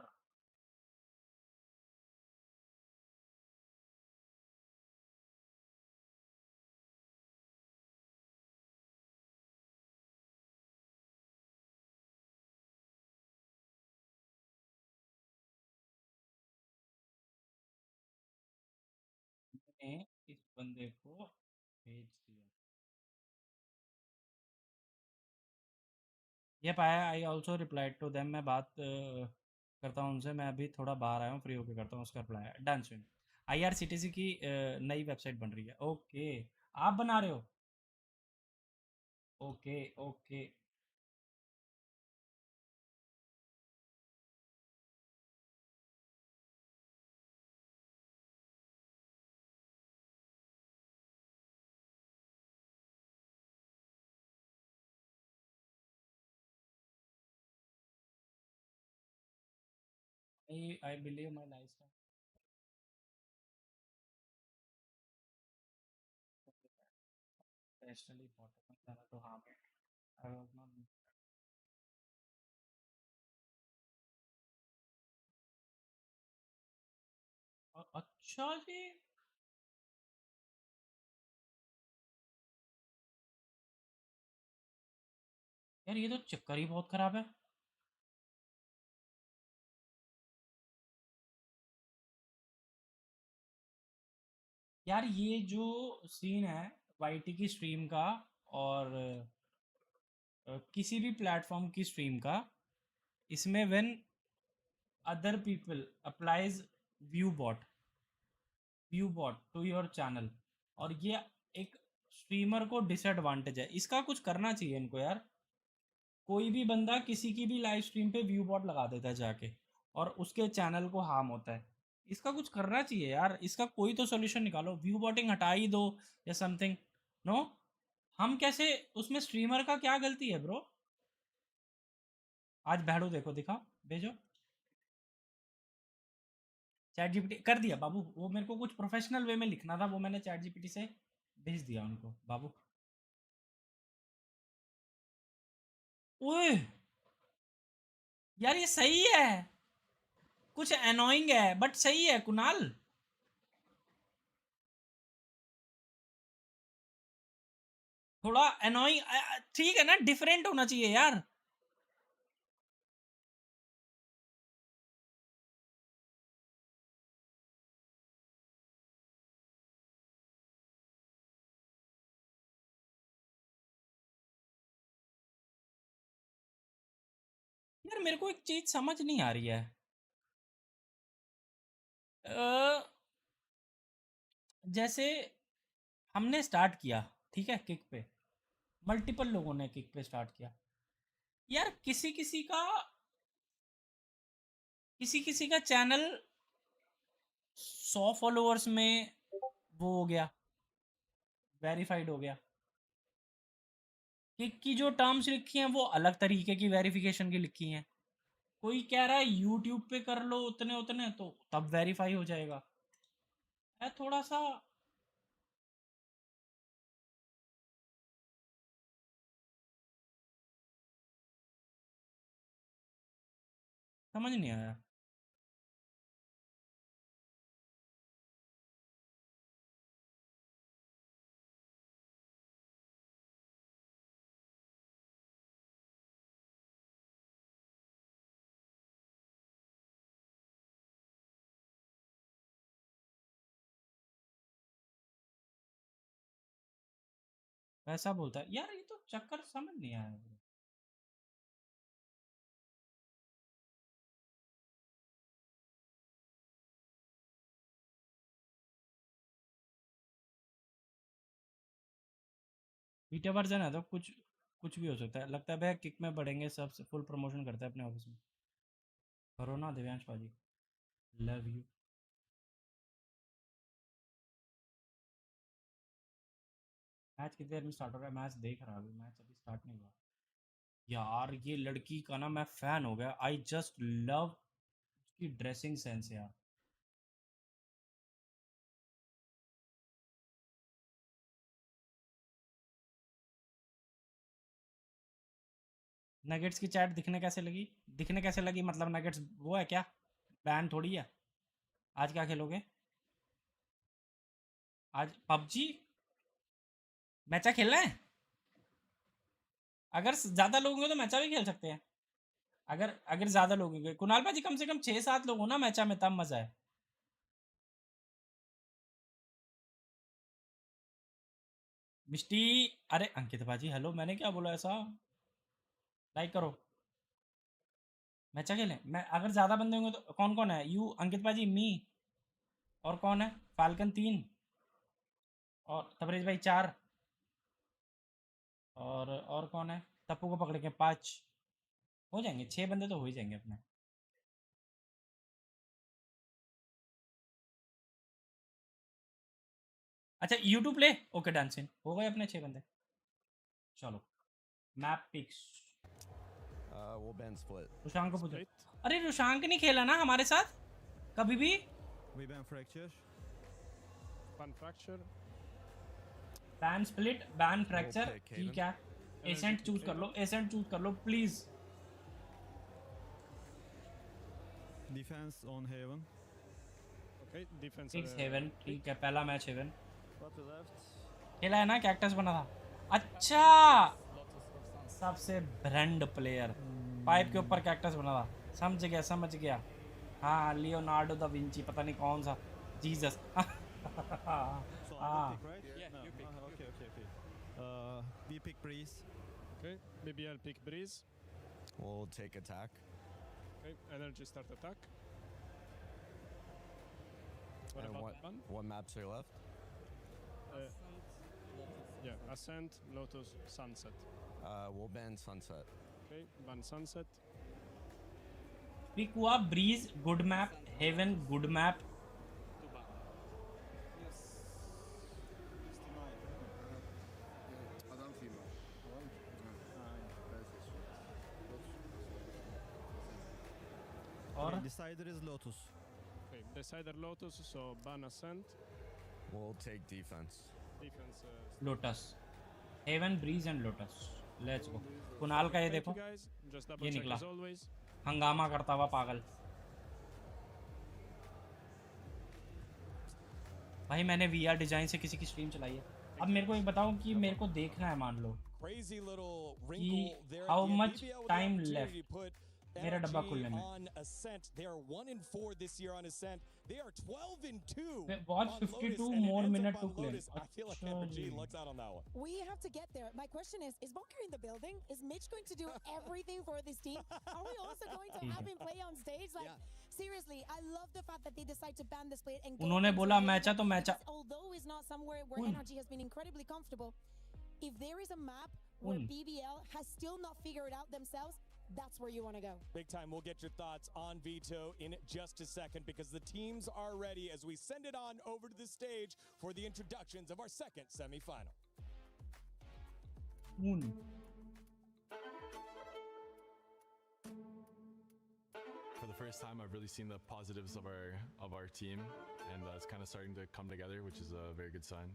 मैंने इस बंदे को भेज दिया। ये पाया, I also replied to them. मैं बात करता हूँ उनसे, मैं अभी थोड़ा बाहर आया हूँ, फ्री होके करता हूँ उसका रिप्लाई। डन सुन। IRCTC की नई वेबसाइट बन रही है। ओके, आप बना रहे हो? Okay okay. I believe my life personally bottom to harm it. I was not. अच्छा जी। यार ये तो चक्कर ही बहुत खराब है। यार ये जो सीन है वाईटी की स्ट्रीम का, और किसी भी प्लेटफॉर्म की स्ट्रीम का, इसमें when other people applies view bot to your channel, और ये एक स्ट्रीमर को डिसएडवांटेज है। इसका कुछ करना चाहिए इनको यार। कोई भी बंदा किसी की भी लाइव स्ट्रीम पे व्यू बॉट लगा देता है जाके, और उसके चैनल को हार्म होता है। इसका कुछ करना चाहिए यार, इसका कोई तो सोल्यूशन निकालो। व्यू बॉटिंग हटा ही दो या समथिंग। नो, हम कैसे उसमें, स्ट्रीमर का क्या गलती है ब्रो? आज बैठो, देखो, दिखाओ, भेजो। चैट जीपीटी कर दिया बाबू। वो मेरे को कुछ प्रोफेशनल वे में लिखना था, वो मैंने चैट जीपीटी से भेज दिया उनको बाबू। ओए यार ये सही है, कुछ एनोइंग है बट सही है कुणाल। थोड़ा एनोइंग, ठीक है ना, डिफरेंट होना चाहिए यार। यार मेरे को एक चीज समझ नहीं आ रही है। जैसे हमने स्टार्ट किया, ठीक है, किक पे मल्टीपल लोगों ने किक पे स्टार्ट किया यार। किसी किसी का चैनल 100 फॉलोअर्स में वो हो गया, वेरीफाइड हो गया। किक की जो टर्म्स लिखी हैं वो अलग तरीके की वेरिफिकेशन की लिखी हैं। कोई कह रहा है यूट्यूब पे कर लो उतने उतने तो तब वेरीफाई हो जाएगा। है थोड़ा सा समझ नहीं आया। वैसा बोलता है यार, ये तो चक्कर समझ नहीं आया। बीटा वर्जन है तो कुछ भी हो सकता है। लगता है भैया किक में बढ़ेंगे, सब फुल प्रमोशन करता है अपने ऑफिस में। करो ना दिव्यांश पाजी, लव यू। मैच कितनी देर में स्टार्ट हो रहा है? मैच देख रहा हूँ, मैच अभी स्टार्ट नहीं हुआ यार। ये लड़की का ना मैं फैन हो गया। आई जस्ट लव उसकी ड्रेसिंग सेंस यार। नगेट्स की चैट दिखने कैसे लगी मतलब नगेट्स वो है क्या? बैन थोड़ी है। आज क्या खेलोगे? आज पबजी मैचा खेलना है। अगर ज्यादा लोग होंगे तो मैचा भी खेल सकते हैं। अगर अगर ज्यादा लोग होंगे, कुणाल भाजी कम से कम 6-7 लोग हो ना मैचा में, तब मजा है। मिष्टी, अरे अंकित भाजी हेलो, मैंने क्या बोला ऐसा? लाइक करो, मैचा खेलें। मैं अगर ज्यादा बंदे होंगे तो कौन कौन है? यू, अंकित भाजी, मी, और कौन है? फाल्कन 3 और तबरेज भाई 4 और कौन है? तप्पू को पकड़ के 5 हो जाएंगे। 6 बंदे तो हो ही जाएंगे अपने। अच्छा यूट्यूब प्ले, ओके डांसिंग हो गए अपने 6 बंदे। चलो मैप पिक्स। वो बैन स्प्लिट। रुशांक को पूछो। अरे रुशांक नहीं खेला ना हमारे साथ कभी भी। We ban fracture. Ban fracture. Ban split, ban fracture, ठीक है। एसेंट चूज कर लो, एसेंट चूज कर लो please. Defense on Haven. Okay, defense. Fix Haven, ठीक है। पहला मैच हेवन खेला है ना, कैक्टस बना था। अच्छा सबसे ब्रांड प्लेयर, पाइप के ऊपर कैक्टस बना था। समझ गया। हाँ लियोनार्डो दा विंची, पता नहीं कौन सा, जीसस। हाँ We pick Breeze. Okay, BBL pick Breeze. We'll take attack. Okay, energy start attack. And what maps are left? Yeah, Ascent, Lotus, Sunset. We'll ban Sunset. Okay, ban Sunset. Pick हुआ Breeze, good map. Haven, good map. और Decider is Lotus. Okay, Decider Lotus, so ban Ascent. We'll take defense. Defense. Lotus, Haven, Breeze and Lotus. Let's go. Kunal का ये देखो, ये निकला हंगामा करता हुआ पागल। भाई मैंने VR डिजाइन से किसी की स्ट्रीम चलाई है। अब मेरे को एक बताओ कि मेरे को देखना है, मान लो कि हाउ मच टाइम लेफ्ट मेरा डब्बा खुलने में। They are 12-2. Watch 52 more minutes to play. I feel like MPG lucks out on that one. We have to get there. My question is Bunker in the building? Is Mitch going to do everything for this team? Are we also going to have him play on stage? Like, seriously, I love the fact that they decide to ban the split and उन्होंने बोला मैचा तो मैचा। Although it's not somewhere where NRG has been incredibly comfortable, if there is a map where BBL has still not figured out themselves, that's where you want to go. Big time. We'll get your thoughts on Vito in just a second because the teams are ready as we send it on over to the stage for the introductions of our second semifinal. For the first time, I've really seen the positives of our team, and it's kind of starting to come together, which is a very good sign.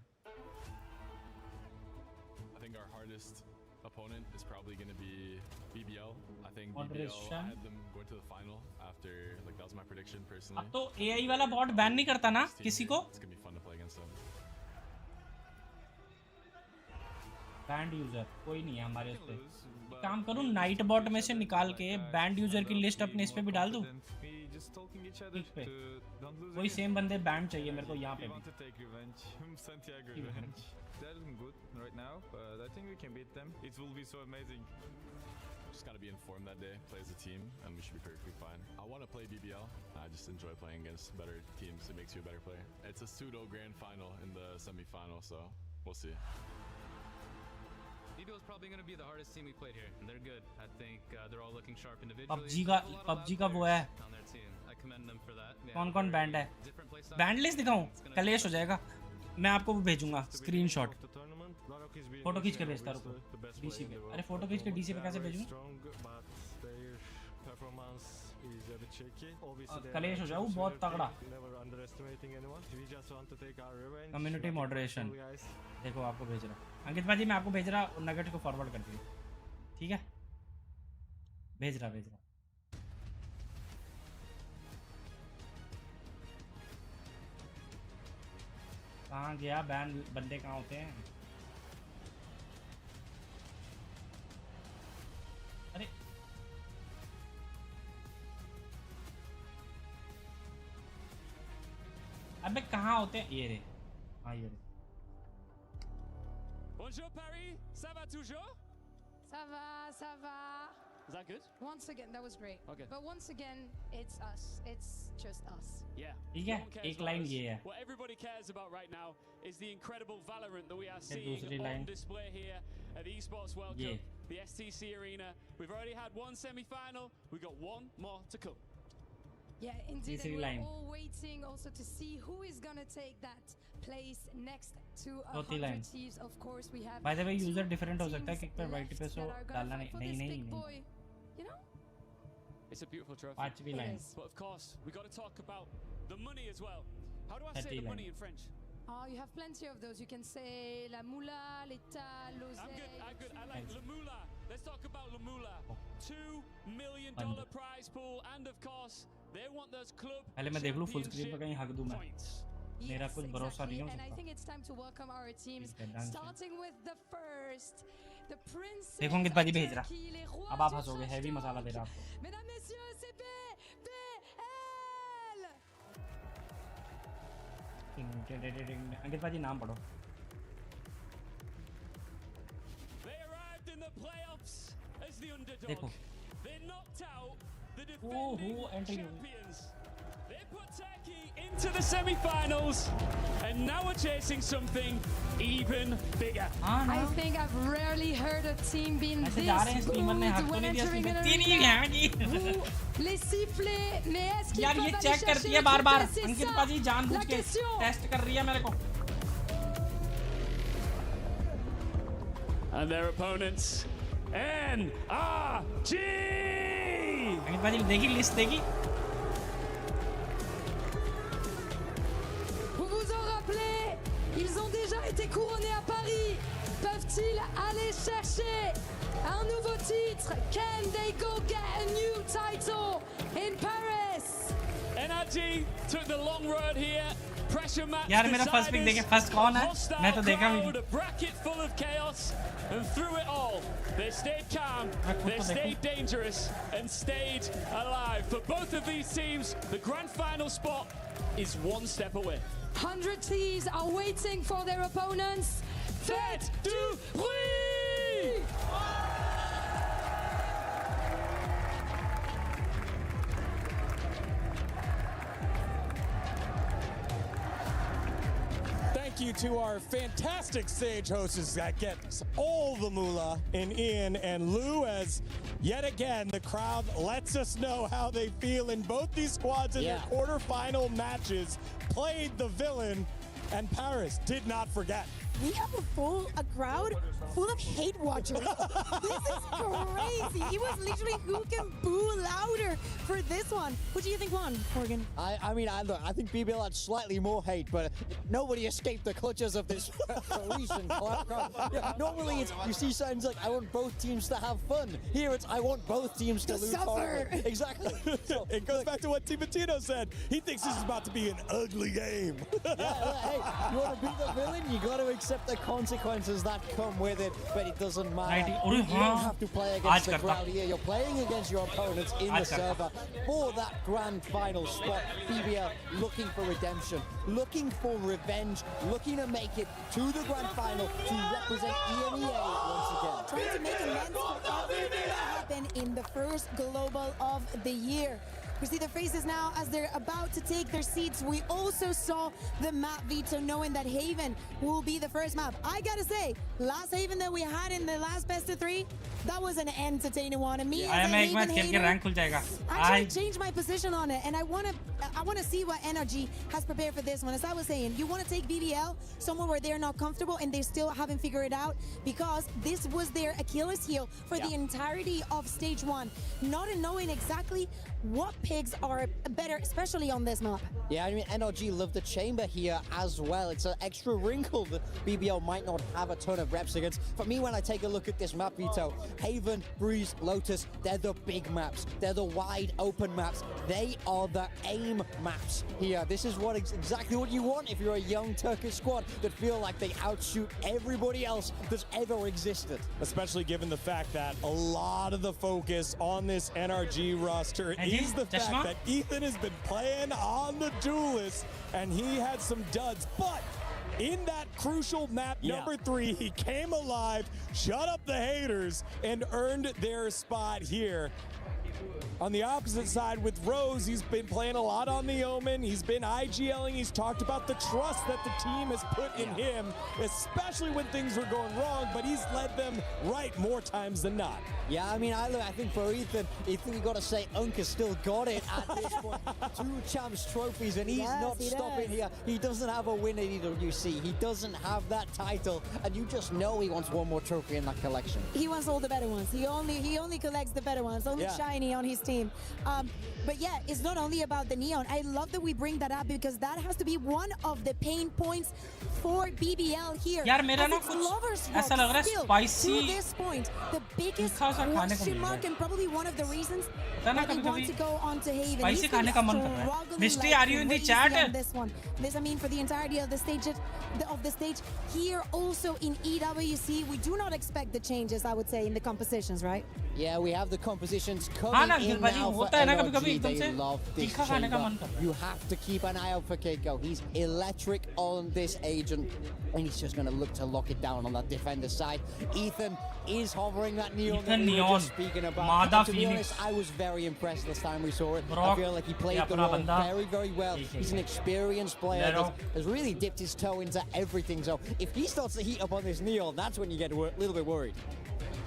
I think our hardest opponent is probably going to be BBL. I think BBL, I had them going to the final after, like, that was my prediction personally. अब तो AI वाला bot ban नहीं करता ना किसी को? It's going to be fun to play against them. Band user कोई नहीं है हमारे उस पे। काम करूँ नाइट बॉट में से निकाल के बैंड यूजर की लिस्ट अपने इस पे भी डाल दूँ। इस पे कोई सेम बंदे बैंड चाहिए मेरे को यहाँ पे भी। They're looking good right now, but I think we can beat them. It will be so amazing. Just got to be informed that day, play as a team, and we should be perfectly fine. I want to play BBL. I just enjoy playing against better teams. It makes you a better player. It's a pseudo grand final in the semi-final, so we'll see. BBL is probably going to be the hardest team we played here, and they're good. I think they're all looking sharp individually. PUBG का वो है। On their team. I commend them for that. कौन-कौन band है? Band list दिखाऊं? कलेश हो जाएगा। मैं आपको वो भेजूंगा स्क्रीनशॉट। फोटो खींच के भेजता रुको डीसी पे। अरे फोटो खींच के डीसी पे कैसे भेजूं? कलेश हो जाए वो बहुत तगड़ा। कम्युनिटी मॉडरेशन देखो आपको भेज रहा। अंकित भाई मैं आपको भेज रहा, नगेट को फॉरवर्ड कर दिया। ठीक है भेज रहा। कहाँ गया बैन? बंदे कहाँ होते हैं? अरे अबे कहाँ होते हैं? ये रे, हाँ ये रे। Bonjour Paris, ça va toujours? Ça va, ça va. Is that good? Once again, that was great. Okay. But once again, it's us. It's just us. Yeah. ठीक है, एक लाइन ये है। What everybody cares about right now is the incredible Valorant that we are seeing on display here at the Esports World Cup, the STC Arena. We've already had one semi-final. We've got one more to come. Yeah, indeed. And we're all waiting also to see who is going to take that place next to 100 Thieves. Of course, we have. By the way, user different हो सकता है kick पर white पे सो डालना नहीं। You know? It's a beautiful trophy. पांचवी line. But of course, we got to talk about the money as well. How do I say the money in French? Oh, you have plenty of those. You can say la moula, l'état, l'oseille. I'm good. I like la moula. Let's talk about la moula. $2 million prize pool, and of course, they want those club. पहले मैं देख लूँ full screen पे कहीं हक दूँ मैं। मेरा कुछ भरोसा नहीं हो सकता। And I think it's time to welcome our teams, starting with the first, the Prince. देखो अंकित भाई भेज रहा। अब आप हंसोगे, हैवी मसाला दे रहा आपको। Mesdames, messieurs, c'est BBL. अंकित भाई नाम पढ़ो। They arrived in the playoffs as the underdog. देखो। They knocked out the defending champions. They put Turkey into the semi-finals, and now we're chasing something even bigger. I think I've rarely heard a team being this good when entering an arena. Les sifflets, mais est-ce qu'ils यार ये check करती है बार-बार। अंकित पाजी जानबूझ के test कर रही है मेरे को। And their opponents, NRG. अंकित पाजी देखी लिस्ट देखी? Vous vous en rappelez, ils ont déjà été couronnés à Paris. Peuvent-ils aller chercher un nouveau titre? Can they go get a new title in Paris? NRG took the long road here. Pressure match. यार मेरा first pick देखे, first कौन है? मैं तो देखा भी नहीं। A bracket full of chaos, and through it all, they stayed calm, they stayed dangerous, and stayed alive. For both of these teams, the grand final spot is one step away. 100 Thieves are waiting for their opponents. Faites du bruit! Thank thank you to our fantastic stage hosts that gets all the moolah in Ian and Lou, as yet again the crowd lets us know how they feel in both these squads in their quarterfinal matches. Played the villain, and Paris did not forget. We have a crowd full of hate watchers. This is crazy. It was literally who can boo louder for this one. What do you think won, Morgan? I mean, I think BBL had slightly more hate, but nobody escaped the clutches of this recent crowd. Yeah, normally it's, you see signs like, I want both teams to have fun. Here it's, I want both teams to lose. Suffer. Exactly. So, it goes back to what Timatino said. He thinks this is about to be an ugly game. Hey, you want to be the villain? You got to accept the consequences that come with it, but it doesn't matter. You don't have to play against the crowd here. You're playing against your opponents in the server for that grand final spot. BBL looking for redemption, looking for revenge, looking to make it to the grand final to represent EMEA once again. Trying to make amends for everything that happened in the first global of the year. We see their faces now as they're about to take their seats. We also saw the map veto, knowing that Haven will be the first map. I gotta say, last Haven that we had in the last best of 3, that was an entertaining one. And me as a Haven hater, actually changed my position on it, and I wanna see what NRG has prepared for this one. As I was saying, you wanna take BBL somewhere where they're not comfortable and they still haven't figured it out, because this was their Achilles heel for the entirety of stage 1, not knowing exactly what pigs are better, especially on this map. Yeah, I mean, NRG love the chamber here as well. It's an extra wrinkle that BBL might not have a ton of reps against. For me, when I take a look at this map veto, Haven, Breeze, Lotus, they're the big maps. They're the wide open maps. They are the aim maps here. This is exactly what you want if you're a young Turkish squad that feel like they outshoot everybody else that's ever existed. Especially given the fact that a lot of the focus on this NRG roster is the fact that Ethan has been playing on the Duelist, and he had some duds, but in that crucial map number 3, he came alive, shut up the haters, and earned their spot here. On the opposite side with Rose, he's been playing a lot on the Omen. He's been IGLing. He's talked about the trust that the team has put in him, especially when things were going wrong, but he's led them right more times than not. Yeah, I mean, I think for Ethan, you got to say Unk has still got it at this point. 2 champs trophies, and he's not stopping here. He doesn't have a win at EWC. He doesn't have that title, and you just know he wants one more trophy in that collection. He wants all the better ones. He only collects the better ones. Only shiny on his team. But yeah, it's not only about the neon. I love that we bring that up, because that has to be one of the pain points for BBL here. यार मेरा ना कुछ ऐसा लग रहा है spicy to this point, the biggest question mark and probably one of the reasons why they want to go on to Haven. Spicy खाने का मन कर रहा है. Mystery, are you in the chat? This one. This, I mean, for the entirety of the stage, here also in EWC, we do not expect the changes, I would say, in the compositions, right? Yeah, we have the compositions coming in now for NRG. They love this chamber. You have to keep an eye out for Keiko. He's electric on this agent, and he's just going to look to lock it down on that defender side. Ethan is hovering that neon that we were just speaking about. And to be honest, I was very impressed this time we saw it. I feel like he played the role very, very well. He's an experienced player that has really dipped his toe into everything. So if he starts to heat up on this neon, that's when you get a little bit worried.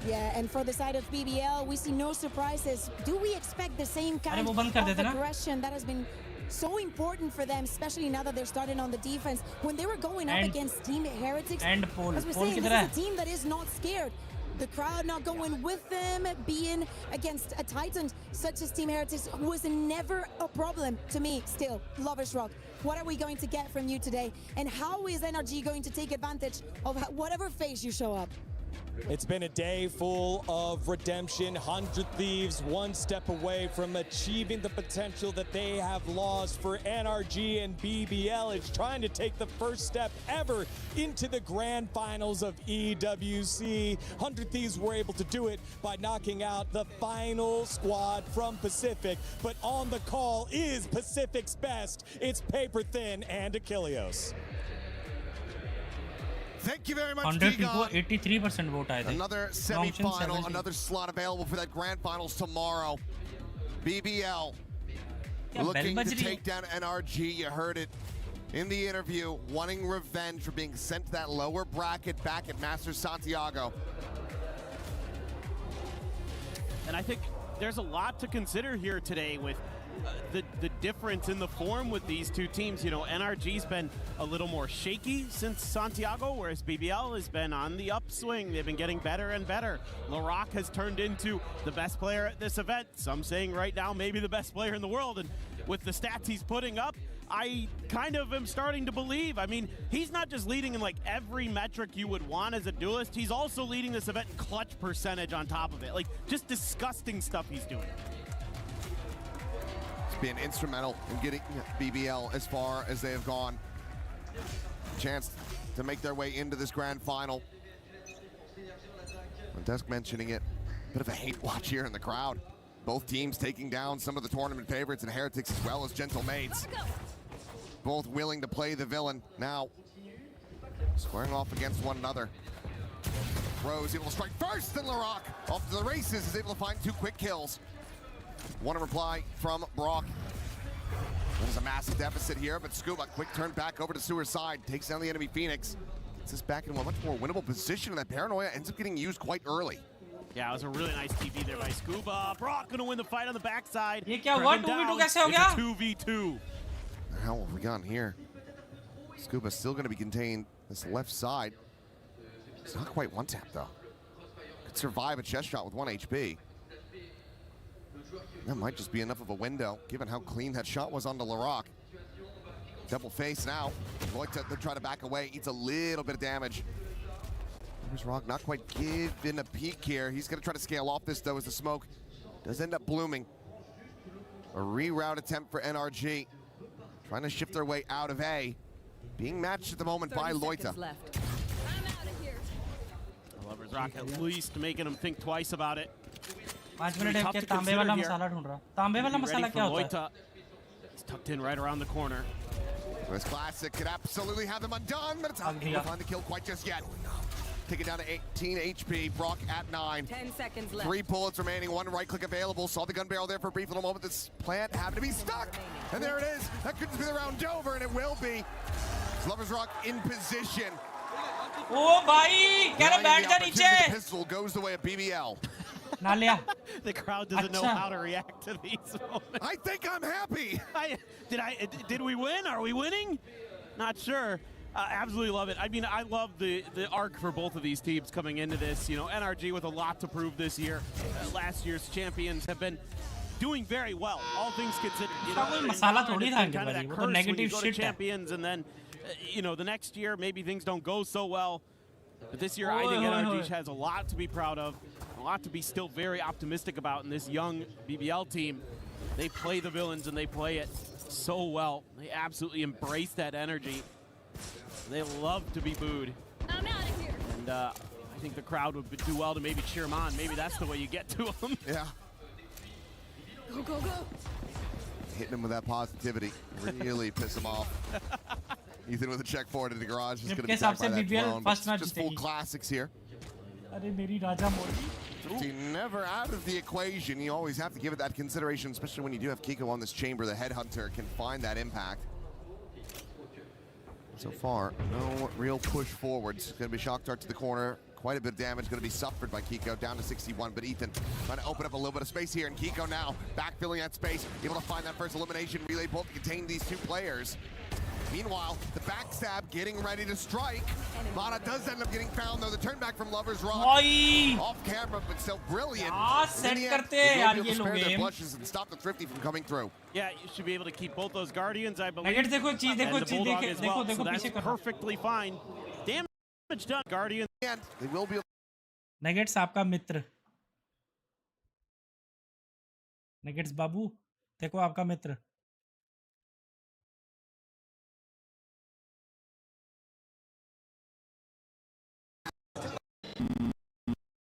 Yeah, and for the side of BBL, we see no surprises. Do we expect the same kind of aggression that has been so important for them, especially now that they're starting on the defense? When they were going up against Team Heretics, as we're saying, this is a team that is not scared. The crowd not going with them, being against a titan such as Team Heretics was never a problem to me still. Lovers Rock, what are we going to get from you today? And how is NRG going to take advantage of whatever phase you show up? It's been a day full of redemption. 100 Thieves one step away from achieving the potential that they have lost. For NRG and BBL, it's trying to take the first step ever into the grand finals of EWC. 100 Thieves were able to do it by knocking out the final squad from Pacific. But on the call is Pacific's best. It's Paper Thin and Achilleos. Thank you very much, 100 people, 83% vote आए थे. Another semi-final, another slot available for that grand finals tomorrow. BBL looking to take down NRG. You heard it. in the interview, wanting revenge for being sent to that lower bracket back at Masters Santiago. And I think there's a lot to consider here today with the difference in the form with these two teams. You know, NRG's been a little more shaky since Santiago, whereas BBL has been on the upswing. They've been getting better and better. LaRock has turned into the best player at this event. Some saying right now maybe the best player in the world. And with the stats he's putting up, I kind of am starting to believe. I mean, he's not just leading in like every metric you would want as a duelist. He's also leading this event in clutch percentage on top of it. Like, just disgusting stuff he's doing. It's been instrumental in getting BBL as far as they have gone. Chance to make their way into this grand final. Desk mentioning it. Bit of a hate watch here in the crowd. Both teams taking down some of the tournament favorites and Heretics as well as Gentle Mates. Both willing to play the villain. Now, squaring off against one another. Rose able to strike first, then LaRock off to the races is able to find 2 quick kills. One in reply from Brock. There's a massive deficit here, but Scuba, quick turn back over to Sewer's side, takes down the enemy Phoenix. Gets us back in a much more winnable position, and that Paranoia ends up getting used quite early. Yeah, it was a really nice TP there by Scuba. Brock gonna win the fight on the backside. ये क्या हुआ? 2v2 कैसे हो गया? 2v2. How have we gone here? Scuba still going to be contained this left side. It's not quite one tap though. Could survive a chest shot with 1 HP. That might just be enough of a window, given how clean that shot was onto LaRock. Double face now. Loita to try to back away, eats a little bit of damage. There's Rock not quite giving a peek here. He's going to try to scale off this though as the smoke does end up blooming. A reroute attempt for NRG. Trying to shift their way out of A. Being matched at the moment by Loita. Lovers Rock at least making him think twice about it. 5 minute है क्या तांबे वाला मसाला ढूंढ रहा तांबे वाला मसाला क्या होता है It's tucked in right around the corner. This classic could absolutely have them undone, but it's not able to find the kill quite just yet. Take it down to 18 HP. Brock at 9. 10 seconds left. 3 bullets remaining. 1 right click available. Saw the gun barrel there for a brief little moment. This plant happened to be stuck. And there it is. That could just be the round over, and it will be. Lovers Rock in position. Oh, bhai! Get a bad the pistol goes the way of BBL. The crowd doesn't know how to react to these moments. I think I'm happy. Did we win? Are we winning? Not sure. Absolutely love it. I mean, I love the arc for both of these teams coming into this. You know, NRG with a lot to prove this year. Last year's champions have been doing very well, all things considered. You know, kind of that curse when you go to champions, and then, you know, the next year maybe things don't go so well. But this year, I think NRG has a lot to be proud of, a lot to be still very optimistic about in this young BBL team. They play the villains and they play it so well. They absolutely embrace that energy. They love to be booed. I'm out of here. And I think the crowd would do well to maybe cheer them on. Maybe that's the way you get to them. Yeah. Go, go, go. Hitting them with that positivity. Really piss them off. Ethan with a check forward into the garage. Is going to be tapped by that drone. Just full classics here. Never out of the equation. You always have to give it that consideration, especially when you do have Kiko on this chamber. The headhunter can find that impact. So far, no real push forwards. Going to be shock dart to the corner. Quite a bit of damage going to be suffered by Kiko, down to 61. But Ethan trying to open up a little bit of space here. And Kiko now backfilling that space, able to find that first elimination. Relay bolt to contain these 2 players. Meanwhile, the backstab getting ready to strike. Mana does end up getting found, though. The turn back from Lovers Rock. Off camera, but still brilliant. Set karte yaar ye log game. Blushes and stop the Thrifty from coming through. Yeah, you should be able to keep both those Guardians, I believe. Nugget देखो चीज देखो चीज देखे देखो देखो पीछे perfectly fine. Damage done, Guardian. And they will be. Nuggets आपका मित्र. Nuggets बाबू देखो आपका मित्र.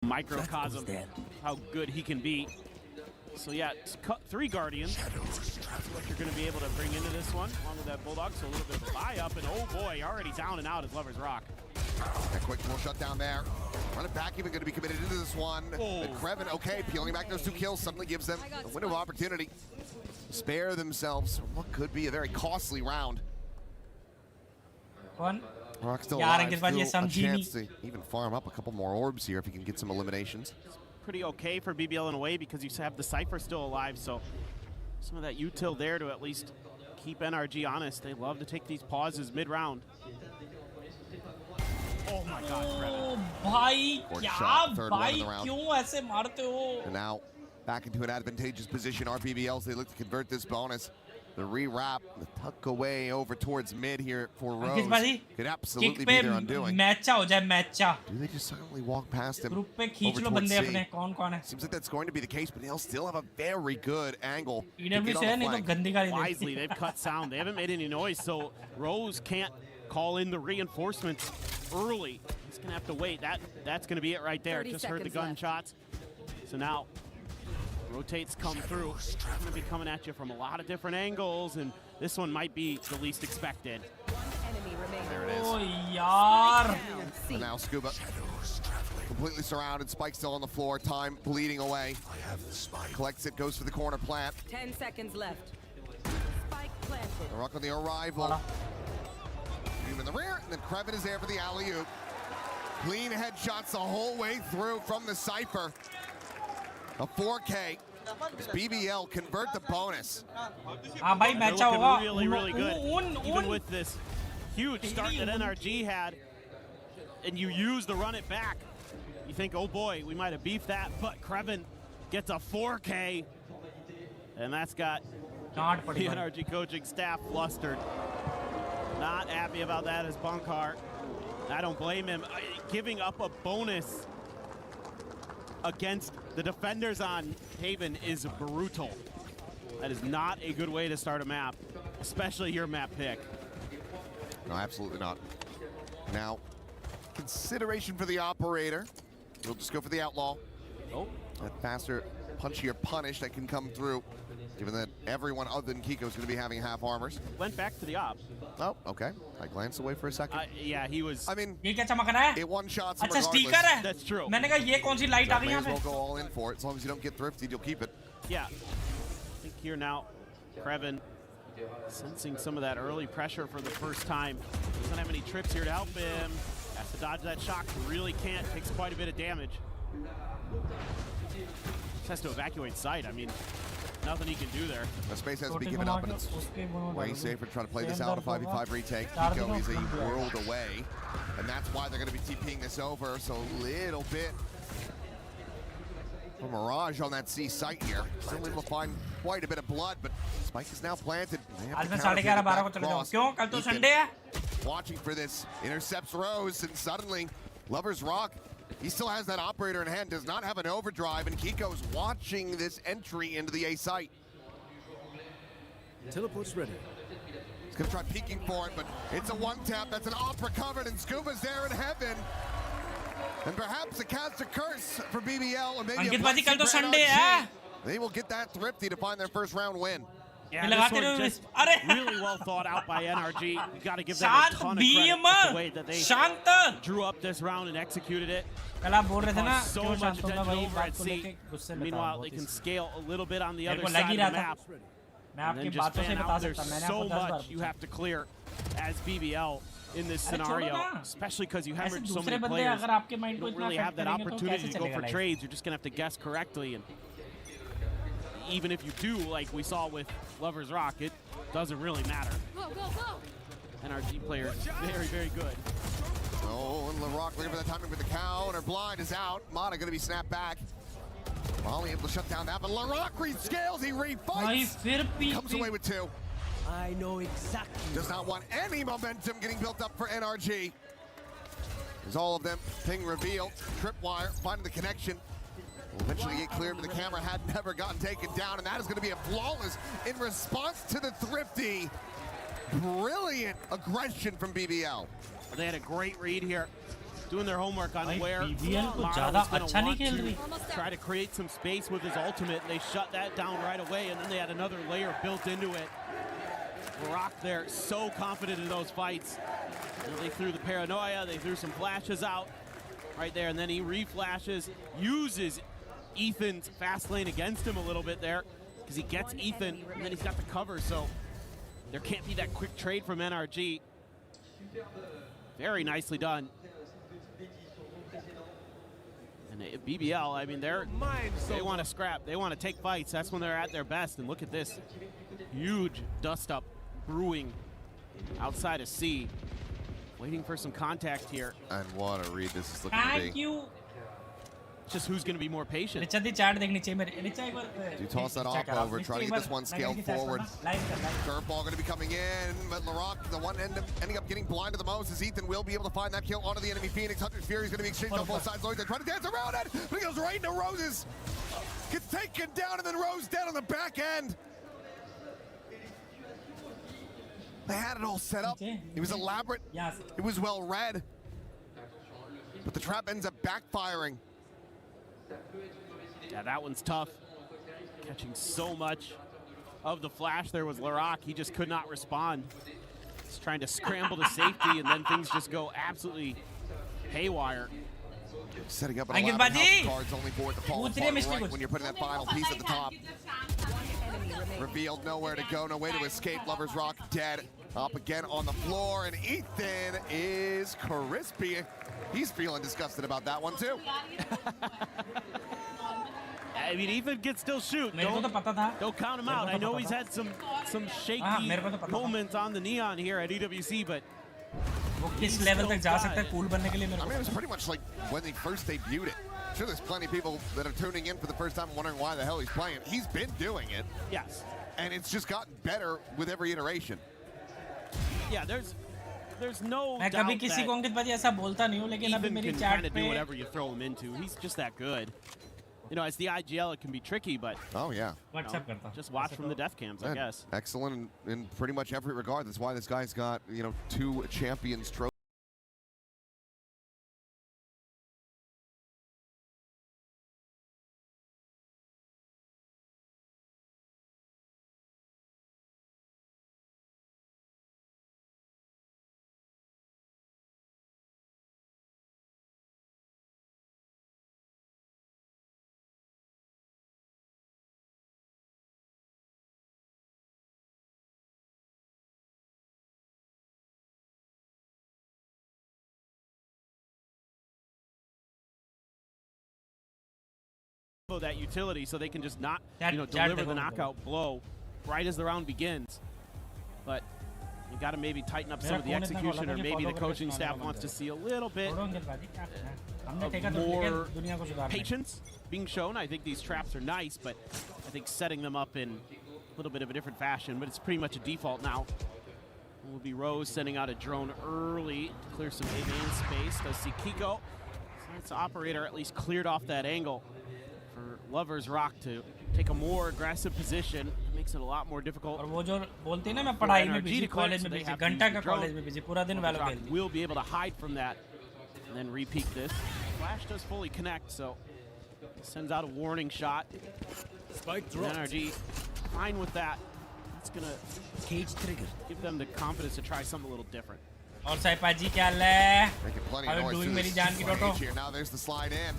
Microcosm, how good he can be. So yeah, it's 3 Guardians. What you're going to be able to bring into this one, along with that Bulldog. So a little bit of a buy up, and oh boy, already down and out is Lovers Rock. A quick little shutdown there. Running back, even going to be committed into this one. Krevin, okay, peeling back those 2 kills suddenly gives them a window of opportunity. Spare themselves what could be a very costly round. कौन? Rock still यार alive, अंकित भाई ये still a समझी नहीं. chance to even farm up a couple more orbs here if he can get some eliminations. Pretty okay for BBL in a way because you have the Cypher still alive, so some of that util there to at least keep NRG honest. They love to take these pauses mid-round. Oh my God, Kreven. भाई Fourth क्या shot, third one in भाई the round. क्यों ऐसे मारते हो? And now back into an advantageous position. RBBLs, they look to convert this bonus. The re-wrap, the tuck away over towards mid here for Rose. Could absolutely be their undoing. मैचा हो जाए मैचा. Do they just silently walk past him? Group पे खींच over लो towards बंदे C? अपने कौन है? Seems like that's going to be the case, but they'll still have a very good angle. EWC है नहीं तो गंदी गाली देती. Wisely, they've cut sound. They haven't made any noise, so Rose can't call in the reinforcements early. He's gonna have to wait. That's gonna be it right there. Just heard the gunshots. So now rotates come through. It's gonna be coming at you from a lot of different angles, and this one might be the least expected. There it is. Oh यार. And now Scuba completely surrounded. Spike still on the floor. Time bleeding away. Collects it, goes for the corner plant. 10 seconds left. Spike planted. Rock on the arrival. In the rear, and then Kreven is there for the alley-oop. Clean headshots the whole way through from the Cypher. A 4K. Does BBL convert the bonus? भाई They're मैचा looking होगा. really, really good. Even with this huge start that NRG had, and you use the run it back, you think, oh boy, we might have beefed that, but Kreven gets a 4K, and that's got the NRG coaching staff flustered. Not happy about that as Bunkar. I don't blame him. Giving up a bonus against the defenders on Haven is brutal. That is not a good way to start a map, especially your map pick. No, absolutely not. Now, consideration for the operator. We'll just go for the outlaw. Oh. That faster, punchier punish that can come through, given that everyone other than Kiko is going to be having half armors. Went back to the op. Oh, okay. I glanced away for a second. Yeah, he was. I mean, ये क्या चमक रहा है? it one shots him अच्छा regardless. Sticker है. That's true. मैंने कहा ये कौन सी लाइट आ गई May यहाँ as पे? well go all in for it. As long as you don't get thrifty, you'll keep it. Yeah. I think here now, Kreven sensing some of that early pressure for the first time. Doesn't have any trips here to help him. Has to dodge that shock. Really can't. Takes quite a bit of damage. Just has to evacuate site. I mean, nothing he can do there. The space has to be given up, and it's way safer to try to play this out. A 5v5 retake. Kiko is a world away, and that's why they're going to be TPing this over. So a little bit for Mirage on that C site here. Still able to find quite a bit of blood, but Spike is now planted. आज मैं 11:30 को चले जाऊँ. क्यों? कल तो Sunday है. Watching for this, intercepts Rose, and suddenly Lover's Rock, he still has that operator in hand, does not have an overdrive, and Kiko's watching this entry into the A site. Teleport's ready. He's gonna try peeking for it, but it's a one-tap. That's an off recovered, and Scuba's there in heaven. And perhaps a cast a curse for BBL, and maybe Ankit a भाजी कल तो blessing for Sunday NRG. है. They will get that thrifty to find their first round win. Yeah, this one just really well thought out by NRG. You got to give them a ton of credit for the way that they drew up this round and executed it. Caused so much attention over at C. Meanwhile, they can scale a little bit on the other side of the map. And then just fan out. There's so much you have to clear as BBL in this scenario, especially because you hemorrhage so many players. You don't really have that opportunity to go for trades. You're just going to have to guess correctly. And even if you do, like we saw with Lover's Rock, it doesn't really matter. Go, go, go. NRG players, very, very good. Oh, and LaRock looking for the timing with the counter. Blind is out. Mata going to be snapped back. Molly able to shut down that, but LaRock rescales. He refights. Comes away with two. I know exactly. Does not want any momentum getting built up for NRG. As all of them, ping reveal, tripwire, finding the connection. Will eventually get cleared, but the camera had never gotten taken down, and that is going to be a flawless in response to the thrifty. Brilliant aggression from BBL. They had a great read here, doing their homework on where BBL को Mata ज़्यादा was अच्छा going नहीं खेल to रही. want to try to create some space with his ultimate. They shut that down right away, and then they had another layer built into it. Rock there, so confident in those fights. And they threw the paranoia, they threw some flashes out right there, and then he reflashes, uses Ethan's fast lane against him a little bit there, because he gets Ethan, and then he's got the cover, so there can't be that quick trade from NRG. Very nicely done. And BBL, I mean, they want to scrap. They want to take fights. That's when they're at their best. And look at this huge dust-up brewing outside of C. Waiting for some contact here. And what a read this is looking to be. Thank you. Just who's going to be more patient. Do toss that off over, try to get this one scaled forward. Curveball going to be coming in, but Larock, the one ending up getting blinded the most, as Ethan will be able to find that kill onto the enemy Phoenix. Hunter's Fury is going to be exchanged on both sides. Lloyd trying to dance around it, but he goes right into Rose's. Gets taken down, and then Rose dead on the back end. They had it all set up. It was elaborate. It was well read. But the trap ends up backfiring. Yeah, that one's tough. Catching so much of the flash there was Larock. He just could not respond. He's trying to scramble to safety, and then things just go absolutely haywire. Setting up an elaborate house of cards only for it to fall apart right when you're putting that final piece at the top. Revealed, nowhere to go, no way to escape. Lovers Rock dead. Up again on the floor, and Ethan is crispy. He's feeling disgusted about that one too. I mean, Ethan can still shoot. Don't count him out. I know he's had some shaky moments on the neon here at EWC, but I mean, it was pretty much like when they first debuted it. I'm sure there's plenty of people that are tuning in for the first time wondering why the hell he's playing. He's been doing it. Yes. And it's just gotten better with every iteration. Yeah, there's no मैं doubt कभी किसी को अंकित भाजी ऐसा बोलता नहीं हूँ, लेकिन अभी मेरी chat chat do पे whatever you throw him into. He's just that good. You know, as the IGL, it can be tricky, but oh yeah, just watch from the death cams, I guess. Excellent in pretty much every regard. That's why this guy's got 2 champions trophies. That utility so they can just not deliver the knockout blow right as the round begins. But you got to maybe tighten up some of the execution, or maybe the coaching staff wants to see a little bit of more patience being shown. I think these traps are nice, but I think setting them up in a little bit of a different fashion, but it's pretty much a default now. It will be Rose sending out a drone early to clear some A-main space. Does see Kiko. Its operator at least cleared off that angle. For Lovers Rock to take a more aggressive position, it makes it a lot more difficult. और वो जो बोलते हैं ना मैं पढ़ाई में busy, college में बिजी, घंटा का कॉलेज में बिजी, पूरा दिन वालों के लिए. Will be able to hide from that and then repeat this. Flash does fully connect, so sends out a warning shot. Spike dropped. NRG fine with that. It's gonna cage trigger, give them the confidence to try something a little different. और साइपा जी क्या ले? Making plenty of noise मेरी जान की टोटो. here. Now there's the slide in.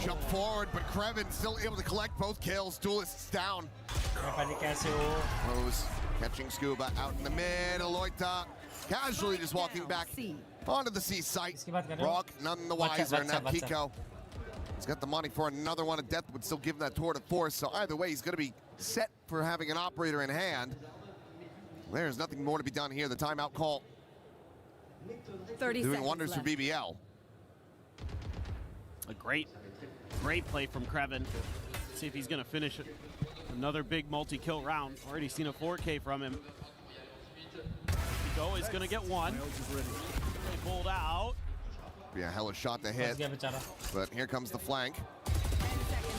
Jump forward, but Krevin still able to collect both kills. Duelists down. Rose catching Scuba out in the middle. Loita casually just walking back onto the C site. Rock none the wiser. Now Kiko, he's got the money for another one. Of death would still give him that tour de force. So either way, he's going to be set for having an operator in hand. There's nothing more to be done here. The timeout call 30 doing wonders for BBL. A great play from Krevin. See if he's going to finish it. Another big multi-kill round. Already seen a 4K from him. Kiko is going to get one. They pulled out. Be a hella shot to hit. But here comes the flank.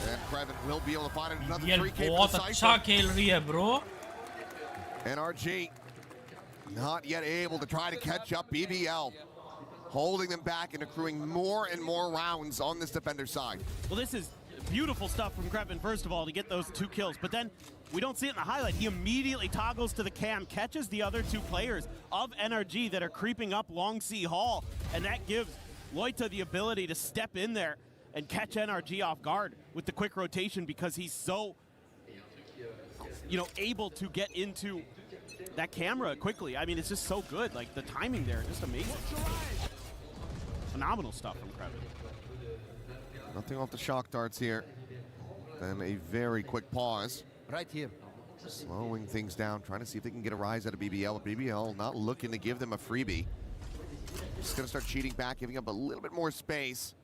And Krevin will be able to find another 3K for the Cypher. bro. NRG not yet able to try to catch up. BBL holding them back and accruing more and more rounds on this defender side. Well, this is beautiful stuff from Krevin, first of all, to get those 2 kills. But then we don't see it in the highlight. He immediately toggles to the cam, catches the other 2 players of NRG that are creeping up Long C Hall. And that gives Loita the ability to step in there and catch NRG off guard with the quick rotation, because he's so, able to get into that camera quickly. I mean, it's just so good. Like, the timing there, just amazing. Phenomenal stuff from Krevin. Nothing off the shock darts here. Then a very quick pause. Right here. Slowing things down, trying to see if they can get a rise out of BBL. BBL not looking to give them a freebie. Just gonna start cheating back, giving up a little bit more space.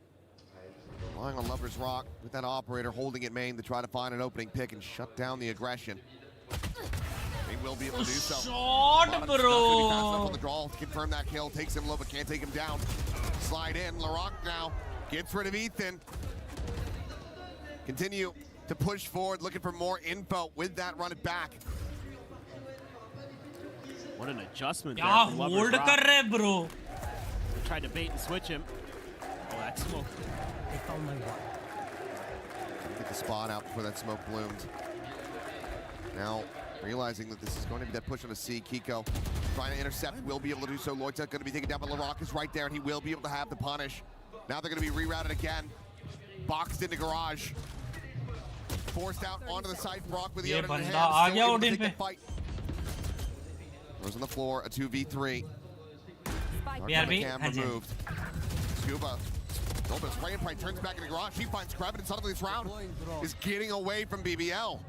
Relying on Lover's Rock with that operator holding it main to try to find an opening pick and shut down the aggression. They will be able to do so. Shot, bro. On the draw to confirm that kill. Takes him low, but can't take him down. Slide in. LaRock now gets rid of Ethan. Continue to push forward, looking for more info with that run it back. What an adjustment there. Hold kar rahe, bro. They tried to bait and switch him. Oh, that smoke. They found my one. Get the spot out before that smoke bloomed. Now, realizing that this is going to be that push on a C, Kiko trying to intercept, will be able to do so. Lloyd's going to be taken down, but LaRock is right there, and he will be able to have the punish. Now they're going to be rerouted again. Boxed into garage. Forced out onto the side. Brock with the Odin in hand. Still able to take the fight. Goes on the floor, a 2v3. Cam removed. Scuba. Noble spray and probably turns back into garage. He finds Krevin, and suddenly this round is getting away from BBL.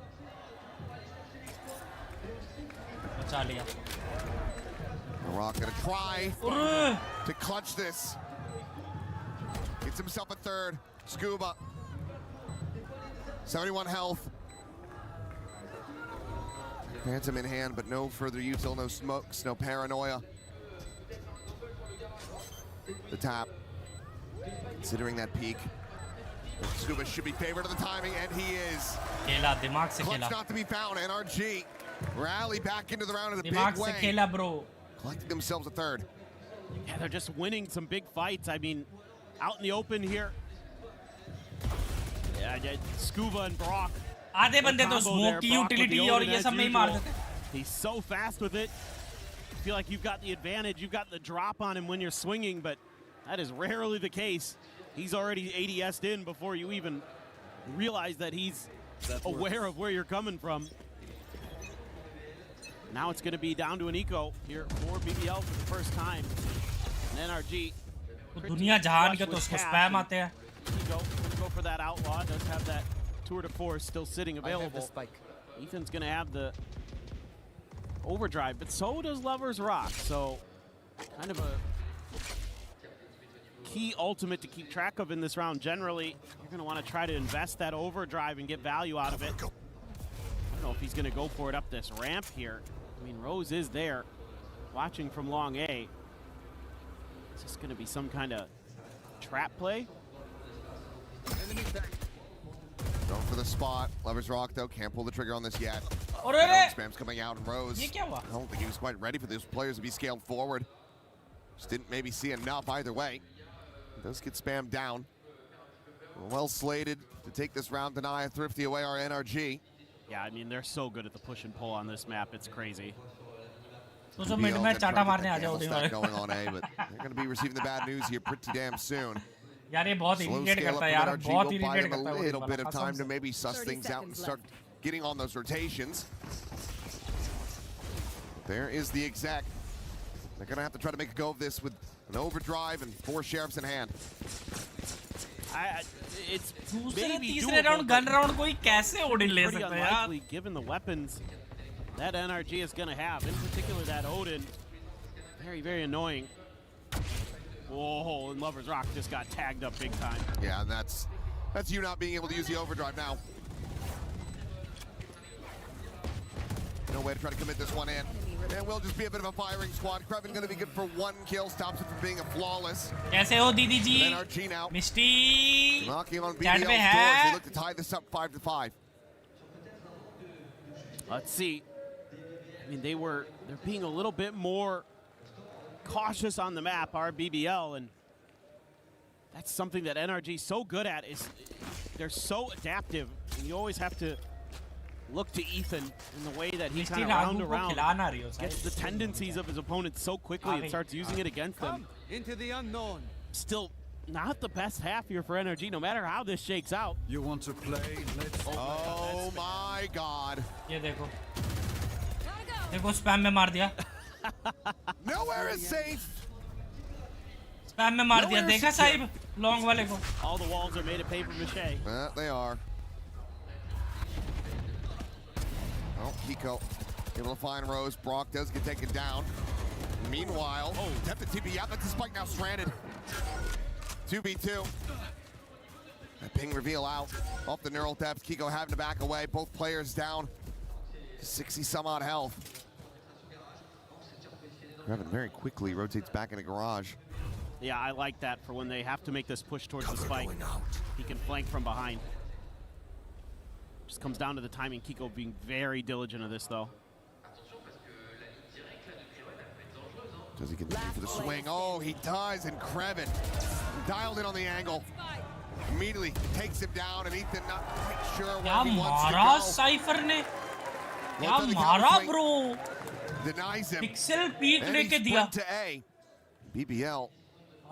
LaRock gonna try to clutch this. Gets himself a third. Scuba. 71 health. Phantom in hand, but no further util, no smokes, no paranoia. The tap. Considering that peak. Scuba should be favored of the timing, and he is. Clutch not to be found. NRG rally back into the round in a big way. Collecting themselves a third. Yeah, they're just winning some big fights. I mean, out in the open here. Yeah, Scuba and Brock. आधे बंदे तो smoke की utility और ये सब में ही मार देते. He's so fast with it. I feel like you've got the advantage. You've got the drop on him when you're swinging, but that is rarely the case. He's already ADS'd in before you even realize that he's aware of where you're coming from. Now it's going to be down to an eco here for BBL for the first time. And NRG. दुनिया जहान के तो उसको spam आते हैं. Go for that outlaw. Does have that tour de force still sitting available. Ethan's going to have the overdrive, but so does Lover's Rock. So kind of a key ultimate to keep track of in this round. Generally, you're going to want to try to invest that overdrive and get value out of it. I don't know if he's going to go for it up this ramp here. I mean, Rose is there watching from long A. Is this going to be some kind of trap play? Going for the spot. Lover's Rock, though, can't pull the trigger on this yet. Spam's coming out, and Rose, I don't think he was quite ready for those players to be scaled forward. Just didn't maybe see enough either way. It does get spammed down. Well slated to take this round, deny a thrifty away our NRG. Yeah, I mean, they're so good at the push and pull on this map. It's crazy. going on A, but they're going to be receiving the bad news here pretty damn soon. Slow scale up from NRG will buy them a little bit of time to maybe suss things out and start getting on those rotations. There is the exec. They're going to have to try to make a go of this with an overdrive and 4 sheriffs in hand. It's maybe round gun round कोई कैसे Odin ले सकता है यार? Given the weapons that NRG is going to have, in particular that Odin, very, very annoying. Whoa, and Lover's Rock just got tagged up big time. Yeah, and that's you not being able to use the overdrive now. No way to try to commit this one in. And will just be a bit of a firing squad. Krevin going to be good for 1 kill, stops it from being a flawless. कैसे हो दीदी जी? NRG now. Misty. Knocking on BBL's doors. They look to tie this up 5-5. Let's see. I mean, they're being a little bit more cautious on the map, our BBL, and that's something that NRG is so good at. Is they're so adaptive, and you always have to look to Ethan in the way that he kind of round around gets the tendencies of his opponents so quickly and starts using it against them. Into the unknown. Still not the best half here for NRG, no matter how this shakes out. You want to play? Let's. Oh my God. ये देखो. देखो spam में मार दिया. Nowhere is safe. Spam में मार दिया. देखा साहिब लॉन्ग वाले को. All the walls are made of paper mache. They are. Oh, Kiko able to find Rose. Brock does get taken down. Meanwhile, attempted TP out. That's the spike now stranded. 2v2. That ping reveal out off the neural depth. Kiko having to back away. Both players down 60 some odd health. Revan very quickly rotates back in the garage. Yeah, I like that for when they have to make this push towards the spike. He can flank from behind. Just comes down to the timing. Kiko being very diligent of this, though. Does he continue for the swing? Oh, he does, and Kreven dialed in on the angle. Immediately takes him down, and Ethan not quite sure where he wants to go. Cypher ने क्या मारा bro. Denies him. Pixel peek and लेके he's दिया. sprint to A. BBL.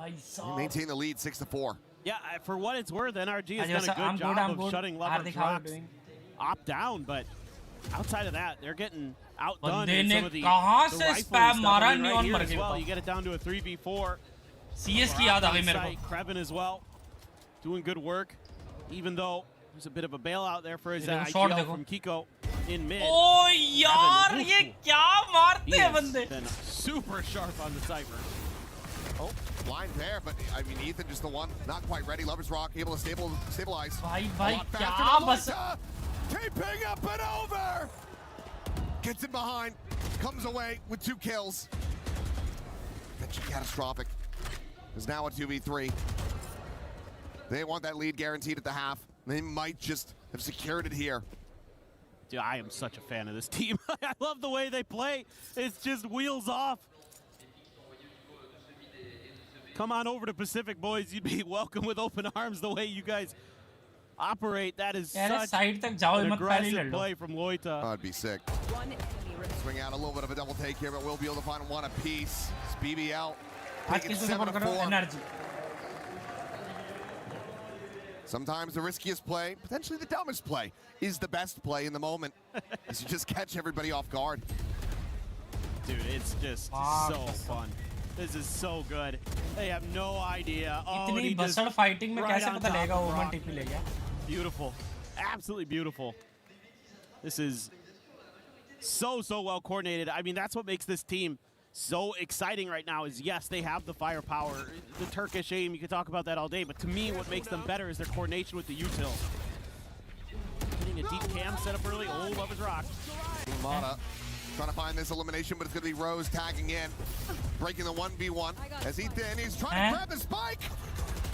They maintain the lead 6-4. Yeah, for what it's worth, NRG has done a good job of shutting Lover's Rocks op down, but outside of that, they're getting outdone in some of the rifling stuff. I mean, right here as well, you get it down to a 3v4. CS की याद आ गई मेरे को. Kreven as well, doing good work, even though there's a bit of a bailout there for his IGL from Kiko in mid. Oh यार ये क्या मारते हैं बंदे. Been super sharp on the Cypher. Oh, blind there, but I mean Ethan just the one not quite ready. Lover's Rock able to stabilize. भाई क्या बस. Keeping up and over. Gets it behind, comes away with 2 kills. That's catastrophic. Is now a 2v3. They want that lead guaranteed at the half. They might just have secured it here. Dude, I am such a fan of this team. I love the way they play. It's just wheels off. Come on over to Pacific, boys. You'd be welcome with open arms the way you guys operate. That is such an aggressive play from Loita. Oh, it'd be sick. Swing out a little bit of a double take here, but we'll be able to find one apiece. It's BBL. Taking 7-4. Sometimes the riskiest play, potentially the dumbest play, is the best play in the moment. As you just catch everybody off guard. Dude, it's just so fun. This is so good. They have no idea. Oh, he just fighting में right कैसे on पता top लगेगा of वो Brock. TP ले गया. Beautiful. Absolutely beautiful. This is so well coordinated. I mean, that's what makes this team so exciting right now is, yes, they have the firepower. The Turkish aim, you could talk about that all day, but to me, what makes them better is their coordination with the util. Getting a deep cam set up early. Oh, Lover's Rock. Mata trying to find this elimination, but it's going to be Rose tagging in, breaking the 1v1 as Ethan is trying to grab the spike,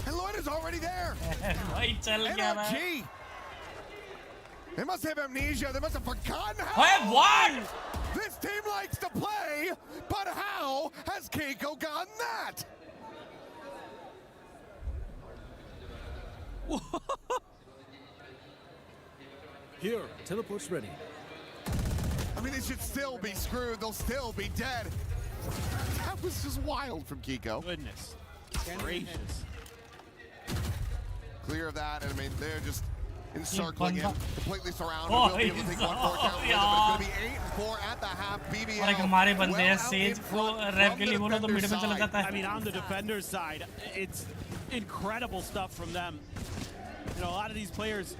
and Lloyd is already there. NRG. They must have amnesia. They must have forgotten how this team likes to play, but how has Keiko gotten that? Here, teleport's ready. I mean, they should still be screwed. They'll still be dead. That was just wild from Kiko. Goodness gracious. Clear of that, and I mean, they're just encircling him, completely surrounded. We'll be able to take 1 more down with him. It's going to be 8-4 at the half. BBL. और हमारे बंदे हैं says को rap के लिए बोलो तो mid में चला जाता है. I mean, on the defender's side, it's incredible stuff from them. You know, a lot of these players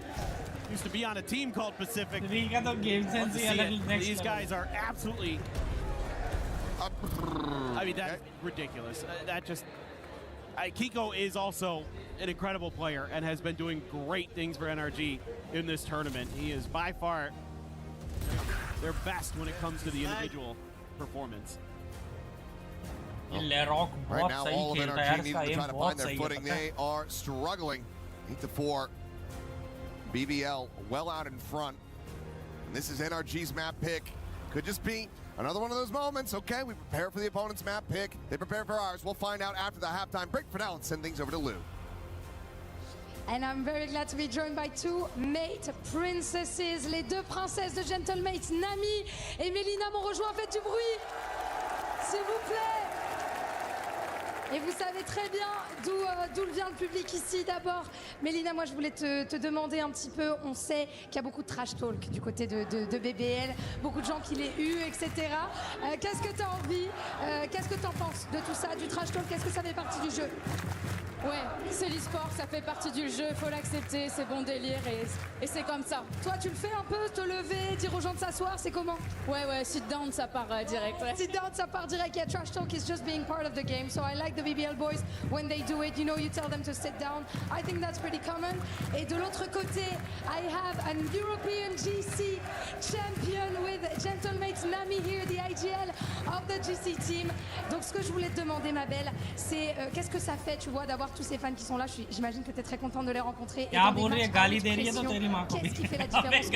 used to be on a team called Pacific. These guys are absolutely. I mean, that's ridiculous. That just. Kiko is also an incredible player and has been doing great things for NRG in this tournament. He is by far their best when it comes to the individual performance. Right now, all of NRG needs to try to find their footing. They are struggling. 8-4. BBL well out in front. And this is NRG's map pick. Could just be another one of those moments. Okay, we prepare for the opponent's map pick. They prepare for ours. We'll find out after the halftime break. For now, let's send things over to Lou. And I'm very glad to be joined by 2 mate princesses, les 2 princesses de Gentlemates, Nami et Mélina m'ont rejoint. Faites du bruit, s'il vous plaît. Et vous savez très bien d'où vient le public ici d'abord. Mélina, moi je voulais te demander un petit peu, on sait qu'il y a beaucoup de trash talk du côté de BBL, beaucoup de gens qui les huent, etc. Qu'est-ce que tu as envie, qu'est-ce que tu en penses de tout ça, du trash talk, qu'est-ce que ça fait partie du jeu? Ouais, c'est l'e-sport, ça fait partie du jeu, faut l'accepter, c'est bon délire et c'est comme ça. Toi, tu le fais un peu, te lever, dire aux gens de s'asseoir, c'est comment? Ouais, sit down, ça part direct. Ouais. Sit down, ça part direct. Yeah, trash talk is just being part of the game. So I like the BBL boys when they do it. You know, you tell them to sit down. I think that's pretty common. Et de l'autre côté, I have an European GC champion with Gentlemates Nami here, the IGL of the GC team. Donc, ce que je voulais te demander, ma belle, c'est qu'est-ce que ça fait, tu vois, d'avoir tous ces fans qui sont là? J'imagine que tu es très contente de les rencontrer. Qu'est-ce qui fait la différence?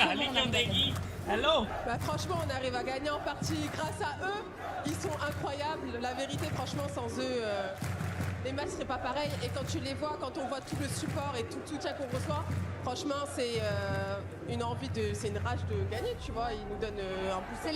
Hello. Bah, franchement, on arrive à gagner en partie grâce à eux. Ils sont incroyables. La vérité, franchement, sans eux, les matchs seraient pas pareils. Et quand tu les vois, quand on voit tout le support et tout le soutien qu'on reçoit, franchement, c'est c'est une rage de gagner, tu vois. Ils nous donnent un boost. C'est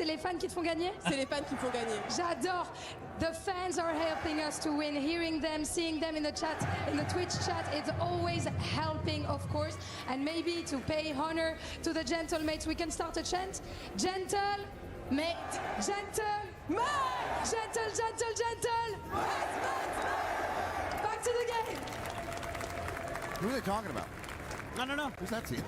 les fans qui te font gagner? C'est les fans qui font gagner. J'adore. The fans are helping us to win. Hearing them, seeing them in the chat, in the Twitch chat, it's always helping, of course. And maybe to pay honor to the gentlemates, we can start a chant. Gentle, mate, gentle, mate, gentle, gentle, gentle. Back to the game. Who are they talking about? I don't know. Who's that team?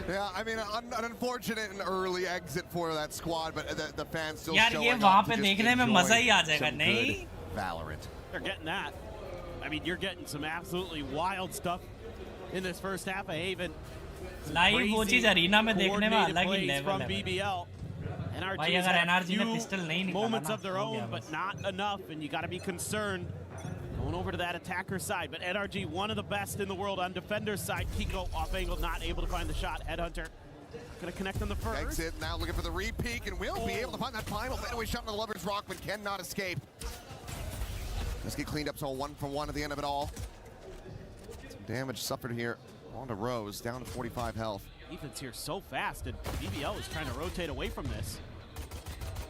Yeah, I mean, an unfortunate and early exit for that squad, but the fans still showing up to just enjoy some good Valorant. They're getting that. I mean, you're getting some absolutely wild stuff in this first half of Haven. Live वो चीज़ arena में देखने में अलग ही level है. BBL. भाई अगर NRG ने pistol नहीं निकाला moments of their own, but not enough, and you got to be concerned. Going over to that attacker side, but NRG, one of the best in the world on defender's side. Kiko off angle, not able to find the shot. Headhunter gonna connect on the first. Exit now looking for the re-peek and will be able to find that final fadeaway shot on the Lover's Rock, but cannot escape. Let's get cleaned up, so 1 for 1 at the end of it all. Some damage suffered here. On to Rose, down to 45 health. Ethan's here so fast, and BBL is trying to rotate away from this.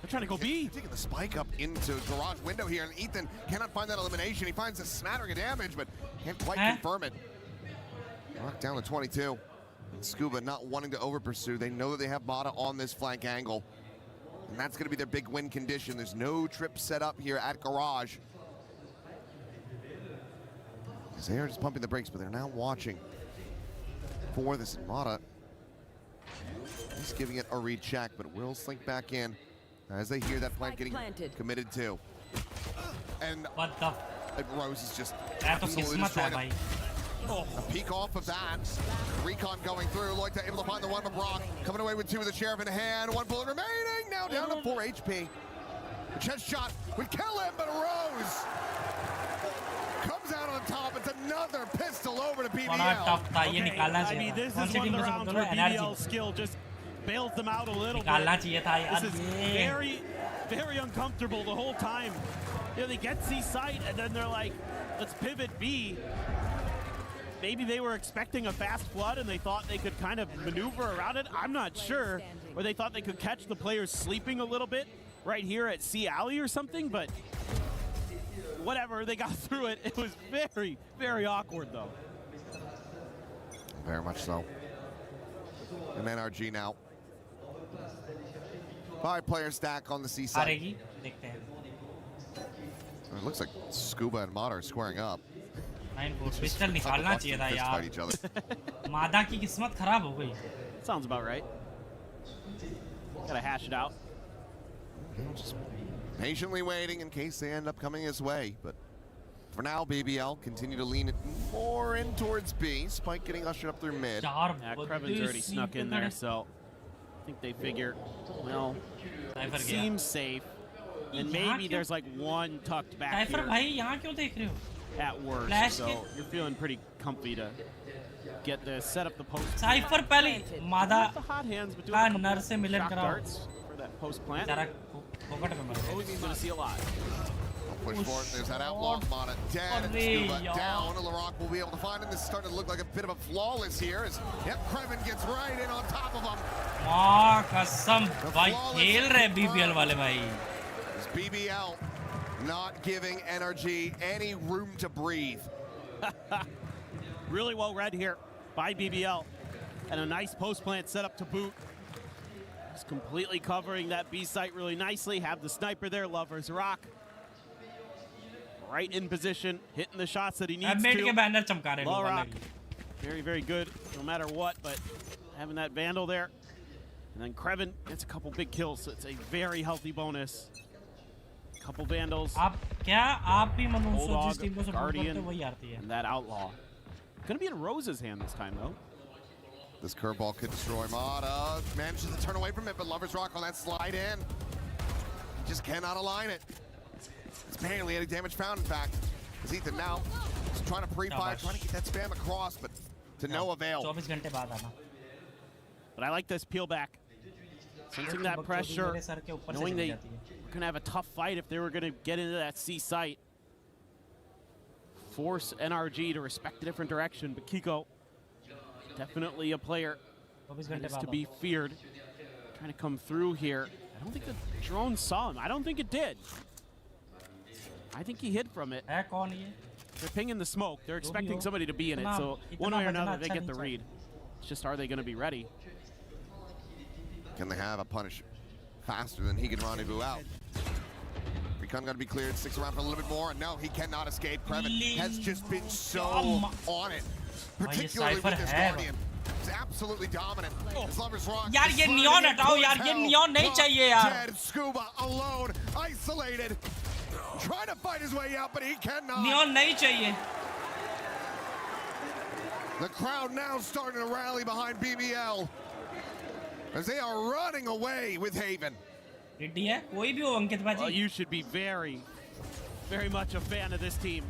They're trying to go B. Taking the spike up into garage window here, and Ethan cannot find that elimination. He finds a smattering of damage, but can't quite confirm it. Knocked down to 22. And Scuba not wanting to over pursue. They know that they have Mata on this flank angle, and that's going to be their big win condition. There's no trip set up here at garage. They are just pumping the brakes, but they're now watching for this. Mata, he's giving it a recheck, but will slink back in as they hear that flank getting committed to. And what the? Rose is just absolutely destroyed him. A peek off of that. Recon going through. Loita able to find the one with Brock. Coming away with 2 with the Sheriff in hand. 1 bullet remaining. Now down to 4 HP. The chest shot would kill him, but Rose comes out on top. It's another pistol over to BBL. Okay. I mean, this is one of the rounds where BBL's skill just bails them out a little bit. This is very, very uncomfortable the whole time. You know, they get C site and then they're like, let's pivot B. Maybe they were expecting a fast flood and they thought they could kind of maneuver around it. I'm not sure. Or they thought they could catch the players sleeping a little bit right here at C Alley or something, but whatever, they got through it. It was very, very awkward though. Very much so. And NRG now. 5-player stack on the C side. It looks like Scuba and Mata are squaring up. Pistol निकालना चाहिए था यार. मादा की किस्मत खराब हो गई. Sounds about right. Gotta hash it out. Just patiently waiting in case they end up coming his way, but for now, BBL continue to lean it more in towards B. Spike getting ushered up through mid. Yeah, Krevin's already snuck in there, so I think they figure, well, it seems safe. And maybe there's like one tucked back here at worst, so you're feeling pretty comfy to get the set up the post. Cypher पहले मादा the hot hands, but का नर से मिलन कराओ. For that post plant. Pocket में मर गया. He's gonna see a lot. Push for it. There's that outlaw Mata dead. Scuba down. LaRock will be able to find him. This is starting to look like a bit of a flawless here. As Krevin gets right in on top of him. वाह कसम भाई खेल रहे BBL वाले भाई. BBL not giving NRG any room to breathe. Really well read here by BBL. And a nice post plant set up to boot. Just completely covering that B site really nicely. Have the sniper there, Lover's Rock. Right in position, hitting the shots that he needs to. Low Rock, very, very good, no matter what, but having that Vandal there. And then Krevin gets a couple big kills, so it's a very healthy bonus. Couple Vandals. Bulldog, Guardian, and that Outlaw. Gonna be in Rose's hand this time, though. This curveball could destroy Mata. Manages to turn away from it, but Lover's Rock on that slide in. He just cannot align it. It's barely any damage found, in fact. As Ethan now is trying to pre-fire, trying to get that spam across, but to no avail. But I like this peel back. Sensing that pressure, knowing they were going to have a tough fight if they were going to get into that C site. Force NRG to respect a different direction, but Kiko, definitely a player that is to be feared. Trying to come through here. I don't think the drone saw him. I don't think it did. I think he hid from it. They're pinging the smoke. They're expecting somebody to be in it, so one way or another, they get the read. It's just, are they going to be ready? Can they have a punish faster than he can rendezvous out? Recon got to be cleared, sticks around for a little bit more, and no, he cannot escape. Krevin has just been so on it, particularly with this Guardian. He's absolutely dominant. His Lover's Rock. यार ये neon हटाओ यार, ये neon नहीं चाहिए यार. Dead Scuba alone, isolated, trying to fight his way out, but he cannot. Neon नहीं चाहिए. The crowd now starting to rally behind BBL as they are running away with Haven. Well, you should be very, very much a fan of this team.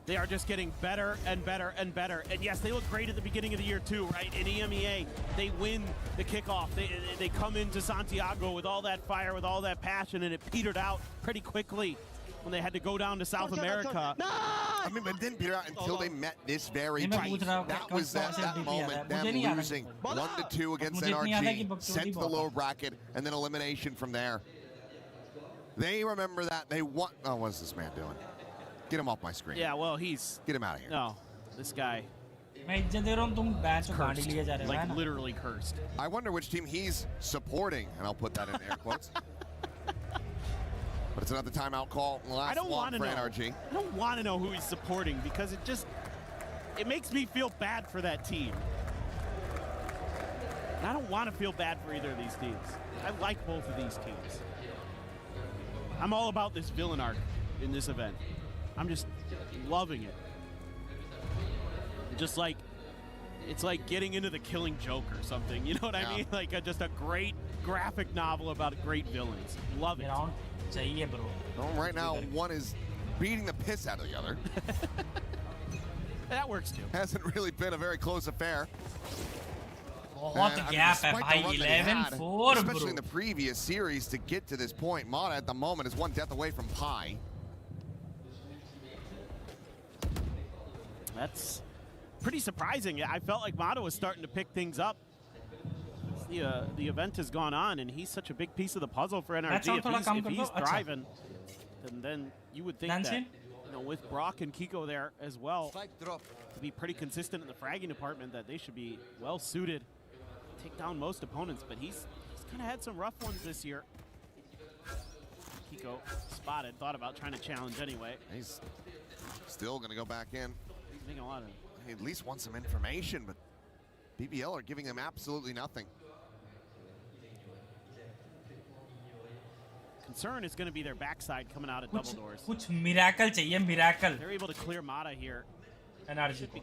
They are just getting better and better and better. And yes, they look great at the beginning of the year too, right? In EMEA, they win the kickoff. They come into Santiago with all that fire, with all that passion, and it petered out pretty quickly when they had to go down to South America. I mean, but it didn't peter out until they met this very fight. That was that moment, them losing 1-2 against NRG, sent to the lower bracket, and then elimination from there. They remember that. They want. Oh, what's this man doing? Get him off my screen. Yeah, well, he's... Get him out of here. No, this guy... Cursed. Like, literally cursed. I wonder which team he's supporting, and I'll put that in air quotes. But it's another timeout call. Last one for NRG. I don't want to know who he's supporting because it makes me feel bad for that team. And I don't want to feel bad for either of these teams. I like both of these teams. I'm all about this villain arc in this event. I'm just loving it. Just like, it's like getting into The Killing Joke or something. You know what I mean? Like just a great graphic novel about great villains. Love it. Well, right now, one is beating the piss out of the other. That works too. Hasn't really been a very close affair. बहुत gap है भाई, 11-4 especially in the previous series to get to this point. Mata at the moment is one death away from Pi. That's pretty surprising. I felt like Mata was starting to pick things up. The event has gone on, and he's such a big piece of the puzzle for NRG. If he's thriving, then you would think that, you know, with Brock and Kiko there as well, to be pretty consistent in the fragging department, that they should be well suited to take down most opponents. But he's kind of had some rough ones this year. Kiko spotted, thought about trying to challenge anyway. He's still going to go back in. He's making a lot of... He at least wants some information, but BBL are giving him absolutely nothing. Concern is going to be their backside coming out of double doors. कुछ miracle चाहिए, miracle. They're able to clear Mata here. NRG को.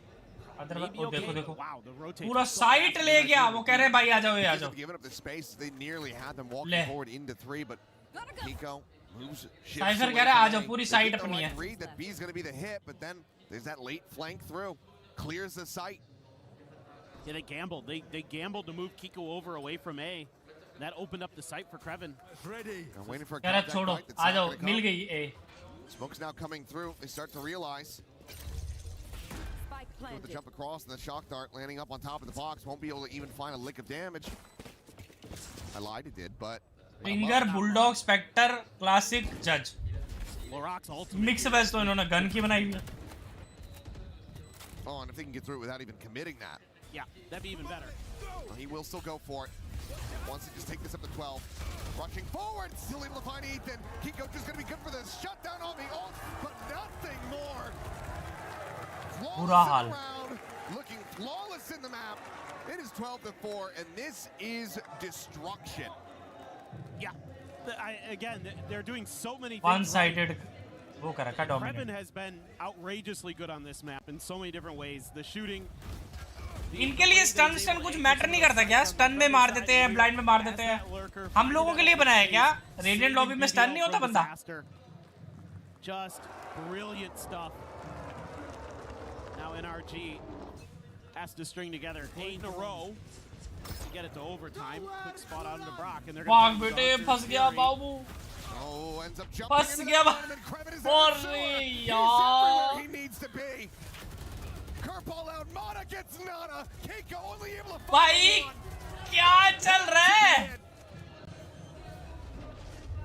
देखो. Wow, the rotate. पूरा site ले गया. वो कह रहे भाई आ जाओ, आ जाओ. Giving up the space, they nearly had them walking forward into 3, but Kiko moves. Cypher कह रहा है आ जाओ, पूरी site अपनी है. Read that B's going to be the hit, but then there's that late flank through, clears the site. Yeah, they gambled. They gambled to move Kiko over away from A. That opened up the site for Krevin. Ready. I'm waiting for a contact fight that's not gonna come. Smoke's now coming through. They start to realize. With the jump across and the shock dart landing up on top of the box. Won't be able to even find a lick of damage. I lied, it did, but Finger, Bulldog, Spectre, Classic, Judge. Lorak's ultimate. Mix best तो इन्होंने gun की बनाई है. Oh, and if they can get through it without even committing that. Yeah, that'd be even better. Well, he will still go for it. Wants to just take this up to 12. Rushing forward, still able to find Ethan. Kiko just going to be good for this. Shut down on the ult, but nothing more. Flawless in the round, looking flawless in the map. It is 12-4, and this is destruction. Yeah, again, they're doing so many things. One-sided. वो कर रखा dominate. Previn has been outrageously good on this map in so many different ways. The shooting. इनके लिए stun कुछ matter नहीं करता क्या? Stun में मार देते हैं, blind में मार देते हैं. हम लोगों के लिए बनाया क्या? Radiant lobby में stun नहीं होता बंदा. Just brilliant stuff. Now NRG has to string together 8 in a row to get it to overtime. Quick spot out into Brock, and they're going to फंस गया बाबू. Oh, ends up jumping फंस into गया the bottom, and Krevin is everywhere he needs to be. Curveball out, Mana gets nada. Keiko only able to भाई क्या चल रहा है?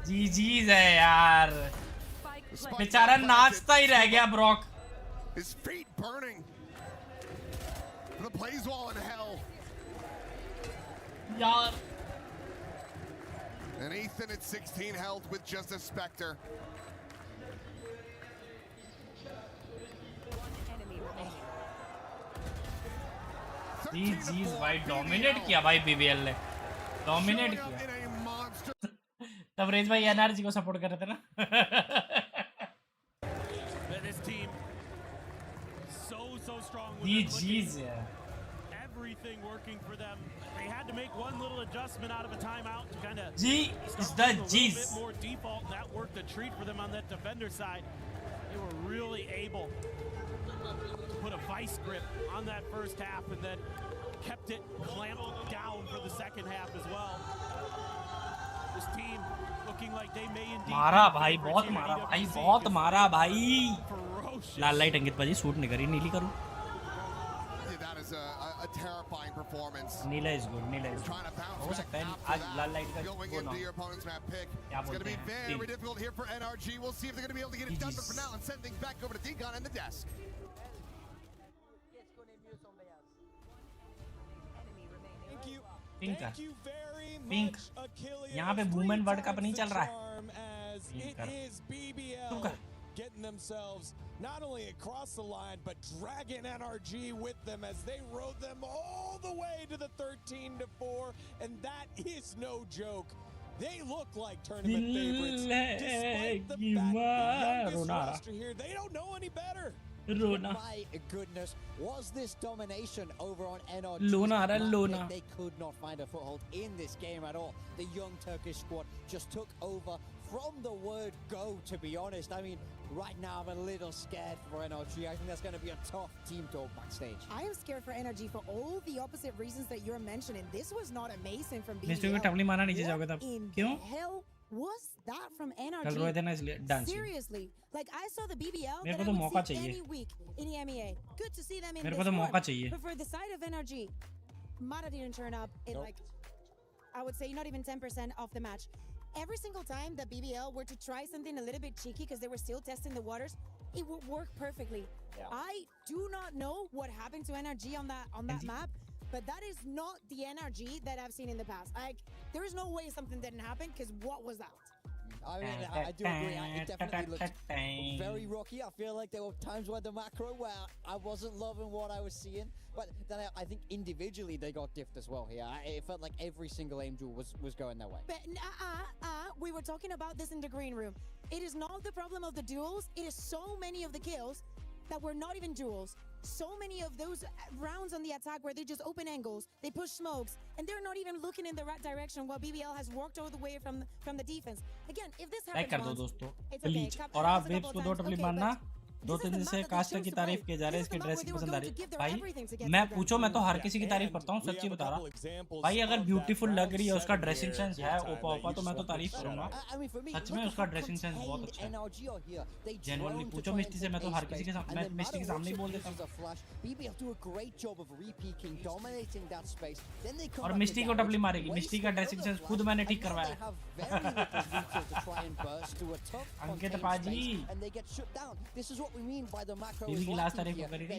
GG's है यार. बेचारा नाचता ही रह गया Brock. His feet burning. The blaze wall in hell. यार. And Ethan at 16 health with just a Spectre. GG's भाई dominate किया भाई BBL ने. Dominate किया. तब रेज भाई NRG को सपोर्ट कर रहे थे ना. This team so strong. GG's yeah. Everything working for them. They had to make one little adjustment out of a timeout to kind of G is the G's. A bit more default, and that worked a treat for them on that defender side. They were really able to put a vice grip on that first half, and then kept it clamped down for the second half as well. This team looking like they may indeed. मारा भाई बहुत मारा भाई बहुत मारा भाई. लाल light अंकित भाजी shoot नहीं करी नीली करूं. That is a terrifying performance. Neela is good. Neela is good. हो सकता है आज लाल लाइट का going वो into ना. your opponent's map pick. क्या It's going to बोलते be हैं? very difficult here for NRG. We'll see if they're going to be able to get it done. But for now, let's send things back over to Deacon and the desk. Pink कर. Pink. यहाँ पे women world cup नहीं चल रहा है. Pink कर. तू कर. Getting themselves not only across the line, but dragging NRG with them as they rode them all the way to the 13-4, and that is no joke. They look like tournament favorites, despite the fact the youngest roster here, they don't know any better. My goodness, was this domination over on NRG? Luna. They could not find a foothold in this game at all. The young Turkish squad just took over from the word go, to be honest. I mean, right now I'm a little scared for NRG. I think that's going to be a tough team talk backstage. I am scared for NRG for all the opposite reasons that you're mentioning. This was not amazing from BBL. Mister को टपली मारना नीचे जाओगे तब. क्यों? Hell was that from NRG? चल रहे थे ना इसलिए dance. Seriously, like I saw the BBL मेरे को that तो I मौका would see चाहिए. any week in EMEA. Good to see them in मेरे this को तो मौका form. चाहिए. But for the side of NRG, Mara didn't turn up in like, I would say not even 10% of the match. Every single time that BBL were to try something a little bit cheeky because they were still testing the waters, it would work perfectly. Yeah. I do not know what happened to NRG on that map, but that is not the NRG that I've seen in the past. There is no way something didn't happen, because what was that? I mean, I do agree. It definitely looked very rocky. I feel like there were times where the macro where I wasn't loving what I was seeing, but then I think individually they got diffed as well here. It felt like every single aim duel was going their way. But we were talking about this in the green room. It is not the problem of the duels. It is so many of the kills that were not even duels. So many of those rounds on the attack where they just open angles, they push smokes, and they're not even looking in the right direction while BBL has walked all the way from the defense. Again, if this happens once, it's okay. और आप webs को दो टपली मारना. 2-3 दिन से caster की तारीफ की जा रही है, इसकी ड्रेसिंग पसंद आ रही है। भाई मैं पूछो, मैं तो हर किसी की तारीफ करता हूँ, सच्ची बता रहा। भाई अगर ब्यूटीफुल लग रही है, उसका ड्रेसिंग सेंस है ओपा ओपा, तो मैं तो तारीफ करूंगा। सच में उसका ड्रेसिंग सेंस बहुत अच्छा है। जेन्युइनली पूछो मिस्टी से, मैं तो हर किसी के सामने, मैं मिस्टी के सामने ही बोल देता हूँ। और मिस्टी को टपली मारेगी, मिस्टी का ड्रेसिंग सेंस खुद मैंने ठीक करवाया। अंकित पाजी बीबी की लास्ट तारीफ करी थी।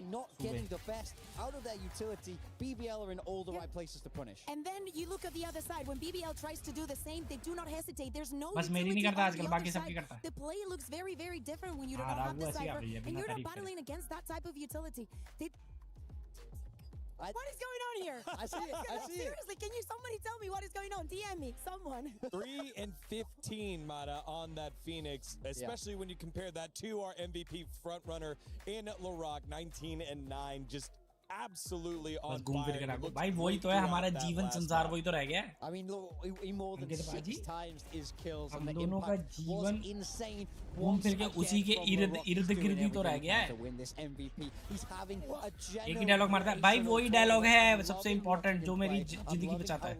BBL are in all the right places to punish. And then you look at the other side when BBL tries to do the same, they do not hesitate. There's no बस मेरी नहीं करता आजकल, बाकी सबकी करता है। The play looks very very different when you don't have the cypher and you're not battling against that type of utility. What is going on here? I see it. I see it. Seriously, can you somebody tell me what is going on? DM me, someone. 3 and 15, Mata, on that Phoenix, especially when you compare that to our MVP frontrunner in LaRock, 19 and 9, just absolutely on fire. भाई वही तो है हमारा जीवन संसार, वही तो रह गया। I mean, look, he more than 6 times his kills and the दोनों का impact was जीवन insane. घूम फिर के उसी के इर्द गिर्द ही तो रह गया है। एक ही डायलॉग मारता है भाई, वही डायलॉग है सबसे इम्पोर्टेंट जो मेरी जिंदगी बचाता है।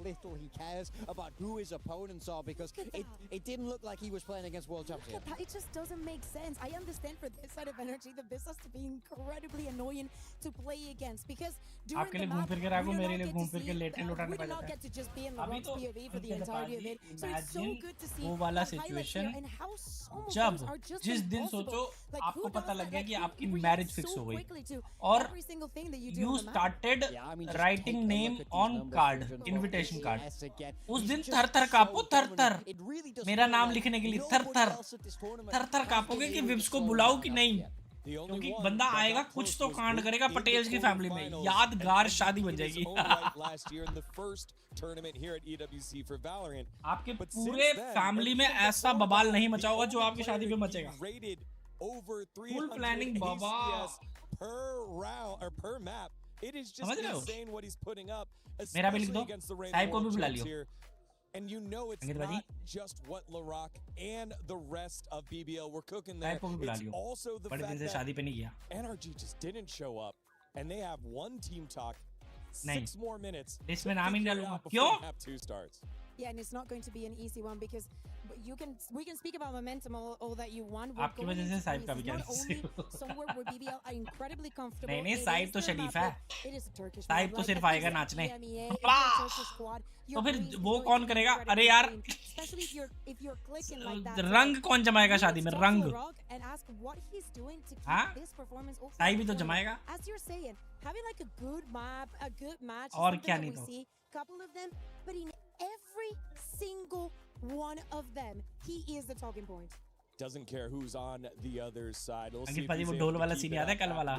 It just doesn't make sense. I understand for this side of energy, the this has to be incredibly annoying to play against because आपके लिए घूम फिर के रागो, मेरे लिए घूम फिर के लेटे लुटाने पड़ जाता है। अभी तो वो वाला सिचुएशन जब जिस दिन सोचो आपको पता लग गया कि आपकी मैरिज फिक्स हो गई और you started writing name on card, invitation card, उस दिन थर थर कापो, थर थर मेरा नाम लिखने के लिए थर थर कापोगे कि विप्स को बुलाओ कि नहीं, क्योंकि बंदा आएगा कुछ तो कांड करेगा पटेल्स की फैमिली में, यादगार शादी बन जाएगी। आपके पूरे फैमिली में ऐसा बवाल नहीं मचा होगा जो आपकी शादी में मचेगा। फुल प्लानिंग बाबा, समझ रहे हो? मेरा भी लिख दो, साहिब को भी बुला लियो। And you know it's not just what LaRock and the rest of BBL were cooking there. It's also the fact that NRG just didn't show up, and they have one team talk, 6 more minutes. इसमें नाम ही डालूंगा, क्यों? 2 starts. Yeah, and it's not going to be an easy one because we can speak about momentum all that you want. आपकी वजह से साहिब का भी क्या somewhere where BBL are incredibly comfortable. नहीं साहिब तो शरीफ है, साहिब तो सिर्फ आएगा नाचने। तो फिर वो कौन करेगा? अरे यार रंग कौन जमाएगा शादी में? रंग हाँ साहिब भी तो जमाएगा। और क्या नहीं तो couple of them, but in every single one of them, he is the talking point. Doesn't care who's on the other side. अंकित पाजी वो ढोल वाला सीन याद है कल वाला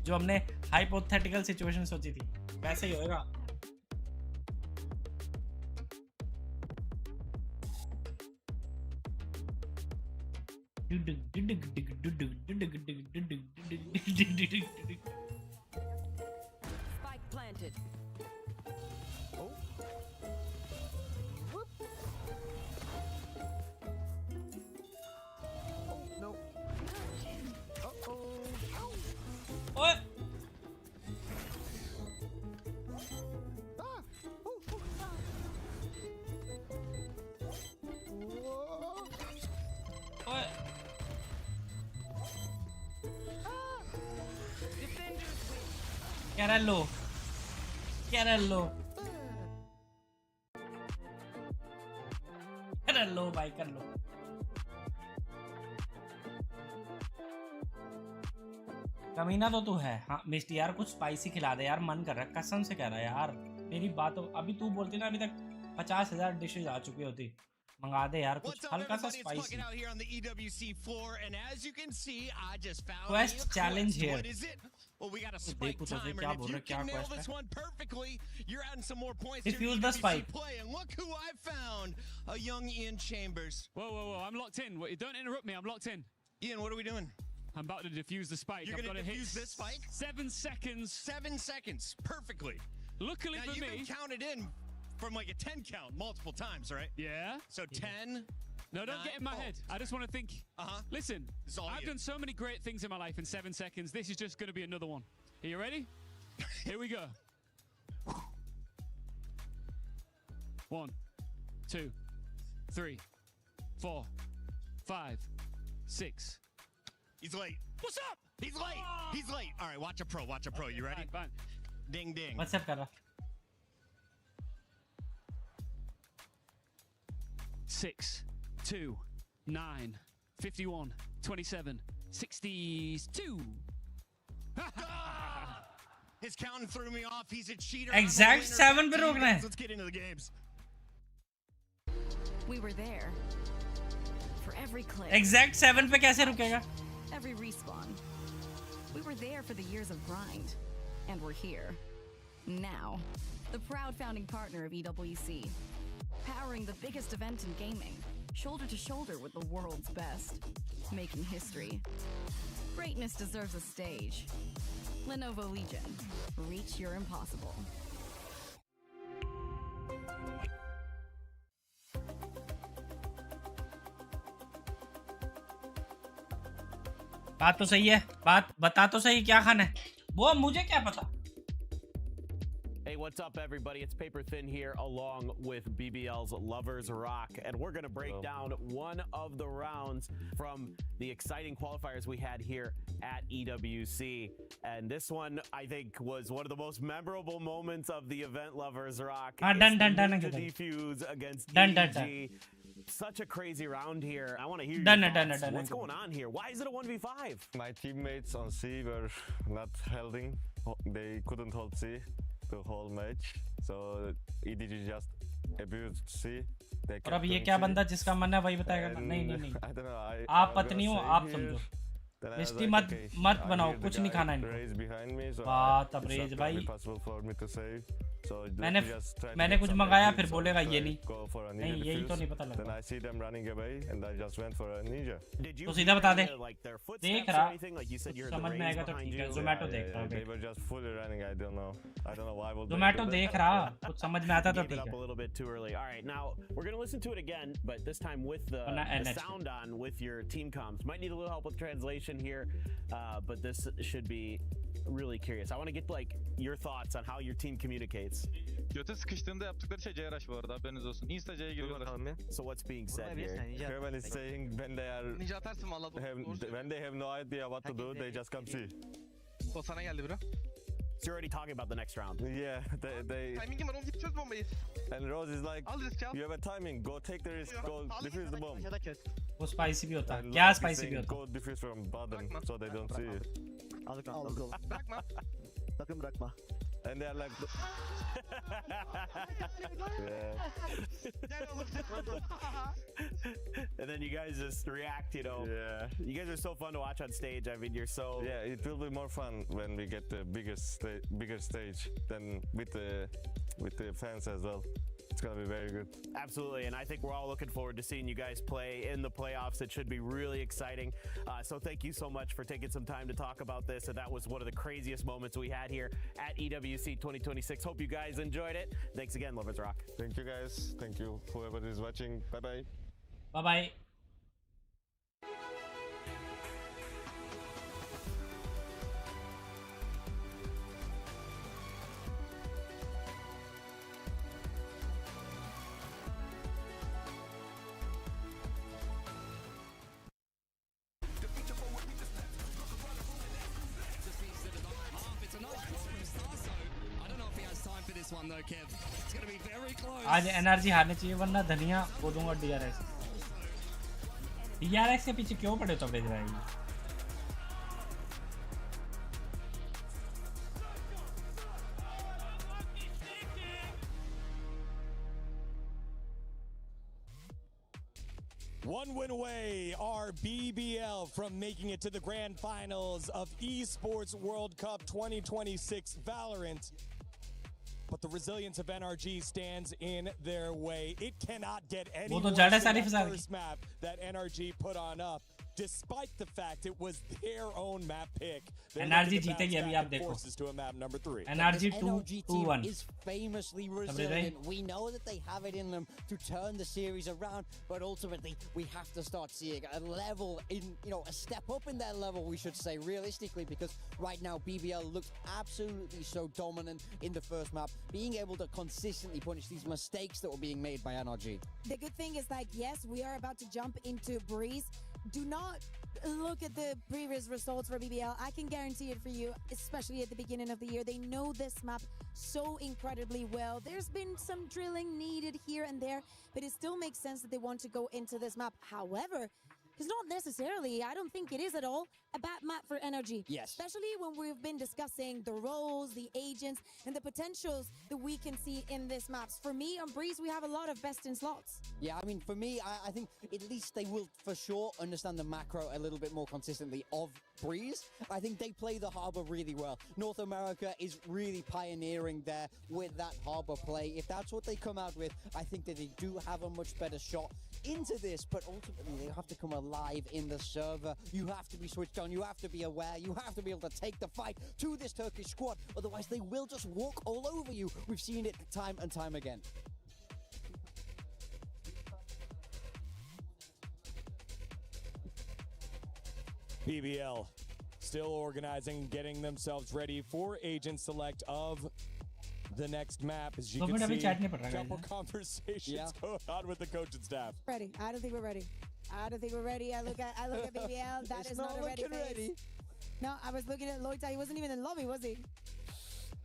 जो हमने हाइपोथेटिकल सिचुएशन सोची थी, वैसे ही होएगा। Spike planted. Carallo. भाई कर लो। कमीना तो तू है। हाँ मिस्टी यार कुछ स्पाइसी खिला दे यार, मन कर रहा है कसम से कह रहा है यार। मेरी बात अभी तू बोलती ना, अभी तक 50,000 डिशेज आ चुकी होती। मंगा दे यार कुछ हल्का सा स्पाइसी। Quest challenge here. देखो तो फिर क्या बोल रहे, क्या क्वेस्ट है? Defuse the spike. And look who I found, a young Ian Chambers. Whoa, I'm locked in. Don't interrupt me, I'm locked in. Ian, what are we doing? I'm about to defuse the spike. You're going to defuse this spike? 7 seconds. 7 seconds, perfectly. Luckily for me. You've been counted in from like a 10 count multiple times, right? Yeah. So 10, No, don't get in my head. I just want to think. Listen, I've done so many great things in my life in 7 seconds. This is just going to be another one. Are you ready? Here we go. 1, 2, 3, 4, 5, 6. He's late. What's up? He's late. He's late. All right, watch a pro. Watch a pro. You ready? Fine. Ding ding. What's up, Kara? 6, 2, 9, 51, 27, 62. His counting threw me off. He's a cheater. Exact 7 पे रोक रहे हैं. Let's get into the games. We were there for every click. Exact 7 पे कैसे रुकेगा? Every respawn. We were there for the years of grind, and we're here now. The proud founding partner of EWC, powering the biggest event in gaming, shoulder to shoulder with the world's best, making history. Greatness deserves a stage. Lenovo Legion, reach your impossible. बात तो सही है. बात बता तो सही क्या खाना है. वो मुझे क्या पता. Hey, what's up, everybody? It's Paper Thin here, along with BBL's Lovers Rock, and we're going to break down one of the rounds from the exciting qualifiers we had here at EWC. And this one, I think, was one of the most memorable moments of the event, Lovers Rock. Defuse against EG. Such a crazy round here. I want to hear your thoughts. What's going on here? Why is it a 1v5? My teammates on C were not holding. They couldn't hold C the whole match. So EDG just abused C. और अब ये क्या बंदा जिसका मन है वही बताएगा. नहीं नहीं नहीं. आप पत्नी हो, आप समझो. मिस्टी मत बनाओ, कुछ नहीं खाना इनको. बात अब रेज भाई. मैंने कुछ मंगाया फिर बोलेगा ये नहीं. नहीं यही तो नहीं पता लगा. तो सीधा बता दे. देख रहा. समझ में आएगा तो ठीक है. ज़ोमैटो देख रहा. ज़ोमैटो देख रहा. कुछ समझ में आता तो ठीक है. Alright, now we're going to listen to it again, but this time with the sound on with your team comms. Might need a little help with translation here, but this should be really curious. I want to get like your thoughts on how your team communicates. Göte sıkıştığında yaptıkları şey C rush bu arada, haberiniz olsun. Insta C'ye giriyorlar. So what's being said here? Kevin is saying when they are when they have no idea what to do, they just come C. O sana geldi bro. So you're already talking about the next round. Yeah, they Timing'im var, onu git çöz bombayı. And Rose is like, you have a timing, go take the risk, go defuse the bomb. वो spicy भी होता है. क्या spicy भी होता है? Go defuse from bottom so they don't see it. Bırakma. Sakın bırakma. And they're like and then you guys just react, you know. Yeah. You guys are so fun to watch on stage. I mean, you're so... Yeah, it will be more fun when we get the bigger stage than with the fans as well. It's going to be very good. Absolutely, and I think we're all looking forward to seeing you guys play in the playoffs. It should be really exciting. So thank you so much for taking some time to talk about this. And that was one of the craziest moments we had here at EWC 2026. Hope you guys enjoyed it. Thanks again, Lovers Rock. Thank you, guys. Thank you, whoever is watching. Bye-bye. Bye-bye. आज NRG हारने चाहिए वरना धनिया वो दूंगा DRX. DRX के पीछे क्यों पड़े तो भेज रहा है. One win away are BBL from making it to the grand finals of Esports World Cup 2026 Valorant. But the resilience of NRG stands in their way. It cannot get any worse than that first map that NRG put on up. despite the fact it was their own map pick. NRG जीतेगी अभी आप देखो. To a map number 3. NRG This 2-1 is famously resilient. We know that they have it in them to turn the series around, but ultimately we have to start seeing a level in, a step up in their level, we should say, realistically, because right now BBL looks absolutely so dominant in the first map, being able to consistently punish these mistakes that were being made by NRG. The good thing is, like, yes, we are about to jump into Breeze. Do not look at the previous results for BBL. I can guarantee it for you, especially at the beginning of the year. They know this map so incredibly well. There's been some drilling needed here and there, but it still makes sense that they want to go into this map. However, it's not necessarily, I don't think it is at all, a bad map for NRG. Yes. Especially when we've been discussing the roles, the agents, and the potentials that we can see in this maps. For me, on Breeze, we have a lot of best in slots. Yeah, I mean, for me, I think at least they will for sure understand the macro a little bit more consistently of Breeze. I think they play the Harbor really well. North America is really pioneering there with that Harbor play. If that's what they come out with, I think that they do have a much better shot into this, but ultimately they have to come alive in the server. You have to be switched on, you have to be aware, you have to be able to take the fight to this Turkish squad, otherwise they will just walk all over you. We've seen it time and time again. BBL still organizing, getting themselves ready for agent select of the next map. As you can see, couple conversations going on with the coaching staff. Ready? I don't think we're ready. I don't think we're ready. I look at BBL. That is not a ready face. No, I was looking at Loita. He wasn't even in lobby, was he?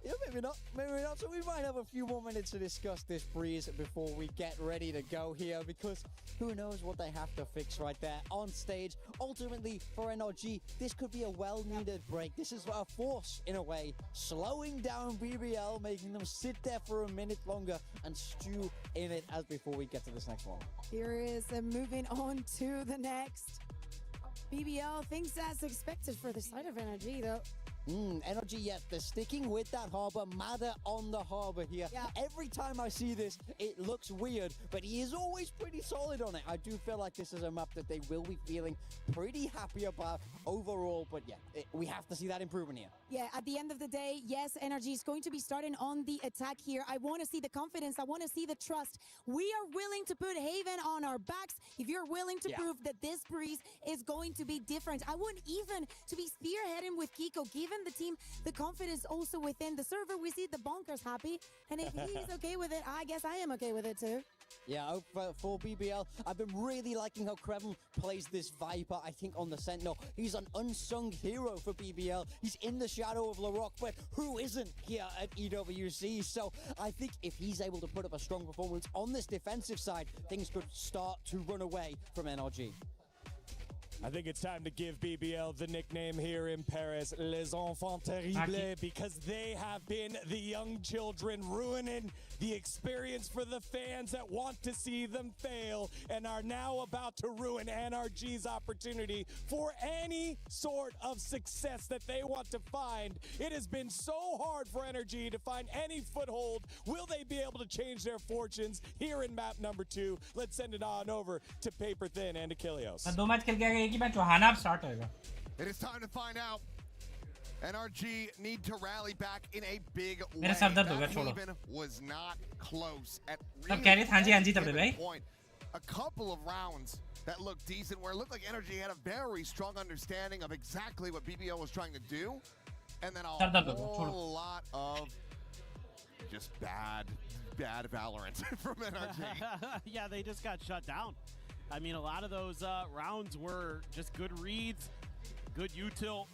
Yeah, maybe not. Maybe not. So we might have a few more minutes to discuss this Breeze before we get ready to go here, because who knows what they have to fix right there on stage. Ultimately, for NRG, this could be a well-needed break. This is a force, in a way, slowing down BBL, making them sit there for a minute longer and stew in it as before we get to this next one. Here is moving on to the next. BBL thinks as expected for the side of NRG, though. NRG, yes, they're sticking with that Harbor. Mada on the Harbor here. Yeah. Every time I see this, it looks weird, but he is always pretty solid on it. I do feel like this is a map that they will be feeling pretty happy about overall, but yeah, we have to see that improvement here. Yeah, at the end of the day, yes, NRG is going to be starting on the attack here. I want to see the confidence. I want to see the trust. We are willing to put Haven on our backs if you're willing to prove that this Breeze is going to be different. I want even to be spearheading with Kiko, given the team the confidence also within the server. We see the Bonkers happy, and if he's okay with it, I guess I am okay with it too. Yeah, for BBL, I've been really liking how Kreven plays this Viper, I think, on the Sentinel. He's an unsung hero for BBL. He's in the shadow of LaRock, but who isn't here at EWC? So I think if he's able to put up a strong performance on this defensive side, things could start to run away from NRG. I think it's time to give BBL the nickname here in Paris, Les Enfants Terribles, because they have been the young children ruining the experience for the fans that want to see them fail and are now about to ruin NRG's opportunity for any sort of success that they want to find. It has been so hard for NRG to find any foothold. Will they be able to change their fortunes here in map number 2? Let's send it on over to Paper Thin and Achilleos. It is time to find out. NRG need to rally back in a big way. That Haven was not close at really point. A couple of rounds that looked decent, where it looked like NRG had a very strong understanding of exactly what BBL was trying to do, and then a whole lot of just bad Valorant from NRG. Yeah, they just got shut down. I mean, a lot of those rounds were just good reads, good util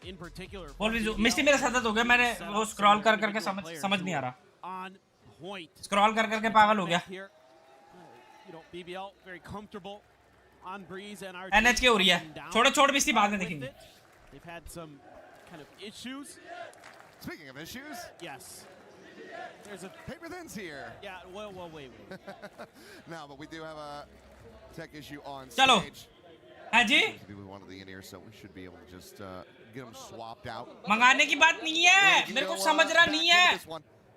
in particular. मिस्टी मेरे साथ हो गया, मैंने वो scroll कर करके समझ नहीं आ रहा. On point. स्क्रॉल कर करके पागल हो गया. You know, BBL very comfortable on Breeze and our NHK हो रही है. छोड़ मिस्टी बाद में देखेंगे. They've had some kind of issues. Speaking of issues, yes. There's a Paper Thin's here. Yeah, well, wait. No, but we do have a tech issue on Chalo. stage. हाँ जी. We one of the in-ear, so we should be able to just get them swapped out. मंगाने की बात नहीं है. मेरे को समझ रहा नहीं है.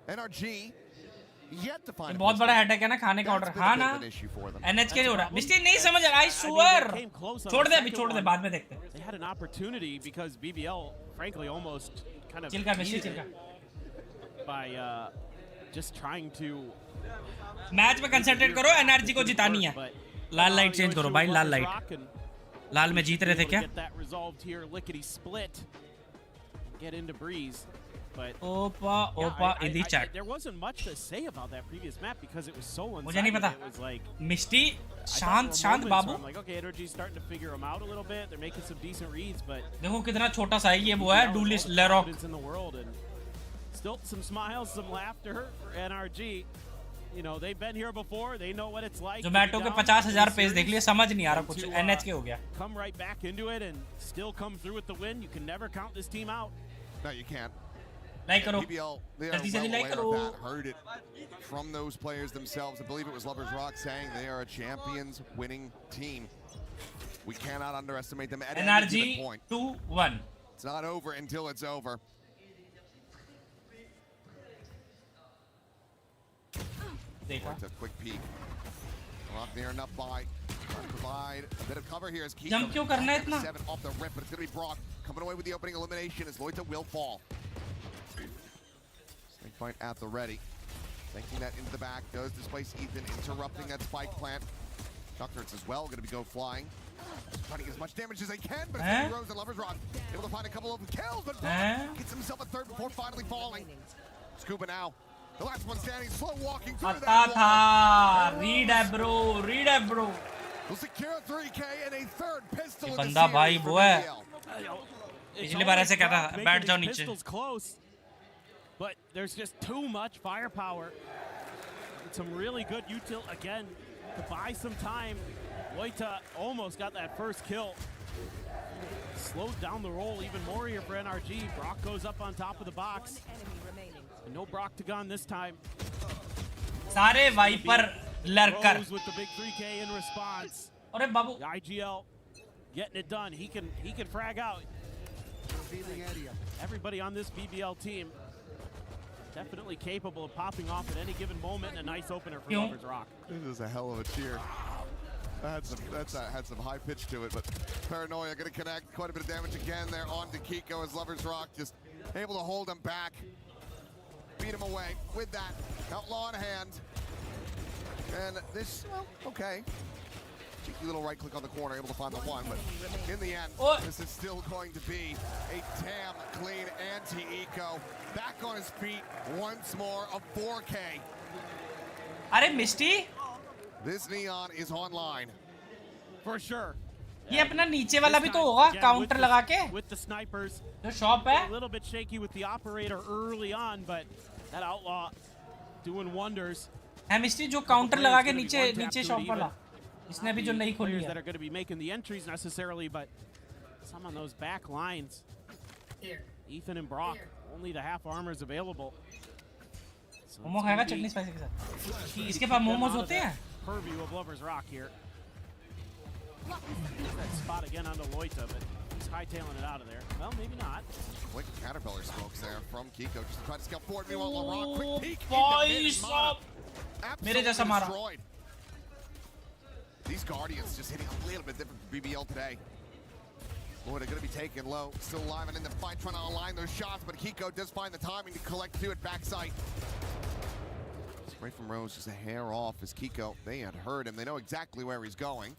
NRG yet to find. बहुत बड़ा हेडेक है ना खाने का ऑर्डर. हाँ ना. NH के लिए हो रहा. मिस्टी नहीं समझ रहा. I swear. छोड़ दे अभी छोड़ दे बाद में देखते हैं. They had an opportunity because BBL, frankly, almost kind of. Chill का मिस्टी चिल का. By just trying to. Match में कंसंट्रेट करो. NRG को जितानी है. लाल लाइट चेंज करो भाई. लाल लाइट. लाल में जीत रहे थे क्या? Get that resolved here. Lickety split. Get into Breeze. But Opa in the chat. There wasn't much to say about that previous map because it was so one-sided. मुझे नहीं पता. It was like मिस्टी शांत बाबू. I'm like, okay, NRG's starting to figure them out a little bit. They're making some decent reads, but देखो कितना छोटा सा है ये वो है डुलिस लेरॉक. in the world and still some smiles, some laughter for NRG. You know, they've been here before. They know what it's like. Zomato के 50,000 page देख लिए समझ नहीं आ रहा कुछ. NH के हो गया. Come right back into it and still come through with the win. You can never count this team out. No, you can't. Like karo. BBL, they are well aware of that. Heard it from those players themselves. I believe it was Lovers Rock saying they are a champions winning team. We cannot underestimate them at any given point. NRG 2-1. It's not over until it's over. Take a quick peek. Rock near enough by. Provide a bit of cover here as Keith. Jump क्यों करना है इतना? 7 off the rip, but it's going to be Brock coming away with the opening elimination as Loita will fall. Snake fight at the ready. Taking that into the back, does displace Ethan, interrupting that spike plant. Doctor's as well, going to go flying. Just trying to get as much damage as they can, but it's Rose and Lovers Rock able to find a couple of kills, but Brock gets himself a third before finally falling. Scuba now. The last one standing, slow walking through that wall. Read it, bro. Read it, bro. Will secure 3K and a third pistol in the बंदा भाई series वो for है. BBL. पिछली बार ऐसे कहता था बैठ जाओ नीचे. Pistols close, but there's just too much firepower. And some really good util again to buy some time. Loita almost got that first kill. Slowed down the roll even more here for NRG. Brock goes up on top of the box. And no Brock to gun this time. सारे wiper लड़कर. Rose with the big 3K in response. अरे बाबू. The IGL getting it done. He can frag out. Everybody on this BBL team definitely capable of popping off at any given moment. And a nice opener for Lovers Rock. This is a hell of a cheer. Had some high pitch to it, but Paranoia going to connect. Quite a bit of damage again there on to Kiko as Lovers Rock just able to hold him back. Beat him away with that outlaw in hand. And this, well, okay. Cheeky little right click on the corner, able to find the one, but in the end, this is still going to be a damn clean anti-eco. Back on his feet once more, a 4K. अरे मिस्टी? This Neon is online. For sure. ये अपना नीचे वाला भी तो होगा counter लगा के. With the snipers. जो शॉप है. A little bit shaky with the operator early on, but that outlaw doing wonders. है मिस्टी जो काउंटर लगा के नीचे शॉप वाला. इसने भी जो नई खोली है. That are going to be making the entries necessarily, but some on those back lines. Ethan and Brock, only the half armors available. Momo खाएगा चटनी स्पाइसी के साथ. इसके पास मोमोज होते हैं. Purview of Lovers Rock here. That spot again onto Loita, but he's hightailing it out of there. Well, maybe not. Quick caterpillar smokes there from Kiko, just to try to scale forward. Meanwhile, LeRock, quick peek. Absolutely destroyed. These Guardians just hitting a little bit different from BBL today. Loita going to be taken low, still alive and in the fight, trying to align those shots, but Kiko does find the timing to collect two at backside. Spray from Rose, just a hair off as Kiko, they had heard him. They know exactly where he's going.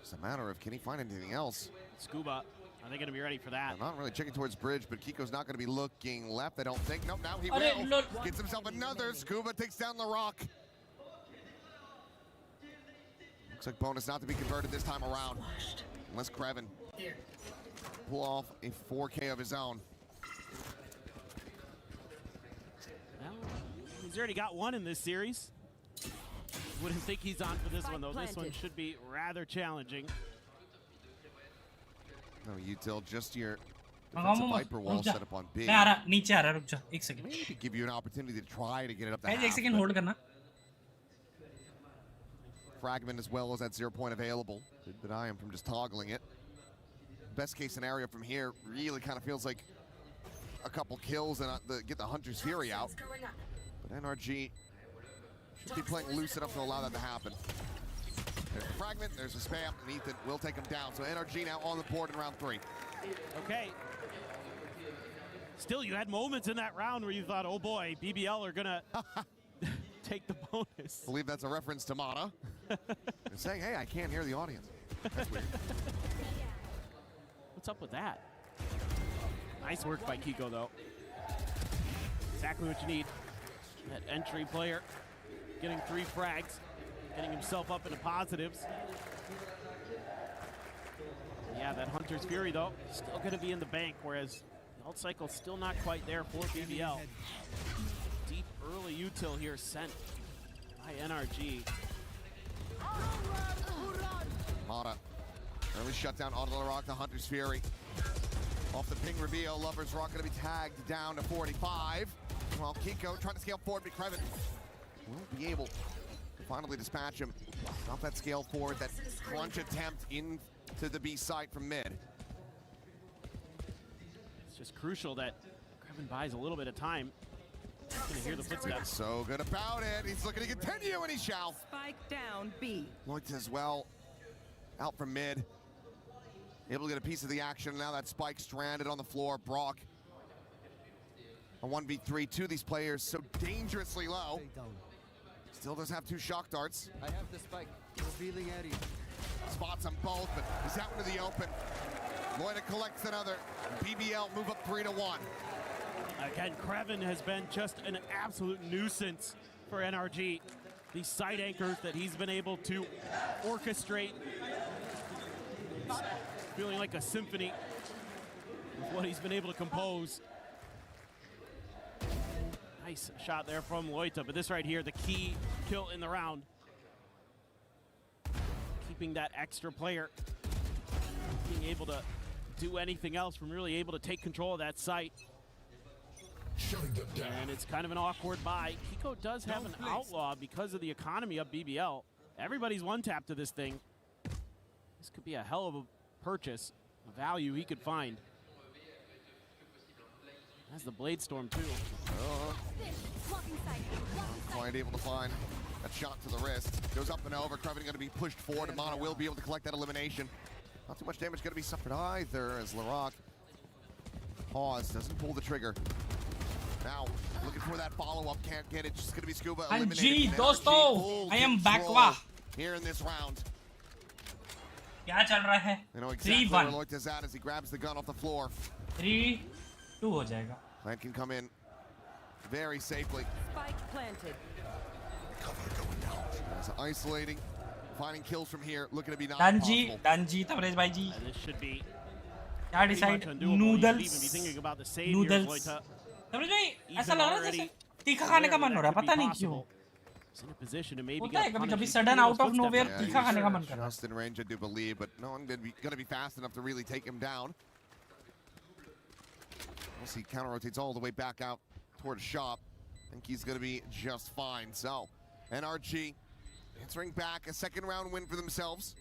It's a matter of, can he find anything else? Scuba, are they going to be ready for that? I'm not really checking towards bridge, but Kiko's not going to be looking left, I don't think. Nope, now he will. Gets himself another. Scuba takes down LeRock. Looks like bonus not to be converted this time around. Unless Krevin pull off a 4K of his own. Well, he's already got one in this series. Wouldn't think he's on for this one, though. This one should be rather challenging. No, util, just your defensive Viper wall set up on B. Maybe give you an opportunity to try to get it up the half. Fragment as well as that 0 point available. Did deny him from just toggling it. Best case scenario from here really kind of feels like a couple kills and get the Hunter's Fury out. But NRG should be playing loose enough to allow that to happen. There's a fragment, there's a spam, and Ethan will take him down. So NRG now on the board in round 3. Okay. Still, you had moments in that round where you thought, oh boy, BBL are gonna take the bonus. I believe that's a reference to Mana. They're saying, hey, I can't hear the audience. That's weird. What's up with that? Nice work by Kiko, though. Exactly what you need. That entry player getting 3 frags, getting himself up into positives. Yeah, that Hunter's Fury, though, still going to be in the bank, whereas the ult cycle's still not quite there for BBL. Deep early util here sent by NRG. Mata, early shutdown onto the rock, the Hunter's Fury. Off the ping reveal, Lover's Rock gonna be tagged down to 45. Well, Kiko trying to scale forward, but Kreven will be able to finally dispatch him. Stop that scale forward, that crunch attempt into the B site from mid. It's just crucial that Kreven buys a little bit of time. He's gonna hear the footsteps. So good about it. He's looking to continue, and he shall. Spike down B. Looked as well. Out from mid. Able to get a piece of the action. Now that Spike stranded on the floor. Brock. A 1v3. 2 of these players so dangerously low. Still does have 2 shock darts. I have the Spike. Revealing area. Spots them both, but he's out into the open. Loida collects another. BBL move up 3-1. Again, Kreven has been just an absolute nuisance for NRG. These side anchors that he's been able to orchestrate. It's feeling like a symphony with what he's been able to compose. Nice shot there from Loita, but this right here, the key kill in the round. Keeping that extra player, being able to do anything else from really able to take control of that site. And it's kind of an awkward buy. Kiko does have an outlaw because of the economy of BBL. Everybody's one tap to this thing. This could be a hell of a purchase, a value he could find. Has the Blade Storm too. Quite able to find that shot to the wrist. Goes up and over. Kreven going to be pushed forward, and Mana will be able to collect that elimination. Not too much damage going to be suffered either as Laroc pause, doesn't pull the trigger. Now, looking for that follow-up, can't get it, just gonna be Scuba eliminated. दोस्तों, I am back वाह. Here in this round. क्या चल रहा है? You know exactly where Loita's at as he grabs the gun off the floor. 3-2 हो जाएगा. Plant can come in very safely. Spike planted. Cover going down. That's isolating, finding kills from here, looking to be not possible. Danji, Tabrez bhai ji. This should be. क्या decide? Noodles. Noodles. Tabrez भाई ऐसा लग रहा है जैसे तीखा खाने का मन हो रहा है पता नहीं क्यों होता है कभी कभी sudden out of nowhere तीखा खाने का मन कर रहा है. Just in range, I do believe, but no one gonna be fast enough to really take him down. We'll see. Counter rotates all the way back out toward shop. I think he's gonna be just fine. So NRG answering back, a second round win for themselves.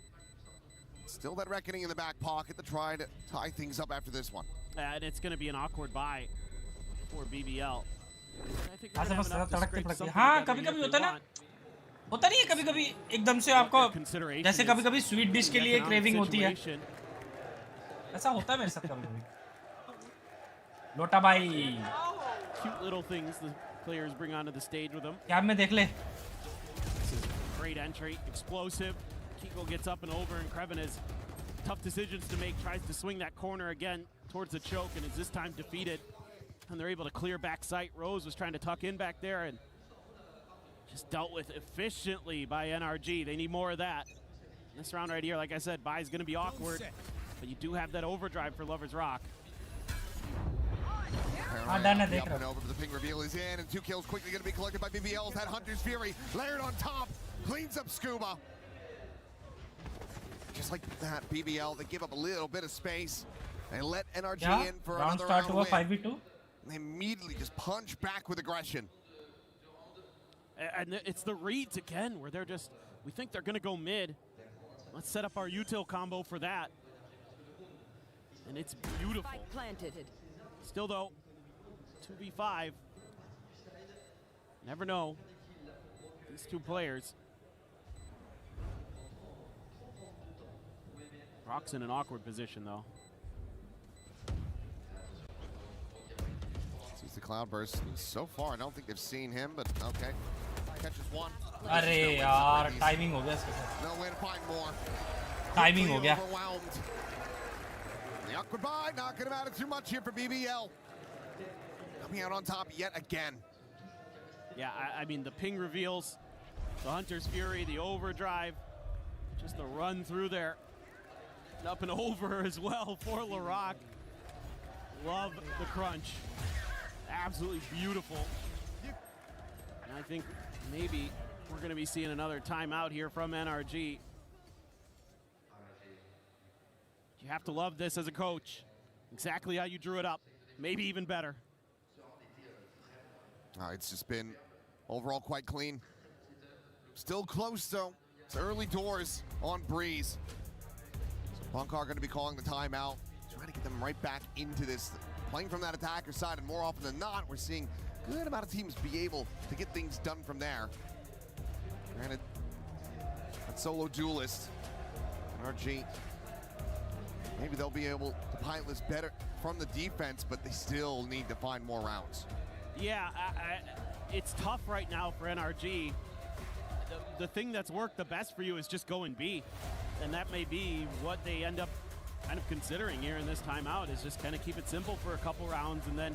Still that reckoning in the back pocket to try to tie things up after this one. And it's going to be an awkward buy for BBL. हाँ कभी-कभी होता ना होता नहीं है कभी-कभी एकदम से आपको जैसे कभी-कभी स्वीट डिश के लिए क्रेविंग होती है ऐसा होता है मेरे साथ कभी-कभी लोटा भाई cute little things the players bring onto the stage with them. क्या मैं देख ले Great entry, explosive. Kiko gets up and over, and Kreven has tough decisions to make, tries to swing that corner again towards the choke, and is this time defeated. And they're able to clear back sight. Rose was trying to tuck in back there and just dealt with efficiently by NRG. They need more of that. This round right here, like I said, buy is going to be awkward, but you do have that overdrive for Lover's Rock. Up and over, but the ping reveal is in, and 2 kills quickly going to be collected by BBL. That Hunter's Fury layered on top, cleans up Scuba. Just like that, BBL, they give up a little bit of space. They let NRG in for another round win. 5v2. They immediately just punch back with aggression. And it's the reads again, where they're just, we think they're going to go mid. Let's set up our util combo for that. And it's beautiful. Still though, 2v5. Never know. These two players. Rock's in an awkward position, though. Sees the Cloudburst. So far, I don't think they've seen him, but okay. Catches one. अरे यार timing हो गया इसके साथ. No way to find more. Timing हो गया. Overwhelmed. The awkward bye, not gonna matter too much here for BBL. Coming out on top yet again. Yeah, I mean, the ping reveals, the Hunter's Fury, the overdrive, just the run through there. Up and over as well for LaRock. Love the crunch. Absolutely beautiful. And I think maybe we're going to be seeing another timeout here from NRG. You have to love this as a coach. Exactly how you drew it up. Maybe even better. It's just been overall quite clean. Still close though. It's early doors on Breeze. So Punkar going to be calling the timeout, trying to get them right back into this, playing from that attacker side, and more often than not, we're seeing a good amount of teams be able to get things done from there. Granted, that solo duelist, NRG, maybe they'll be able to pilot this better from the defense, but they still need to find more rounds. Yeah, it's tough right now for NRG. The thing that's worked the best for you is just going B. And that may be what they end up kind of considering here in this timeout, is just kind of keep it simple for a couple rounds and then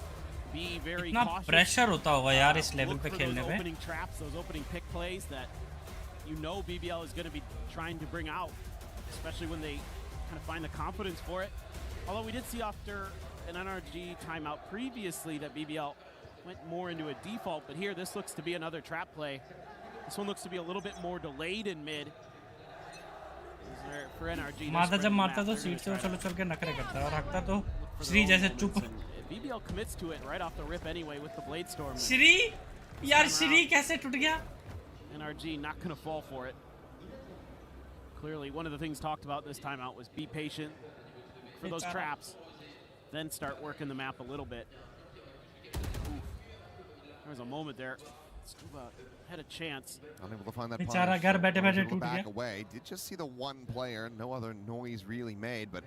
be very cautious. Pressure होता होगा यार इस level पे खेलने में. Opening traps, those opening pick plays that you know BBL is going to be trying to bring out, especially when they kind of find the confidence for it. Although we did see after an NRG timeout previously that BBL went more into a default, but here this looks to be another trap play. This one looks to be a little bit more delayed in mid. For NRG, माता जब मारता तो seat से चलो चल के नखरे करता है और हकता तो श्री जैसे चुप. BBL commits to it right off the rip anyway with the Blade Storm. Shri यार श्री कैसे टूट गया? NRG not gonna fall for it. Clearly, one of the things talked about this timeout was be patient for those traps, then start working the map a little bit. Oof. There was a moment there. Stuba had a chance. Unable to find that punish. Back away. Did just see the one player. No other noise really made, but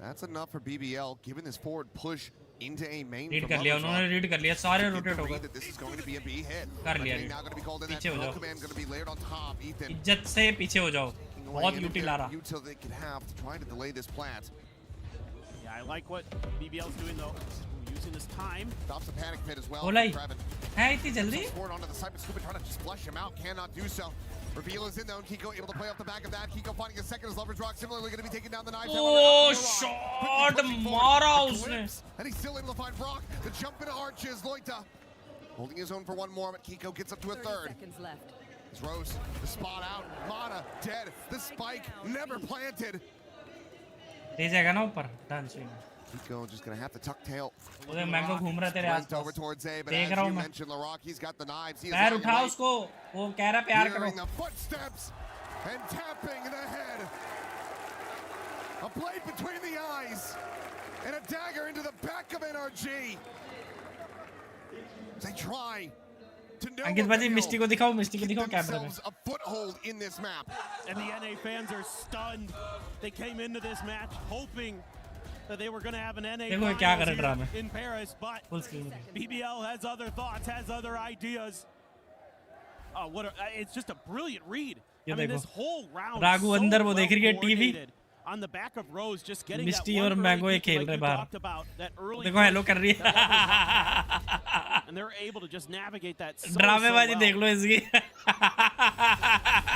that's enough for BBL, given this forward push into a main. Read कर लिया उन्होंने read कर लिया सारे rotate हो गए. This is going to be a B hit. कर लिया. Now going to be called in. That command going to be layered on top. Ethan. इज्जत से पीछे हो जाओ. बहुत util ला रहा. Util they could have to try to delay this plant. Yeah, I like what BBL's doing though. Using this time. Stops the panic pit as well. Olay. Hey, इतनी जल्दी? Forward onto the Cyber Scuba, trying to just flush him out. Cannot do so. Reveal is in though. Kiko able to play off the back of that. Kiko finding a second as Lovers Rock. Similarly going to be taking down the knives. Oh, shot! Mara usne. And he's still able to find Rock. The jump into arches. Loita holding his own for one more, but Kiko gets up to a third. Seconds left. It's Rose. The spot out. Mana dead. The spike never planted. दे जाएगा ना ऊपर dance में. Kiko just gonna have to tuck tail. उधर mango घूम रहा तेरे आसपास. Over towards A, but as you mentioned, LaRock, he's got the knives. पैर उठा उसको. वो कह रहा प्यार करो. Hearing the footsteps and tapping the head. A blade between the eyes and a dagger into the back of NRG. They try to know अंकित भाजी मिस्टी को दिखाओ कैमरा में. A foothold in this map. And the NA fans are stunned. They came into this match hoping that they were going to have an NA finals in Paris, but BBL has other thoughts, has other ideas. Oh, it's just a brilliant read. I mean, this whole round Raghu अंदर वो देख रही है TV. On the back of Rose, just getting misty that और one mango ये खेल रहे बाहर. देखो हेलो कर रही है. And they're able to just navigate that so ड्रामेबाजी देख लो इसकी.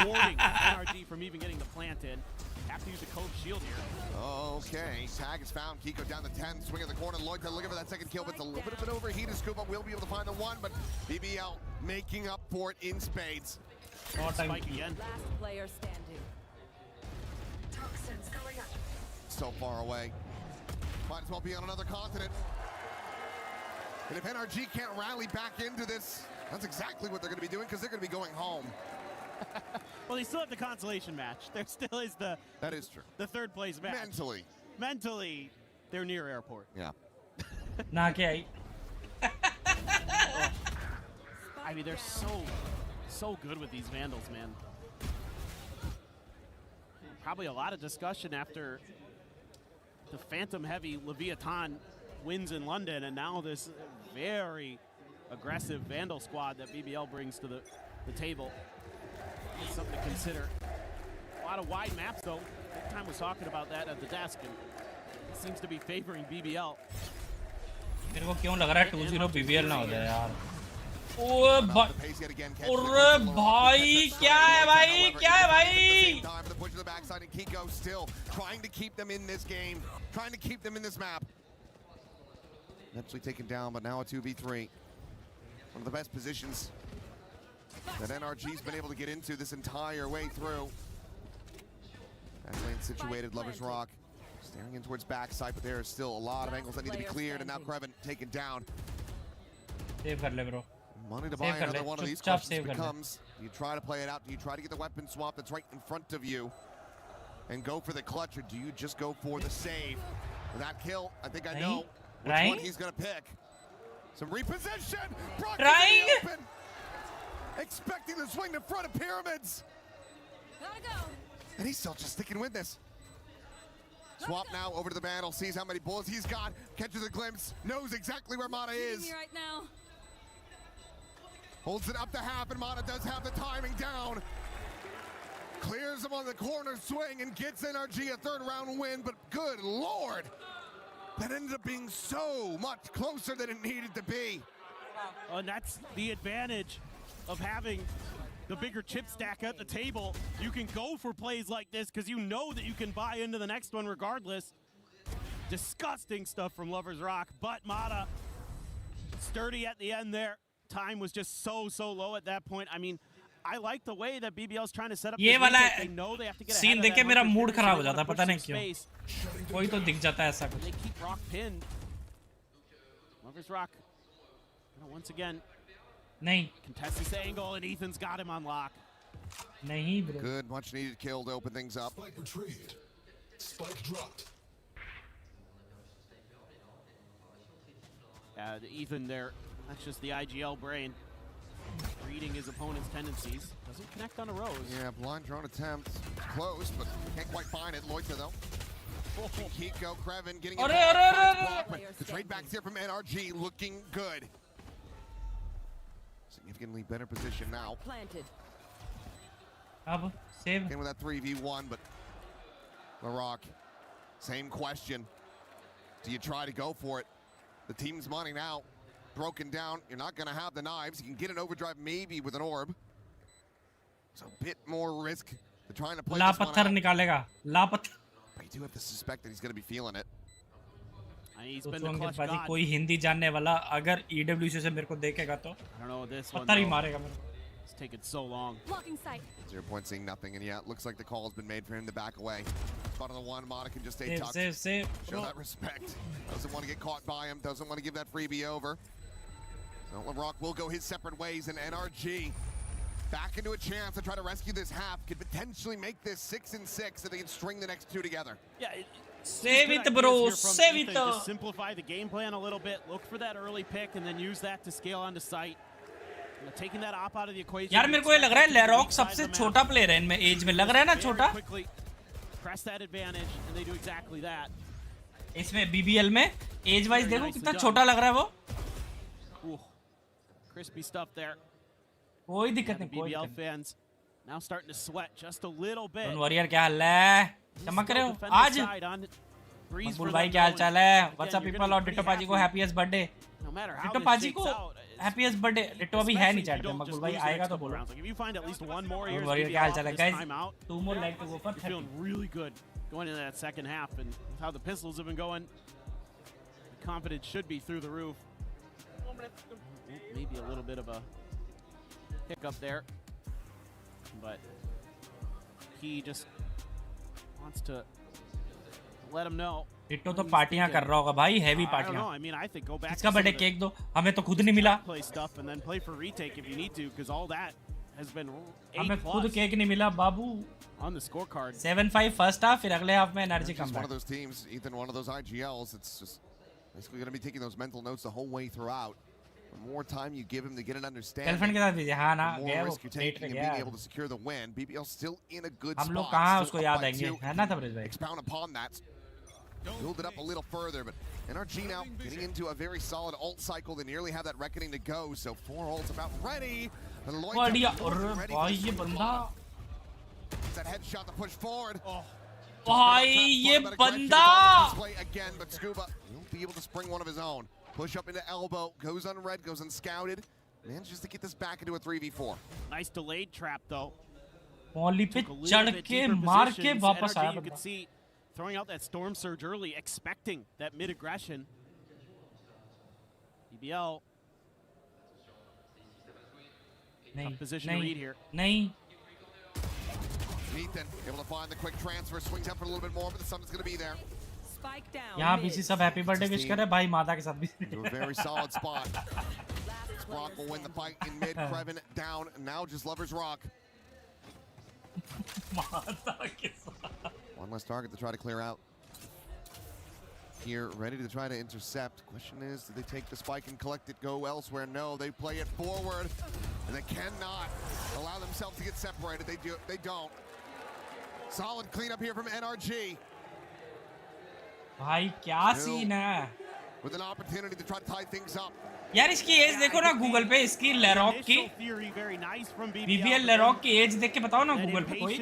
Thwarting NRG from even getting the plant in. Have to use the code shield here. Okay, tag is found. Kiko down the 10, swing in the corner. Loita looking for that second kill, but it's a little bit of an overheated. Scuba will be able to find the one, but BBL making up for it in spades. Spike again. Last player standing. Toxins going up. So far away. Might as well be on another continent. And if NRG can't rally back into this, that's exactly what they're going to be doing, because they're going to be going home. Well, they still have the consolation match. There still is the... That is true. The third place match. Mentally, they're near airport. Yeah. ना क्या आई. I I mean, they're so good with these Vandals, man. Probably a lot of discussion after the Phantom-heavy Leviathan wins in London, and now this very aggressive Vandal squad that BBL brings to the table. It's something to consider. A lot of wide maps, though. Big Time was talking about that at the desk, and it seems to be favoring BBL. मेरे को क्यों लग रहा है 2-0 BBL ना हो जाए यार। ओए भाई क्या है भाई क्या है भाई? Kiko still trying to keep them in this game, trying to keep them in this map. Eventually taken down, but now a 2v3. One of the best positions that NRG's been able to get into this entire way through. That lane situated, Lover's Rock. Staring in towards backside, but there are still a lot of angles that need to be cleared, and now Kreven taken down. Save kar le bro. Money to buy another one of these questions becomes, do you try to play it out? Do you try to get the weapon swap that's right in front of you and go for the clutch, or do you just go for the save? For that kill, I think I know which one he's going to pick. Some reposition! Brock is in the open! Expecting the swing in front of Pyramids! Gotta go. And he's still just sticking with this. Swap now over to the battle, sees how many bullets he's got, catches a glimpse, knows exactly where Mana is. Right now. Holds it up to half, and Mana does have the timing down. Clears him on the corner swing and gets NRG a third round win, but good Lord, that ended up being so much closer than it needed to be. And that's the advantage of having the bigger chip stack at the table. You can go for plays like this because you know that you can buy into the next one regardless. Disgusting stuff from Lover's Rock, but Mata sturdy at the end there. Time was just so low at that point. I mean, I like the way that BBL's trying to set up ये वाला they know they have to get scene देख के मेरा mood खराब हो जाता है, पता नहीं क्यों। कोई तो दिख जाता है ऐसा कुछ। They keep Rock pinned. Lover's Rock once again नहीं contest this angle, and Ethan's got him on lock. नहीं bro. Good, much needed kill to open things up. Spike retrieved. Spike dropped. Ethan there, that's just the IGL brain. Reading his opponent's tendencies. Doesn't connect on a Rose. Yeah, blind drone attempt. Close, but can't quite find it. Loiter though. Kiko, Kreven getting it. The trade backs here from NRG looking good. Significantly better position now. Planted. Save. Again with that 3v1, but Larok, same question. Do you try to go for it? The team's money now broken down. You're not going to have the knives. You can get an overdrive maybe with an orb. So a bit more risk to trying to play this one out. निकालेगा. But you do have to suspect that he's going to be feeling it. He's been the clutch god. कोई हिंदी जानने वाला अगर EWC से मेरे को देखेगा तो I don't know this one. पत्थर ही मारेगा मेरे को. It's taken so long. Blocking sight. 0 point seeing nothing, and yeah, it looks like the call has been made for him to back away. Spot on the one, Mana can just stay tucked. Save. Show that respect. Doesn't want to get caught by him, doesn't want to give that freebie over. So LeBrock will go his separate ways, and NRG back into a chance to try to rescue this half. Could potentially make this 6-6 if they can string the next two together. Yeah. Save it, bro. Save it. Just simplify the game plan a little bit. Look for that early pick and then use that to scale onto sight. Taking that op out of the equation. यार मेरे को ये लग रहा है लेरॉक सबसे छोटा player है इनमें एज में लग रहा है ना छोटा Press that advantage and they do exactly that. इसमें BBL में एज वाइज देखो कितना छोटा लग रहा है वो. Crispy stuff there. कोई दिक्कत नहीं. BBL fans now starting to sweat just a little bit. Don't worry यार क्या हाल है? चमक रहे हो आज? मकबूल भाई क्या हाल चाल है? What's up people और डिट्टो पाजी को happiest birthday. डिट्टो पाजी को happiest birthday. डिट्टो अभी है नहीं चैट पे. मकबूल भाई आएगा तो बोलो. If you find at least one more here, क्या हाल चाल है guys? 2 more like to go for 30. Feeling really good going into that second half, and with how the pistols have been going, the confidence should be through the roof. Maybe a little bit of a hiccup there, but he just wants to let him know. Ditto तो पार्टियां कर रहा होगा भाई, heavy पार्टियां. I mean, I think go back. इसका birthday cake दो, हमें तो खुद नहीं मिला. Play stuff and then play for retake if you need to, because all that has been 8+. हमें खुद केक नहीं मिला बाबू. On the scorecard. 7-5 first half, फिर अगले half में energy come. One of those teams, Ethan, one of those IGLs. It's just basically going to be taking those mental notes the whole way throughout. The more time you give him to get an understanding, girlfriend के साथ भी हाँ ना the गया more वो risk you're date taking पे and गया being able to secure the win. BBL still in a good हम लोग spot. कहाँ Still उसको up याद by आएंगे 2. है ना तबरेज भाई Expound upon that. Build it up a little further, but NRG now getting into a very solid ult cycle. They nearly have that reckoning to go, so 4 ults about ready. And बढ़िया और भाई ये बंदा that headshot to push forward. भाई ये बंदा again, but Scuba will be able to spring one of his own. Push up into elbow, goes unread, goes unscouted. Manages to get this back into a 3v4. Nice delayed trap though. मौली पे चढ़ के मार के वापस आया You could see throwing out that storm surge early, expecting that mid aggression. BBL. Tough position to read here. नहीं. Ethan able to find the quick transfer, swings up for a little bit more, but the summon's going to be there. Spike down. यहाँ BC सब happy birthday wish कर रहे भाई माता के साथ भी. To a very solid spot. Rock will win the fight in mid. Krevin down. Now just Lovers Rock. One less target to try to clear out. Here, ready to try to intercept. Question is, do they take the spike and collect it, go elsewhere? No, they play it forward, and they cannot allow themselves to get separated. They don't. Solid cleanup here from NRG. भाई क्या scene है? With an opportunity to try to tie things up. यार इसकी as देखो ना Google पे इसकी लेरॉक की BBL लेरॉक की एज देख के बताओ ना गूगल पे कोई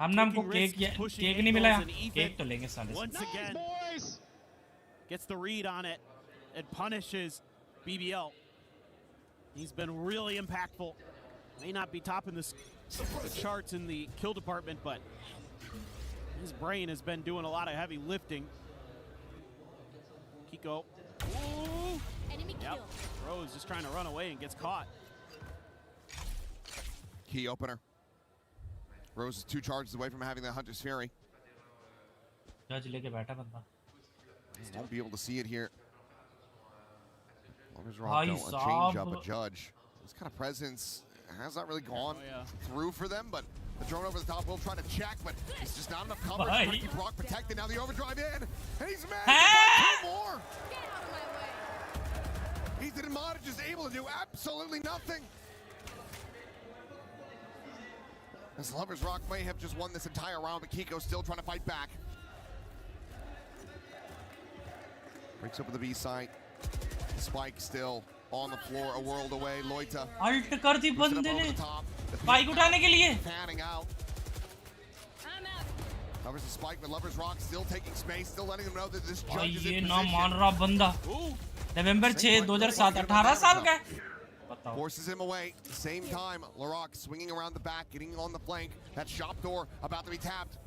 हमने हमको केक नहीं मिला केक तो लेंगे साले gets the read on it and punishes BBL. He's been really impactful. May not be topping the charts in the kill department, but his brain has been doing a lot of heavy lifting. Kiko. Ooh. Enemy kill. Rose just trying to run away and gets caught. Key opener. Rose is 2 charges away from having the Hunter's Fury. Judge लेके बैठा बंदा. Won't be able to see it here. Lovers Rock, a change up, a Judge. This kind of presence has not really gone through for them, but the drone over the top will try to check, but it's just not enough coverage. Trying to keep Rock protected. Now the overdrive in, and he's managed to find 2 more. Get out of my way. Ethan and Mod just able to do absolutely nothing. This Lovers Rock may have just won this entire round, but Kiko's still trying to fight back. Breaks open the B site. Spike still on the floor, a world away. Loita. Alt कर दी बंदे ने spike उठाने के लिए. Panning out. Covers the spike, but Lovers Rock still taking space, still letting them know that this judge is in position. ये ना मान रहा बंदा. नवंबर 6 2007 18 साल का. Forces him away. At the same time, Larock swinging around the back, getting on the flank. That shop door about to be tapped.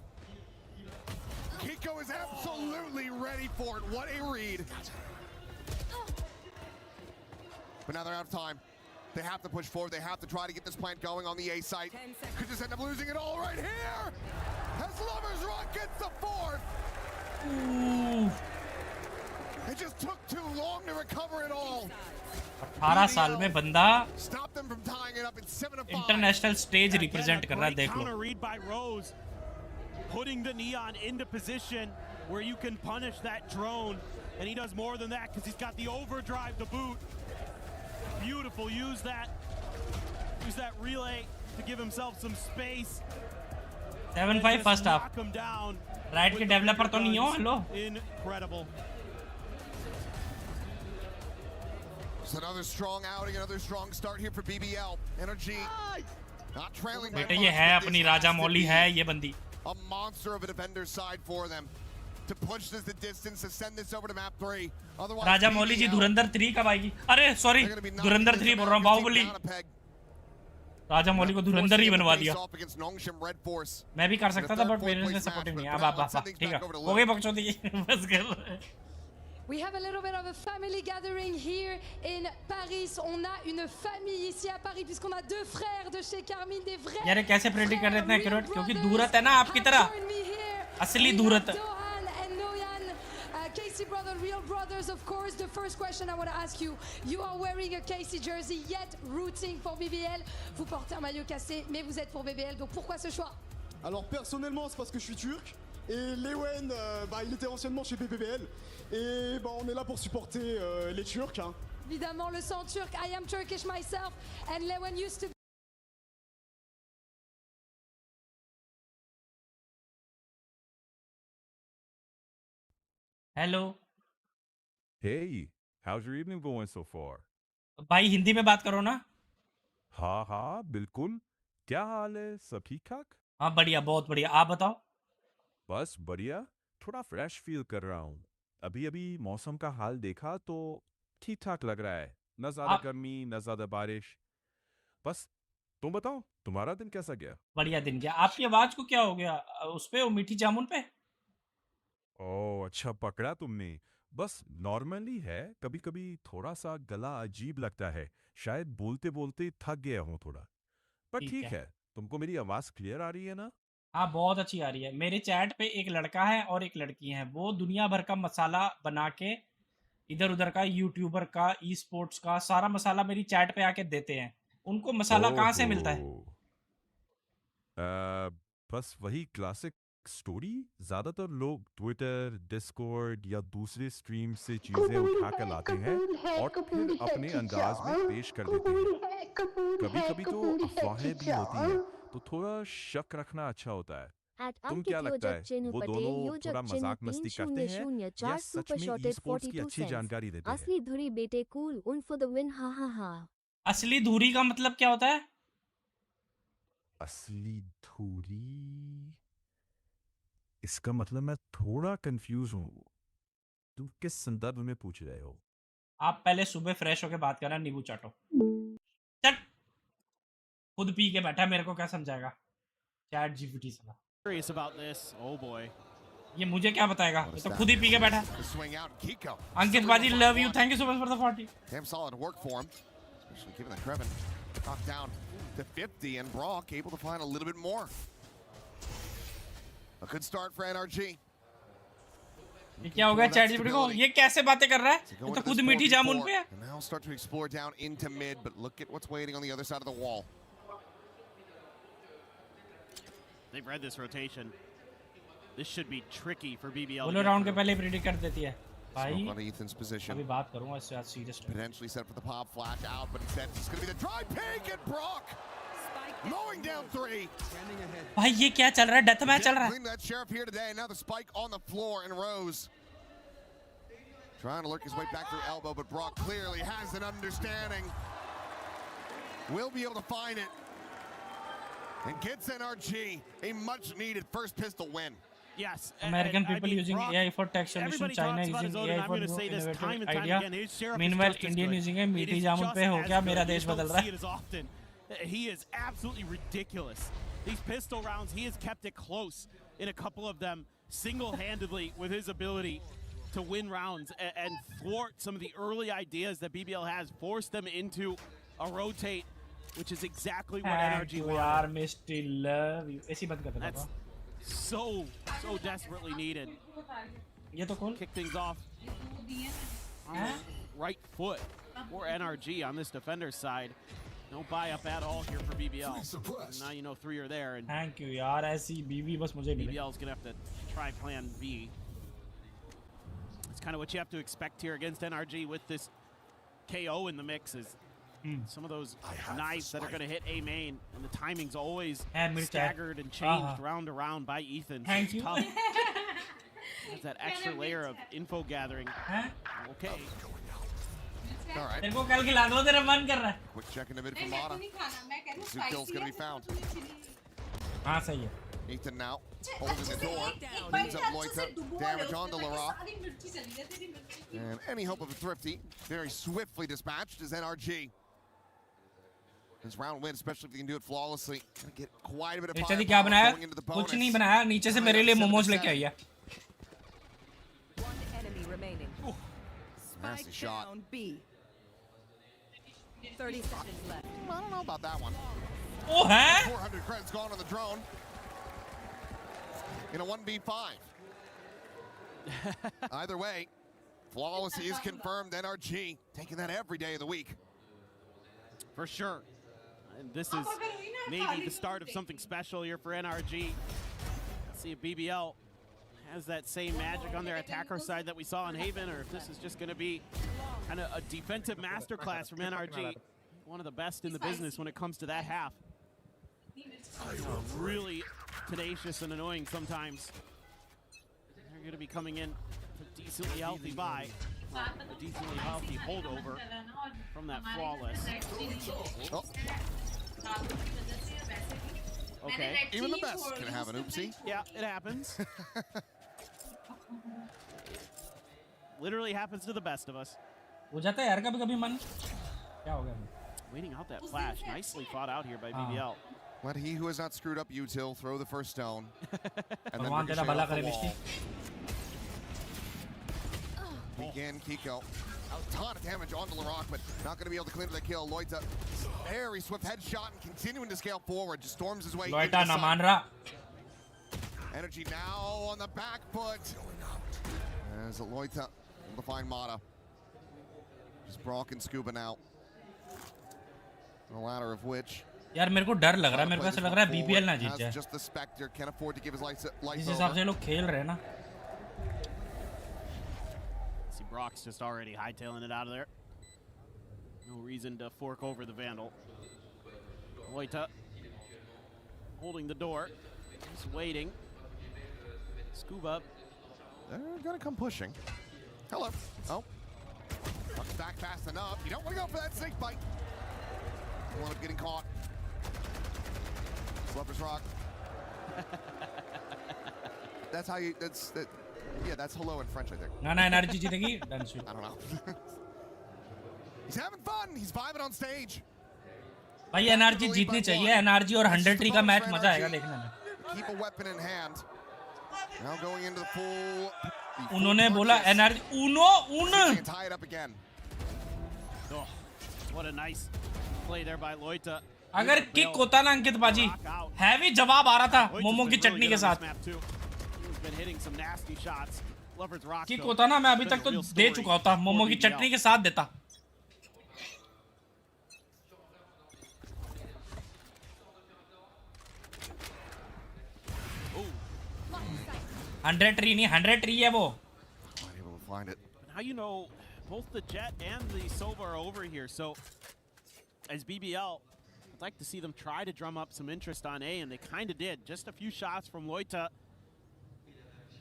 Kiko is absolutely ready for it. What a read. But now they're out of time. They have to push forward. They have to try to get this plant going on the A site. Could just end up losing it all right here. As Lovers Rock gets the 4th. Ooh. It just took too long to recover it all. 18 साल में बंदा Stop them from tying it up in 7-5. International stage represent कर रहा है देख लो. Counter read by Rose, putting the Neon into position where you can punish that drone, and he does more than that because he's got the overdrive to boot. Beautiful. Use that relay to give himself some space. 7-5 first half. Riot के developer तो नहीं हो hello. Incredible. It's another strong outing, another strong start here for BBL. NRG not trailing by बेटे ये है अपनी राजा मौली है ये बंदी. A monster of a defender's side for them to push this the distance, to send this over to map 3. Otherwise, राजा मौली जी धुरंधर 3 कब आएगी? अरे सॉरी धुरंधर 3 बोल रहा हूँ बाहुबली. राजा मौली को धुरंधर ही बनवा दिया. मैं भी कर सकता था बट पेरेंट्स ने सपोर्ट नहीं किया. बाबा ठीक है हो गई बकचोदी बस कर. We have a little bit of a family gathering here in Paris. On a une famille ici à Paris puisqu'on a 2 frères de chez Carmine, des vrais. यार कैसे प्रेडिक्ट कर रहे इतना एक्यूरेट क्योंकि दूरत है ना आपकी तरह. असली दूरत. Casey brother, real brothers, of course. The first question I want to ask you: you are wearing a Casey jersey, yet rooting for BBL. Vous portez un maillot cassé, mais vous êtes pour BBL. Donc pourquoi ce choix? Alors personnellement, c'est parce que je suis turc. Et Lewen, il était anciennement chez BBL. Et on est là pour supporter les Turcs. Hein. Évidemment, le sang turc. I am Turkish myself. And Lewen used to. Hello. Hey, how's your evening going so far? भाई हिंदी में बात करो ना. हाँ हाँ बिल्कुल. क्या हाल है? सब ठीक ठाक? हाँ बढ़िया, बहुत बढ़िया. आप बताओ. बस बढ़िया. थोड़ा फ्रेश फील कर रहा हूँ. अभी मौसम का हाल देखा तो ठीक ठाक लग रहा है. न ज्यादा गर्मी न ज्यादा बारिश. बस तुम बताओ तुम्हारा दिन कैसा गया? बढ़िया दिन गया. आपकी आवाज को क्या हो गया? उस पे वो मीठी जामुन पे? ओह अच्छा पकड़ा तुमने. बस नॉर्मली है. कभी कभी थोड़ा सा गला अजीब लगता है. शायद बोलते बोलते थक गया हूँ थोड़ा. पर ठीक है. तुमको मेरी आवाज क्लियर आ रही है ना? हाँ बहुत अच्छी आ रही है. मेरे चैट पे एक लड़का है और एक लड़की है. वो दुनिया भर का मसाला बना के इधर उधर का यूट्यूबर का ई स्पोर्ट्स का सारा मसाला मेरी चैट पे आके देते हैं. उनको मसाला कहाँ से मिलता है? बस वही क्लासिक स्टोरी. ज्यादातर लोग ट्विटर, डिस्कॉर्ड या दूसरे स्ट्रीम से चीजें उठा कर लाते हैं और फिर अपने अंदाज में पेश कर देते हैं. कभी कभी तो अफवाहें भी होती हैं, तो थोड़ा शक रखना अच्छा होता है. तुम क्या लगता है वो दोनों थोड़ा मजाक मस्ती करते हैं या सच में ई स्पोर्ट्स की अच्छी जानकारी देते हैं? असली धुरी बेटे कूल उन फॉर द विन. हा हा हा. असली धुरी का मतलब क्या होता है? असली धुरी, इसका मतलब मैं थोड़ा कंफ्यूज हूँ. तुम किस संदर्भ में पूछ रहे हो? आप पहले सुबह फ्रेश होके बात करना. नींबू चाटो. चल खुद पी के बैठा, मेरे को क्या समझाएगा? चैट जीपीटी साला. Curious about this. Oh boy. ये मुझे क्या बताएगा? ये तो खुद ही पी के बैठा. अंकित बाजी, love you. Thank you so much for the 40. Damn solid work for him, especially given that Kreven knocked down to 50 and Brock able to find a little bit more. A good start for NRG. ये क्या हो गया chat GPT को? ये कैसे बातें कर रहा है? ये तो खुद मीठी जामुन पे है. And now start to explore down into mid, but look at what's waiting on the other side of the wall. They've read this rotation. This should be tricky for BBL. बोलो राउंड के पहले predict कर देती है. भाई on Ethan's position. अभी बात करूंगा इससे आज serious. Potentially set for the pop flash out, but instead it's going to be the dry pig and Brock mowing down 3. भाई ये क्या चल रहा है? डेथ मैच चल रहा है. That sheriff here today. Now the spike on the floor and Rose trying to lurk his way back through elbow, but Brock clearly has an understanding. Will be able to find it and gets NRG a much needed first pistol win. Yes. American people using AI for text solution. China using AI for new innovative idea. Meanwhile, Indian using a मीठी जामुन पे हो गया. मेरा देश बदल रहा है. He is absolutely ridiculous. These pistol rounds, he has kept it close in a couple of them single-handedly with his ability to win rounds and thwart some of the early ideas that BBL has, forced them into a rotate, which is exactly what NRG wanted. We still love you. ऐसी बात करते हैं. That's so desperately needed. ये तो कौन? Kick things off. Right foot for NRG on this defender's side. No buy up at all here for BBL. Now you know 3 are there. And thank you यार. ऐसी BB बस मुझे मिले. BBL is gonna have to try plan B. It's kind of what you have to expect here against NRG with this KO in the mix. Is some of those knives that are going to hit A main, and the timing's always staggered and changed round to round by Ethan. So Thank you. Tough. That's that extra layer of info gathering. Okay. All right. तेरे को कल खिला दो, तेरा मन कर रहा है. Quick check in the mid from Mata. 2 kills going to be found. हाँ सही है. Ethan now holding the door. Brings up Loita. Damage on to Larock. And any hope of a thrifty very swiftly dispatched is NRG. This round win, especially if you can do it flawlessly. Gonna get quite a bit of नीचे क्या बनाया? going into the bonus. कुछ नहीं बनाया. नीचे से मेरे लिए मोमोज लेके आई है. One enemy remaining. Nasty shot. Down B. 30 seconds left. I don't know about that one. Oh, huh? 400 credits gone on the drone. In a 1v5. Either way, flawless is confirmed. NRG taking that every day of the week. For sure. And this is maybe the start of something special here for NRG. Let's see if BBL has that same magic on their attacker side that we saw on Haven, or if this is just going to be kind of a defensive masterclass from NRG. One of the best in the business when it comes to that half. Really tenacious and annoying sometimes. They're going to be coming in a decently healthy buy. A decently healthy holdover from that flawless. Oh. Okay. Even the best can have an oopsie. Yeah, it happens. Literally happens to the best of us. हो जाता है यार कभी-कभी मन. क्या हो गया? Waiting out that flash. Nicely fought out here by BBL. Let he who has not screwed up util throw the first stone. And then भगवान तेरा भला करे मिस्टी. Begin Kiko. A ton of damage onto LaRock, but not going to be able to clean up the kill. Loita, very swift headshot and continuing to scale forward. Just storms his way. Loita na maan raha. Energy now on the back foot. As Loita able to find Mata. Just Brock and Scuba now. The latter of which. यार मेरे को डर लग रहा है. मेरे को ऐसा लग रहा है BBL ना जीत जाए. Just the Spectre can't afford to give his life इस हिसाब से लोग खेल रहे हैं ना. See Brock's just already hightailing it out of there. No reason to fork over the Vandal. Loita holding the door. Just waiting. Scuba. They're gonna come pushing. Hello. Oh. Buck's back fast enough. You don't want to go for that snake bite. You want him getting caught. Lover's Rock. That's how you. That's that. Yeah, that's hello in French, I think. ना ना NRG जीतेगी. Done sweet. I don't know. He's having fun. He's vibing on stage. भाई NRG जीतनी चाहिए. NRG और 100 का match मजा आएगा देखने में. Keep a weapon in hand. Now going into the full. उन्होंने बोला NRG उन. Tie it up again. Oh, what a nice play there by Loita. अगर किक होता ना अंकित बाजी, हैवी जवाब आ रहा था मोमो की चटनी के साथ. किक होता ना मैं अभी तक तो दे चुका होता. मोमो की चटनी के साथ देता. $100 नहीं 100 ट्री है वो. Now you know both the Jet and the Sova are over here, so as BBL, I'd like to see them try to drum up some interest on A, and they kind of did. Just a few shots from Loita,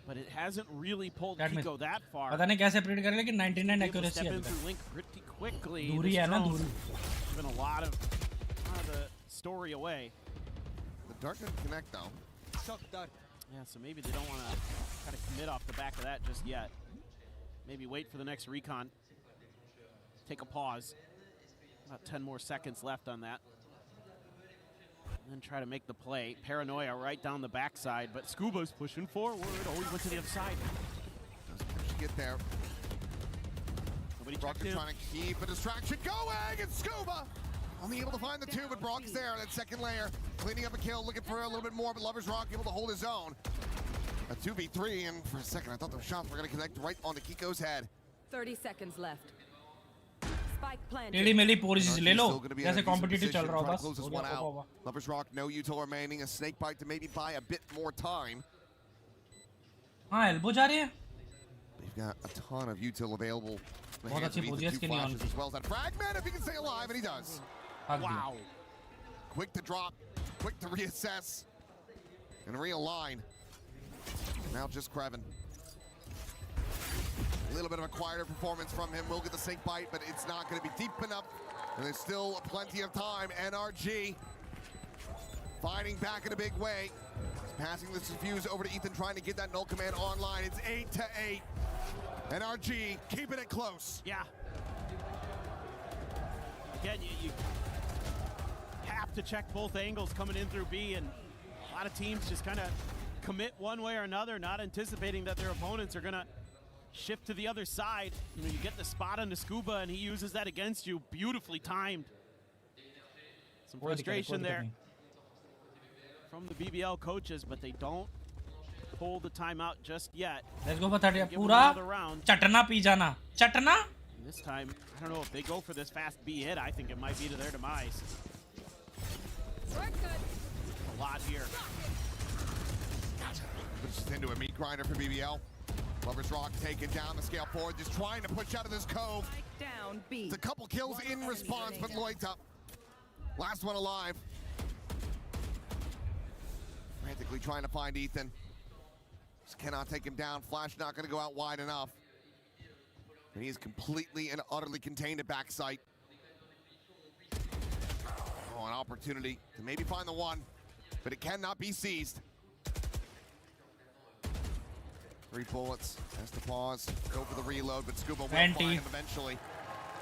but it hasn't really pulled Kiko that far. पता नहीं कैसे predict करे लेकिन 99 accuracy है. Link pretty quickly. दूरी है ना दूरी. Been a lot of the story away. The Dart didn't connect though. Yeah, so maybe they don't want to kind of commit off the back of that just yet. Maybe wait for the next recon. Take a pause. About 10 more seconds left on that. And then try to make the play. Paranoia right down the backside, but Scuba's pushing forward. Oh, he went to the other side. Doesn't actually get there. Nobody Brock is trying to keep a distraction going, and Scuba only able to find the two, but Brock's there. That second layer, cleaning up a kill, looking for a little bit more, but Lover's Rock able to hold his own. A 2v3, and for a second, I thought those shots were going to connect right onto Kiko's head. 30 seconds left. Spike planted. टेढ़ी मेली position ले लो. जैसे competitive चल रहा होगा. Closes one out. Lover's Rock, no util remaining. A snake bite to maybe buy a bit more time. हाँ elbow जा रही है. They've got a ton of util available. बहुत अच्छी पोजीशन के लिए on. As well as that fragment, if he can stay alive, and he does. Wow. Quick to drop, quick to reassess, and realign. Now just Krevin. A little bit of a quieter performance from him. We'll get the snake bite, but it's not going to be deep enough. And there's still plenty of time. NRG fighting back in a big way. Passing this fuse over to Ethan, trying to get that null command online. It's 8-8. NRG keeping it close. Yeah. Again, you have to check both angles coming in through B, and a lot of teams just kind of commit one way or another, not anticipating that their opponents are going to shift to the other side. You know, you get the spot on the Scuba, and he uses that against you. Beautifully timed. Some frustration there from the BBL coaches, but they don't pull the timeout just yet. Let's go for 30. पूरा चटना P जाना. चटना. This time, I don't know if they go for this fast B hit. I think it might be to their demise. A lot here. into a meat grinder for BBL. Lovers Rock taking down the scale forward, just trying to push out of this cove. Down B. It's a couple kills in response, but Loita, last one alive. Frantically trying to find Ethan. Just cannot take him down. Flash not going to go out wide enough. And he is completely and utterly contained at backside. Oh, an opportunity to maybe find the one, but it cannot be seized. 3 bullets, has to pause, go for the reload, but Scuba will find him eventually.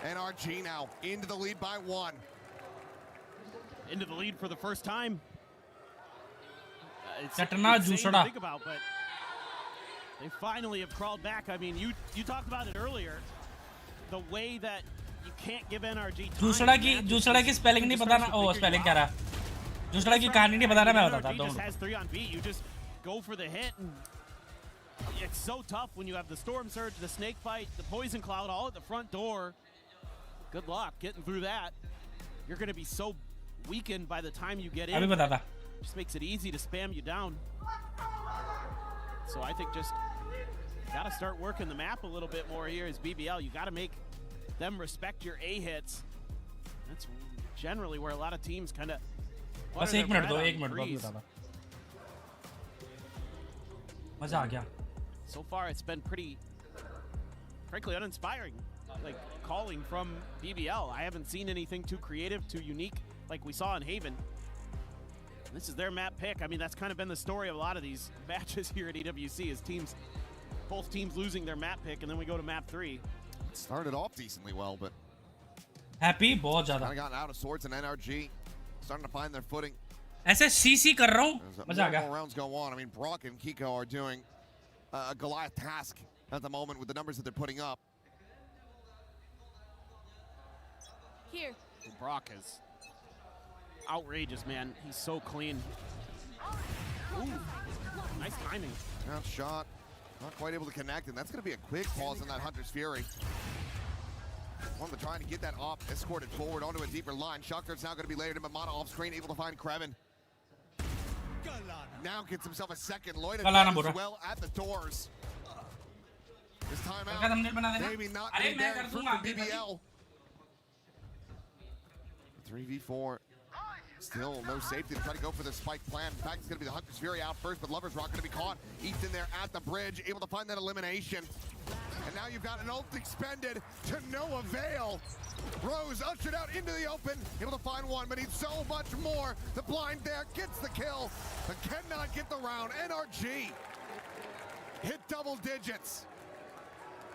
NRG now into the lead by 1. Into the lead for the first time. It's Chatna insane to Jusada. think about, but they finally have crawled back. I mean, you talked about it earlier. The way that you can't give NRG time. Jusada की spelling नहीं पता ना. Oh, spelling क्या रहा? Jusada की कहानी नहीं पता ना, मैं बताता हूँ. NRG just has 3 on beat. You just go for the hit, and it's so tough when you have the Storm Surge, the Snake Bite, the Poison Cloud all at the front door. Good luck getting through that. You're going to be so weakened by the time you get in. अभी बताता. Just makes it easy to spam you down. So I think just got to start working the map a little bit more here as BBL. You got to make them respect your A hits. That's generally where a lot of teams kind of. बस 1 minute दो, 1 minute दो, अभी बताता. मजा आ गया. So far, it's been pretty, frankly, uninspiring. Like calling from BBL. I haven't seen anything too creative, too unique, like we saw in Haven. This is their map pick. I mean, that's kind of been the story of a lot of these matches here at EWC, is both teams losing their map pick, and then we go to map 3. It started off decently well, but Happy बहुत ज़्यादा. kind of gotten out of sorts, and NRG starting to find their footing. ऐसे CC कर रहा हूँ. मजा आ गया. More rounds go on. I mean, Brock and Kiko are doing a Goliath task at the moment with the numbers that they're putting up. Here. Brock is outrageous, man. He's so clean. Ooh, nice timing. Now shot, not quite able to connect, and that's going to be a quick pause on that Hunter's Fury. One of trying to get that off, escorted forward onto a deeper line. Shockdart's now going to be layered in, but Mana off screen, able to find Kreven. Now gets himself a second. Lloyd as well at the doors. This time out, maybe not getting there in fruit from BBL. 3v4. Still no safety to try to go for the spike plan. In fact, it's going to be the Hunter's Fury out first, but Lover's Rock going to be caught. Ethan there at the bridge, able to find that elimination. And now you've got an ult expended to no avail. Rose ushered out into the open, able to find one, but needs so much more. The blind there gets the kill, but cannot get the round. NRG hit double digits.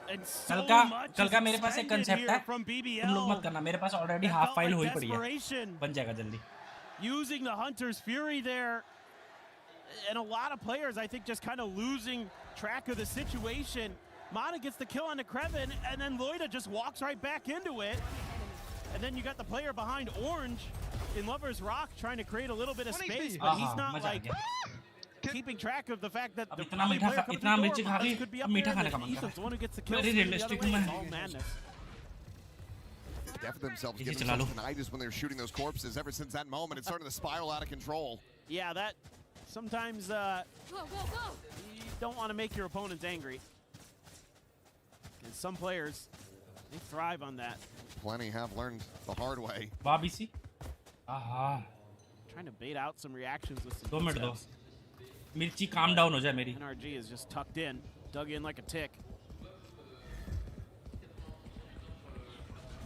कल का मेरे पास एक concept है. तुम लोग मत करना. मेरे पास ऑलरेडी हाफ फाइल हुई पड़ी है. बन जाएगा जल्दी. Using the Hunter's Fury there, and a lot of players, I think, just kind of losing track of the situation. Mana gets the kill on the Kreven, and then Loida just walks right back into it. And then you got the player behind Orange in Lover's Rock trying to create a little bit of space, but he's not like keeping track of the fact that the player coming to the door could be up there, and Ethan's the one who gets the kill. It's all madness. Definitely themselves giving themselves tinnitus when they were shooting those corpses. Ever since that moment, it started to spiral out of control. Yeah, that sometimes you don't want to make your opponents angry. And some players, they thrive on that. Plenty have learned the hard way. Bobby C. Aha. Trying to bait out some reactions with some 2 minutes दो. मिर्ची calm down हो जाए मेरी. NRG is just tucked in, dug in like a tick.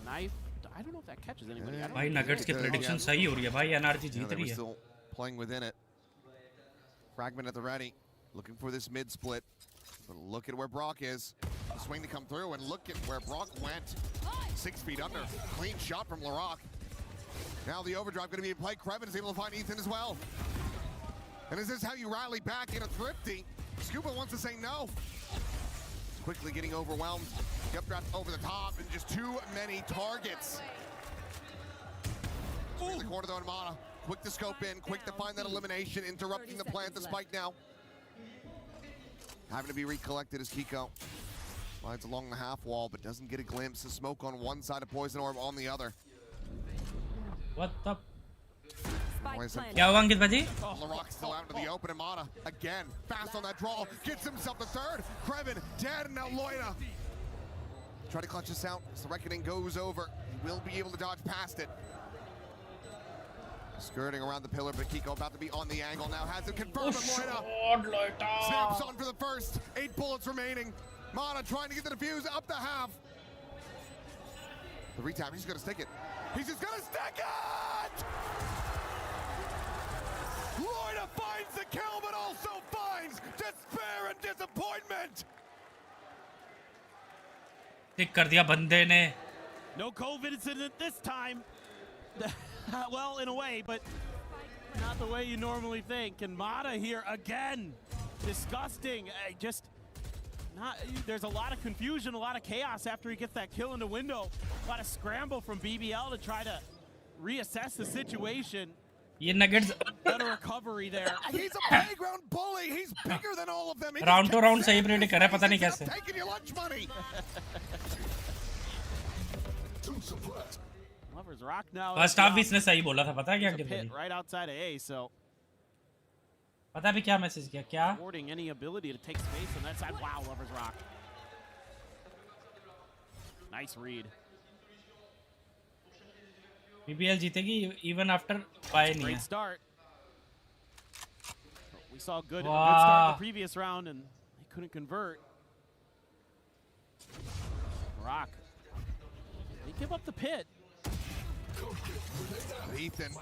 Knife. I don't know if that catches anybody. भाई Nuggets की prediction सही हो रही है भाई. NRG जीत रही है. Still playing within it. Fragment at the ready, looking for this mid split. But look at where Brock is. The swing to come through, and look at where Brock went. 6 feet under. Clean shot from Larock. Now the overdrive going to be in play. Kreven is able to find Ethan as well. And is this how you rally back in a thrifty? Scuba wants to say no. Quickly getting overwhelmed. Updraft over the top, and just too many targets. In the corner though, and Mana. Quick to scope in, quick to find that elimination, interrupting the plant, the spike now. Having to be recollected as Kiko slides along the half wall, but doesn't get a glimpse of smoke on one side of Poison Orb on the other. What the? क्या हुआ अंकित भाजी? LaRock still out into the open, and Mata again fast on that draw, gets himself the third. Krevin dead, and now Loida try to clutch this out as the reckoning goes over. He will be able to dodge past it. Skirting around the pillar, but Kiko about to be on the angle now, has it confirmed. Loida snaps on for the first. 8 bullets remaining. Mata trying to get the defuse up the half. The retime, he's gonna stick it. He's just gonna stick it! Loida finds the kill, but also finds despair and disappointment. Stick कर दिया बंदे ने. No COVID incident this time. Well, in a way, but not the way you normally think. And Mata here again. Disgusting. Just not. There's a lot of confusion, a lot of chaos after he gets that kill in the window. A lot of scramble from BBL to try to reassess the situation. Better recovery there. He's a playground bully. He's bigger than all of them. Round to round सही predict कर रहा है, पता नहीं कैसे. Taking your lunch money. Lovers Rock now. First half भी इसने सही बोला था, पता है क्या अंकित भाजी? Right outside of A, so. पता भी क्या मैसेज किया? क्या? Thwarting any ability to take space on that side. Wow, Lovers Rock. Nice read. BBL जीतेगी even after bye नहीं है. Great start. We saw a good start in the previous round and they couldn't convert. Rock. They give up the pit. Ethan.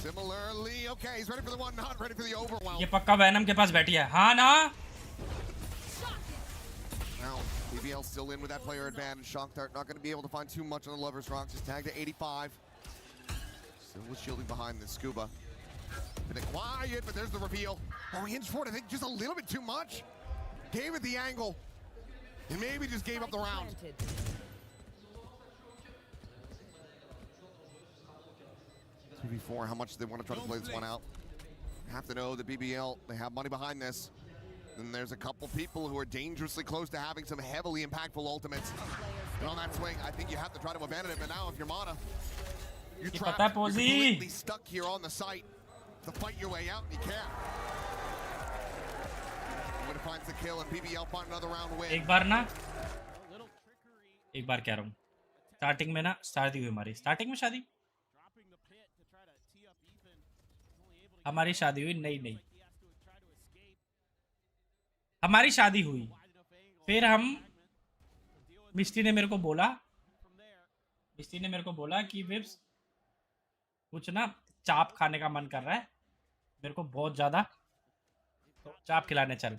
Similarly, okay, he's ready for the one, not ready for the overwhelm. ये पक्का Venom के पास बैठी है. हाँ ना? Now, BBL still in with that player advantage. Shakhtar not going to be able to find too much on the Lovers Rock. Just tagged at 85. Still was shielding behind the Scuba. Been quiet, but there's the reveal. Oh, he hinged forward, I think just a little bit too much. Gave it the angle. And maybe just gave up the round. 2v4, how much do they want to try to play this one out? Have to know that BBL, they have money behind this. And there's a couple people who are dangerously close to having some heavily impactful ultimates. And on that swing, I think you have to try to abandon it. But now, if you're Mana, you're trapped. You're completely stuck here on the site. To fight your way out, you can. When it finds the kill, and BBL find another round win. एक बार कह रहा हूँ. Starting में ना शादी हुई हमारी. Starting में शादी. हमारी शादी हुई नहीं. हमारी शादी हुई, फिर हम मिस्टी ने मेरे को बोला कि विप्स कुछ ना चाप खाने का मन कर रहा है मेरे को बहुत ज्यादा, तो चाप खिलाने चल.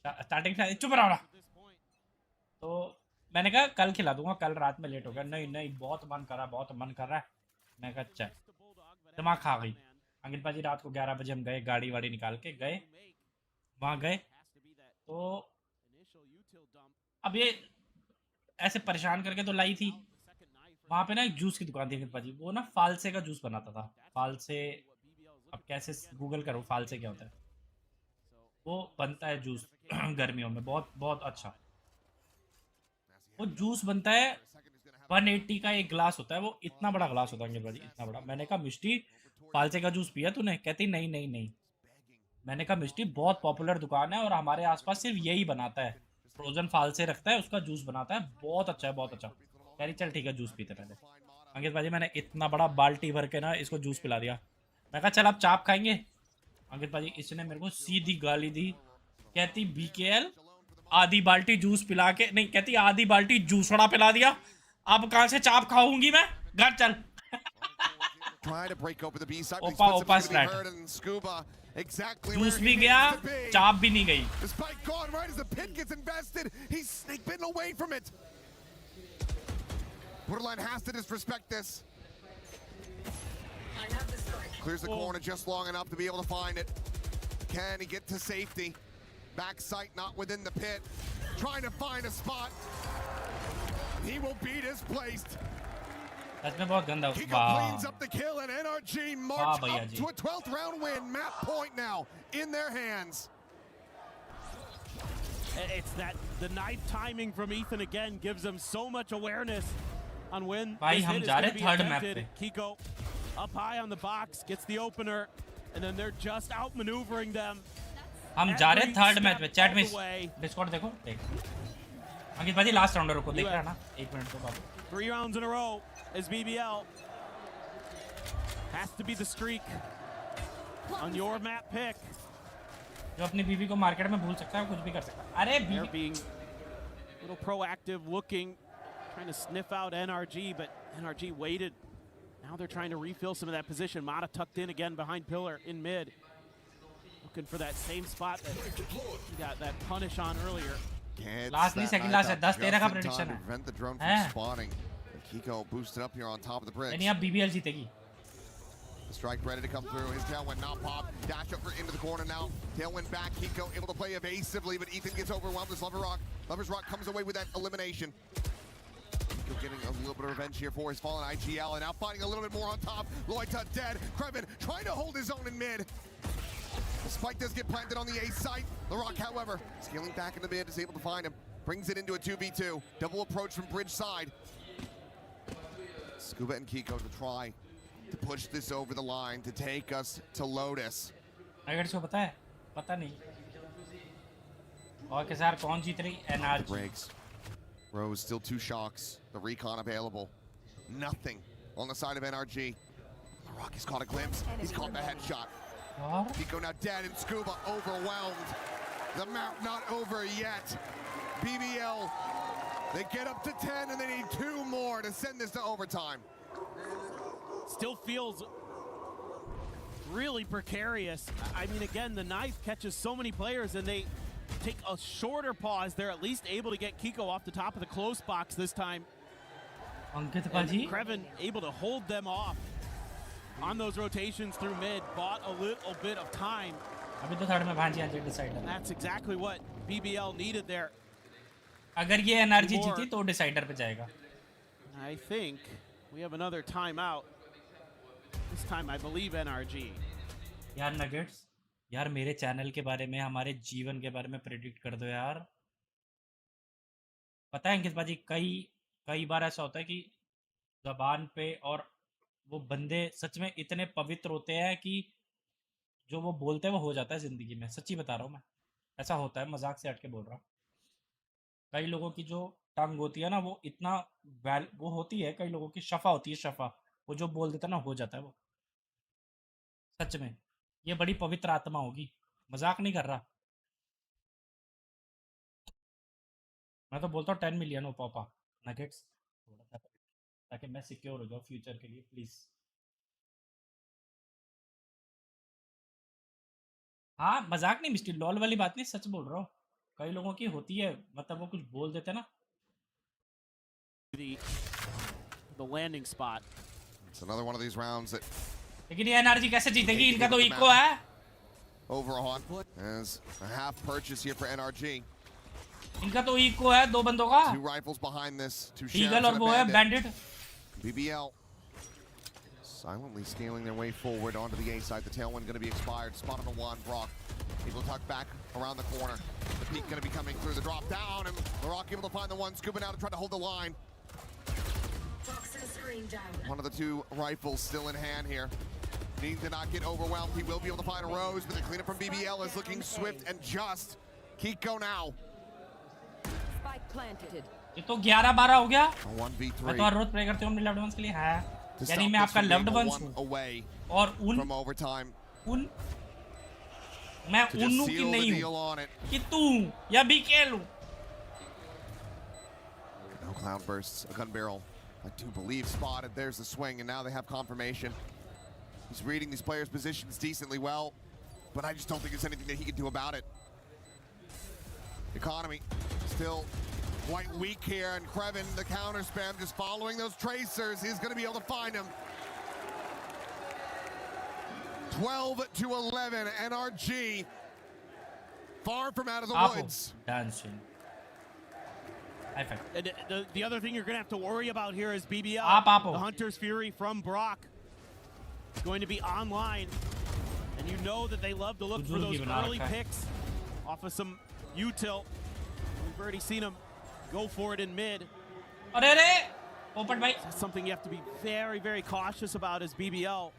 स्टार्टिंग से चुप रहो ना. तो मैंने कहा कल खिला दूंगा, कल रात में लेट हो गया. नहीं बहुत मन कर रहा है. मैं कहा चल, दिमाग खा गई. अंकित भाजी रात को 11 बजे हम गए, गाड़ी वाड़ी निकाल के गए, वहाँ गए. तो अब ये ऐसे परेशान करके तो लाई थी. वहाँ पे ना एक जूस की दुकान थी अंकित भाजी, वो ना फालसे का जूस बनाता था. फालसे, अब कैसे गूगल करो फालसे क्या होता है. वो बनता है जूस गर्मियों में, बहुत अच्छा. वो जूस बनता है 180 का एक ग्लास होता है. वो इतना बड़ा ग्लास होता है अंकित भाजी, इतना बड़ा. मैंने कहा मिष्टी फालसे का जूस पिया तूने? कहती नहीं. मैंने कहा मिष्टी बहुत पॉपुलर दुकान है और हमारे आसपास सिर्फ यही बनाता है. फ्रोजन फालसे रखता है, उसका जूस बनाता है, बहुत अच्छा है, बहुत अच्छा. कह रही चल ठीक है जूस पीते पहले. अंकित भाजी मैंने इतना बड़ा बाल्टी भर के ना इसको जूस पिला दिया. मैं कहा चल आप चाप खाएंगे. अंकित भाजी इसने मेरे को सीधी गाली दी. कहती BKL आधी बाल्टी जूस पिला के, नहीं कहती आधी बाल्टी जूसड़ा पिला दिया, अब कहाँ से चाप खाऊंगी मैं, घर चल. ओपा स्ट्रैट. जूस भी गया, चाप भी नहीं गई. Borderline has to disrespect this. Clears the corner just long enough to be able to find it. Can he get to safety? Back sight not within the pit. Trying to find a spot. He will be displaced. सच में बहुत गंदा. Kiko cleans up the kill and NRG march up to a 12th round win. Map point now in their hands. It's the knife timing from Ethan again gives them so much awareness on when भाई हम जा रहे third map पे. Kiko Up high on the box, gets the opener, and then they're just outmaneuvering them. हम जा रहे हैं third match में. चैट में डिस्कॉर्ड देखो. देख अंकित भाजी लास्ट राउंड रुको. देख रहा है ना 1 मिनट तो बाबू. 3 rounds in a row as BBL has to be the streak on your map pick. जो अपनी बीवी को मार्केट में भूल सकता है कुछ भी कर सकता है. अरे They're being a little proactive, looking, trying to sniff out NRG, but NRG waited. Now they're trying to refill some of that position. Mata tucked in again behind pillar in mid, looking for that same spot that he got that punish on earlier. Last नहीं second last है. 10-13 का prediction है. Prevent the drone from spawning. Kiko boosted up here on top of the bridge. नहीं अब BBL जीतेगी. The strike ready to come through. His tailwind not popped. Dash up into the corner now. Tailwind back. Kiko able to play evasively, but Ethan gets overwhelmed as Lover's Rock comes away with that elimination. Kiko getting a little bit of revenge here for his fallen IGL, and now fighting a little bit more on top. Loita dead. Kreven trying to hold his own in mid. The spike does get planted on the A site. LaRock, however, scaling back in the mid, is able to find him. Brings it into a 2v2. Double approach from bridge side. Scuba and Kiko to try to push this over the line to take us to Lotus. अगर इसको पता है? पता नहीं. और के साथ कौन जीत रही? NRG. Breaks. Rose still 2 shocks. The recon available. Nothing on the side of NRG. LaRock has caught a glimpse. He's caught the headshot. Kiko now dead and Scuba overwhelmed. The map not over yet. BBL, they get up to 10 and they need 2 more to send this to overtime. Still feels really precarious. I mean, again, the knife catches so many players and they take a shorter pause. They're at least able to get Kiko off the top of the close box this time. And Kreven able to hold them off on those rotations through mid. Bought a little bit of time. That's exactly what BBL needed there. अगर ये NRG जीती तो decider पे जाएगा. I think we have another timeout. This time I believe NRG. यार nuggets, यार मेरे channel के बारे में, हमारे जीवन के बारे में प्रेडिक्ट कर दो यार. पता है अंकित बाजी, कई बार ऐसा होता है कि ज़बान पे और वो बंदे सच में इतने पवित्र होते हैं कि जो वो बोलते हैं वो हो जाता है ज़िंदगी में. सच्ची बता रहा हूँ मैं, ऐसा होता है, मजाक से हट के बोल रहा हूँ. कई लोगों की जो टंग होती है ना वो इतना वो होती है, कई लोगों की शफा होती है, शफा, वो जो बोल देता है ना हो जाता है वो. सच में ये बड़ी पवित्र आत्मा होगी, मजाक नहीं कर रहा. मैं तो बोलता हूँ 10 मिलियन हो पापा नगेट्स, थोड़ा सा ताकि मैं सिक्योर हो जाऊँ फ्यूचर के लिए प्लीज. हाँ मजाक नहीं मिस्टर, लॉल वाली बात नहीं, सच बोल रहा हूँ. कई लोगों की होती है, मतलब वो कुछ बोल देते हैं ना. The landing spot. It's another one of these rounds that. लेकिन ये NRG कैसे जीतेगी? इनका तो इको है. Overon as a half purchase here for NRG. इनका तो इको है 2 बंदों का. 2 rifles behind this. 2 Eagle और वो है Bandit. BBL silently scaling their way forward onto the A side. The tailwind going to be expired. Spot on the one. Brock able to tuck back around the corner. The peak going to be coming through. The drop down and Rock able to find the one. Scooping out to try to hold the line. One of the 2 rifles still in hand here. Needs to not get overwhelmed. He will be able to find a Rose, but the cleanup from BBL is looking swift and just. Kiko now. Spike planted. ये तो 11-12 हो गया. 1v3. मैं तो हर रोज pray करती हूँ अपने loved ones के लिए. है यानी मैं आपका लव्ड वंस हूँ. और मैं उन्नू की नहीं हूँ कि तू या BKL हूँ. No cloud bursts. A gun barrel, I do believe, spotted. There's the swing, and now they have confirmation. He's reading these players' positions decently well, but I just don't think there's anything that he can do about it. Economy still quite weak here, and Kreven, the counter spam, just following those tracers. He's going to be able to find him. 12-11, NRG far from out of the woods. Dancing. And the other thing you're going to have to worry about here is BBL. The Hunter's Fury from Brock is going to be online. And you know that they love to look for those early picks off of some util. We've already seen them go for it in mid. Open by. That's something you have to be very, very cautious about as BBL.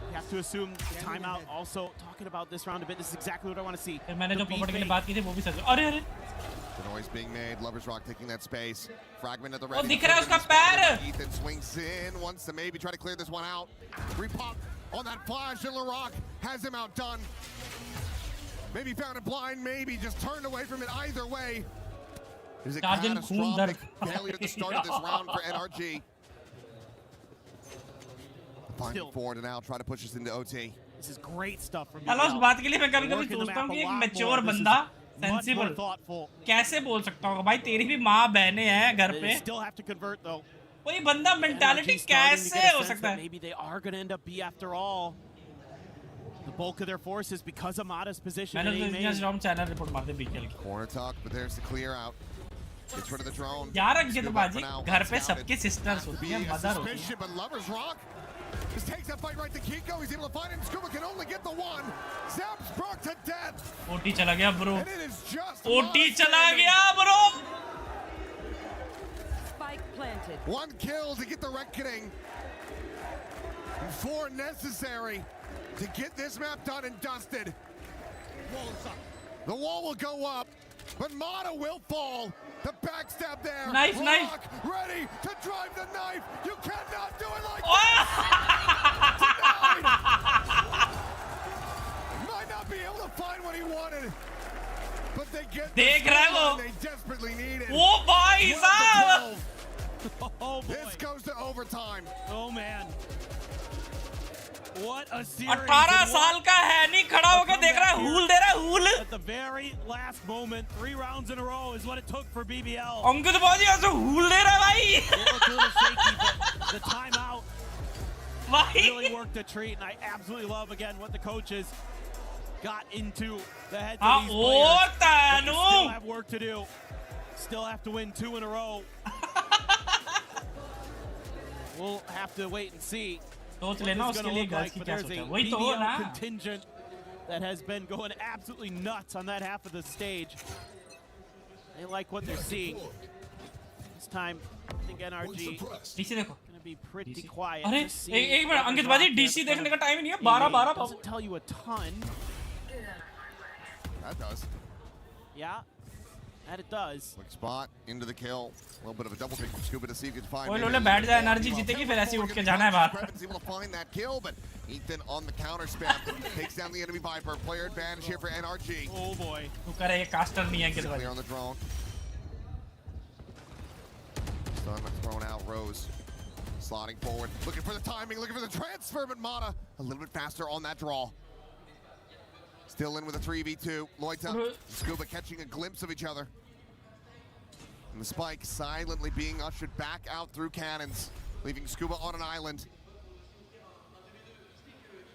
You have to assume the timeout. Also, talking about this round a bit, this is exactly what I want to see. मैंने जो पोपट के लिए बात की थी वो भी सच। अरे अरे। The noise being made. Lovers Rock taking that space. Fragment at the ready. Oh, दिख रहा है उसका पैर। Ethan swings in, wants to maybe try to clear this one out. Repop on that flash, and LaRock has him outdone. Maybe found it blind, maybe just turned away from it. Either way, there's a catastrophic failure at the start of this round for NRG. Finding forward and now try to push us into OT. This is great stuff from hello उस बात के लिए मैं कभी-कभी सोचता हूँ कि एक मैच्योर बंदा सेंसिबल कैसे बोल सकता होगा भाई तेरी भी माँ बहनें हैं घर पे वही बंदा मेंटालिटी कैसे हो सकता है maybe they are going to end up B after all. The bulk of their forces because of Mata's position. मैंने तो इंडियन राउंड चैनल रिपोर्ट मार दे बीकेएल की Corner tuck, but there's the clear out. Gets rid of the drone. यार अंकित बाजी घर पे सबके sisters होती हैं मदर होती हैं but Lovers Rock just takes that fight right to Kiko. He's able to find him. Scuba can only get the one. Zaps Brock to death. OT चला गया bro. And it is just OT चला गया bro. Spike planted. One kill to get the reckoning. 4 necessary to get this map done and dusted. The wall will go up, but Mata will fall. The backstab there. Knife, Rock knife. Ready to drive the knife. You cannot do it like that. Might not be able to find what he wanted, but they get देख रहा है वो. they desperately need it. वो भाई साहब. Oh boy. This goes to overtime. Oh man. What a series. 18 साल का है नहीं खड़ा होकर देख रहा है हूल दे रहा है हूल At the very last moment, 3 rounds in a row is what it took for BBL. अंकित बाजी ऐसे हूल दे रहा है भाई It looked a little shaky, but the timeout really worked a treat, and I absolutely love again what the coaches got into the heads of these players. But they still have work to do. Still have to win 2 in a row. We'll have to wait and see. सोच लेना उसके लिए girls की क्या सोचा है वही तो हो ना contingent that has been going absolutely nuts on that half of the stage. They like what they're seeing. This time, I think NRG DC देखो gonna be pretty quiet. अरे एक मिनट अंकित बाजी DC देखने का टाइम ही नहीं है 12 doesn't tell you a ton. That does. Yeah. That it does. Quick spot into the kill. A little bit of a double pick from Scuba to see if he can find. ओए लोले बैठ जाए energy जीतेगी फिर ऐसे उठ के जाना है बाहर. He's able to find that kill, but Ethan on the counter spam takes down the enemy Viper. Player advantage here for NRG. Oh boy. तू करे ये कास्टर नहीं है अंकित बाजी. Clear on the drone. Stun thrown out. Rose slotting forward, looking for the timing, looking for the transfer, but Mata a little bit faster on that draw. Still in with a 3v2. Loita and Scuba catching a glimpse of each other. And the spike silently being ushered back out through cannons, leaving Scuba on an island.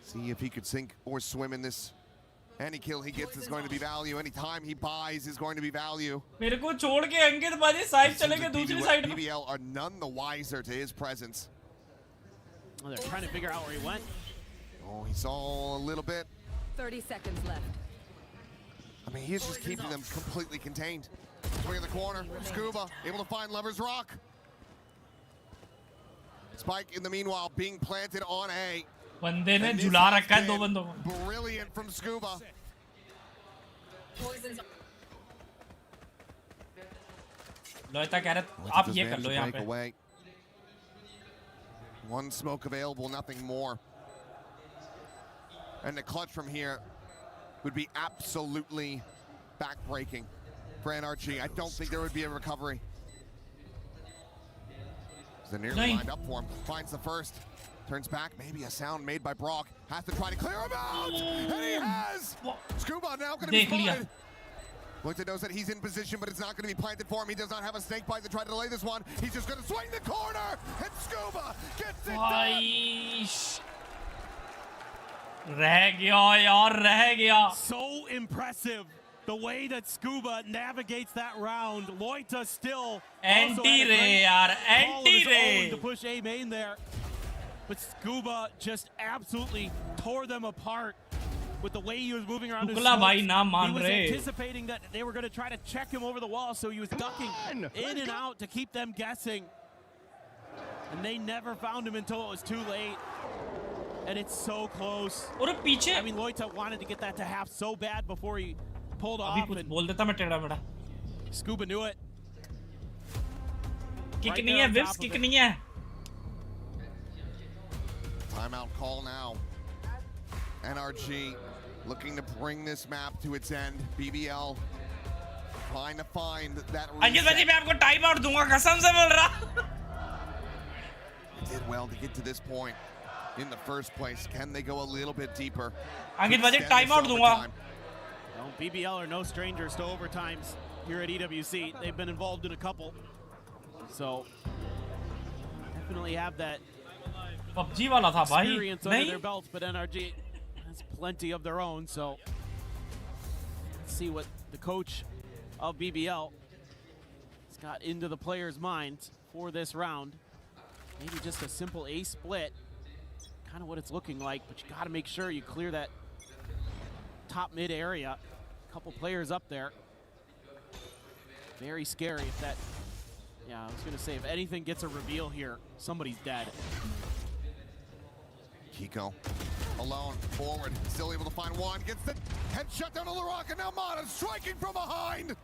See if he could sink or swim in this. Any kill he gets is going to be value. Any time he buys is going to be value. मेरे को छोड़ के अंकित बाजी side चले गए दूसरी side में. BBL are none the wiser to his presence. Oh, they're trying to figure out where he went. Oh, he saw a little bit. 30 seconds left. I mean, he's just keeping them completely contained. Swing in the corner. Scuba able to find Lovers Rock. Spike in the meanwhile being planted on A. बंदे ने झुला रखा है 2 बंदों को. Brilliant from Scuba. लोयता कह रहा आप ये कर लो यहाँ पे. One smoke available, nothing more. And the clutch from here would be absolutely back-breaking for NRG. I don't think there would be a recovery. They're nearly lined up for him. Finds the first. Turns back. Maybe a sound made by Brock. Has to try to clear him out. And he has. Scuba now going to be spotted. Looked knows that he's in position, but it's not going to be planted for him. He does not have a snake bite to try to delay this one. He's just going to swing the corner. And Scuba gets it done. रह गया यार रह गया. So impressive the way that Scuba navigates that round. Loita still anti-ray यार anti-ray to push A main there, but Scuba just absolutely tore them apart with the way he was moving around his भाई ना मान He was रहे. anticipating that they were going to try to check him over the wall, so he was ducking in and out to keep them guessing. And they never found him until it was too late. And it's so close. और पीछे I mean, Loita wanted to get that to half so bad before he pulled off. अभी कुछ बोल देता मैं टेढ़ा मेढ़ा. Scuba knew it. Kick नहीं है, Vips kick नहीं है. Timeout call now. NRG looking to bring this map to its end. BBL trying to find that अंकित भाई मैं आपको टाइम आउट दूंगा कसम से बोल रहा. Did well to get to this point in the first place. Can they go a little bit deeper? अंकित भाई time out दूंगा. Well, BBL are no strangers to overtimes here at EWC. They've been involved in a couple. So definitely have that PUBG वाला था भाई. experience under their belts, but NRG has plenty of their own. So let's see what the coach of BBL has got into the players' minds for this round. Maybe just a simple A split, kind of what it's looking like, but you got to make sure you clear that top mid area. A couple players up there. Very scary if that, yeah, I was going to say, if anything gets a reveal here, somebody's dead. Kiko alone, forward, still able to find one, gets the headshot down on the rock, and now Mata striking from behind.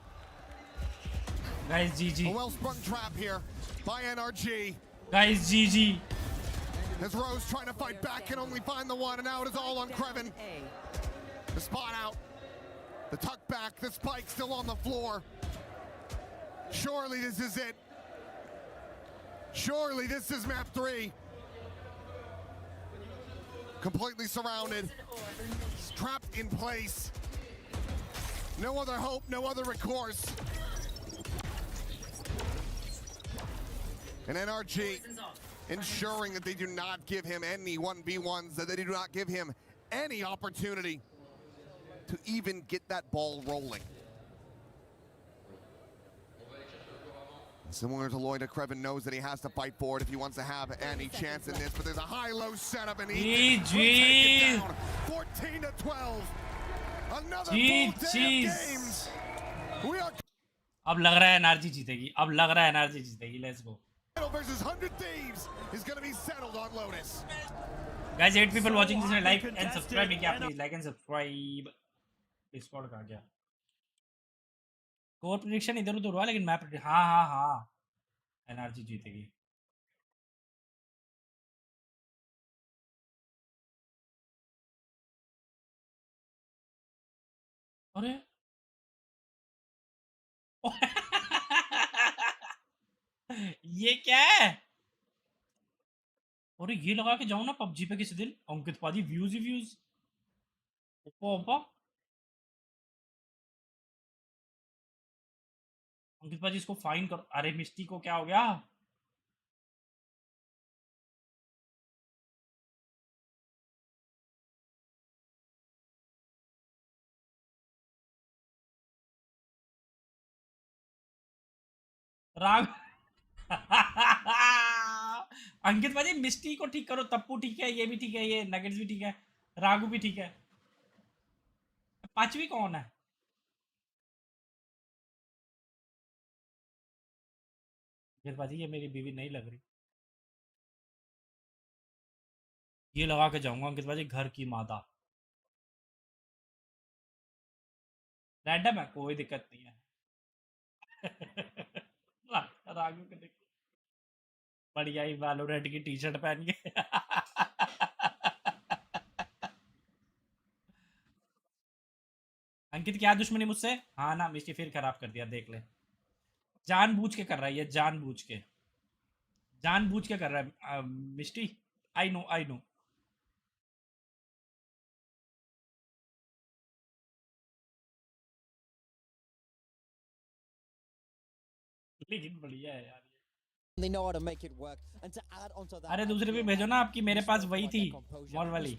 Guys, GG. A well-sprung trap here by NRG. Guys, GG. As Rose trying to fight back can only find the one, and now it is all on Kreven. The spot out, the tuck back, the spike still on the floor. Surely this is it. Surely this is map 3. Completely surrounded, trapped in place. No other hope, no other recourse. And NRG ensuring that they do not give him any 1v1s, that they do not give him any opportunity to even get that ball rolling. Similar to Loida, Kreven knows that he has to fight for it if he wants to have any chance in this, but there's a high-low setup and he will take it down. 14-12. Another full day of games. We are अब लग रहा है NRG जीतेगी. अब लग रहा है NRG जीतेगी. Let's go. versus 100 Thieves is going to be settled on Lotus. Guys, 8 people watching this, like and subscribe. Please like and subscribe. Discord का क्या? स्कोर प्रेडिक्शन इधर उधर हुआ लेकिन मैं हाँ एनआरजी जीतेगी. अरे ये क्या है? अरे ये लगा के जाऊं ना पबजी पे किसी दिन. अंकित पाजी व्यूज ही व्यूज. ओपा अंकित पाजी इसको फाइन करो. अरे मिस्टी को क्या हो गया? राग अंकित पाजी मिस्टी को ठीक करो. तप्पू ठीक है, ये भी ठीक है, ये नगेट्स भी ठीक है, रागू भी ठीक है. पांचवी कौन है? अंकित पाजी ये मेरी बीवी नहीं लग रही. ये लगा के जाऊंगा अंकित पाजी घर की मादा. रैंडम है, कोई दिक्कत नहीं है. रागू के देख बढ़िया ही वैलोरेंट की टी शर्ट पहन के. अंकित क्या दुश्मनी मुझसे? हाँ ना मिस्टी फिर खराब कर दिया. देख ले, जानबूझ के कर रहा है ये. जानबूझ के कर रहा है मिस्टी. आई नो लेकिन बढ़िया है यार. They know how to make it work. And to add onto that, अरे दूसरे भी भेजो ना आपकी. मेरे पास वही थी मॉल वाली.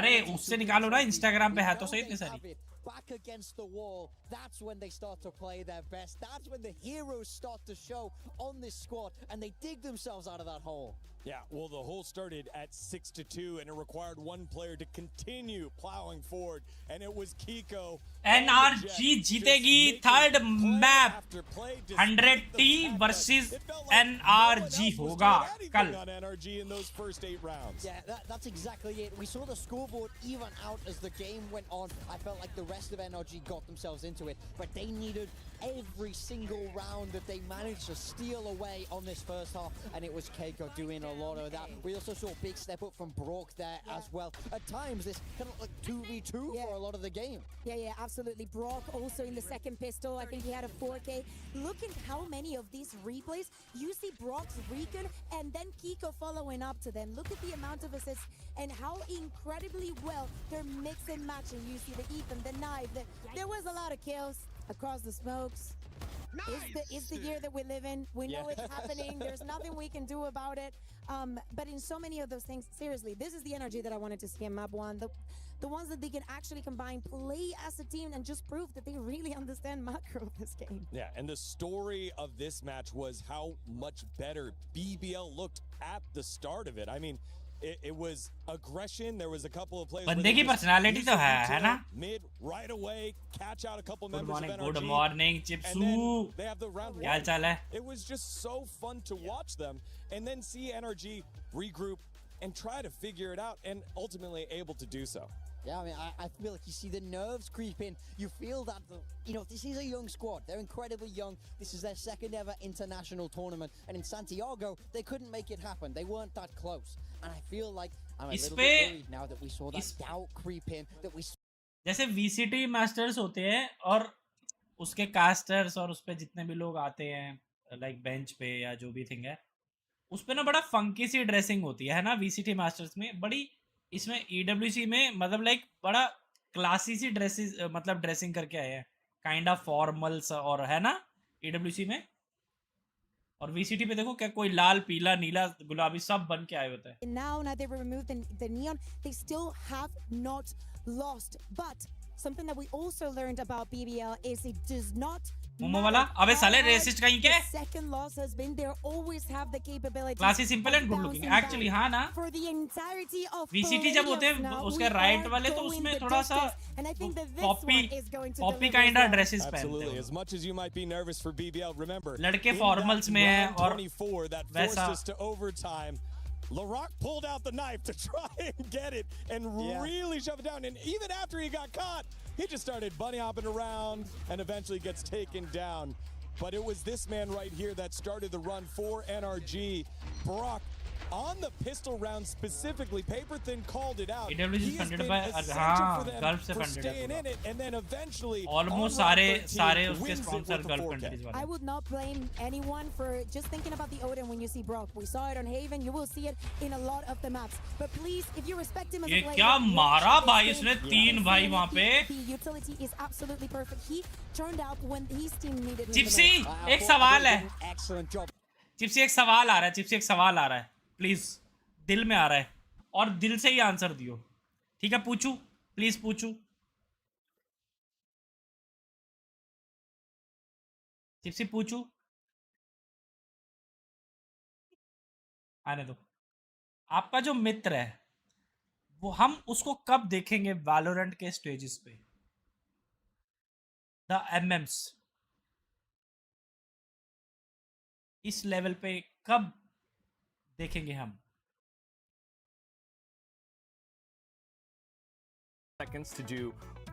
अरे उससे निकालो ना, इंस्टाग्राम पे है तो सही इतनी सारी. back against the wall, that's when they start to play their best. That's when the heroes start to show on this squad, and they dig themselves out of that hole. Yeah, well, the hole started at 6-2, and it required one player to continue plowing forward, and it was Kiko. NRG जीतेगी third map 100T versus NRG होगा कल. On NRG in those first 8 rounds. Yeah, that's exactly it. We saw the scoreboard even out as the game went on. I felt like the rest of NRG got themselves into it, but they needed every single round that they managed to steal away on this first half, and it was Keiko doing a lot of that. We also saw a big step up from Brock there as well. At times, this kind of like 2v2 for a lot of the game. Yeah, absolutely. Brock also in the second pistol. I think he had a 4K. Look at how many of these replays you see Brock's recon and then Kiko following up to them. Look at the amount of assists and how incredibly well they're mix and matching. You see the Ethan, the knife. There was a lot of kills across the smokes. It's the year that we live in. We know it's happening. There's nothing we can do about it. But in so many of those things, seriously, this is the energy that I wanted to see in map 1. The ones that they can actually combine, play as a team, and just prove that they really understand macro this game. Yeah, and the story of this match was how much better BBL looked at the start of it. I mean, it was aggression. There was a couple of plays. बंदे की personality तो है ना? Mid right away, catch out a couple Good members morning, of NRG. good morning, Chipsu. They have the round क्या हाल चाल है? It was just so fun to watch them and then see NRG regroup and try to figure it out and ultimately able to do so. Yeah, I mean, I feel like you see the nerves creep in. You feel that, this is a young squad. They're incredibly young. This is their second ever international tournament. And in Santiago, they couldn't make it happen. They weren't that close. And I feel like I'm a little bit worried now that we saw that doubt creep in. That we जैसे VCT masters होते हैं और उसके casters और उस पे जितने भी लोग आते हैं लाइक बेंच पे या जो भी थिंग है उस पे ना बड़ा फंकी सी ड्रेसिंग होती है ना VCT मास्टर्स में बड़ी इसमें EWC में मतलब लाइक बड़ा क्लासी सी ड्रेसेस मतलब ड्रेसिंग करके आए हैं काइंड ऑफ फॉर्मल्स और है ना EWC में और VCT पे देखो क्या कोई लाल पीला नीला गुलाबी सब बन के आए होते हैं. Now they removed the neon. They still have not lost, but something that we also learned about BBL is it does not momo वाला अबे साले रेसिस्ट कहीं के second loss has been there always have the capability classy simple and good looking actually हाँ ना for the entirety of VCT जब होते हैं उसके राइट वाले तो उसमें थोड़ा सा पॉपी काइंड ऑफ ड्रेसेस पहनते हैं. As much as you might be nervous for BBL, remember लड़के फॉर्मल्स में हैं और 24 that forced us to overtime. LaRock pulled out the knife to try and get it and really shove it down. And even after he got caught, he just started bunny hopping around and eventually gets taken down. But it was this man right here that started the run for NRG. Brock on the pistol round specifically, Paper Thin called it out. EWC He has been by essential for them Gulf से for funded staying in it, and then eventually almost सारे उसके sponsor Gulf countries वाले. I would not blame anyone for just thinking about the Odin when you see Brock. We saw it on Haven. You will see it in a lot of the maps. But please, if you respect him as a ये player, क्या मारा भाई उसने 3 भाई वहाँ पे. The utility is absolutely perfect. He turned out when his team needed him. चिप्सी एक सवाल है. चिप्सी एक सवाल आ रहा है. प्लीज दिल में आ रहा है और दिल से ही आंसर दियो. ठीक है पूछू प्लीज पूछू. चिप्सी पूछू आने दो. आपका जो मित्र है वो हम उसको कब देखेंगे वैलोरेंट के स्टेजेस पे द MMs इस लेवल पे कब देखेंगे हम. Seconds to do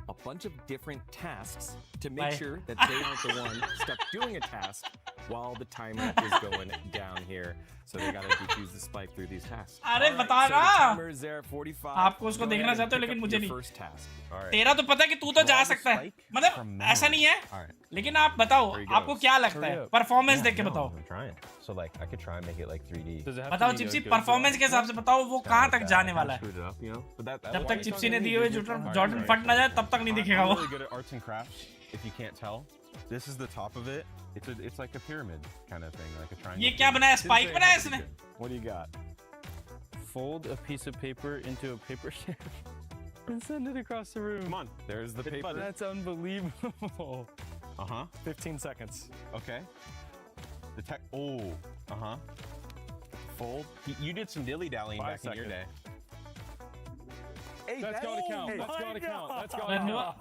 a bunch of different tasks to make sure that they aren't the one stuck doing a task while the timer is going down here. So they gotta defuse the spike through these tasks. अरे बता ना. Timer is there at 45. आपको उसको देखना चाहते हो लेकिन मुझे नहीं. First task. तेरा तो पता है कि तू तो जा सकता है मतलब ऐसा नहीं है लेकिन आप बताओ आपको क्या लगता है परफॉर्मेंस देख के बताओ. So like I could try and make it like 3D. बताओ चिप्सी परफॉर्मेंस के हिसाब से बताओ वो कहाँ तक जाने वाला है. जब तक चिप्सी ने दिए हुए जॉर्डन फट ना जाए तब तक नहीं दिखेगा वो. I'm really good at arts and crafts. If you can't tell, this is the top of it. It's like a pyramid kind of thing, like a triangle. ये क्या बनाया स्पाइक बनाया इसने. What do you got? Fold a piece of paper into a paper ship. And send it across the room. Come on. There's the paper. That's unbelievable. 15 seconds. Okay. The tech. Oh. Fold. You did some dilly-dallying back in your day. Hey, That's gotta count. Hey, That's gotta count. That's But gotta no-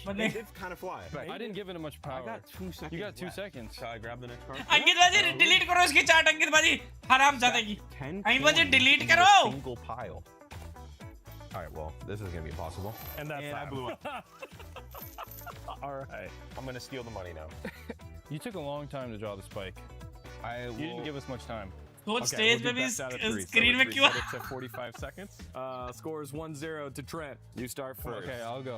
count. It did kind of fly. I didn't give it much power. I got 2 seconds. You got 2 left. seconds. Shall I grab the next card? अंकित बाजी delete करो इसकी chart अंकित बाजी हराम जाते की 10 अंकित बाजी coins delete in करो a single pile. All right, well, this is going to be impossible. And that's I blew up. All right. I'm going to steal the money now. You took a long time to draw the spike. You didn't give us much time. Coach stage पे भी screen में क्यों? Set it to 45 seconds. Score is 1-0 to Trent. You start first. Okay, I'll go.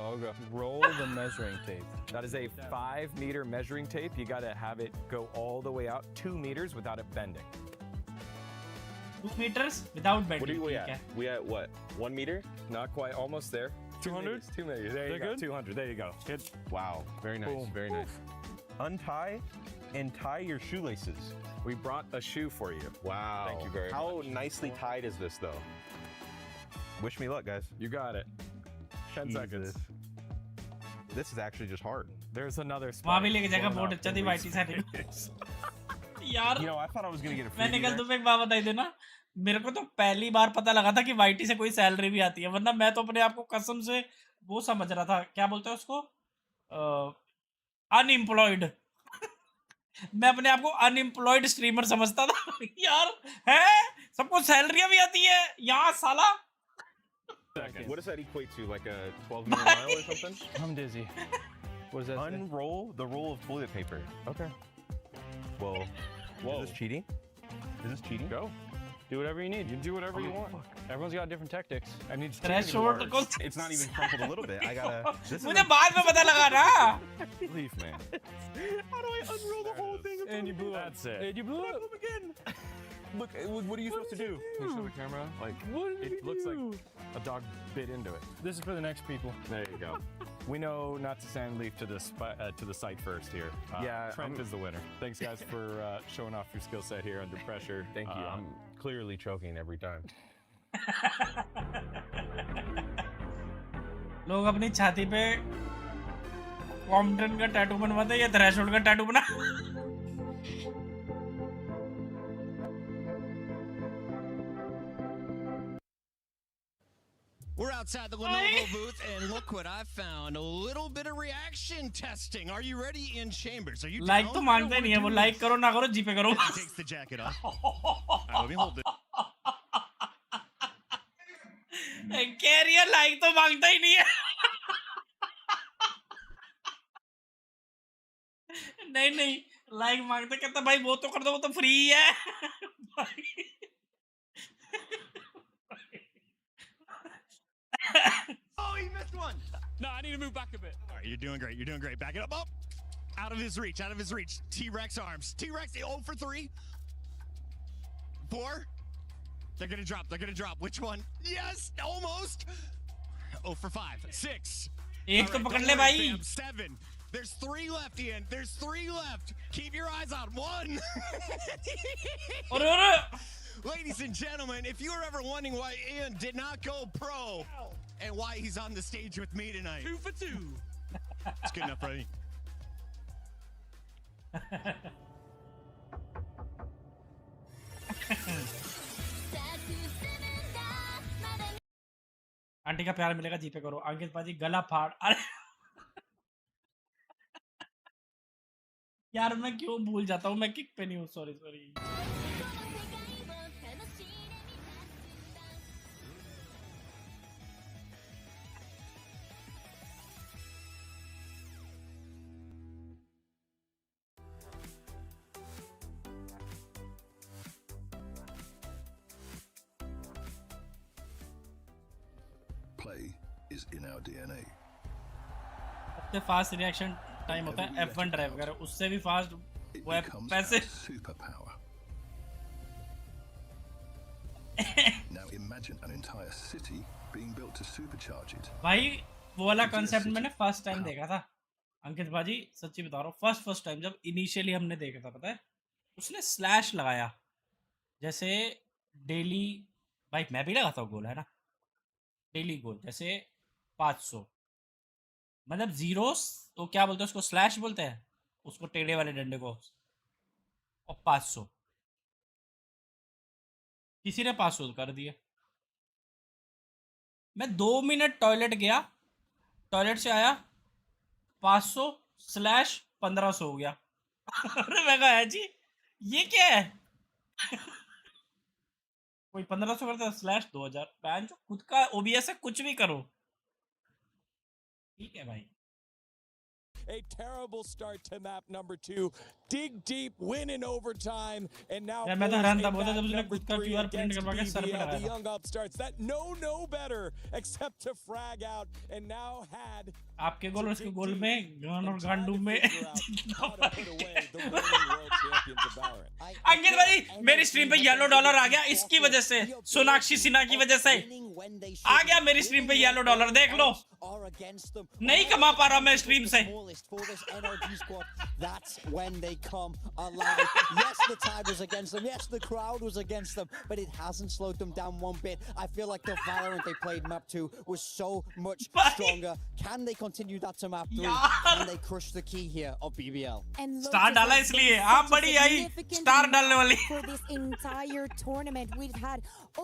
Roll the measuring tape. That is a 5-meter measuring tape. You got to have it go all the way out 2 meters without it bending. 2 meters without bending. What are we at? We at what? 1 meter? Not quite. Almost there. 200? 2 meters. There you go. good? 200. There you go. Hit. Wow. Very nice. Boom. Very nice. Untie and tie your shoelaces. We brought a shoe for you. Wow. Thank you very much. How nicely tied is this, though? Wish me luck, guys. You got it. 10 seconds. This is actually just hard. There's another spot. वहाँ भी लेके जाएगा बहुत अच्छा थी वाइटी setting यार You know, I thought I was going to get a मैंने freebie कल there. तुम्हें एक बात बताई थी ना मेरे को तो पहली बार पता लगा था कि वाइटी से कोई सैलरी भी आती है वरना मैं तो अपने आप को कसम से वो समझ रहा था क्या बोलते हैं उसको अनएम्प्लॉयड मैं अपने आप को अनएम्प्लॉयड स्ट्रीमर समझता था यार है सबको सैलरियां भी आती है यहाँ साला What does that equate to? Like a 12-meter mile or something? I'm dizzy. What does that say? Unroll the roll of toilet paper. Okay. Well, Whoa. is this cheating? Is this cheating? Go. Do whatever you need. You do whatever you want. Everyone's got different tactics. I need Threshold को It's not even crumpled a little bit. I gotta. This is मुझे बाद में पता लगा ना Leaf, man. How do I unroll the whole thing? And you blew up. That's it. And you blew up again. Look, what are you supposed to do? Can you show the camera? Like, it looks like a dog bit into it. This is for the next people. There you go. We know not to send Leaf to the site first here. Trent is the winner. Thanks, guys, for showing off your skill set here under pressure. Thank you. I'm clearly choking every time. लोग अपनी छाती पे Compton का tattoo बनवाते हैं या threshold का tattoo बना We're outside the Lenovo booth, and look what I found. A little bit of reaction testing. Are you ready in chambers? Are you like तो मांगते नहीं है वो लाइक करो ना करो जीपे करो Takes the jacket off. Let me hold it. Career like तो मांगता ही नहीं है नहीं लाइक मांगते कहता भाई वो तो कर दो वो तो फ्री है Oh, he missed one. No, I need to move back a bit. All right, you're doing great. You're doing great. Back it up. Oh, out of his reach. Out of his reach. T-Rex arms. T-Rex 0 for 3. 4. They're gonna drop. They're gonna drop. Which one? Yes, almost. 0 for 5. 6. एक तो पकड़ ले भाई 7. There's 3 left, Ian. There's 3 left. Keep your eyes on 1. Ladies and gentlemen, if you were ever wondering why Ian did not go pro and why he's on the stage with me tonight. 2 for 2. It's good enough, buddy. Aunty का प्यार मिलेगा जीपे करो अंकित पाजी गला फाड़ अरे यार मैं क्यों भूल जाता हूँ मैं किक पे नहीं हूँ sorry Play is in our DNA. सबसे फास्ट रिएक्शन टाइम होता है F1 ड्राइव कर उससे भी फास्ट वो है पैसे Superpower. Now imagine an entire city being built to supercharge it. भाई वो वाला कॉन्सेप्ट मैंने फर्स्ट टाइम देखा था अंकित भाजी सच्ची बता रहा हूँ फर्स्ट टाइम जब इनिशियली हमने देखा था पता है उसने स्लैश लगाया जैसे डेली भाई मैं भी लगाता हूँ गोल है ना डेली गोल जैसे 500 मतलब जीरो तो क्या बोलते हैं उसको, स्लैश बोलते हैं उसको, टेढ़े वाले डंडे को, और 500 किसी ने 500 कर दिए। मैं 2 मिनट टॉयलेट गया, टॉयलेट से आया 500 स्लैश 1500 हो गया। अरे मैं कहा है जी ये क्या है? कोई 1500 करता है स्लैश 2000, पैन जो खुद का ओबीएस है, कुछ भी करो ठीक है भाई। A terrible start to map number 2. Dig deep, win in overtime, and now मैं तो हैरान था, force बोलता a जब उसने map खुद का number 3 क्यूआर प्रिंट against करवा के सर पे BBL. लगाया The था। young upstarts that know better except to frag out, and now had आपके गोल उसके गोल में गान और गांडू में अंकित भाई मेरी स्ट्रीम पे येलो डॉलर आ गया इसकी वजह से, सोनाक्षी सिन्हा की वजह से आ गया मेरी स्ट्रीम पे येलो डॉलर, देख लो नहीं कमा पा रहा मैं स्ट्रीम से। That's when they come alive. Yes, the tide was against them. Yes, the crowd was against them, but it hasn't slowed them down one bit. I feel like the Valorant they played map 2 was so much stronger. Can they continue that to map 3? Can they crush the key here of BBL? Star डाला इसलिए आप बड़ी आई star डालने वाली। For this entire tournament, we've had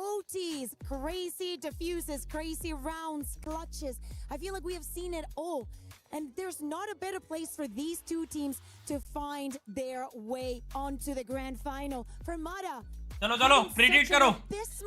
OTs, crazy diffuses, crazy rounds, clutches. I feel like we have seen it all. And there's not a better place for these two teams to find their way onto the grand final. For Mada, चलो predict करो,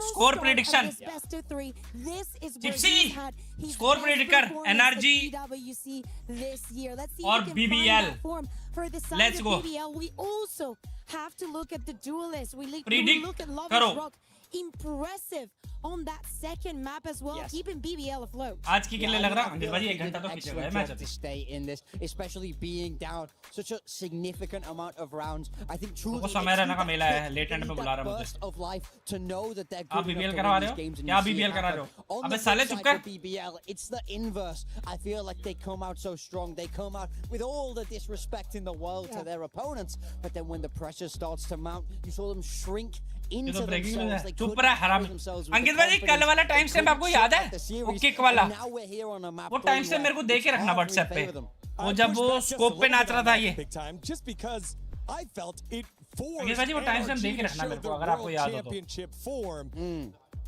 score prediction. best of 3. This is where Tipsy, he's had his score best predict कर, performance NRG at EWC this year. Let's see और if he can BBL. find that form. For the side Let's of go. BBL, we also have to look at the duelists. We Predict look at करो। Lover's Rock. Impressive on that second map as well, keeping BBL afloat. आज की के लिए लग रहा अंकित भाई 1 घंटा तो खींचेगा match to stay in this, especially being down such a significant amount of rounds. I think truly वो समय रहने का मेला है, लेट एंड में बुला रहा मुझे। of life to know that they're आप good BBL enough to करवा win रहे these हो? games and क्या you see BBL it करा रहे happen. हो? On अबे the साले flip चुप side कर। for BBL, it's the inverse. I feel like they come out so strong. They come out with all the disrespect in the world to their opponents, but then when the pressure starts to mount, you saw them shrink into themselves. They चुप couldn't रहा carry हराम। themselves with Ankit the भाई कल वाला time stamp आपको याद है? वो किक वाला, Now we're here on a map वो टाइम स्टैम्प मेरे को दे के रखना व्हाट्सएप पे, वो जब वो स्कोप पे नाच रहा था ये। just because I felt it अंकित भाई वो टाइम स्टैम्प दे के रखना मेरे को अगर आपको याद हो तो।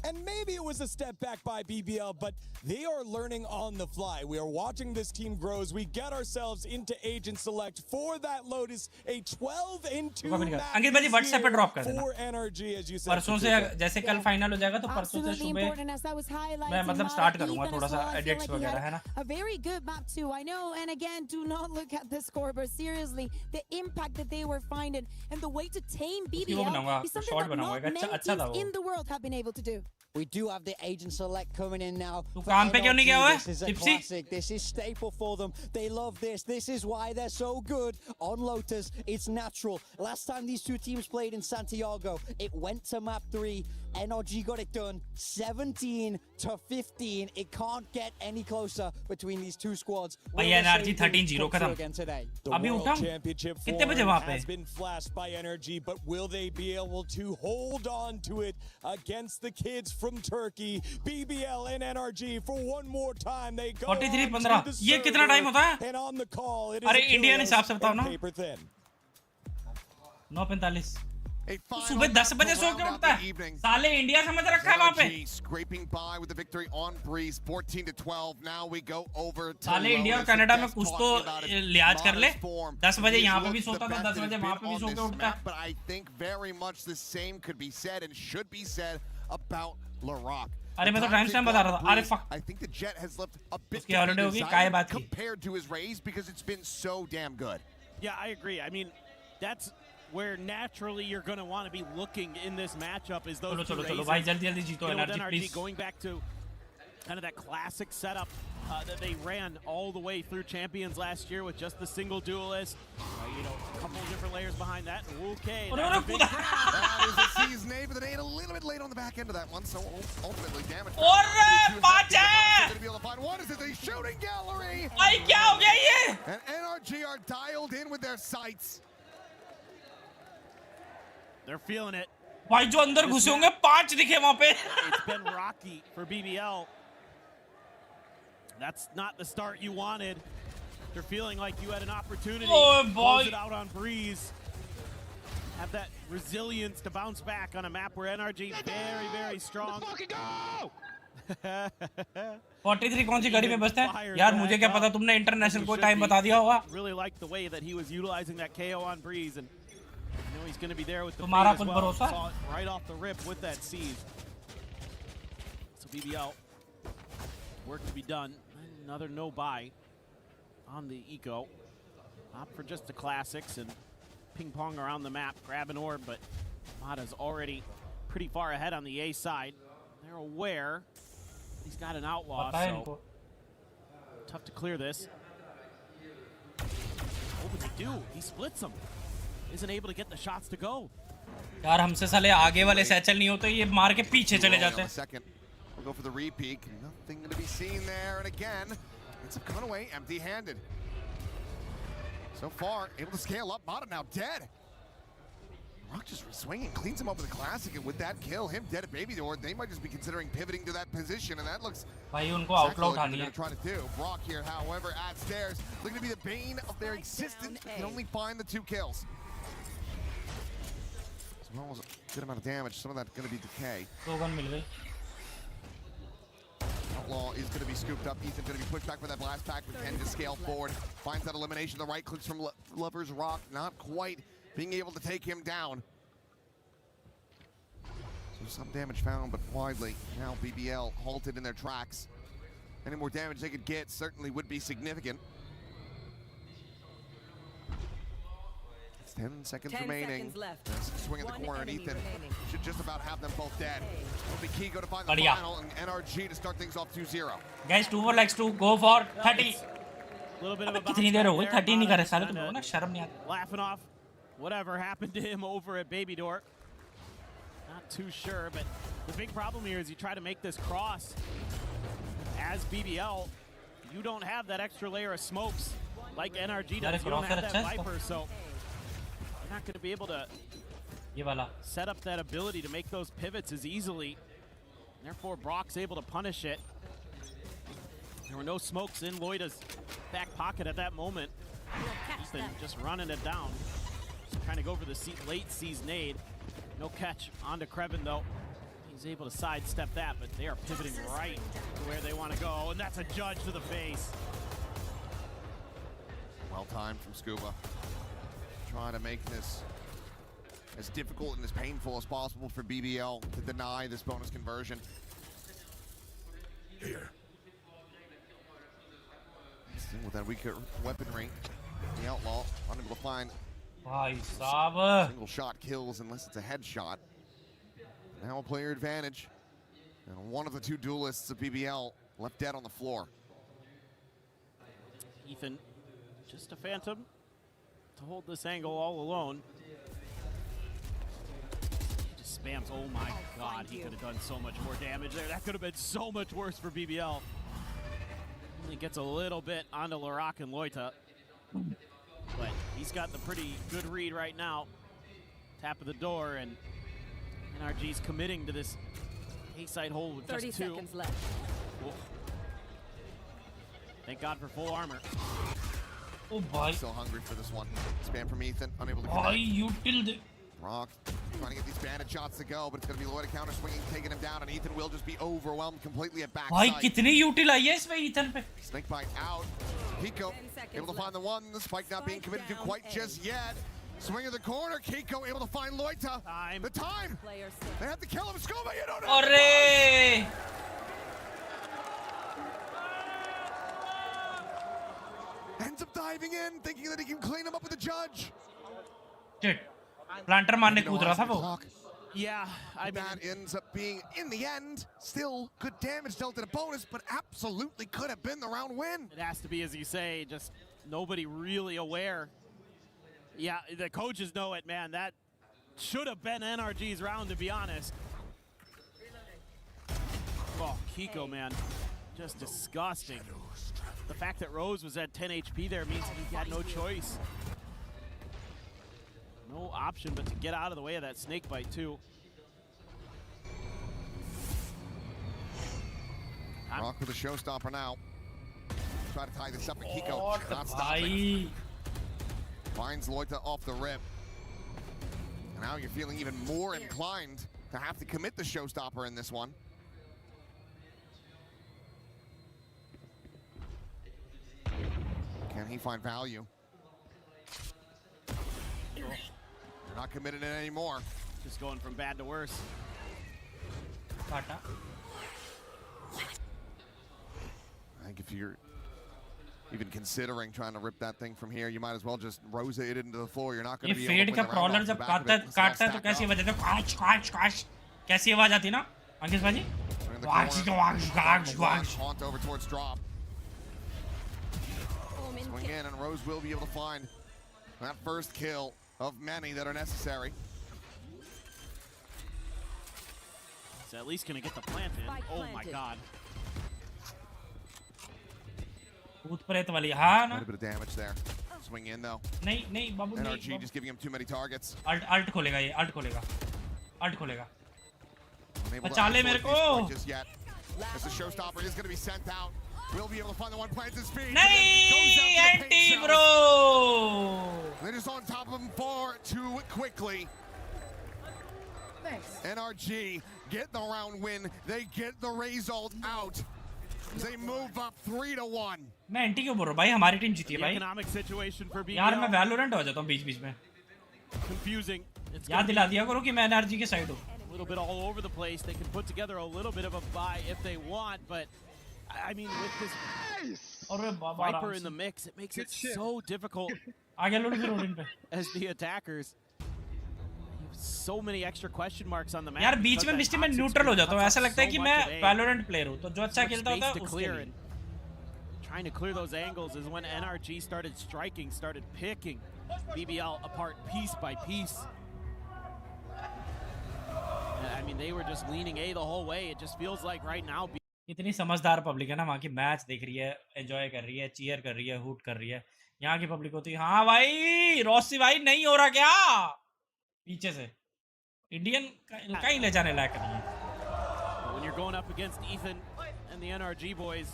And maybe it was a step back by BBL, but they are learning on the fly. We are watching this team grow as we get ourselves into Agent Select for that Lotus, a 12-2 map अंकित भाई WhatsApp पे drop कर देना for NRG, as you said. परसों से, जैसे कल final हो जाएगा तो परसों से सुबह मैं मतलब स्टार्ट करूंगा थोड़ा सा एडिट्स वगैरह, है ना। A very good map too, I know, and again, do not look at the score, but seriously, the impact that they were finding and the way to tame BBL is something that not many teams in the world have been able to do. We do have the Agent Select coming in now. काम पे क्यों नहीं गया हुआ है? This is a classic. This is staple for them. They love this. This is why they're so good on Lotus. It's natural. Last time these two teams played in Santiago, it went to map 3. NRG got it done 17-15. It can't get any closer between these two squads. भाई NRG 13-0 खत्म। अभी उठाऊं? कितने बजे वहाँ पे? Has been flashed by NRG, but will they be able to hold on to it against the kids from Turkey? BBL and NRG for one more time. They go 43-15 ये कितना time होता है? And on the call, it is अरे Indian हिसाब से बताओ ना। 9:45 सुबह 10 बजे सो के उठता है साले, इंडिया समझ रखा है वहाँ पे। Scraping by with the victory on Breeze, 14-12. Now we go over to साले इंडिया और कनाडा में कुछ तो लिहाज कर ले। 10 बजे यहाँ पे भी सोता था, 10 बजे वहाँ पे भी सो के उठता है। But I think very much the same could be said and should be said about LaRock. अरे मैं तो टाइम स्टैम्प बता रहा था। अरे fuck, I think the Jet has left a bit उसकी हॉलिडे होगी काय बात की compared to his raise because it's been so damn good. Yeah, I agree. I mean, that's where naturally you're going to want to be looking in this matchup is those two raises. भाई जल्दी जल्दी जीतो NRG, please. Going back to kind of that classic setup that they ran all the way through Champions last year with just the single duelist. You know, a couple of different layers behind that. Okay. That is a season 8, but they ate a little bit late on the back end of that one, so ultimately damage. Going to be able to find one is the shooting gallery. भाई क्या हो गया ये? And NRG are dialed in with their sights. They're feeling it. भाई जो अंदर घुसे होंगे 5 दिखे वहाँ पे। It's been rocky for BBL. That's not the start you wanted. You're feeling like you had an opportunity Oh, to boy. close it out on Breeze. Have that resilience to bounce back on a map where NRG very, very strong. 43 कौन सी घड़ी में बजते हैं यार मुझे क्या पता तुमने इंटरनेशनल को टाइम बता दिया होगा Really like the way that he was utilizing that KO on Breeze, and you know he's going to be there with the तुम्हारा fade as कुछ well. भरोसा Saw it right off the rip with that siege. So BBL, work to be done. Another no buy on the eco. Opt for just the classics and ping pong around the map, grab an orb, but Mata's already pretty far ahead on the A side. They're aware he's got an outlaw, so tough to clear this. What would he do? He splits them. Isn't able to get the shots to go. यार हमसे साले आगे वाले satchel नहीं होते ये मार के पीछे चले जाते हैं. We'll go for the repeat. Nothing to be seen there, and again, it's a cutaway, empty-handed. So far, able to scale up. Mata now dead. Rock just swinging, cleans him up with a classic, and with that kill, him dead at Baby Door, they might just be considering pivoting to that position, and that looks भाई उनको exactly आउटलाउ what उठानी they're है. trying to do. Brock here, however, at stairs, looking to be the bane of their existence, but can only find the 2 kills. As well as a good amount of damage, some of that's going to be decay. 2 gun मिल गई. Outlaw is going to be scooped up. Ethan's going to be pushed back with that blast pack, but can just scale forward. Finds that elimination. The right clicks from Lover's Rock, not quite being able to take him down. So some damage found, but widely. Now BBL halted in their tracks. Any more damage they could get certainly would be significant. It's 10 seconds 10 remaining. seconds left. Swing in the corner, and Ethan should just about have them both dead. It'll be Kiko to find the Badhiya. final, and NRG to start things off 2-0. Guys 2 for legs 2 go for 30. A little bit of a कितनी देर हो गई 30 नहीं करे साले तुम लोग ना शर्म नहीं आती. Laughing off whatever happened to him over at Baby Door. Not too sure, but the big problem here is you try to make this cross. As BBL, you don't have that extra layer of smokes like NRG does. You don't have that Viper, so you're not going to be able to set up that ability to make those pivots as easily. Therefore, Brock's able to punish it. There were no smokes in Loida's back pocket at that moment. Ethan just running it down. Just trying to go for the late C's nade. No catch onto Krevin, though. He's able to sidestep that, but they are pivoting right to where they want to go, and that's a judge to the face. Well timed from Scuba. Trying to make this as difficult and as painful as possible for BBL to deny this bonus conversion. Here. Still with that weaker weaponry, the Outlaw unable to find single shot kills unless it's a headshot. Now a player advantage. And one of the 2 duelists of BBL left dead on the floor. Ethan, just a phantom to hold this angle all alone. He just spams, oh my god, he could have done so much more damage there. That could have been so much worse for BBL. Only gets a little bit onto Larak and Loita. But he's got the pretty good read right now. Tap of the door, and NRG's committing to this A-side hold with 30 just 2. seconds left. Whoa. Thank God for full armor. Oh boy. Still hungry for this one. Spam from Ethan, unable to Boy, connect. you killed it. Rock trying to get these bandit shots to go, but it's going to be Loida counter swinging, taking him down, and Ethan will just be overwhelmed completely at backside. भाई कितनी util आई है इसमें Ethan पे. Snake bite out. Kiko able to find the one. The spike not being committed to quite just yet. Swing in the corner. Kiko able to find Loita. The time. They have to kill him. Scuba, you don't have Arre! Ends up diving in, thinking that he can clean him up with the judge. Shit. Planter मारने कूद रहा था वो. Yeah, I mean, that ends up being, in the end, still good damage dealt in a bonus, but absolutely could have been the round win. It has to be, as you say, just nobody really aware. Yeah, the coaches know it, man. That should have been NRG's round, to be honest. Oh, Kiko, man, just disgusting. The fact that Rose was at 10 HP there means he had no choice. No option but to get out of the way of that snake bite, too. Rock with a showstopper now. try to tie this up, and Kiko not stopping. Finds Loita off the rip. And now you're feeling even more inclined to have to commit the showstopper in this one. Can he find value? They're not committed it anymore. Just going from bad to worse. I think if you're even considering trying to rip that thing from here, you might as well just rose it into the floor. You're not going to be able to win the round off the back of it. काटता है तो कैसी आवाज आती है? Quash quash quash कैसी आवाज आती है ना अंकित भाजी? Quash quash quash quash. Haunt over towards drop. Swing in, and Rose will be able to find that first kill of many that are necessary. He's at least gonna get the plant in. Oh my god. भूतप्रेत वाली हाँ ना. Quite a bit of damage there. Swing in though. नहीं नहीं बाबू नहीं. NRG just giving him too many targets. Alt खोलेगा ये. Alt खोलेगा. बचा ले मेरे को. Just yet. As the showstopper is going to be sent out. We'll be able to find the one planted speed. नहीं anti bro. They're just on top of him far too quickly. Thanks. NRG get the round win. They get the result out. They move up 3-1. मैं anti क्यों बोल रहा हूँ भाई? हमारी team जीती है भाई. Economic situation for BBL. यार मैं वैलोरेंट हो जाता हूँ बीच-बीच में. Confusing. याद दिला दिया करो कि मैं एनआरजी के साइड हूँ. A little bit all over the place. They can put together a little bit of a buy if they want, but I mean with this Viper in the mix, it makes it so difficult. As the attackers. So many extra question marks on the map. यार बीच में मिस्टी मैं neutral हो जाता हूँ. ऐसा लगता है कि मैं वैलोरेंट प्लेयर हूँ. तो जो अच्छा खेलता होता है उसके लिए. Trying to clear those angles is when NRG started striking, started picking BBL apart piece by piece. I mean, they were just leaning A the whole way. It just feels like right now. इतनी समझदार public है ना वहाँ की. Match देख रही है, enjoy कर रही है, चीयर कर रही है, हूट कर रही है. यहाँ की पब्लिक होती है हाँ भाई रॉसी भाई नहीं हो रहा क्या पीछे से. इंडियन कहीं ले जाने लायक नहीं है. When you're going up against Ethan and the NRG boys.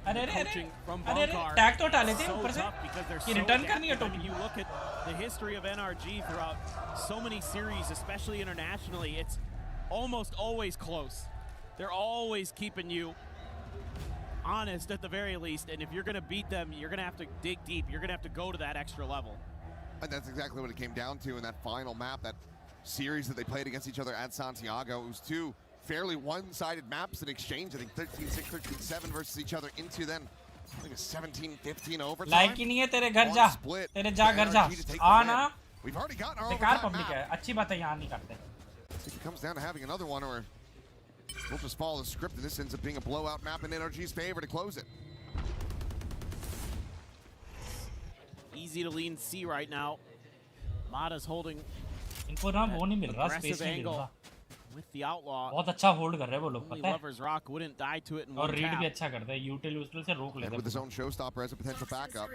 अरे टैग तो हटा लेते हैं ऊपर से कि रिटर्न करनी है total. You look at the history of NRG throughout so many series, especially internationally, it's almost always close. They're always keeping you honest at the very least, and if you're going to beat them, you're going to have to dig deep. You're going to have to go to that extra level. And that's exactly what it came down to in that final map, that series that they played against each other at Santiago. It was two fairly one-sided maps in exchange. I think 13-6, 13-7 versus each other into then I think a 17-15 overtime. Like he नहीं है तेरे घर जा. तेरे जा घर जा. आना. We've already gotten our बेकार overtime पब्लिक है. अच्छी बात है यहाँ नहीं करते. It comes down to having another one, or we'll just follow the script, and this ends up being a blowout map in NRG's favor to close it. Easy to lean C right now. Mada's holding इनको ना वो नहीं मिल रहा, space नहीं मिल रहा. With the outlaw. बहुत अच्छा hold कर रहे हैं वो लोग पता है. Lovers Rock wouldn't die to it in और one रीड tap. भी अच्छा करता है. यूटिल उसके से रोक लेता है. And with his own showstopper as a potential backup.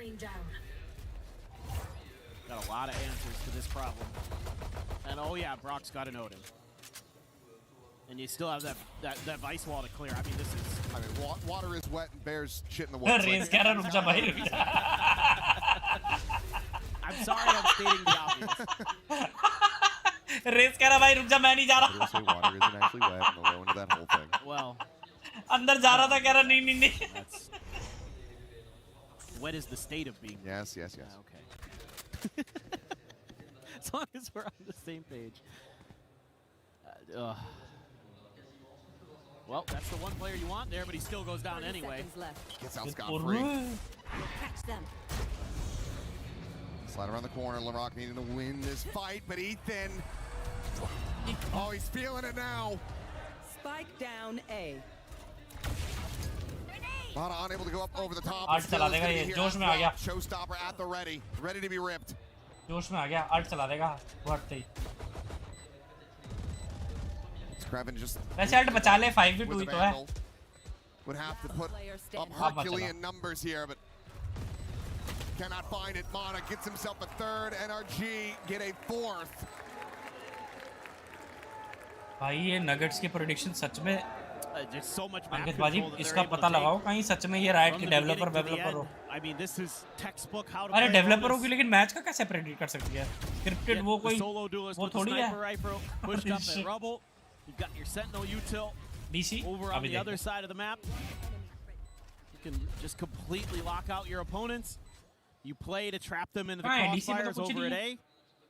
Got a lot of answers to this problem. And oh yeah, Brock's got an Odin. And you still have that vice wall to clear. I mean, this is. I mean, water is wet and bears shit in the woods. I'm sorry, I'm stating the obvious. Race कह रहा भाई रुक जा मैं नहीं जा रहा. Water isn't actually wet and alone to that whole thing. Well. अंदर जा रहा था कह रहा नहीं नहीं. What is the state of being? Yes. Okay. As long as we're on the same page. Well, that's the one player you want there, but he still goes down anyway. Gets out scot-free. Catch them. Slide around the corner. LaRock needing to win this fight, but Ethan. Oh, he's feeling it now. Spike down A. Mada unable to go up over the top. Art चला देगा ये. जोश में आ गया. Showstopper at the ready to be ripped. जोश में आ गया. Art चला देगा. बढ़ते ही. Just वैसे आर्ट बचा ले. 5v2 ही तो है. Would have to put up Herculean numbers here, but cannot find it. Mada gets himself a third. NRG get a fourth. भाई ये नगेट्स की प्रेडिक्शन सच में Just so much map अंकित control बाजी that they're इसका able to पता take लगाओ कहीं सच में ये राइट from के the beginning developer to the developer हो. end. I mean, this is textbook how to अरे play डेवलपर हो Lotus. कि लेकिन मैच का कैसे प्रेडिक्ट कर सकती है? स्क्रिप्टेड Get वो the कोई solo duelist वो with the थोड़ी है. sniper rifle pushed up at rubble. You've got your sentinel util DC over on अभी the देखो. other side of the map. You can just completely lock out your opponents. You play to trap them into the हाँ, DC में तो crossfires कुछ over नहीं at है. A.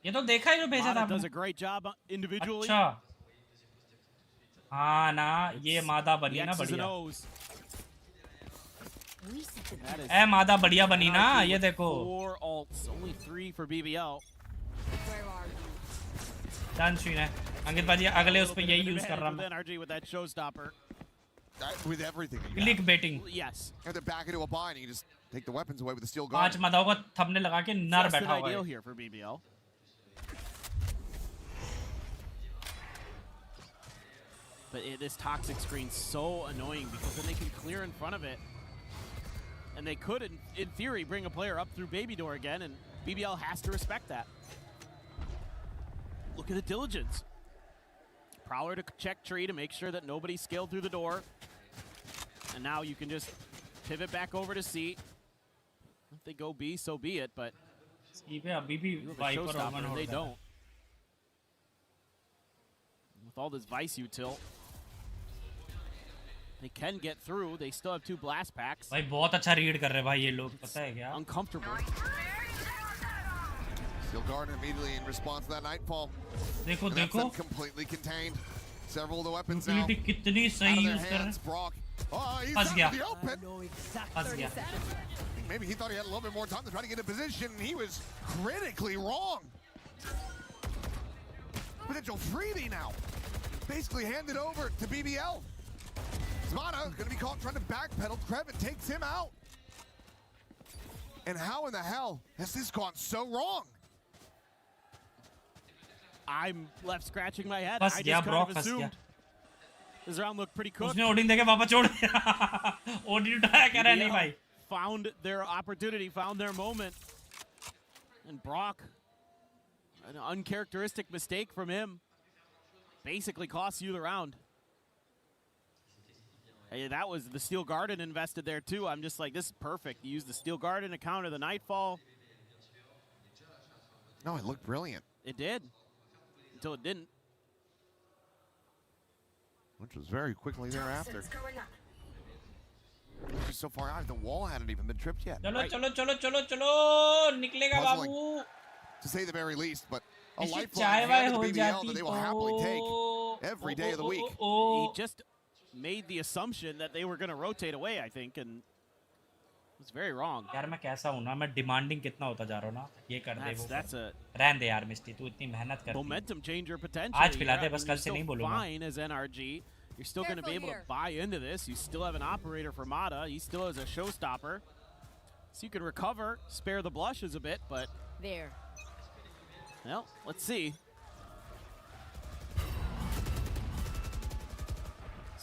ये तो देखा ही जो भेजा था Mata does आपने. a great job individually. अच्छा. हाँ ना ये मादा The बनी ना X's and बढ़िया. O's. That is ए मादा बढ़िया बनी ना NRG ये with देखो. 4 ults, only 3 for BBL. Done scene है. अंकित बाजी अगले उस पे यही यूज कर रहा With मैं. NRG with that showstopper. With everything. Click betting. Yes. You have to back into a bind. You can just take the weapons away with the steel guard. 5 मादाओं का थंबनेल लगा के नर Less than बैठा हुआ ideal है. here for BBL. But this toxic screen's so annoying because then they can clear in front of it. And they could, in theory, bring a player up through Baby Door again, and BBL has to respect that. Look at the diligence. Prowler to check tree to make sure that nobody scaled through the door. And now you can just pivot back over to C. If they go B, so be it, but सी पे अभी भी you have a wiper showstopper, oven and हो they रहा है. don't. With all this Vice util, they can get through. They still have 2 blast packs. भाई बहुत अच्छा read कर रहे हैं भाई ये लोग पता है क्या? Uncomfortable. Steel guard immediately in response to that nightfall. देखो And that's देखो. them completely contained. Several of the weapons now utility कितनी out सही of their यूज कर रहे hands. हैं. Brock. Oh, he's फंस out गया. in the open. फंस गया. Maybe he thought he had a little bit more time to try to get in position. He was critically wrong. Potential freebie now. Basically handed over to BBL. Zmata is going to be caught trying to backpedal. Krevin takes him out. And how in the hell has this gone so wrong? I'm left scratching my head. फंस I गया just kind Brock of फंस गया. assumed this round looked pretty cooked. उसने Odin देके वापस छोड़ दिया. Odin उठाया कह रहा है नहीं भाई. Found their opportunity, found their moment. And Brock, an uncharacteristic mistake from him, basically costs you the round. Hey, that was the Steel Garden invested there too. I'm just like, this is perfect. You use the Steel Garden to counter the Nightfall. No, it looked brilliant. It did. Until it didn't. Which was very quickly thereafter. So far out, the wall hadn't even been tripped yet. चलो चलो चलो चलो चलो निकलेगा Puzzling, Babu. to say the very least, but a इससे lifeline चाय वाय handed हो to BBL जाती that they will happily take every day of the week. He just made the assumption that they were going to rotate away, I think, and it was very wrong. यार मैं कैसा हूँ ना मैं demanding कितना होता जा रहा हूँ ना ये कर दे वो That's a रहने दे यार मिस्टी तू इतनी मेहनत कर momentum changer potentially. आज पिला दे here. I बस mean, कल से you're नहीं still बोलूँगा fine as NRG. You're still going to be able to buy into this. You still have an operator for Mata. He still has a showstopper. So you can recover, spare the blushes a bit, but There. well, let's see.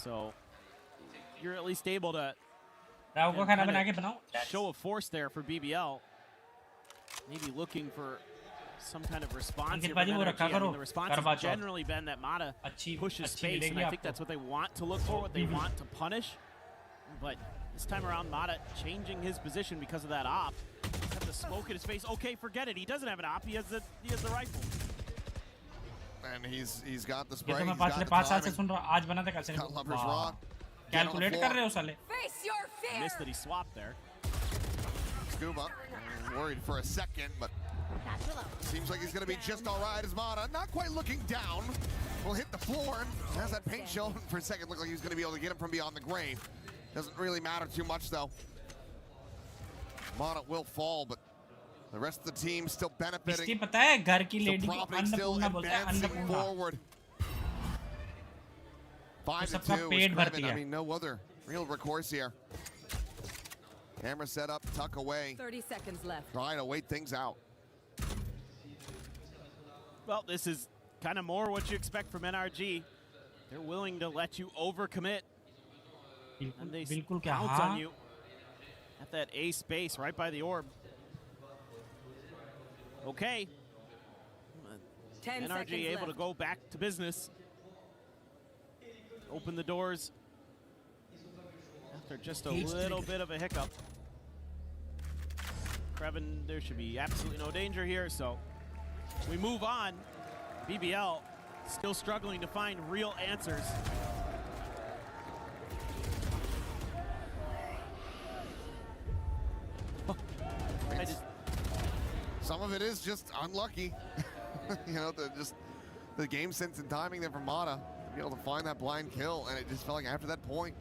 So you're at least able to Rao को खाना kinda बना के बनाओ. show a force there for BBL. Maybe looking for some kind of response Ankit here from बाजी वो NRG. रखा I mean, करो. the response करवा has Chauth. generally been that Mata pushes अच्छी space, and मिलेगी I think आपको. that's what they want to look for, what they want to punish. But this time around, Mata changing his position because of that op. He's got the smoke in his face. Okay, forget it. He doesn't have an op. He has the rifle. And he's got the ये spray. तो मैं He's got पिछले the 5 साल से timing. सुन रहा हूँ आज बना था कल से Cut lovers नहीं. rock. Get on the calculate floor. कर रहे हो साले. Face your fear. Missed that he swapped there. Scuba worried for a second, but seems like he's going to be just all right as Mata. Not quite looking down. Will hit the floor and has that paint show. For a second, looked like he was going to be able to get him from beyond the grave. Doesn't really matter too much, though. Mata will fall, but the rest of the team still इसकी benefiting. पता है घर की Still lady को profiting, still Annapurna बोलते हैं advancing Annapurna. forward. 5-2 सबका is पेट भरती Krevin. I है. mean, no other real recourse here. Camera set up, tuck away. 30 seconds left. Try to wait things out. Well, this is kind of more what you expect from NRG. They're willing to let you overcommit. And they बिल्कुल क्या pounce हाँ? on you at that A space right by the orb. Okay. 10 NRG seconds able to left. go back to business. Open the doors After just a little bit of a hiccup. Krevin, there should be absolutely no danger here, so we move on. BBL still struggling to find real answers. Some of it is just unlucky. You know, the game sense and timing there from Mata to be able to find that blind kill, and it just felt like after that point,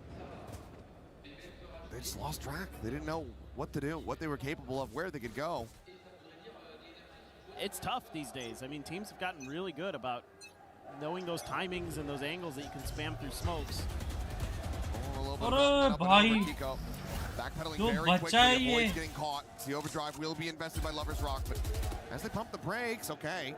they just lost track. They didn't know what to do, what they were capable of, where they could go. It's tough these days. I mean, teams have gotten really good about knowing those timings and those angles that you can spam through smokes. A little bit of Kiko. Backpedaling very quickly, avoids getting caught. The overdrive will be invested by Lover's Rock, but as they pump the brakes, okay.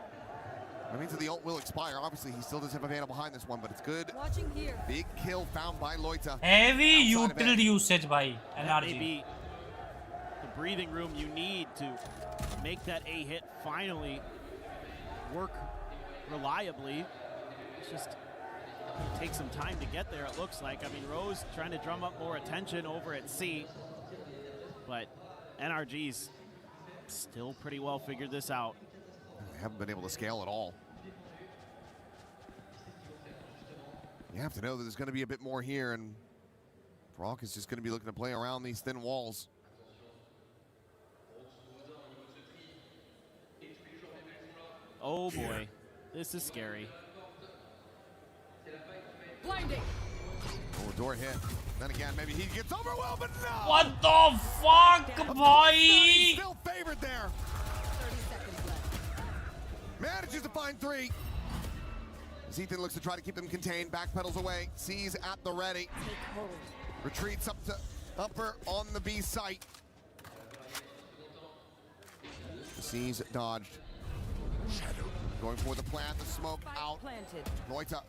That means that the ult will expire. Obviously, he still does have a Vandal behind this one, but it's good. Watching here. Big kill found by Loita. Heavy util usage by NRG. That may be the breathing room you need to make that A hit finally work reliably. It's just it'll take some time to get there, it looks like. I mean, Rose trying to drum up more attention over at C, but NRG's still pretty well figured this out. They haven't been able to scale at all. You have to know that there's going to be a bit more here, and Rock is just going to be looking to play around these thin walls. Oh boy, this is scary. Blinding. Oh, door hit. Then again, maybe he gets overwhelmed, but no! What the fuck, boy? Still favored there. 30 seconds left. Manages to find 3. As Ethan looks to try to keep them contained, backpedals away, C's at the ready. Take hold. Retreats up to upper on the B site. The C's dodged. Shadow going for the plant, the smoke out. Planted. Loita.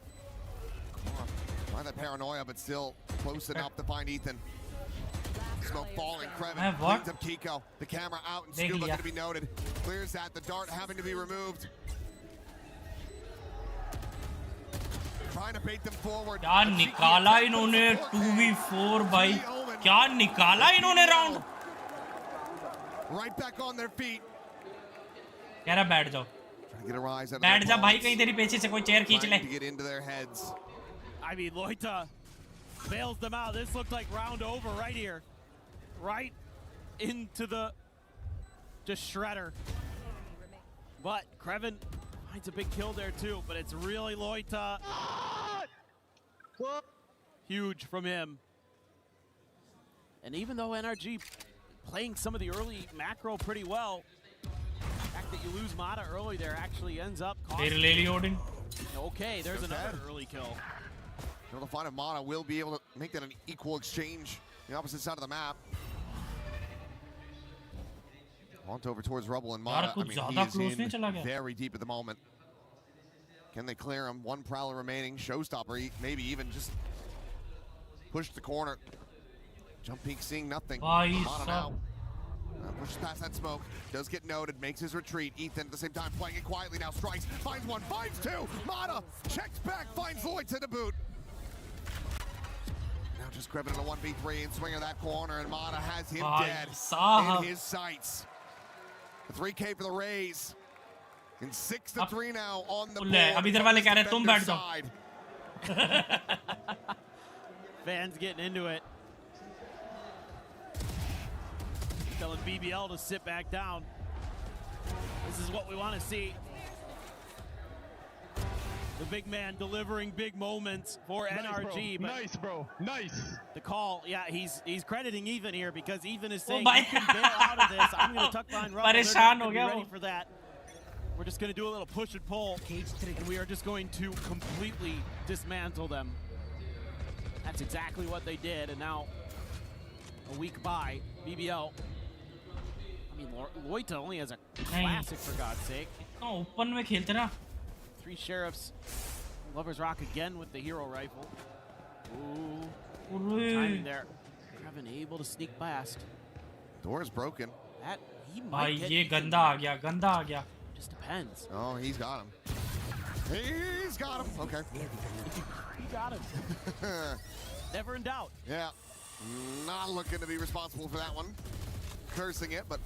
Try that paranoia, but still close enough to find Ethan. Smoke falling, Krevin cleans up Kiko. The camera out and Scuba going to be noted. Clears that, the dart having to be removed. Trying to bait them forward. क्या निकाला इन्होंने 2v4 भाई क्या निकाला इन्होंने round Right back on their feet. कह रहा बैठ जाओ बैठ जा भाई कहीं तेरी पीछे से कोई चेयर खींच ले. To get into their heads. I mean, Loita bails them out. This looked like round over right here. Right into the just shredder. But Krevin finds a big kill there too, but it's really Loita. Huge from him. And even though NRG playing some of the early macro pretty well, the fact that you lose Mata early there actually ends up costing. Okay, there's another early kill. Able to find if Mata will be able to make that an equal exchange. The opposite side of the map. Want over towards Rubble and Mata. I mean, he is in very deep at the moment. Can they clear him? One Prowler remaining. Showstopper, maybe even just push the corner. Jump peek seeing nothing. Mata now. Pushes past that smoke. Does get noted. Makes his retreat. Ethan at the same time playing it quietly now. Strikes. Finds one. Finds 2. Mata checks back. Finds Loita to boot. Now just grabbing in a 1v3 and swinging that corner, and Mata has him dead in his sights. The 3K for the Rays. And 6-3 now on the board. अभी इधर वाले कह रहे हैं तुम बैठ जाओ. Fans getting into it. Telling BBL to sit back down. This is what we want to see. The big man delivering big moments for NRG. Bro. Nice, bro. Nice. The call, yeah, he's crediting Ethan here because Ethan is saying, you can bail out of this. I'm going to tuck behind Rubble. They're not going to be ready for that. We're just going to do a little push and pull, and we are just going to completely dismantle them. That's exactly what they did, and now a week by, BBL. I mean, Loita only has a classic, for God's sake. No, open में खेलते ना. 3 sheriffs. Lover's Rock again with the hero rifle. Ooh. Timing there. Krevin able to sneak past. Door is broken. That he might get ये गंदा आ गया. Just depends. Oh, he's got him. He's got him. Okay. He got him. Never in doubt. Yeah. Not looking to be responsible for that one. Cursing it, but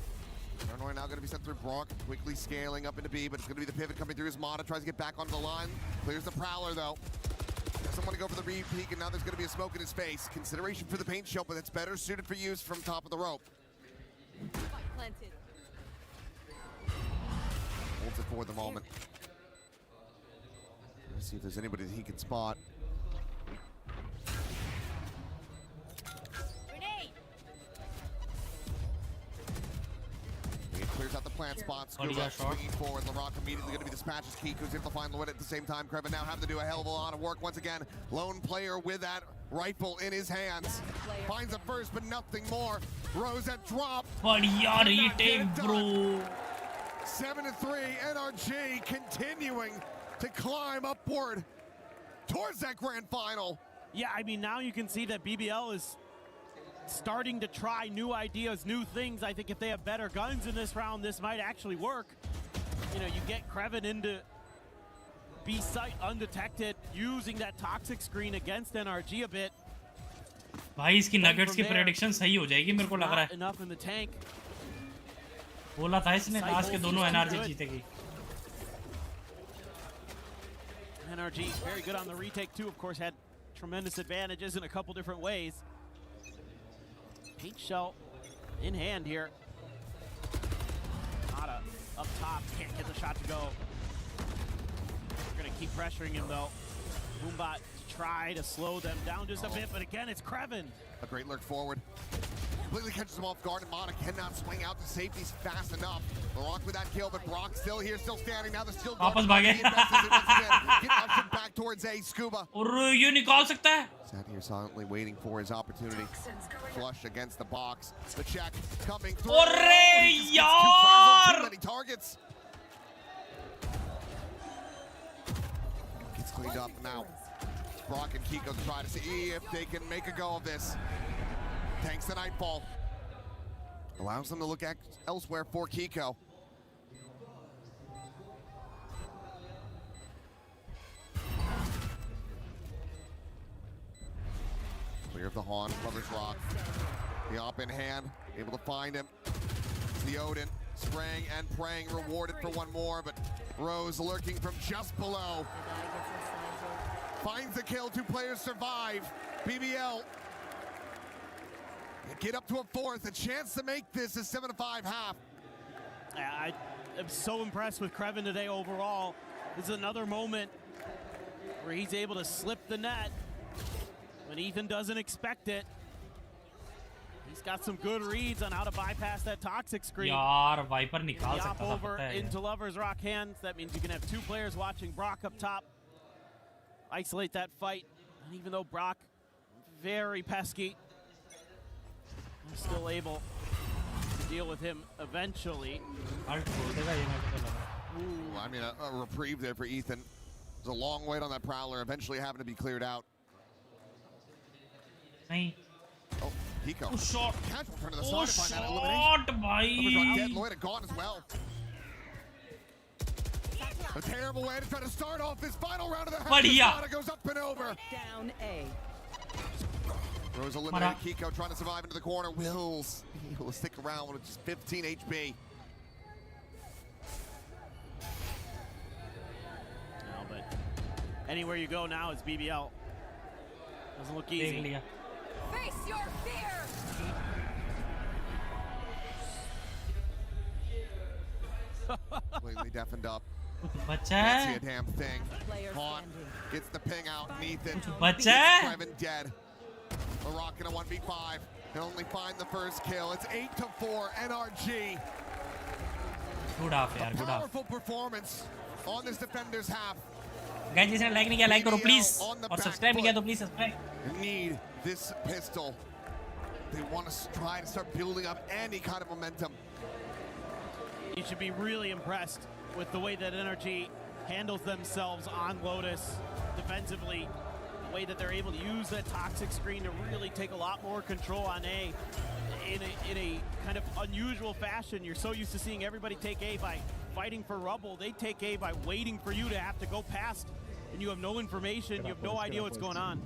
Paranoid now going to be sent through Brock, quickly scaling up into B, but it's going to be the pivot coming through as Mata tries to get back onto the line. Clears the Prowler, though. Doesn't want to go for the re-peek, and now there's going to be a smoke in his face. Consideration for the paint shell, but it's better suited for use from top of the rope. Planted. Holds it for the moment. Let's see if there's anybody that he can spot. He clears out the plant spot. Scuba swinging forward. LaRock immediately going to be dispatched as Kiko's able to find Lloyd at the same time. Kreven now having to do a hell of a lot of work once again. Lone player with that rifle in his hands. Finds a first, but nothing more. Rose at drop. बढ़िया retake, bro. 7-3, NRG continuing to climb upward towards that grand final. Yeah, I mean, now you can see that BBL is starting to try new ideas, new things. I think if they have better guns in this round, this might actually work. You know, you get Kreven into B site undetected, using that toxic screen against NRG a bit. भाई इसकी Nuggets की prediction सही हो जाएगी मेरे को लग रहा है. Enough in the tank. बोला था इसने लास्ट के दोनों NRG जीतेगी. NRG very good on the retake too. Of course, had tremendous advantages in a couple different ways. Paint shell in hand here. Nada up top, can't get the shot to go. We're gonna keep pressuring him though. Boombot try to slow them down just a bit, but again, it's Kreven. A great lurk forward. Completely catches him off guard, and Mata cannot swing out to safeties fast enough. LaRock with that kill, but Brock still here, still standing. Now they're still going. Get ushered back towards A. Scuba. और ये निकाल सकता है. Sat here silently waiting for his opportunity. Flush against the box. The check coming through. अरे यार! Too many targets. Gets cleaned up now. Brock and Kiko try to see if they can make a go of this. Tanks the Nightfall. Allows them to look elsewhere for Kiko. Clear of the Haunt, Mother's Rock. The op in hand, able to find him. It's the Odin, spraying and praying, rewarded for one more, but Rose lurking from just below. Finds the kill, 2 players survive. BBL get up to a fourth, a chance to make this a 7-5 half. I am so impressed with Kreven today overall. This is another moment where he's able to slip the net when Ethan doesn't expect it. He's got some good reads on how to bypass that toxic screen. यार Viper निकाल सकता था. Over into Lover's Rock hands. That means you can have 2 players watching Brock up top. Isolate that fight. And even though Brock very pesky, I'm still able to deal with him eventually. Ooh, I mean, a reprieve there for Ethan. It was a long wait on that Prowler, eventually having to be cleared out. Hey. Oh, Kiko. Oh, shot. Casual turn to the Oh, side to find that shot, elimination. bhai. Dead, Lloyd gone as well. A terrible way to try to start off this final round of the half. Goes up and over. Down A. Rose eliminated Kiko, trying to survive into the corner. Wills, he'll stick around with just 15 HP. No, but anywhere you go now is BBL. Doesn't look easy. Face your fear. Completely deafened up. बच्चा Can't see a damn thing. Haunt gets the ping out. Ethan. बच्चा Kreven dead. LaRock in a 1v5. He'll only find the first kill. It's 8-4 NRG. Good off, yaar. Good off. Powerful performance on this defender's half. Guys, जिसने like नहीं किया like करो please. और subscribe नहीं किया तो please subscribe. Need this pistol. They want to try to start building up any kind of momentum. You should be really impressed with the way that NRG handles themselves on Lotus defensively. The way that they're able to use that toxic screen to really take a lot more control on A in a kind of unusual fashion. You're so used to seeing everybody take A by fighting for rubble. They take A by waiting for you to have to go past, and you have no information, you have no idea what's going on.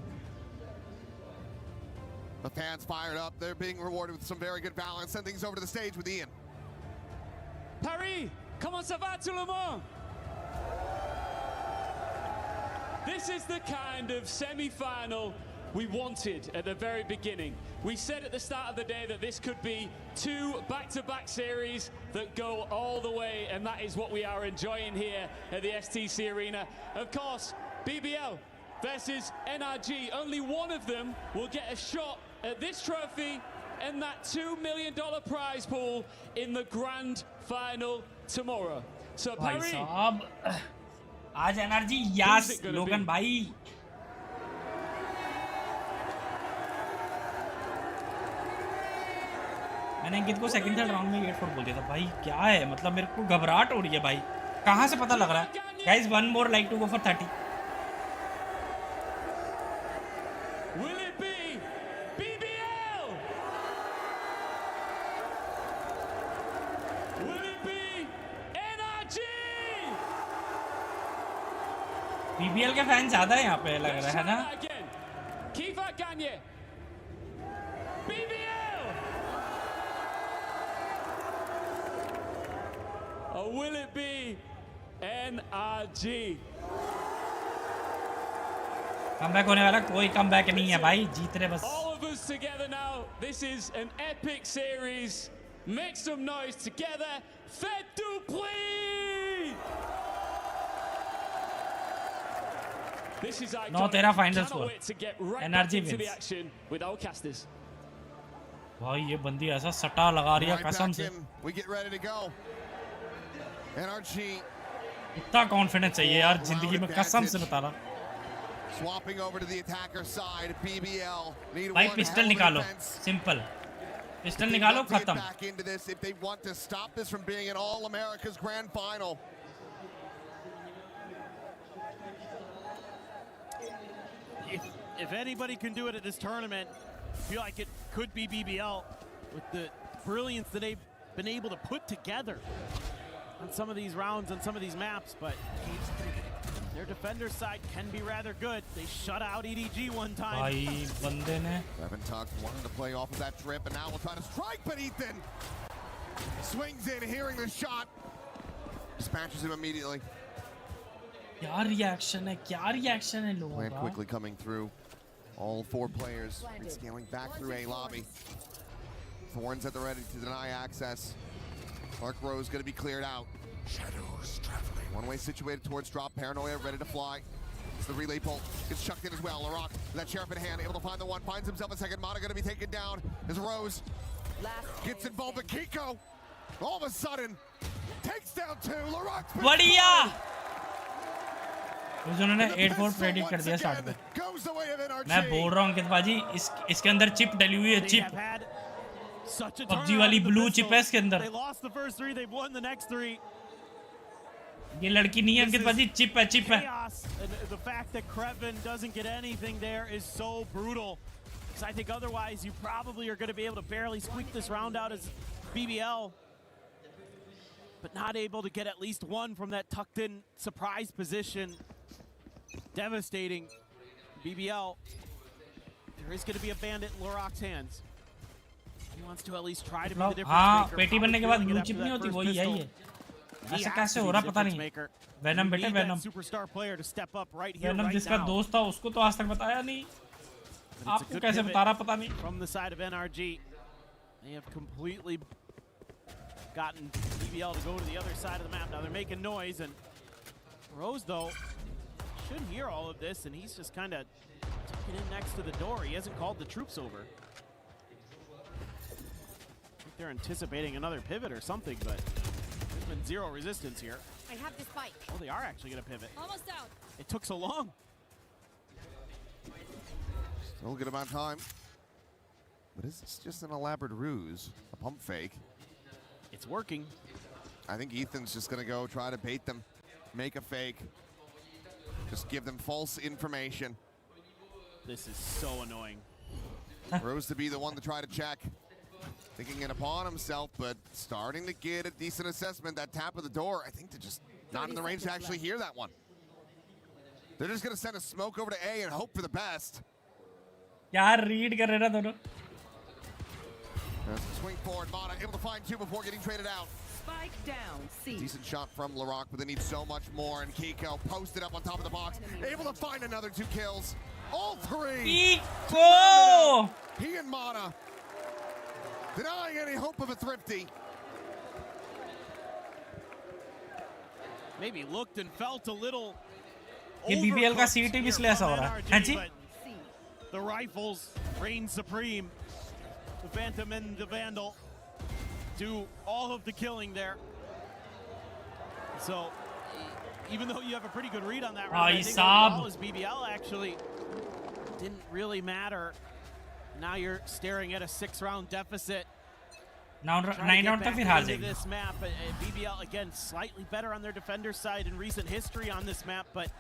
The fans fired up. They're being rewarded with some very good balance. Send things over to the stage with Ian. Paris, comment ça va tout le monde? This is the kind of semi-final we wanted at the very beginning. We said at the start of the day that this could be 2 back-to-back series that go all the way, and that is what we are enjoying here at the STC Arena. Of course, BBL versus NRG. Only one of them will get a shot at this trophy and that $2 million prize pool in the grand final tomorrow. So Paris, आज energy यास लोगन भाई मैंने अंकित को second third round में 8-4 बोल दिया था भाई क्या है मतलब मेरे को घबराहट हो रही है भाई कहाँ से पता लग रहा है guys one more like to go for 30 will it be BBL? Will it be NRG? BBL के फैन ज्यादा है यहाँ पे लग रहा है ना Kiva Gagne. BBL. Or will it be NRG? Comeback होने वाला कोई कमबैक नहीं है भाई जीत रहे बस All of us together now. This is an epic series. Make some noise together. Fed Dupli. This is iconic. No, तेरा final Cannot score. wait to get right NRG back into wins. the action with our casters. भाई ये बंदी ऐसा सटा लगा रही है कसम से We get ready to go. NRG इतना कॉन्फिडेंस चाहिए यार जिंदगी में कसम से बता रहा swapping over to the attacker side. BBL need भाई one pistol hell of a निकालो defense. सिंपल पिस्टल They निकालो want to get खत्म back into this if they want to stop this from being an All America's grand final. If anybody can do it at this tournament, I feel like it could be BBL with the brilliance that they've been able to put together on some of these rounds, on some of these maps, but their defender side can be rather good. They shut out EDG one time. भाई बंदे ने Evan Tuck wanted to play off of that trip, and now we'll try to strike, but Ethan swings in, hearing the shot, dispatches him immediately. क्या reaction है क्या reaction है लोगों Plant का quickly coming through. All 4 players scaling back through A lobby. Thorns at the ready to deny access. Clark Rose going to be cleared out. Shadows traveling. One-way situated towards drop. Paranoia ready to fly. It's the relay bolt. Gets chucked in as well. LaRock, that sheriff in hand, able to find the one. Finds himself a second. Mana going to be taken down. As Rose gets involved with Kiko. All of a sudden, takes down 2. LaRock's been बढ़िया spotted. उन्होंने 8-4 predict कर दिया start में मैं बोल रहा हूँ अंकित बाजी इसके अंदर चिप डली हुई है चिप पबजी वाली ब्लू चिप है इसके अंदर ये लड़की नहीं है अंकित बाजी चिप है चिप है The fact that Krevin doesn't get anything there is so brutal. Because I think otherwise you probably are going to be able to barely squeak this round out as BBL. But not able to get at least one from that tucked in surprise position. Devastating. BBL. There is going to be a bandit in LaRock's hands. He wants to at least try to be the difference हाँ maker. पेटी बनने के बाद blue chip नहीं होती वही है ये ऐसे कैसे हो रहा पता नहीं वेनम बेटे वेनम वेनम जिसका दोस्त था उसको तो आज तक बताया नहीं आपको कैसे बता रहा पता नहीं From the side of NRG, they have completely gotten BBL to go to the other side of the map. Now they're making noise, and Rose, though, should hear all of this, and he's just kind of tucking in next to the door. He hasn't called the troops over. I think they're anticipating another pivot or something, but there's been zero resistance here. I have this bike. Oh, they are actually going to pivot. Almost out. It took so long. Still a good amount of time. But is this just an elaborate ruse? A pump fake? It's working. I think Ethan's just going to go try to bait them, make a fake, just give them false information. This is so annoying. Rose to be the one to try to check. Thinking it upon himself, but starting to get a decent assessment. That tap of the door, I think they're just not in the range to actually hear that one. They're just going to send a smoke over to A and hope for the best. क्या read कर रहे ना दोनों? Swing forward, Mata able to find two before getting traded out. Spike down, C. Decent shot from Larocque, but they need so much more. And Kiko posted up on top of the box, able to find another 2 kills. All 3. Kiko! He and Mata denying any hope of a thrifty. Maybe looked and felt a little. ये BBL का CT भी इसलिए ऐसा हो रहा है, हाँ जी? The rifles reign supreme. The Phantom and the Vandal do all of the killing there. So, even though you have a pretty good read on that round, I think overall as BBL actually didn't really matter. Now you're staring at a 6-round deficit. Now 9 round तक फिर हार जाएंगे. This map, BBL again slightly better on their defender side in recent history on this map, but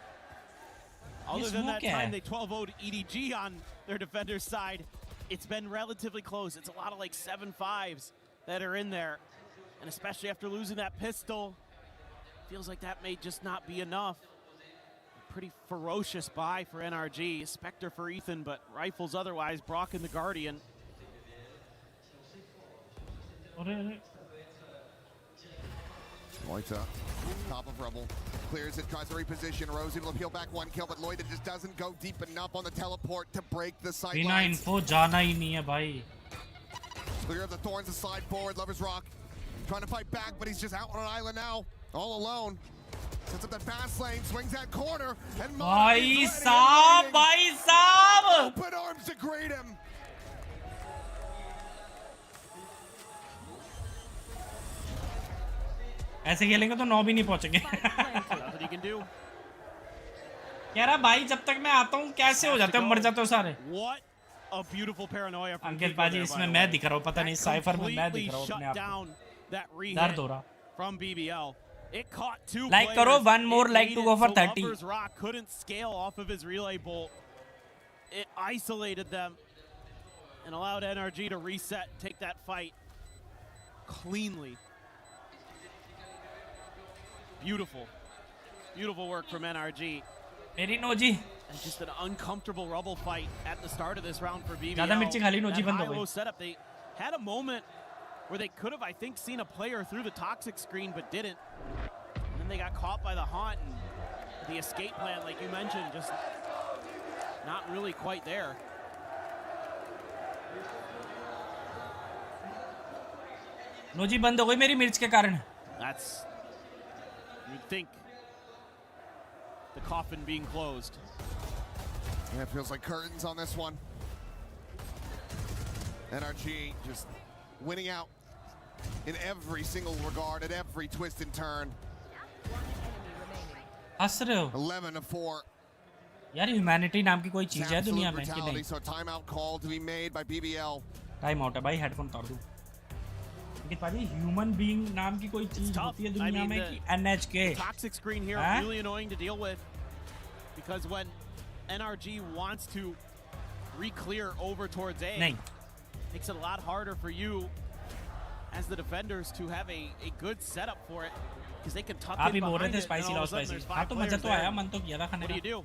other than that time they 12-0'd EDG on their defender side, it's been relatively close. It's a lot of like 7-5s that are in there, and especially after losing that pistol, feels like that may just not be enough. A pretty ferocious buy for NRG. Spectre for Ethan, but rifles otherwise. Brock and the Guardian. Loita, top of rubble, clears it, tries to reposition. Rose able to peel back 1 kill, but Loita just doesn't go deep enough on the teleport to break the sight बिना lines. info जाना ही नहीं है भाई. Clear of the thorns and slide forward. Lover's Rock trying to fight back, but he's just out on an island now, all alone. Sets up that fast lane, swings that corner, and भाई साहब! Open arms to greet him. ऐसे खेलेंगे तो 9 भी नहीं पहुंचेंगे. कह रहा भाई जब तक मैं आता हूँ कैसे हो जाते हो, मर जाते हो सारे. A beautiful paranoia from अंकित बाजी इसमें मैं दिख रहा हूँ, पता नहीं साइफर में मैं दिख रहा हूँ अपने आप को. दर्द हो रहा. From BBL. It caught 2 Like करो, one more like to go for 30. Lover's Rock couldn't scale off of his relay bolt. It isolated them and allowed NRG to reset, take that fight cleanly. Beautiful. Beautiful work from NRG. Very noji. And just an uncomfortable rubble fight at the start of this round for BBL. ज़्यादा मिर्ची खाली nosy बंद हो That high-low गई. setup, they had a moment where they could have, I think, seen a player through the toxic screen, but didn't. And then they got caught by the haunt, and the escape plan, like you mentioned, just not really quite there. Nosy बंद हो गई मेरी मिर्च के कारण. That's, you'd think, the coffin being closed. Yeah, it feels like curtains on this one. NRG just winning out in every single regard, at every twist and turn. हंस रहे हो? 11-4. यार humanity नाम की कोई चीज है दुनिया में कि नहीं? So timeout call to be made by BBL. Time out है भाई, हेडफोन उतार दूं. लेकिन पाजी ह्यूमन बीइंग नाम की कोई चीज होती है दुनिया में कि NHK. Toxic screen here really annoying to deal with, because when NRG wants to re-clear over towards A, makes it a lot harder for you as the defenders to have a good setup for it, because they can tuck in behind it, and all of a sudden there's 5 players there. What do you do?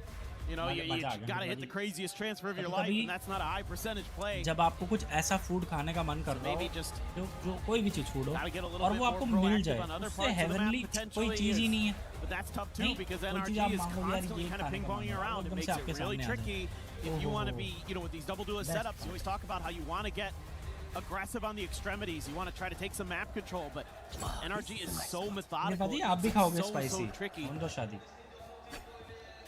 You know, you gotta hit the craziest transfer of your life, and that's not a high percentage play. जब आपको कुछ ऐसा food खाने का मन कर रहा हो, जो कोई भी चीज फूड हो, और वो आपको मिल जाए, उससे हेवनली कोई चीज ही नहीं है. But that's tough too, because NRG is constantly kind of ping-ponging around. It makes it really tricky if you want to be, you know, with these double duelist setups, you always talk about how you want to get aggressive on the extremities. You want to try to take some map control, but NRG is so methodical. It's so tricky.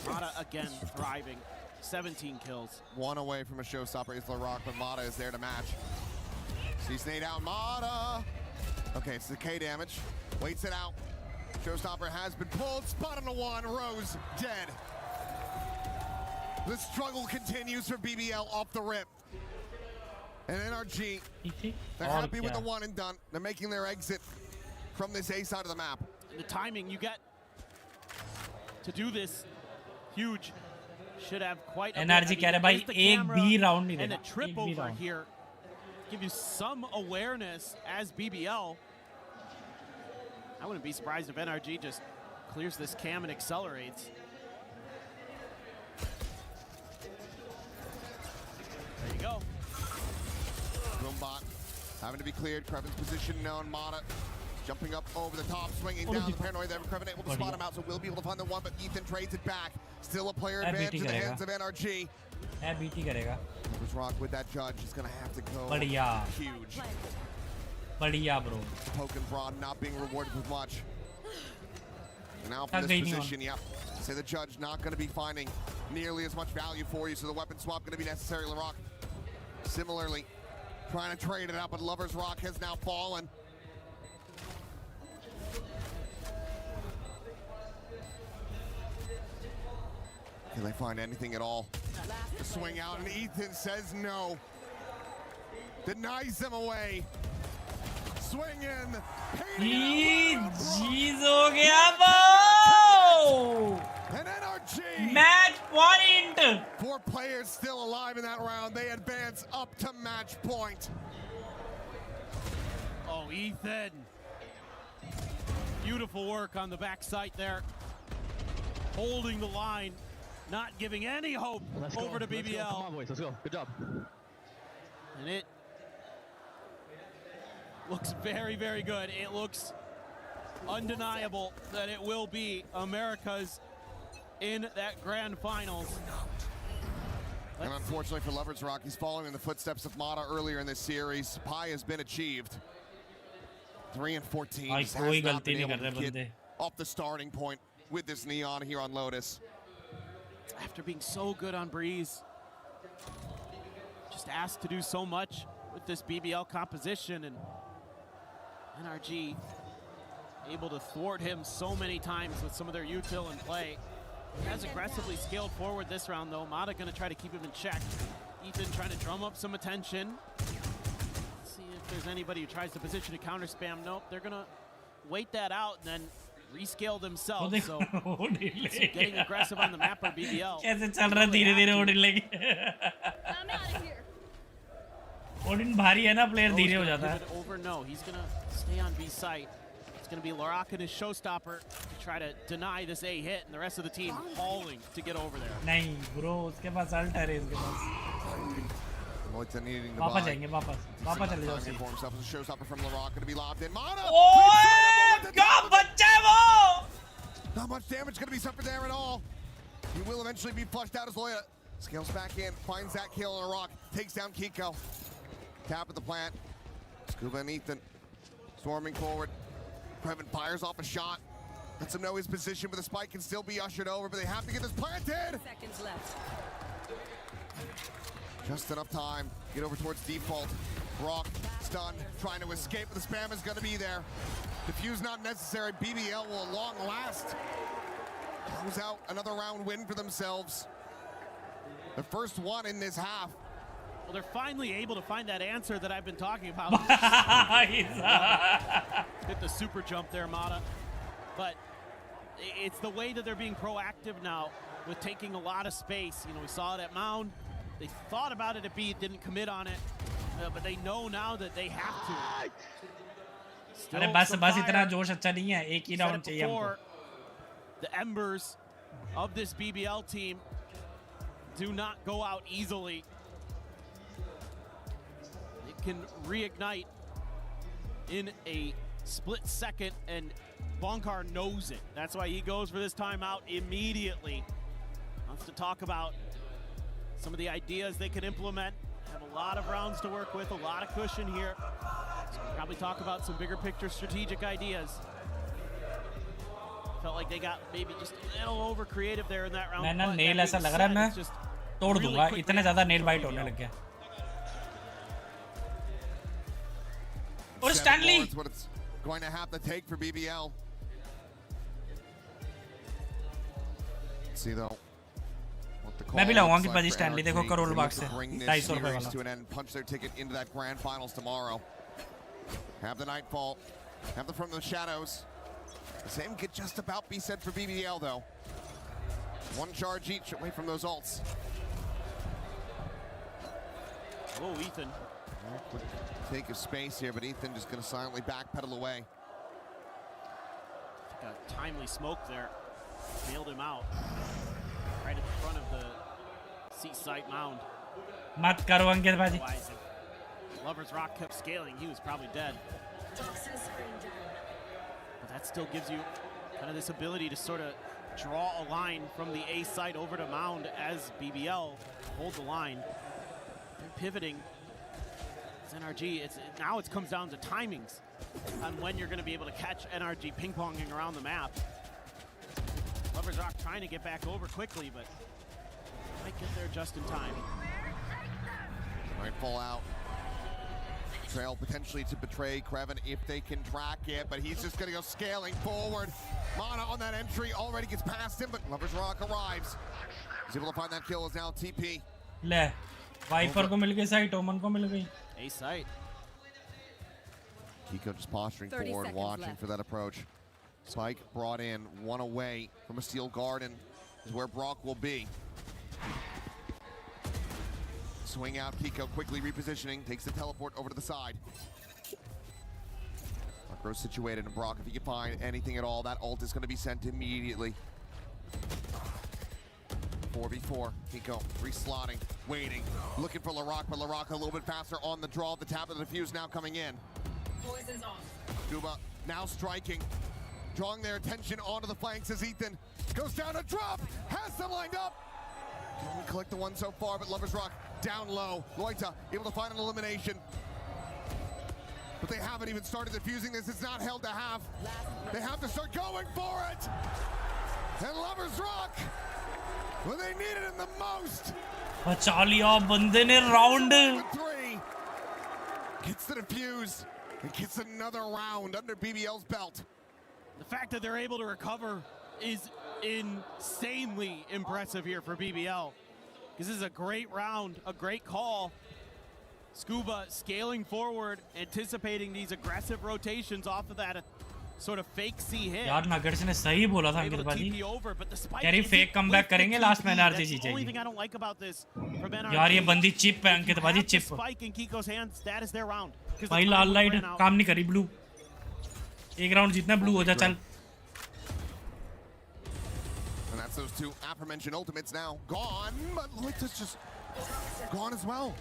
Mata again thriving. 17 kills. One away from a showstopper is Larocque, but Mata is there to match. Sees Nate out. Mata! Okay, it's the K damage. Waits it out. Showstopper has been pulled. Spot on the 1. Rose dead. The struggle continues for BBL off the rip. And NRG, they're happy with the 1 and done. They're making their exit from this A side of the map. The timing you get to do this, huge. Should have quite a NRG कह रहे भाई एक भी round नहीं and देना. a trip over here. Give you some awareness as BBL. I wouldn't be surprised if NRG just clears this cam and accelerates. go. Boombot having to be cleared. Krevin's position known. Mata jumping up over the top, swinging down the paranoid there. Kreven able to spot him out, so we'll be able to find the one, but Ethan trades it back. Still a player advantage in the hands of NRG. Rock with that judge is going to have to go huge. Bro. Poke and Broad not being rewarded with much. And now from this position, yep. Say the judge not going to be finding nearly as much value for you, so the weapon swap going to be necessary. LaRock similarly trying to trade it out, but Lover's Rock has now fallen. Can they find anything at all? Swing out, and Ethan says no. Denies them away. Swing in. Jeez ho gaya wo! And NRG. Match point. 4 players still alive in that round. They advance up to match point. Oh, Ethan. Beautiful work on the backside there. Holding the line. Not giving any hope over to BBL. Come on, boys. Let's go. Good job. And it looks very, very good. It looks undeniable that it will be America's in that grand finals. And unfortunately for Lover's Rock, he's following in the footsteps of Mata earlier in this series. Pi has been achieved. 3 and 14. Has not been able to get off the starting point with this Neon here on Lotus. After being so good on Breeze, just asked to do so much with this BBL composition, and NRG able to thwart him so many times with some of their util and play. Has aggressively scaled forward this round though. Mata gonna try to keep him in check. Ethan trying to drum up some attention. See if there's anybody who tries to position a counter spam. Nope, they're gonna wait that out and then rescale themselves. So getting aggressive on the map for BBL. कैसे चल रहा धीरे-धीरे Odin लेके. Odin भारी है ना, player धीरे हो जाता है. Over, no, he's gonna stay on B site. It's gonna be LaRock and his showstopper to try to deny this A hit, and the rest of the team hauling to get over there. नहीं bro, उसके पास alt है इसके पास. वापस जाएंगे, वापस चले जाओ. Showstopper from LaRock gonna be lobbed in. Mata! ओए, क्या बच्चा है वो? Not much damage gonna be suffered there at all. He will eventually be flushed out as Loya scales back in, finds that kill on LaRock, takes down Kiko. Tap at the plant. Scuba and Ethan storming forward. Kreven fires off a shot. Lets him know his position, but the spike can still be ushered over, but they have to get this planted. Seconds left. Just enough time. Get over towards default. Rock stunned, trying to escape, but the spam is going to be there. Defuse not necessary. BBL will long last. Close out another round win for themselves. The first one in this half. Well, they're finally able to find that answer that I've been talking about. Hit the super jump there, Mata. But it's the way that they're being proactive now with taking a lot of space. You know, we saw it at Mound. They thought about it at B, didn't commit on it. But they know now that they have to. अरे बस इतना जोश अच्छा नहीं है. एक ही round चाहिए हमको. The embers of this BBL team do not go out easily. It can reignite in a split second, and Bonkar knows it. That's why he goes for this timeout immediately. Wants to talk about some of the ideas they can implement. Have a lot of rounds to work with, a lot of cushion here. So we'll probably talk about some bigger picture strategic ideas. Felt like they got maybe just a little over creative there in that round. मैं ना nail ऐसा लग रहा है मैं तोड़ दूंगा. इतने ज़्यादा nail bite होने लग गया. और Stanley. That's what it's going to have to take for BBL. Let's see though. मैं भी लगाऊंगा कि भाजी स्टैनली देखो करोल बाग से 250 रुपए वाला. To an end, punch their ticket into that grand finals tomorrow. Have the nightfall, have them from the shadows. The same could just about be said for BBL though. One charge each away from those ults. Oh, Ethan. Take of space here, but Ethan just going to silently backpedal away. Got timely smoke there. Nailed him out. Right at the front of the C-site mound. मत करो अंकित भाजी. Lover's Rock kept scaling. He was probably dead. But that still gives you kind of this ability to sort of draw a line from the A site over to Mound as BBL hold the line. They're pivoting. It's NRG. Now it comes down to timings on when you're going to be able to catch NRG ping-ponging around the map. Lover's Rock trying to get back over quickly, but might get there just in time. Might fall out. Trail potentially to betray Kreven if they can track it, but he's just going to go scaling forward. Mana on that entry already gets past him, but Lover's Rock arrives. He's able to find that kill as now TP. ले wiper को मिल गई site, ओमन को मिल गई. A site. Kiko just posturing forward, watching for that approach. Spike brought in, one away from a steel garden is where Brock will be. Swing out, Kiko quickly repositioning, takes the teleport over to the side. Brock situated, and Brock, if he can find anything at all, that ult is going to be sent immediately. 4v4, Kiko re-slotting, waiting, looking for Larock, but Larock a little bit faster on the draw. The tap of the defuse now coming in. Poison's off. Scuba now striking, drawing their attention onto the flanks as Ethan goes down a drop, has them lined up. Can only collect the one so far, but Lover's Rock down low. Loita able to find an elimination. But they haven't even started defusing this. It's not held to half. They have to start going for it. And Lover's Rock, when they needed him the most. बचा लिया बंदे ने round. 3 gets the defuse and gets another round under BBL's belt. The fact that they're able to recover is insanely impressive here for BBL. This is a great round, a great call. Scuba scaling forward, anticipating these aggressive rotations off of that sort of fake C hit. यार नगर्स ने सही बोला था अंकित भाजी. कह रही fake comeback करेंगे last में एनआरजी जीत जाएगी. यार ये बंदी चिप है अंकित भाजी, चिप. भाई लाल लाइट काम नहीं करी. ब्लू एक राउंड जीतना, ब्लू हो जा चल. And that's those two aforementioned ultimates now gone, but Loita's just gone as well.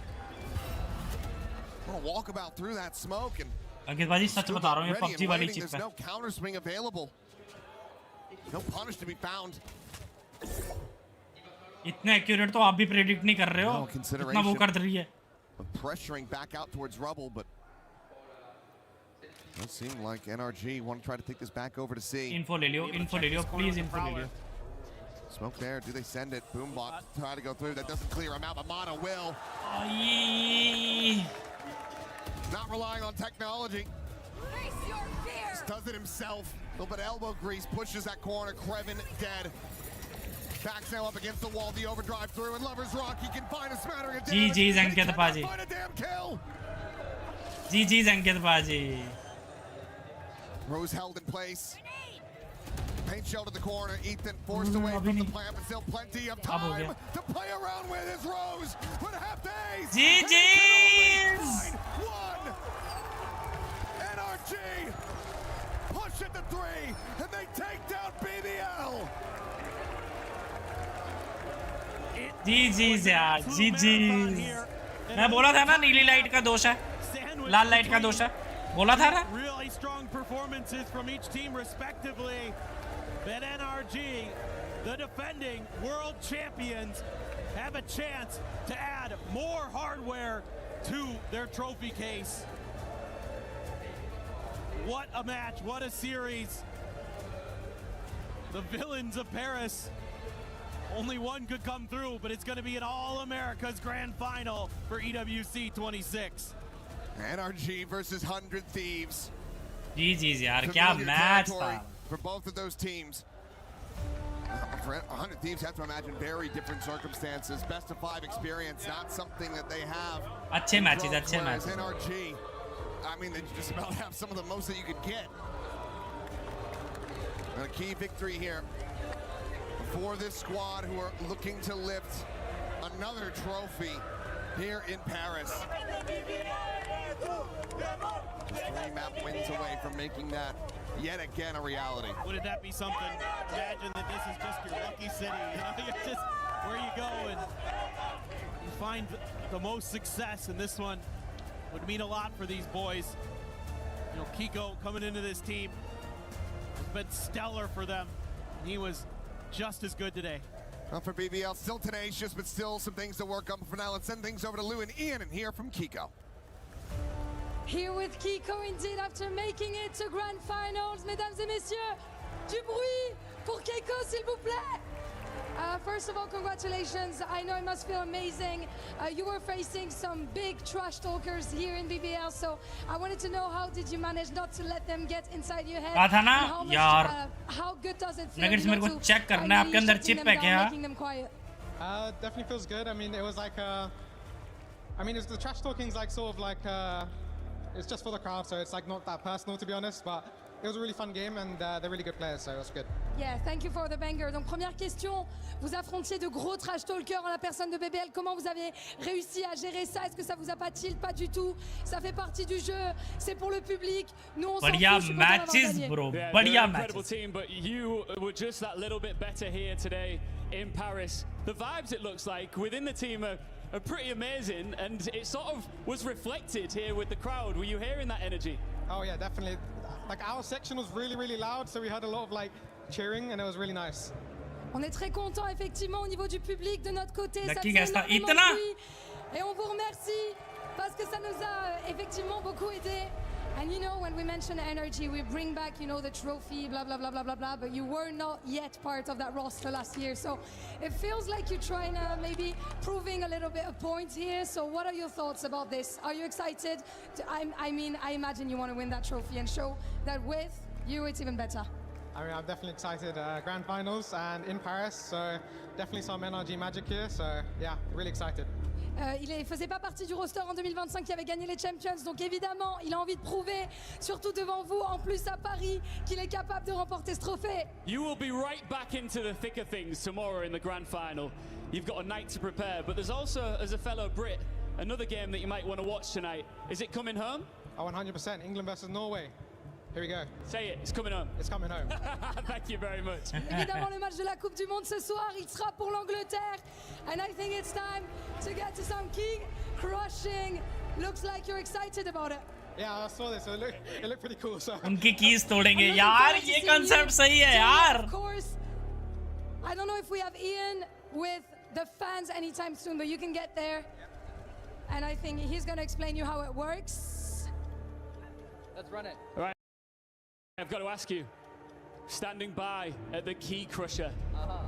Gonna walk about through that smoke and अंकित भाजी सच बता रहा हूँ, ये PUBG वाली चिप there's है. no counter swing available. No punish to be found. इतने accurate तो आप भी प्रेडिक्ट नहीं कर रहे हो. इतना वो कर रही है. Pressuring back out towards Rubble, but it does seem like NRG want to try to take this back over to C. Info ले लियो, please info ले लियो. Smoke there, do they send it? Boombot try to go through, that doesn't clear him out, but Mana will. Not relying on technology. Just does it himself. A little bit of elbow grease, pushes that corner. Kreven dead. Backs now up against the wall, the overdrive through, and Lover's Rock, he can find a smattering of damage. GG's Ankit Baji. Find a damn kill. GG's Ankit Baji. Rose held in place. Paint shell to the corner. Ethan forced away from the plant, but still plenty of time to play around with his Rose. With a half days. GG's. One. NRG push at the 3, and they take down BBL. GG's यार, GG's. मैं बोला था ना नीली light का दोष है, लाल light का दोष है. बोला था ना. Really strong performances from each team respectively. But NRG, the defending world champions, have a chance to add more hardware to their trophy case. What a match, what a series. The villains of Paris, only one could come through, but it's going to be an All-America's Grand Final for EWC 26. NRG versus 100 Thieves. GG's यार, क्या match था. For both of those teams. For 100 Thieves, have to imagine very different circumstances. Best of 5 experience, not something that they have. अच्छे matches, अच्छे matches. NRG, I mean, they just about have some of the most that you could get. And a key victory here for this squad who are looking to lift another trophy here in Paris. 3 map wins away from making that yet again a reality. Wouldn't that be something? Imagine that this is just your lucky city. You know, you're just where you go and you find the most success, and this one would mean a lot for these boys. You know, Kiko coming into this team has been stellar for them. He was just as good today. Well, for BBL, still tenacious, but still some things to work on. For now, let's send things over to Lou and Ian and hear from Kiko. Here with Kiko, indeed, after making it to Grand Finals. Mesdames et messieurs, du bruit pour Kiko, s'il vous plaît. First of all, congratulations. I know it must feel amazing. You were facing some big trash talkers here in BBL, so I wanted to know, how did you manage not to let them get inside your head? How good does it feel? मेरे को check करना है आपके अंदर chip है क्या? Definitely feels good. I mean, it was like it's the trash talking's like sort of like it's just for the crowd, so it's like not that personal, to be honest, but it was a really fun game and they're really good players, so it was good. Yeah, thank you for the banger. Donc première question, vous affrontiez de gros trash talkers en la personne de BBL. Comment vous avez réussi à gérer ça? Est-ce que ça vous a pas tilt? Pas du tout. Ça fait partie du jeu. C'est pour le public. Nous on s'en fout. बढ़िया matches, bro. बढ़िया incredible team, but you were just that little bit better here today in Paris. The vibes, it looks like, within the team are pretty amazing, and it sort of was reflected here with the crowd. Were you hearing that energy? Oh yeah, definitely. Like our section was really, really loud, so we had a lot of like cheering, and it was really nice. On est très content effectivement au niveau du public de notre côté. Ça Lucky fait Gasta, énormément de Itana. bruit. Et on vous remercie parce que ça nous a effectivement beaucoup aidé. And you know, when we mention NRG, we bring back, you know, the trophy, blah, blah, blah, blah, blah, blah, but you were not yet part of that roster last year. So it feels like you're trying to maybe proving a little bit of points here. So what are your thoughts about this? Are you excited? I mean, I imagine you want to win that trophy and show that with you, it's even better. I mean, I'm definitely excited. Grand Finals and in Paris, so definitely some NRG magic here. So yeah, really excited. Il ne faisait pas partie du roster en 2025 qui avait gagné les Champions, donc évidemment, il a envie de prouver, surtout devant vous, en plus à Paris, qu'il est capable de remporter ce trophée. You will be right back into the thick of things tomorrow in the grand final. You've got a night to prepare, but there's also, as a fellow Brit, another game that you might want to watch tonight. Is it coming home? Oh, 100%. England versus Norway. Here we go. Say it, it's coming home. It's coming home. Thank you very much. Évidemment, le match de la Coupe du Monde ce soir, il sera pour l'Angleterre. And I think it's time to get to some key crushing. Looks like you're excited about it. Yeah, I saw this. It looked pretty cool. So. उनकी keys तोड़ेंगे यार, ये concept सही है यार. Of course. I don't know if we have Ian with the fans anytime soon, but you can get there. And I think he's going to explain you how it works. Let's run it. All right. I've got to ask you, standing by at the key crusher,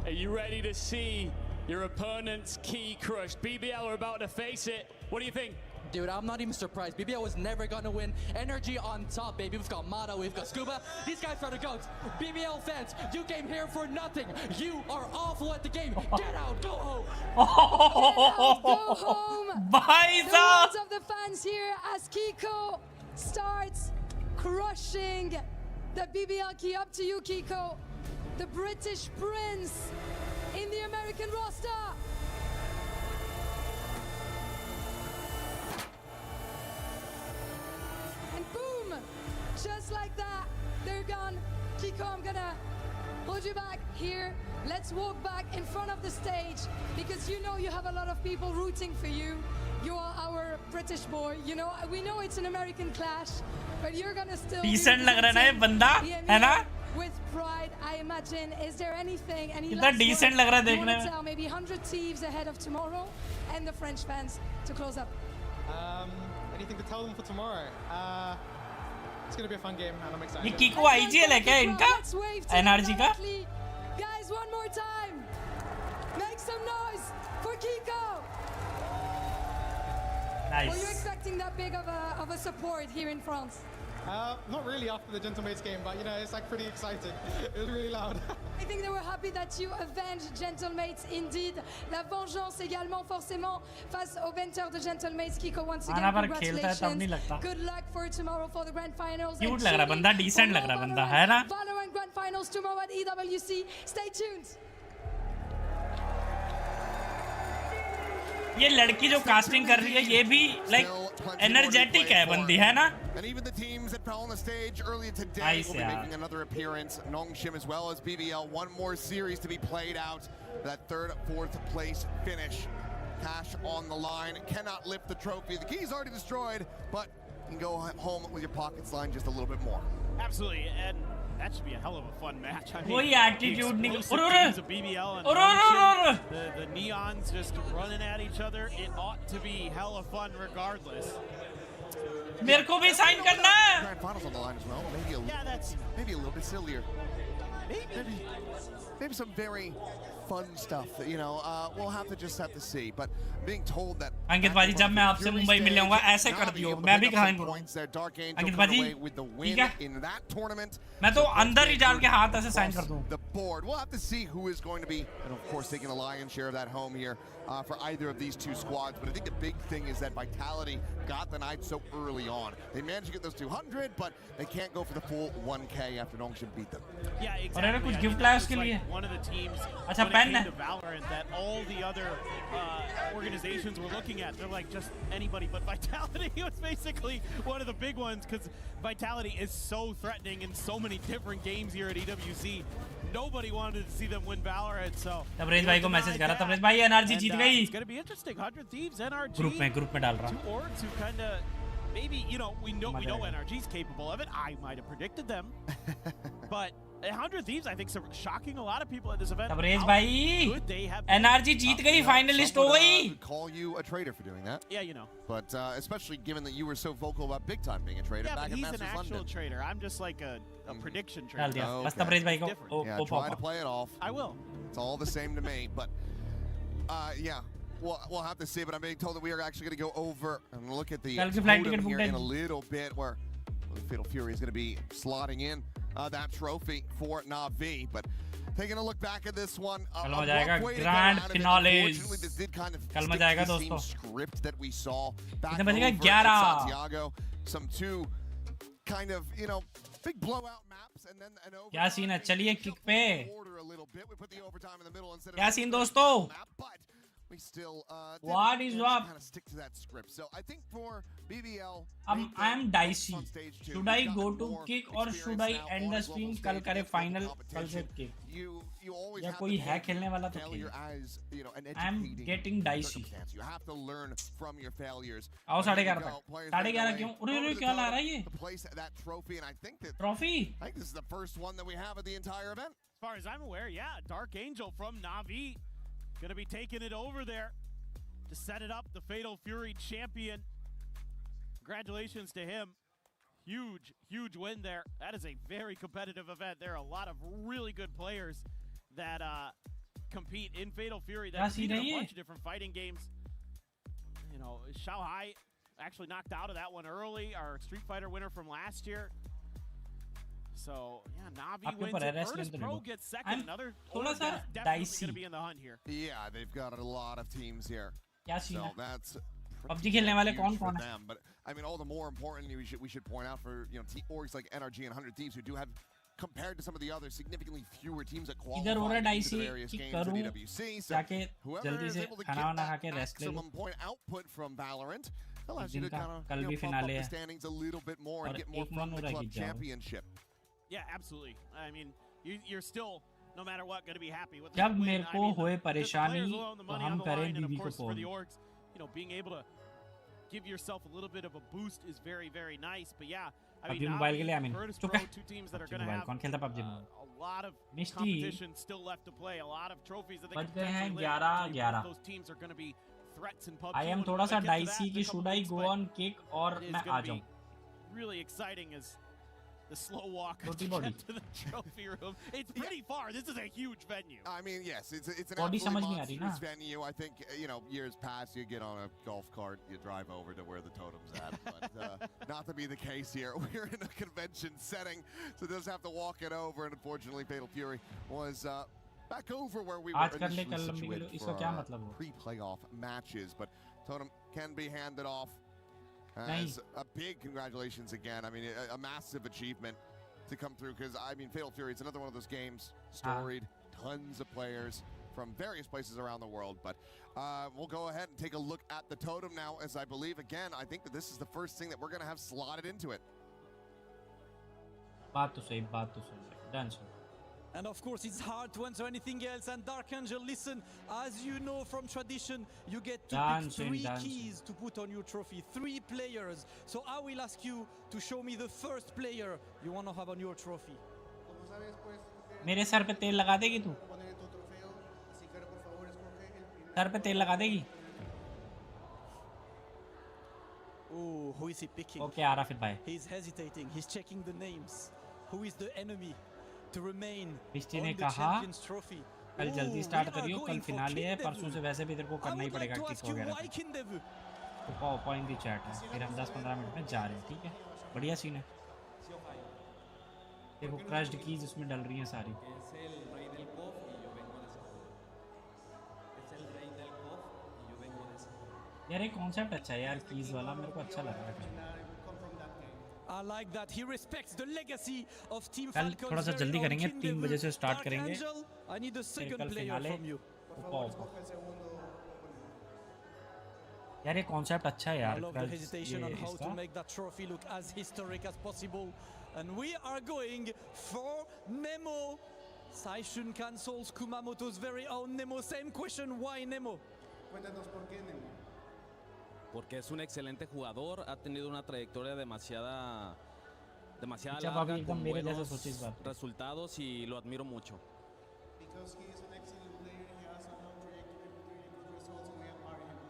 are you ready to see your opponent's key crushed? BBL are about to face it. What do you think? Dude, I'm not even surprised. BBL was never gonna win. Energy on top, baby. We've got Mata, we've got Scuba. These guys are the GOATs. BBL fans, you came here for nothing. You are awful at the game. Get out, go home. Go home. Bye, the words of the fans here as Kiko starts crushing the BBL key. Up to you, Kiko. The British Prince in the American roster. And boom, just like that, they're gone. Kiko, I'm gonna hold you back here. Let's walk back in front of the stage because you know you have a lot of people rooting for you. You are our British boy. You know, we know it's an American clash, but you're gonna still Decent लग रहा है ना ये बंदा, है ना? With pride, I imagine. Is there anything, any कितना last decent words लग रहा है you देखने wanna में? tell maybe 100 Thieves ahead of tomorrow and the French fans to close up? Anything to tell them for tomorrow? It's gonna be a fun game, and I'm excited. ये Kiko IGL है क्या इनका? NRG का? Guys, one more time. Make some noise for Kiko. Nice. Were you expecting that big of a support here in France? Not really after the Gentlemates game, but you know, it's like pretty exciting. It was really loud. I think they were happy that you avenged Gentlemates indeed. La vengeance également forcément face au bencher de Gentlemates. Kiko, once again, congratulations. Good luck for tomorrow for the grand finals. Cute लग रहा है बंदा, decent लग रहा है बंदा, है ना? Valorant grand finals tomorrow at EWC. Stay tuned. ये लड़की जो कास्टिंग कर रही है ये भी लाइक एनर्जेटिक है बंदी है ना. And even the teams that fell on the stage earlier today will be making another appearance. Nongshim as well as BBL. One more series to be played out. That third, fourth place finish. Cash on the line. Cannot lift the trophy. The key's already destroyed, but you can go home with your pockets lined just a little bit more. Absolutely, and that should be a hell of a fun match. I mean, वही attitude the निकल. teams of BBL and Nongshim, the neons just running at each other. It ought to be hell of fun regardless. मेरे को भी sign करना है. Grand finals on the line as well. Maybe a little bit sillier. Maybe some very fun stuff that, you know, we'll have to see. But being told that अंकित भाजी जब मैं आपसे मुंबई मिलने आऊंगा ऐसे कर दियो मैं भी कहां बोलूं. अंकित भाजी ठीक है मैं तो अंदर ही डाल के हाथ ऐसे साइन कर दूं. The board. We'll have to see who is going to be, and of course taking the lion's share of that home here for either of these two squads. But I think the big thing is that Vitality got the night so early on. They managed to get those 200, but they can't go for the full 1K after Nongshim beat them. Yeah, exactly. और कुछ gift लाया उसके लिए. One of the teams अच्छा pen है. VALORANT that all the other organizations were looking at. They're like just anybody but Vitality. It was basically one of the big ones because Vitality is so threatening in so many different games here at EWC. Nobody wanted to see them win VALORANT, so Tabrez भाई को message करा. तबरेज भाई NRG जीत गई. It's going to be interesting. 100 Thieves, NRG. Group में डाल रहा. Two orgs who kind of maybe, you know, we know NRG's capable of it. I might have predicted them. But 100 Thieves, I think, is shocking a lot of people at this event. Tabrez भाई NRG जीत गई, finalist हो गई. Call you a traitor for doing that. Yeah, you know. But especially given that you were so vocal about big time being a traitor back at Masters London. Yeah, he's an actual traitor. I'm just like a prediction traitor. बस तबरेज भाई को try to play it off. I will. It's all the same to me, but yeah. We'll have to see, but I'm being told that we are actually going to go over and look at the podium here in a little bit, where Fatal Fury is going to be slotting in that trophy for Na'Vi. But taking a look back at this one, कल हो जाएगा grand finale. Unfortunately, this did kind of कल हो जाएगा दोस्तों. Script that we saw back कितने बजेगा? over at Santiago. Some two kind of, you know, big blowout maps and then an over. क्या सीन है? चलिए किक पे. क्या सीन दोस्तों? We still what is up? Kind of stick to that script. So I think for BBL, I am dicey. Should I go to kick or should I end the stream? कल करे final, कल से kick. या कोई है खेलने वाला तो खेल. I am getting dicey. You have to learn from your failures. आओ 11:30 तक. 11:30 क्यों? उरे क्या ला रहा है ये? Place that trophy, and I think that trophy. I think this is the first one that we have at the entire event. As far as I'm aware, yeah, Dark Angel from Na'Vi. Gonna be taking it over there to set it up. The Fatal Fury champion. Congratulations to him. Huge win there. That is a very competitive event. There are a lot of really good players that compete in Fatal Fury. That compete in a bunch of different fighting games. You know, Shanghai actually knocked out of that one early. Our Street Fighter winner from last year. So yeah, Na'Vi wins it. Virtus Pro gets second. Another definitely going to be in the hunt here. Yeah, they've got a lot of teams here. So that's PUBG खेलने वाले कौन कौन हैं? But I mean, all the more importantly, we should point out for, you know, orgs like NRG and 100 Thieves who do have, compared to some of the other significantly fewer teams that qualify into the various games in EWC. So whoever is able to get that maximum point output from VALORANT allows you to kind of, you know, bump up the standings a little bit more and get more from the club championship. Yeah, absolutely. I mean, you're still, no matter what, going to be happy with the जब win. मेरे को होए परेशानी तो हम करें बीबी को for the orgs, you know, being able to give yourself a little bit of a boost is very, very nice. But yeah, I mean, mobile के लिए आमीन. Virtus Pro, two teams that are going to have कौन खेलता PUBG में? A lot of competition still left to play. A lot of trophies that they can potentially win. 11. Those teams are going to be threats in PUBG. I am थोड़ा सा dicey कि should I go on kick और मैं आ जाऊँ. Really exciting as the slow walk to get to the trophy room. It's pretty far. This is a huge venue. I mean, yes, it's an absolutely monstrous venue. I think, you know, years past, you get on a golf cart, you drive over to where the totem's at. But not to be the case here. We're in a convention setting, so does have to walk it over. And unfortunately, Fatal Fury was back over where we were initially situated for pre-playoff matches. But totem can be handed off. As a big congratulations again. I mean, a massive achievement to come through, because I mean, Fatal Fury, it's another one of those games, storied, tons of players, from various places around the world. But we'll go ahead and take a look at the totem now, as I believe, again, I think that this is the first thing that we're going to have slotted into it. बात तो सही done sir. And of course, it's hard to answer anything else. And Dark Angel, listen, as you know from tradition, you get to pick three keys to put on your trophy. 3 players. So I will ask you to show me the first player you want to have on your trophy. मेरे sir पे तेल लगा देगी तू? Sir पे तेल लगा देगी? Oh, who is he picking? Okay, आ रहा फिर भाई. He's hesitating. He's checking the names. Who is the enemy to remain पिस्टी on ने the कहा Champions Trophy? कल जल्दी स्टार्ट करियो, कल फिनाले है, परसों से वैसे भी तेरे को करना ही पड़ेगा किक वगैरह. तो पॉइंट दी चैट है, फिर हम 10-15 मिनट में जा रहे हैं, ठीक है? बढ़िया सीन है. देखो क्रश्ड कीज उसमें डल रही हैं सारी. यार ये कॉन्सेप्ट अच्छा है यार, कीज वाला मेरे को अच्छा लग रहा है. I like that. He respects the legacy of Team कल Falcons. थोड़ा सा जल्दी करेंगे, 3 बजे से स्टार्ट Dark करेंगे. Angel, I need a second कल player फिनाले. from you. यार ये कॉन्सेप्ट अच्छा है I यार. love the hesitation on how to make that trophy look as historic as possible. And we are going for Nemo. Saishun cancels Kumamoto's very own Nemo. Same question, why Nemo? Porque es un excelente jugador, ha tenido una trayectoria demasiada अच्छा, larga, भाभी, con एकदम मेरे जैसा buenos सोचे इस बात पे. resultados y lo admiro mucho.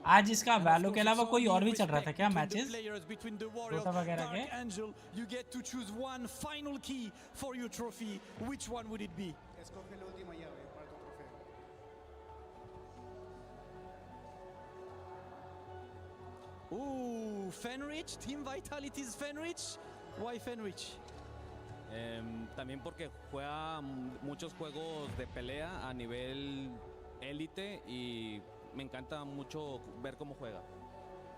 आज इसका वैलो के अलावा कोई और भी चल रहा था क्या मैचेस? Dota वगैरह के? Dark Angel, you get to choose one final key for your trophy. Which one would it be? Ooh, Fenrich, Team Vitality's Fenrich. Why Fenrich? También porque juega muchos juegos de pelea a nivel élite y me encanta mucho ver cómo juega.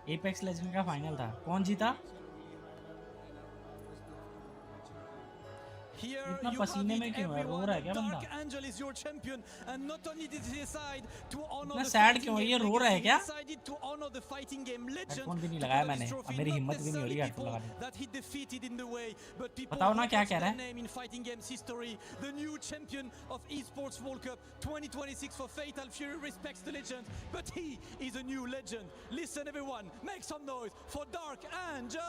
Apex legend का final था, कौन जीता? Here इतना you पसीने have में it, क्यों है? रो रहा है क्या everyone. बंदा? Dark Angel is your champion, and not only did he decide to honor इतना the सैड fighting क्यों है? game ये रो रहा है legacy, क्या? he decided to honor the fighting game legend. Headphone भी नहीं to लगाया get मैंने, this अब trophy, मेरी not हिम्मत भी नहीं हो रही necessarily हेडफोन people लगाने. that he defeated in the way, but people बताओ ना who क्या puts कह रहा their है? name in fighting games history. The new champion of Esports World Cup 2026 for Fatal Fury respects the legend, but he is a new legend. Listen, everyone, make some noise for Dark Angel.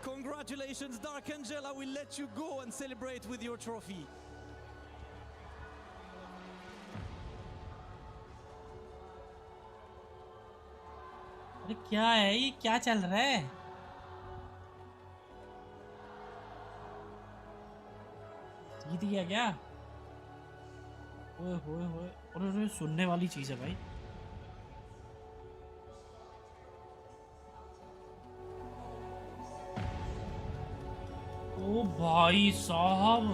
Congratulations, Dark Angel. I will let you go and celebrate with your trophy. अरे क्या है ये? क्या चल रहा है? जीत गया क्या? ओए होए होए, और सुनने वाली चीज है भाई. ओ भाई साहब,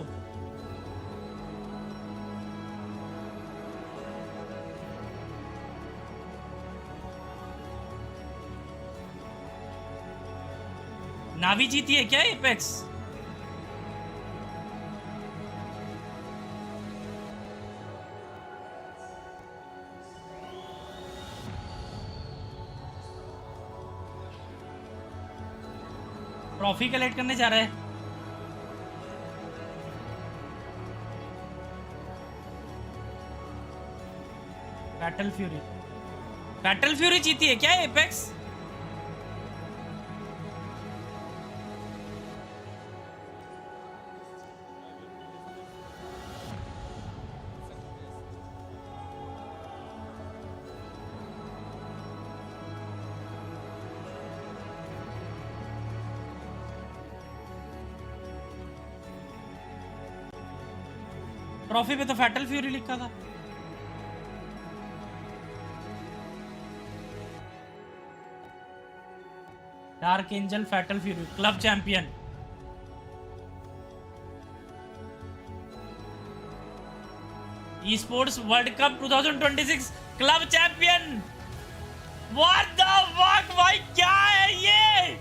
नावी जीती है क्या एपेक्स? ट्रॉफी कलेक्ट करने जा रहा है. बैटल फ्यूरी जीती है क्या एपेक्स? ट्रॉफी पे तो फैटल फ्यूरी लिखा था. Dark angel fatal fury club champion. Esports world cup 2026 club champion. What the fuck भाई, क्या है ये?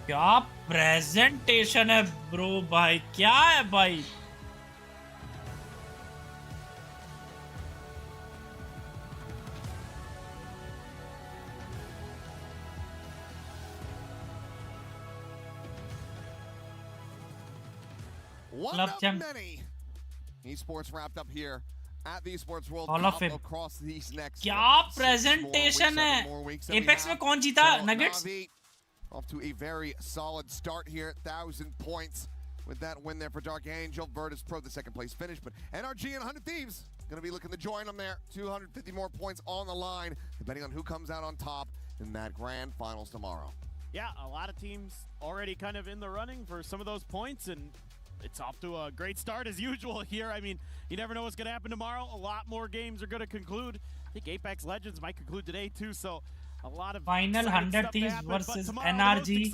क्या प्रेजेंटेशन है ब्रो भाई, क्या है भाई। One Club of champ. many esports wrapped up here at the Esports World Hall of Cup Fame. across these next क्या 6 प्रेजेंटेशन more है। weeks, 7 more weeks that we apex में have. कौन जीता? So, Nuggets? Navi off to a very solid start here, 1,000 points with that win there for Dark Angel. Virtus Pro, the second place finish, but NRG and 100 Thieves going to be looking to join them there. 250 more points on the line, depending on who comes out on top in that grand finals tomorrow. Yeah, a lot of teams already kind of in the running for some of those points, and it's off to a great start as usual here. I mean, you never know what's going to happen tomorrow. A lot more games are going to conclude. I think Apex Legends might conclude today too, so a lot of Final 100 Thieves versus NRG.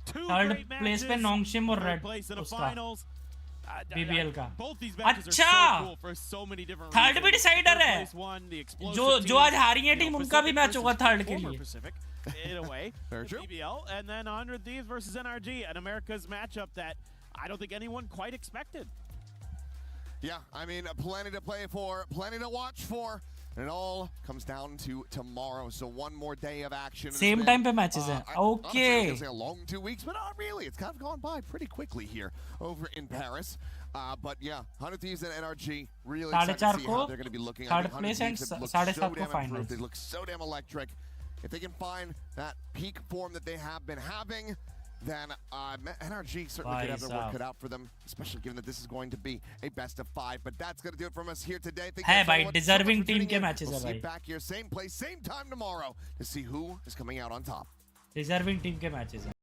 Third place पे नोंगशिम और red उसका BBL का। अच्छा, third भी decider है। जो आज हारी है टीम, उनका भी मैच होगा थर्ड के लिए। In a way, BBL, and then 100 Thieves versus NRG, and America's matchup that I don't think anyone quite expected. Yeah, I mean, plenty to play for, plenty to watch for, and it all comes down to tomorrow. So one more day of action. Same time पे matches हैं. Honestly, I was Okay. gonna say a long 2 weeks, but not really. It's kind of gone by pretty quickly here over in Paris. But yeah, 100 Thieves and NRG really excited to see how they're going to be looking. I third think 100 place and Thieves have looked 7.5 so को damn finals. improved. They look so damn electric. If they can find that peak form that they have been having, then NRG certainly could have their work cut out for them, especially given that this is going to be a best of 5. But that's going to do it from us here today. Thank you है so भाई, much deserving for team tuning के in. matches We'll है see you भाई। back here, same place, same time tomorrow to see who is coming out on top. Deserving team के matches हैं।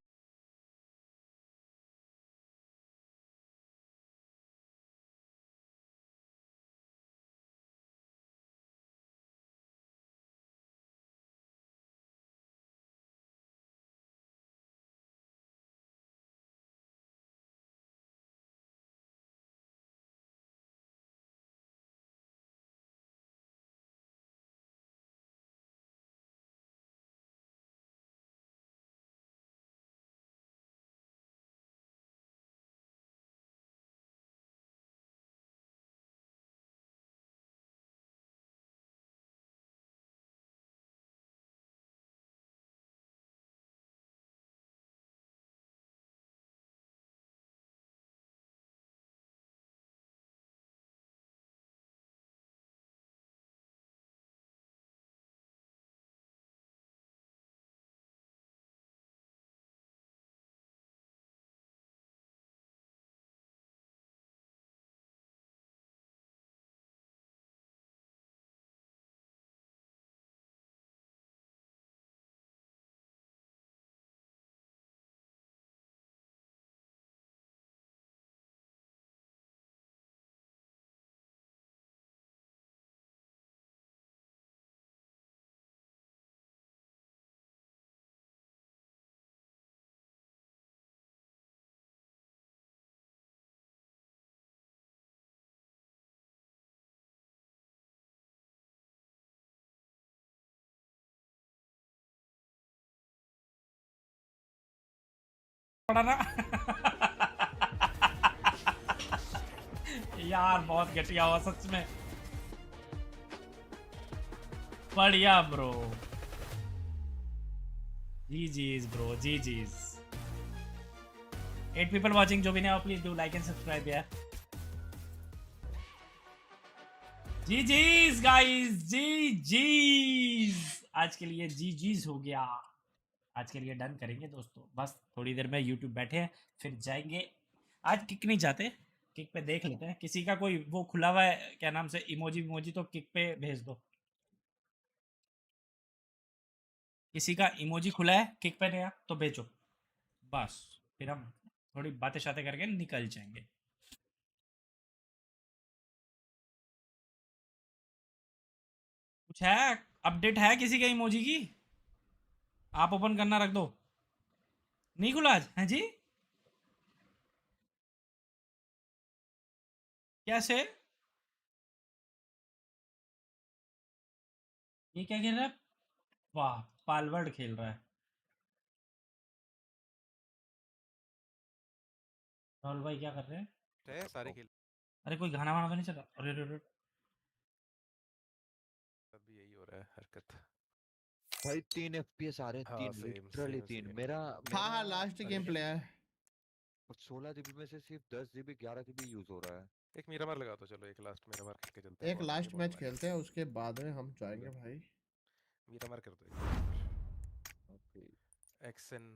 यार बहुत घटिया हुआ सच में। बढ़िया bro, GG's bro, GG's। 8 people watching, जो भी नहीं, please do like and subscribe यार। GG's guys, GG's। आज के लिए GG's हो गया, आज के लिए डन करेंगे दोस्तों। बस थोड़ी देर में YouTube बैठे हैं, फिर जाएंगे। आज किक नहीं जाते, किक पे देख लेते हैं। किसी का कोई वो खुला हुआ है, क्या नाम से, इमोजी तो किक पे भेज दो। किसी का इमोजी खुला है किक पे नया तो भेजो, बस फिर हम थोड़ी बातें शातें करके निकल जाएंगे। कुछ है अपडेट है किसी का इमोजी की? आप ओपन करना रख दो। नहीं खुला आज? हैं जी? कैसे? ये क्या खेल रहा है? वाह, पालवर्ड खेल रहा है। राहुल भाई क्या कर रहे हैं? सारे खेल अरे कोई गाना वाना तो नहीं चल रहा? अरे अरे अरे अभी यही हो रहा है हरकत। भाई 3 FPS आ रहे हैं, हाँ 3 सेम लिटरली सेम 3 सेम। मेरा हाँ हाँ मेरा लास्ट गेम प्ले है। 16 जीबी में से सिर्फ 10 जीबी 11 जीबी यूज हो रहा है। एक मीरा मार लगा दो, चलो एक लास्ट मीरा मार खेल के चलते हैं। एक लास्ट मैच खेलते हैं, उसके बाद में हम जाएंगे भाई। मीरा मार कर दो ओके एक्सन।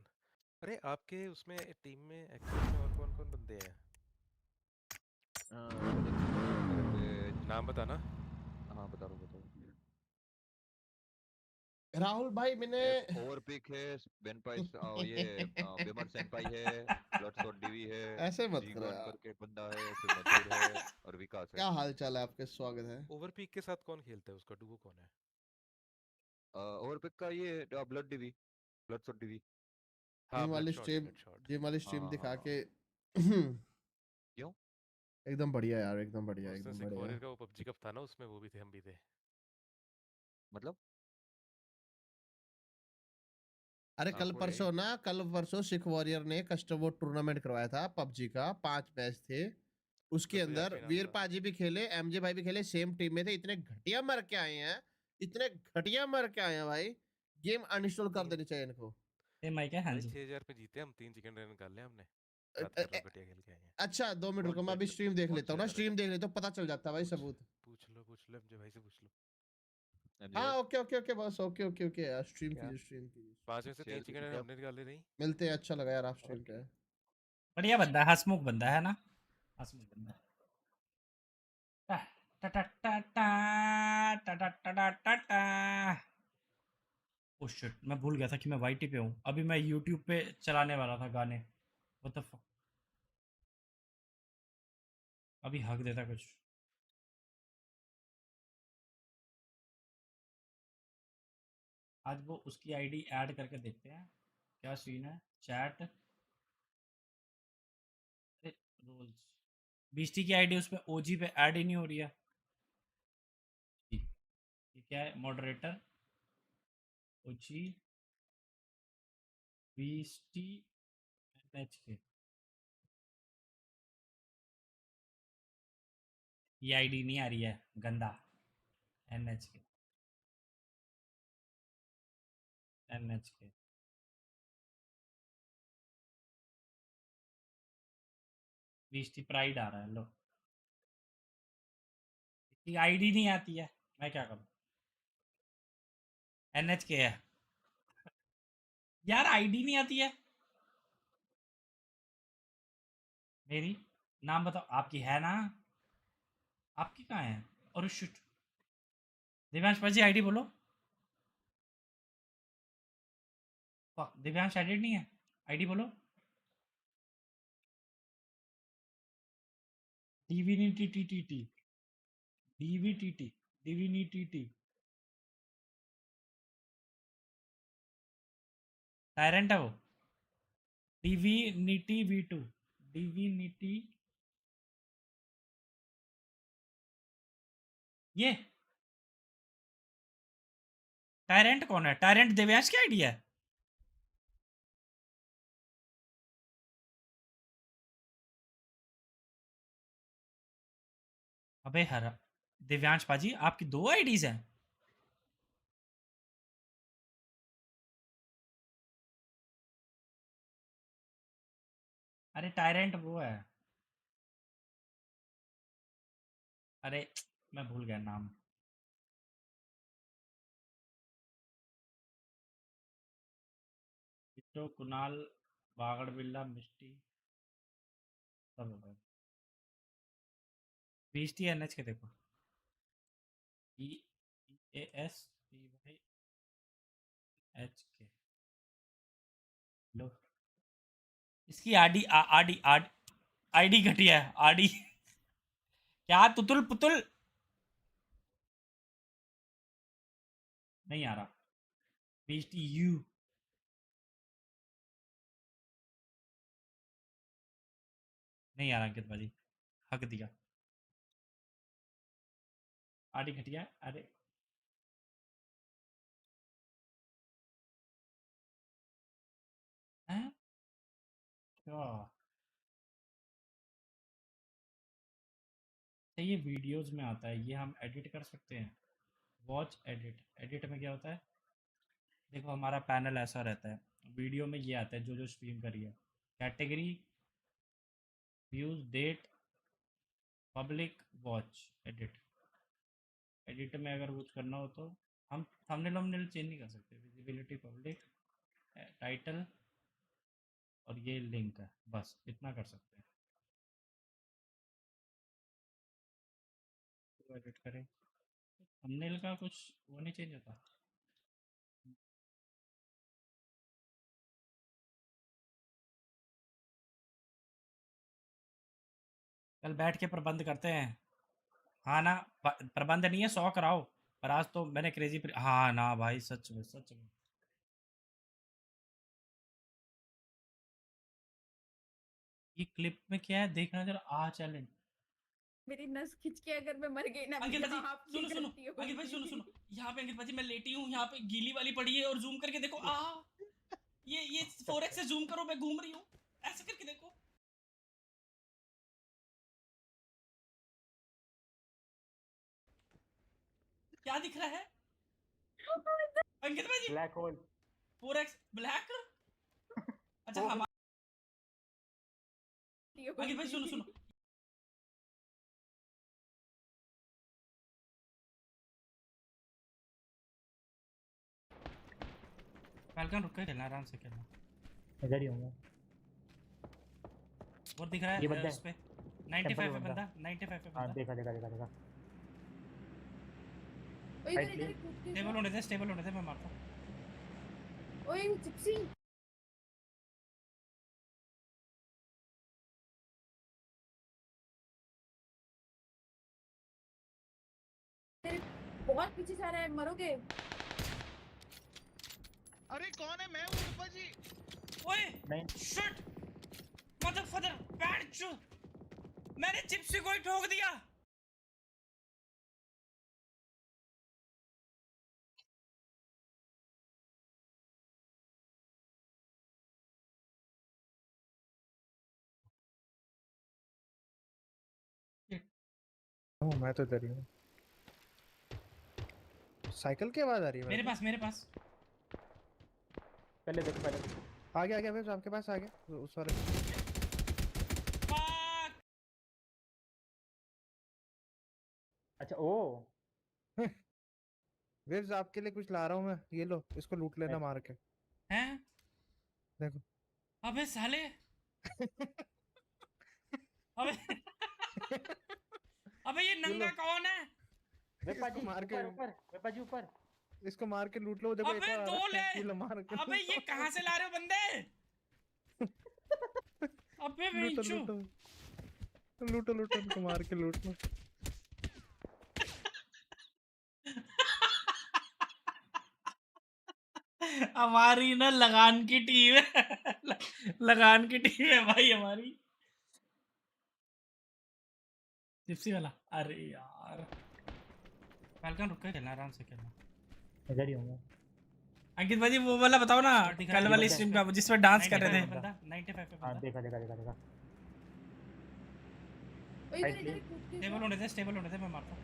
अरे आपके उसमें टीम में एक्सन में और कौन कौन बंदे हैं? नाम बताना। हाँ बता रहा हूँ। राहुल भाई मैंने ओवरपिक है, बेनपाई ये बेमर सेनपाई है, ब्लडशॉट डीवी है, ऐसे मत करो जीगॉन यार। करके बंदा है, फिर मथुर है और विकास है। क्या हाल चाल है आपके, स्वागत है। ओवरपीक के साथ कौन खेलता है? उसका डुओ कौन है? ओवरपिक का ये ब्लड डीवी, ब्लडशॉट डीवी। हाँ जिम वाली स्ट्रीम दिखा के क्यों? एकदम बढ़िया यार, एकदम बढ़िया, उस दिन एकदम सिख बढ़िया। वॉरियर का वो पबजी कप था ना, उसमें वो भी थे, हम भी थे। मतलब अरे कल परसों सिख वॉरियर ने कस्टम वो टूर्नामेंट करवाया था पबजी का, 5 मैच थे उसके अंदर। वीर पाजी भी खेले, एमजे भाई भी खेले, सेम टीम में थे। इतने घटिया मर के आए हैं, इतने घटिया मर के आए हैं भाई, गेम अनइंस्टॉल कर देनी चाहिए इनको। मैं क्या भाई 6000 पे जीते हम, 3 चिकन डिनर निकाल लिया हमने। बात कर लो, घटिया खेल के आए हैं। अच्छा 2 मिनट रुको, मैं अभी स्ट्रीम देख लेता हूँ ना, स्ट्रीम देख लेता हूँ, पता चल जाता है भाई सबूत। पूछ लो एमजे भाई से पूछ लो। हाँ ओके ओके ओके बस, ओके ओके ओके यार, स्ट्रीम कीजिए। 5 में से 3 चिकन डिनर हमने निकाले नहीं। मिलते हैं, अच्छा लगा यार आप स्ट्रीम पे। बढ़िया बंदा है, हंसमुख बंदा है ना, हंसमुख बंदा है। टा टा टा टा टा टा टा टा टा टा। ओह शिट, मैं भूल गया था कि मैं वाईटी पे हूँ। अभी मैं यूट्यूब पे चलाने वाला था गाने। व्हाट द फक, अभी हक देता कुछ। आज वो उसकी आईडी ऐड करके देखते हैं क्या सीन है। चैट रोल्स, बीस्टी की आईडी उसमें ओजी पे ऐड ही नहीं हो रही है। ये क्या है? मॉडरेटर ओजी बीस्टी एनएचके, ये आईडी नहीं आ रही है, गंदा। एनएचके एनएचके बीस्टी प्राइड आ रहा है। लो, इसकी आईडी नहीं आती है, मैं क्या करूं? एनएचके है यार, आईडी नहीं आती है मेरी। नाम बताओ, आपकी है ना? आपकी कहाँ है? और शिट, दिव्यांश पाजी आईडी बोलो। फक, दिव्यांश एडिट नहीं है, आईडी बोलो। डीवीटीटी डीवीटीटी डीवीटीटी टायरेंट है वो। डीवीनिटी V2 डीवीनिटी, ये टायरेंट कौन है? टायरेंट दिव्यांश की आईडी है। अबे हरा, दिव्यांश पाजी आपकी 2 आईडीज हैं? अरे टायरेंट वो है, अरे मैं भूल गया नाम। तो कुणाल, बागड़ बिल्ला, मिस्टी सब हो गए। बीस्टी एनएच के देखो, E A S T Y H K. लो, इसकी आडी आडी आडी आईडी घटिया है। आडी क्या तुतुल पुतुल नहीं आ रहा। बीस्टी यू नहीं आ रहा अंकित भाजी, हक दिया। आडी घटिया है, अरे हैं क्या? अच्छा ये वीडियोस में आता है, ये हम एडिट कर सकते हैं। वॉच एडिट, एडिट में क्या होता है? देखो हमारा पैनल ऐसा रहता है, वीडियो में ये आता है जो जो स्ट्रीम करी है, category, views, date, public, watch, edit. Edit में अगर कुछ करना हो तो हम थंबनेल चेंज नहीं कर सकते। विजिबिलिटी, पब्लिक, टाइटल और ये लिंक है, बस इतना कर सकते हैं। तो एडिट करें, थंबनेल का कुछ वो नहीं चेंज होता। कल बैठ के प्रबंध करते हैं। हाँ ना, प्रबंध नहीं है 100 कराओ, पर आज तो मैंने क्रेजी हाँ ना भाई, सच में सच में। ये क्लिप में क्या है देखना जरा, चैलेंज। मेरी नस खिंच के अगर मैं मर गई ना, अंकित भाजी आपकी सुनो सुनो, गलती है अंकित भाई सुनो बल्कि। सुनो, यहाँ पे अंकित भाजी मैं लेटी हूँ, यहाँ पे गीली वाली पड़ी है और जूम करके देखो ये 4x से जूम करो, मैं घूम रही हूँ, ऐसे करके देखो। क्या दिख रहा है अंकित भाजी? Black hole. 4x black. अच्छा हमारा अंकित भाई सुनो सुनो, फैल्कन रुक के खेलना, आराम से खेलना। इधर ही होंगे। और दिख रहा ये है बंदा उस पे 95 पे बंदा, 95 पे हाँ बंदा। देखा देखा देखा देखा। ओए इधर इधर कूद के स्टेबल होने दे, मैं मारता हूँ। ओए चिप्सी, तेरे बहुत पीछे जा रहा है, मरोगे। अरे कौन है? मैं हूँ ऊपर जी। ओए नहीं शिट, मदरफादर, बैंचो, मैंने चिप्सी को ही ठोक दिया। मैं तो इधर ही हूँ। साइकिल की आवाज आ रही है मेरे पास पहले देखो, पहले आ गया वेव्स आपके पास आ गया उस वाले। अच्छा ओ वेव्स आपके लिए कुछ ला रहा हूँ मैं, ये लो, इसको लूट लेना मार के। हैं? देखो। अबे साले अबे अबे ये नंगा कौन है? इसको मार के ऊपर इसको मार के लूट लो। देखो अबे एक और दो ले। ये लो मार के। अबे ये कहाँ से ला रहे हो बंदे? अबे लूटो बेंचो, लूटो लूटो इनको मार के लूट लो। हमारी ना लगान की टीम है लगान की टीम है भाई हमारी। जिप्सी वाला, अरे यार फैल्कन रुक के खेलना, आराम से खेलना। इधर ही होंगे। अंकित भाजी वो वाला बताओ ना, कल वाली स्ट्रीम का जिसमें डांस कर रहे थे। 95 पे हाँ बंदा। देखा देखा देखा देखा। ओए इधर इधर कूद के स्टेबल होने दे, मैं मारता हूँ।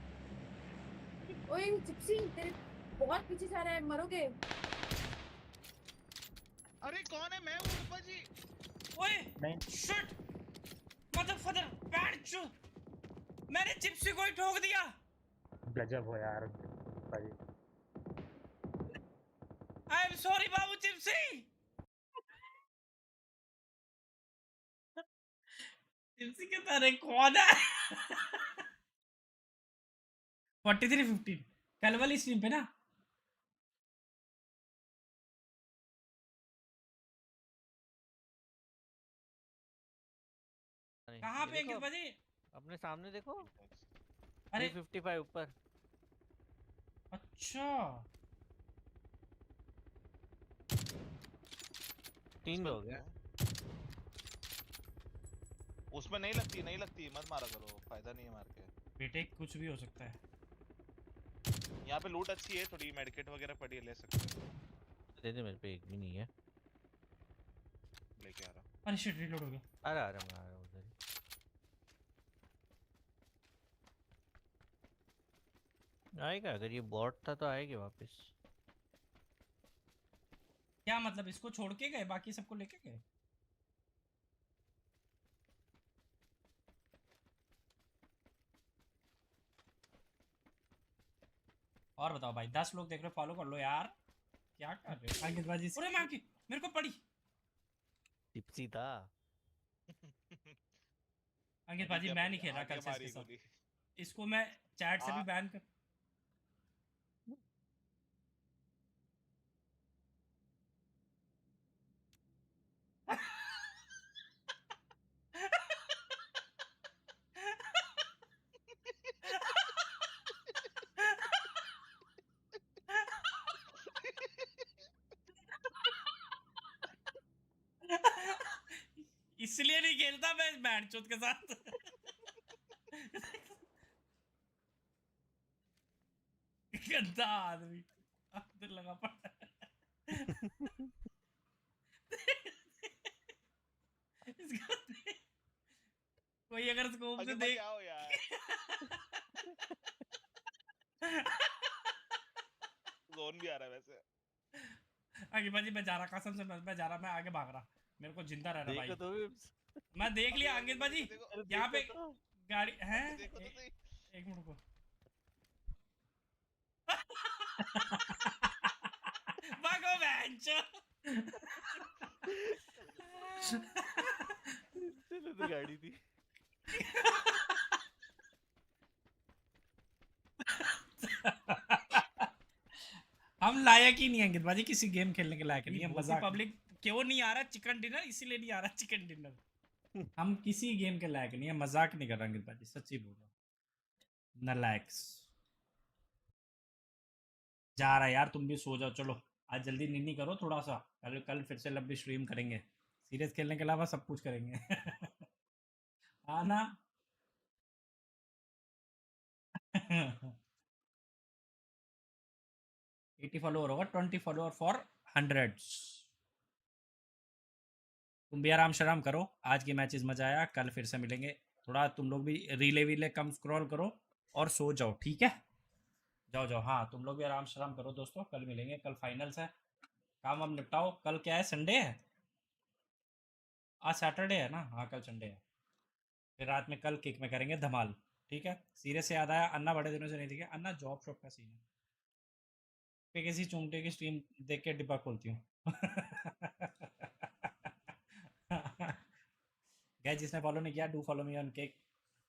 ओए चिप्सी, तेरे बहुत पीछे जा रहा है, मरोगे। अरे कौन है? मैं हूँ ऊपर जी। ओए नहीं शिट, मदरफादर, बैंचो, मैंने चिप्सी को ही ठोक दिया। गजब हो यार भाई। आई एम सॉरी बाबू चिप्सी। चिप्सी के तारे कौन है? 43-15 कल वाली स्ट्रीम पे ना। कहाँ पे अंकित भाजी? अपने सामने देखो। अरे 55 ऊपर। अच्छा 3 लोग हैं। उसमें नहीं लगती, मत मारा करो, फायदा नहीं है मार के। बेटे कुछ भी हो सकता है। यहाँ पे लूट अच्छी है, थोड़ी मेडिकेट वगैरह पड़ी है, ले सकते हो। दे दे, मेरे पे एक भी नहीं है। लेके आ रहा। अरे शिट, रीलोड हो गया। आ रहा मैं आ रहा हूँ उधर ही। आएगा, अगर ये बॉट था तो आएगी वापस। क्या मतलब, इसको छोड़ के गए, बाकी सबको लेके गए? और बताओ भाई, 10 लोग देख रहे हो, फॉलो कर लो यार। क्या कर रहे हो अंकितबाजी? अरे मैं मेरे को पड़ी। टिप्सी था। अंकितबाजी मैं नहीं खेल रहा कल से इसके साथ। इसको मैं चैट से भी बैन कर। इसलिए नहीं खेलता मैं इस बैंडचोद के साथ। गंदा आदमी, दिल लगा पड़ा। कोई अगर स्कोप से देख यार। जोन भी आ रहा है वैसे। आगे बाजी मैं जा रहा, कसम से मैं जा रहा, मैं आगे भाग रहा, मेरे को जिंदा रहना भाई। देखो तो मैं देख लिया अंकित बाजी, यहाँ पे गाड़ी है। एक मिनट को। भागो बेंचो। चलो तो गाड़ी थी। हम लायक ही नहीं है अंकित बाजी, किसी गेम खेलने के लायक नहीं है। मजाक पब्लिक क्यों नहीं आ रहा चिकन डिनर, इसीलिए नहीं आ रहा चिकन डिनर। हम किसी गेम के लायक नहीं है, मजाक नहीं कर रहा अंकित बाजी, सच्ची बोल रहा हूँ। नालायक्स। जा रहा यार, तुम भी सो जाओ, चलो आज जल्दी नींद करो थोड़ा सा, कल फिर से लंबी स्ट्रीम करेंगे, सीरियस खेलने के अलावा सब कुछ करेंगे। आना। 80 फॉलोअर होगा, 20 फॉलोअर फॉर 100। तुम भी आराम शराम करो, आज की मैचेस मजा आया, कल फिर से मिलेंगे। थोड़ा तुम लोग भी रीले वीले कम स्क्रॉल करो और सो जाओ, ठीक है? जाओ जाओ, हाँ तुम लोग भी आराम शराम करो दोस्तों, कल मिलेंगे, कल फाइनल्स है, काम हम निपटाओ। कल क्या है, संडे है? आज सैटरडे है ना? हाँ कल संडे है, फिर रात में कल किक में करेंगे धमाल, ठीक है? सीरियस से याद आया, अन्ना बड़े दिनों से नहीं दिखे, अन्ना जॉब शॉप का सीन है, पे किसी चूंटे की स्ट्रीम देख के डिब्बा खोलती हूँ। गाइस जिसने फॉलो नहीं किया, do follow me on cake.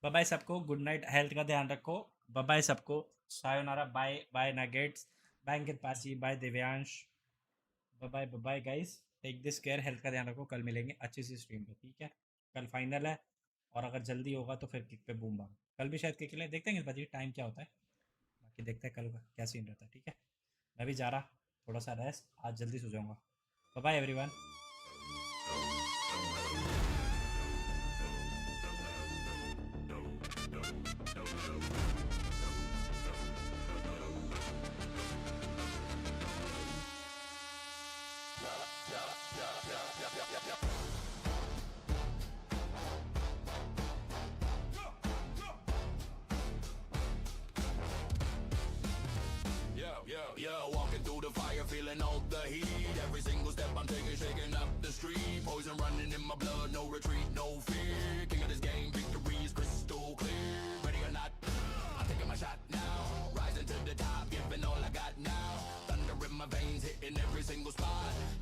Bye bye सबको, गुड नाइट, हेल्थ का ध्यान रखो, बाय बाय सबको, सायोनारा, bye bye nuggets, bye Ankit Pasi, bye Divyansh, bye bye bye bye guys, take this care, health का ध्यान रखो, कल मिलेंगे अच्छी सी स्ट्रीम पे, ठीक है? कल फाइनल है, और अगर जल्दी होगा तो फिर किक पे बूम बाम, कल भी शायद किक ले, देखते हैं भाजी टाइम क्या होता है, बाकी देखते हैं कल क्या सीन रहता है, ठीक है? मैं भी जा रहा, थोड़ा सा रेस्ट, आज जल्दी सो जाऊँगा। Bye bye everyone. Walking through the fire, feeling all the heat. Every single step I'm taking, shaking up the street. Poison running in my blood, no retreat, no fear. King of this game, victory is crystal clear. Ready or not, I'm taking my shot now. Rising to the top, giving all I got now. Thunder in my veins, hitting every single spot.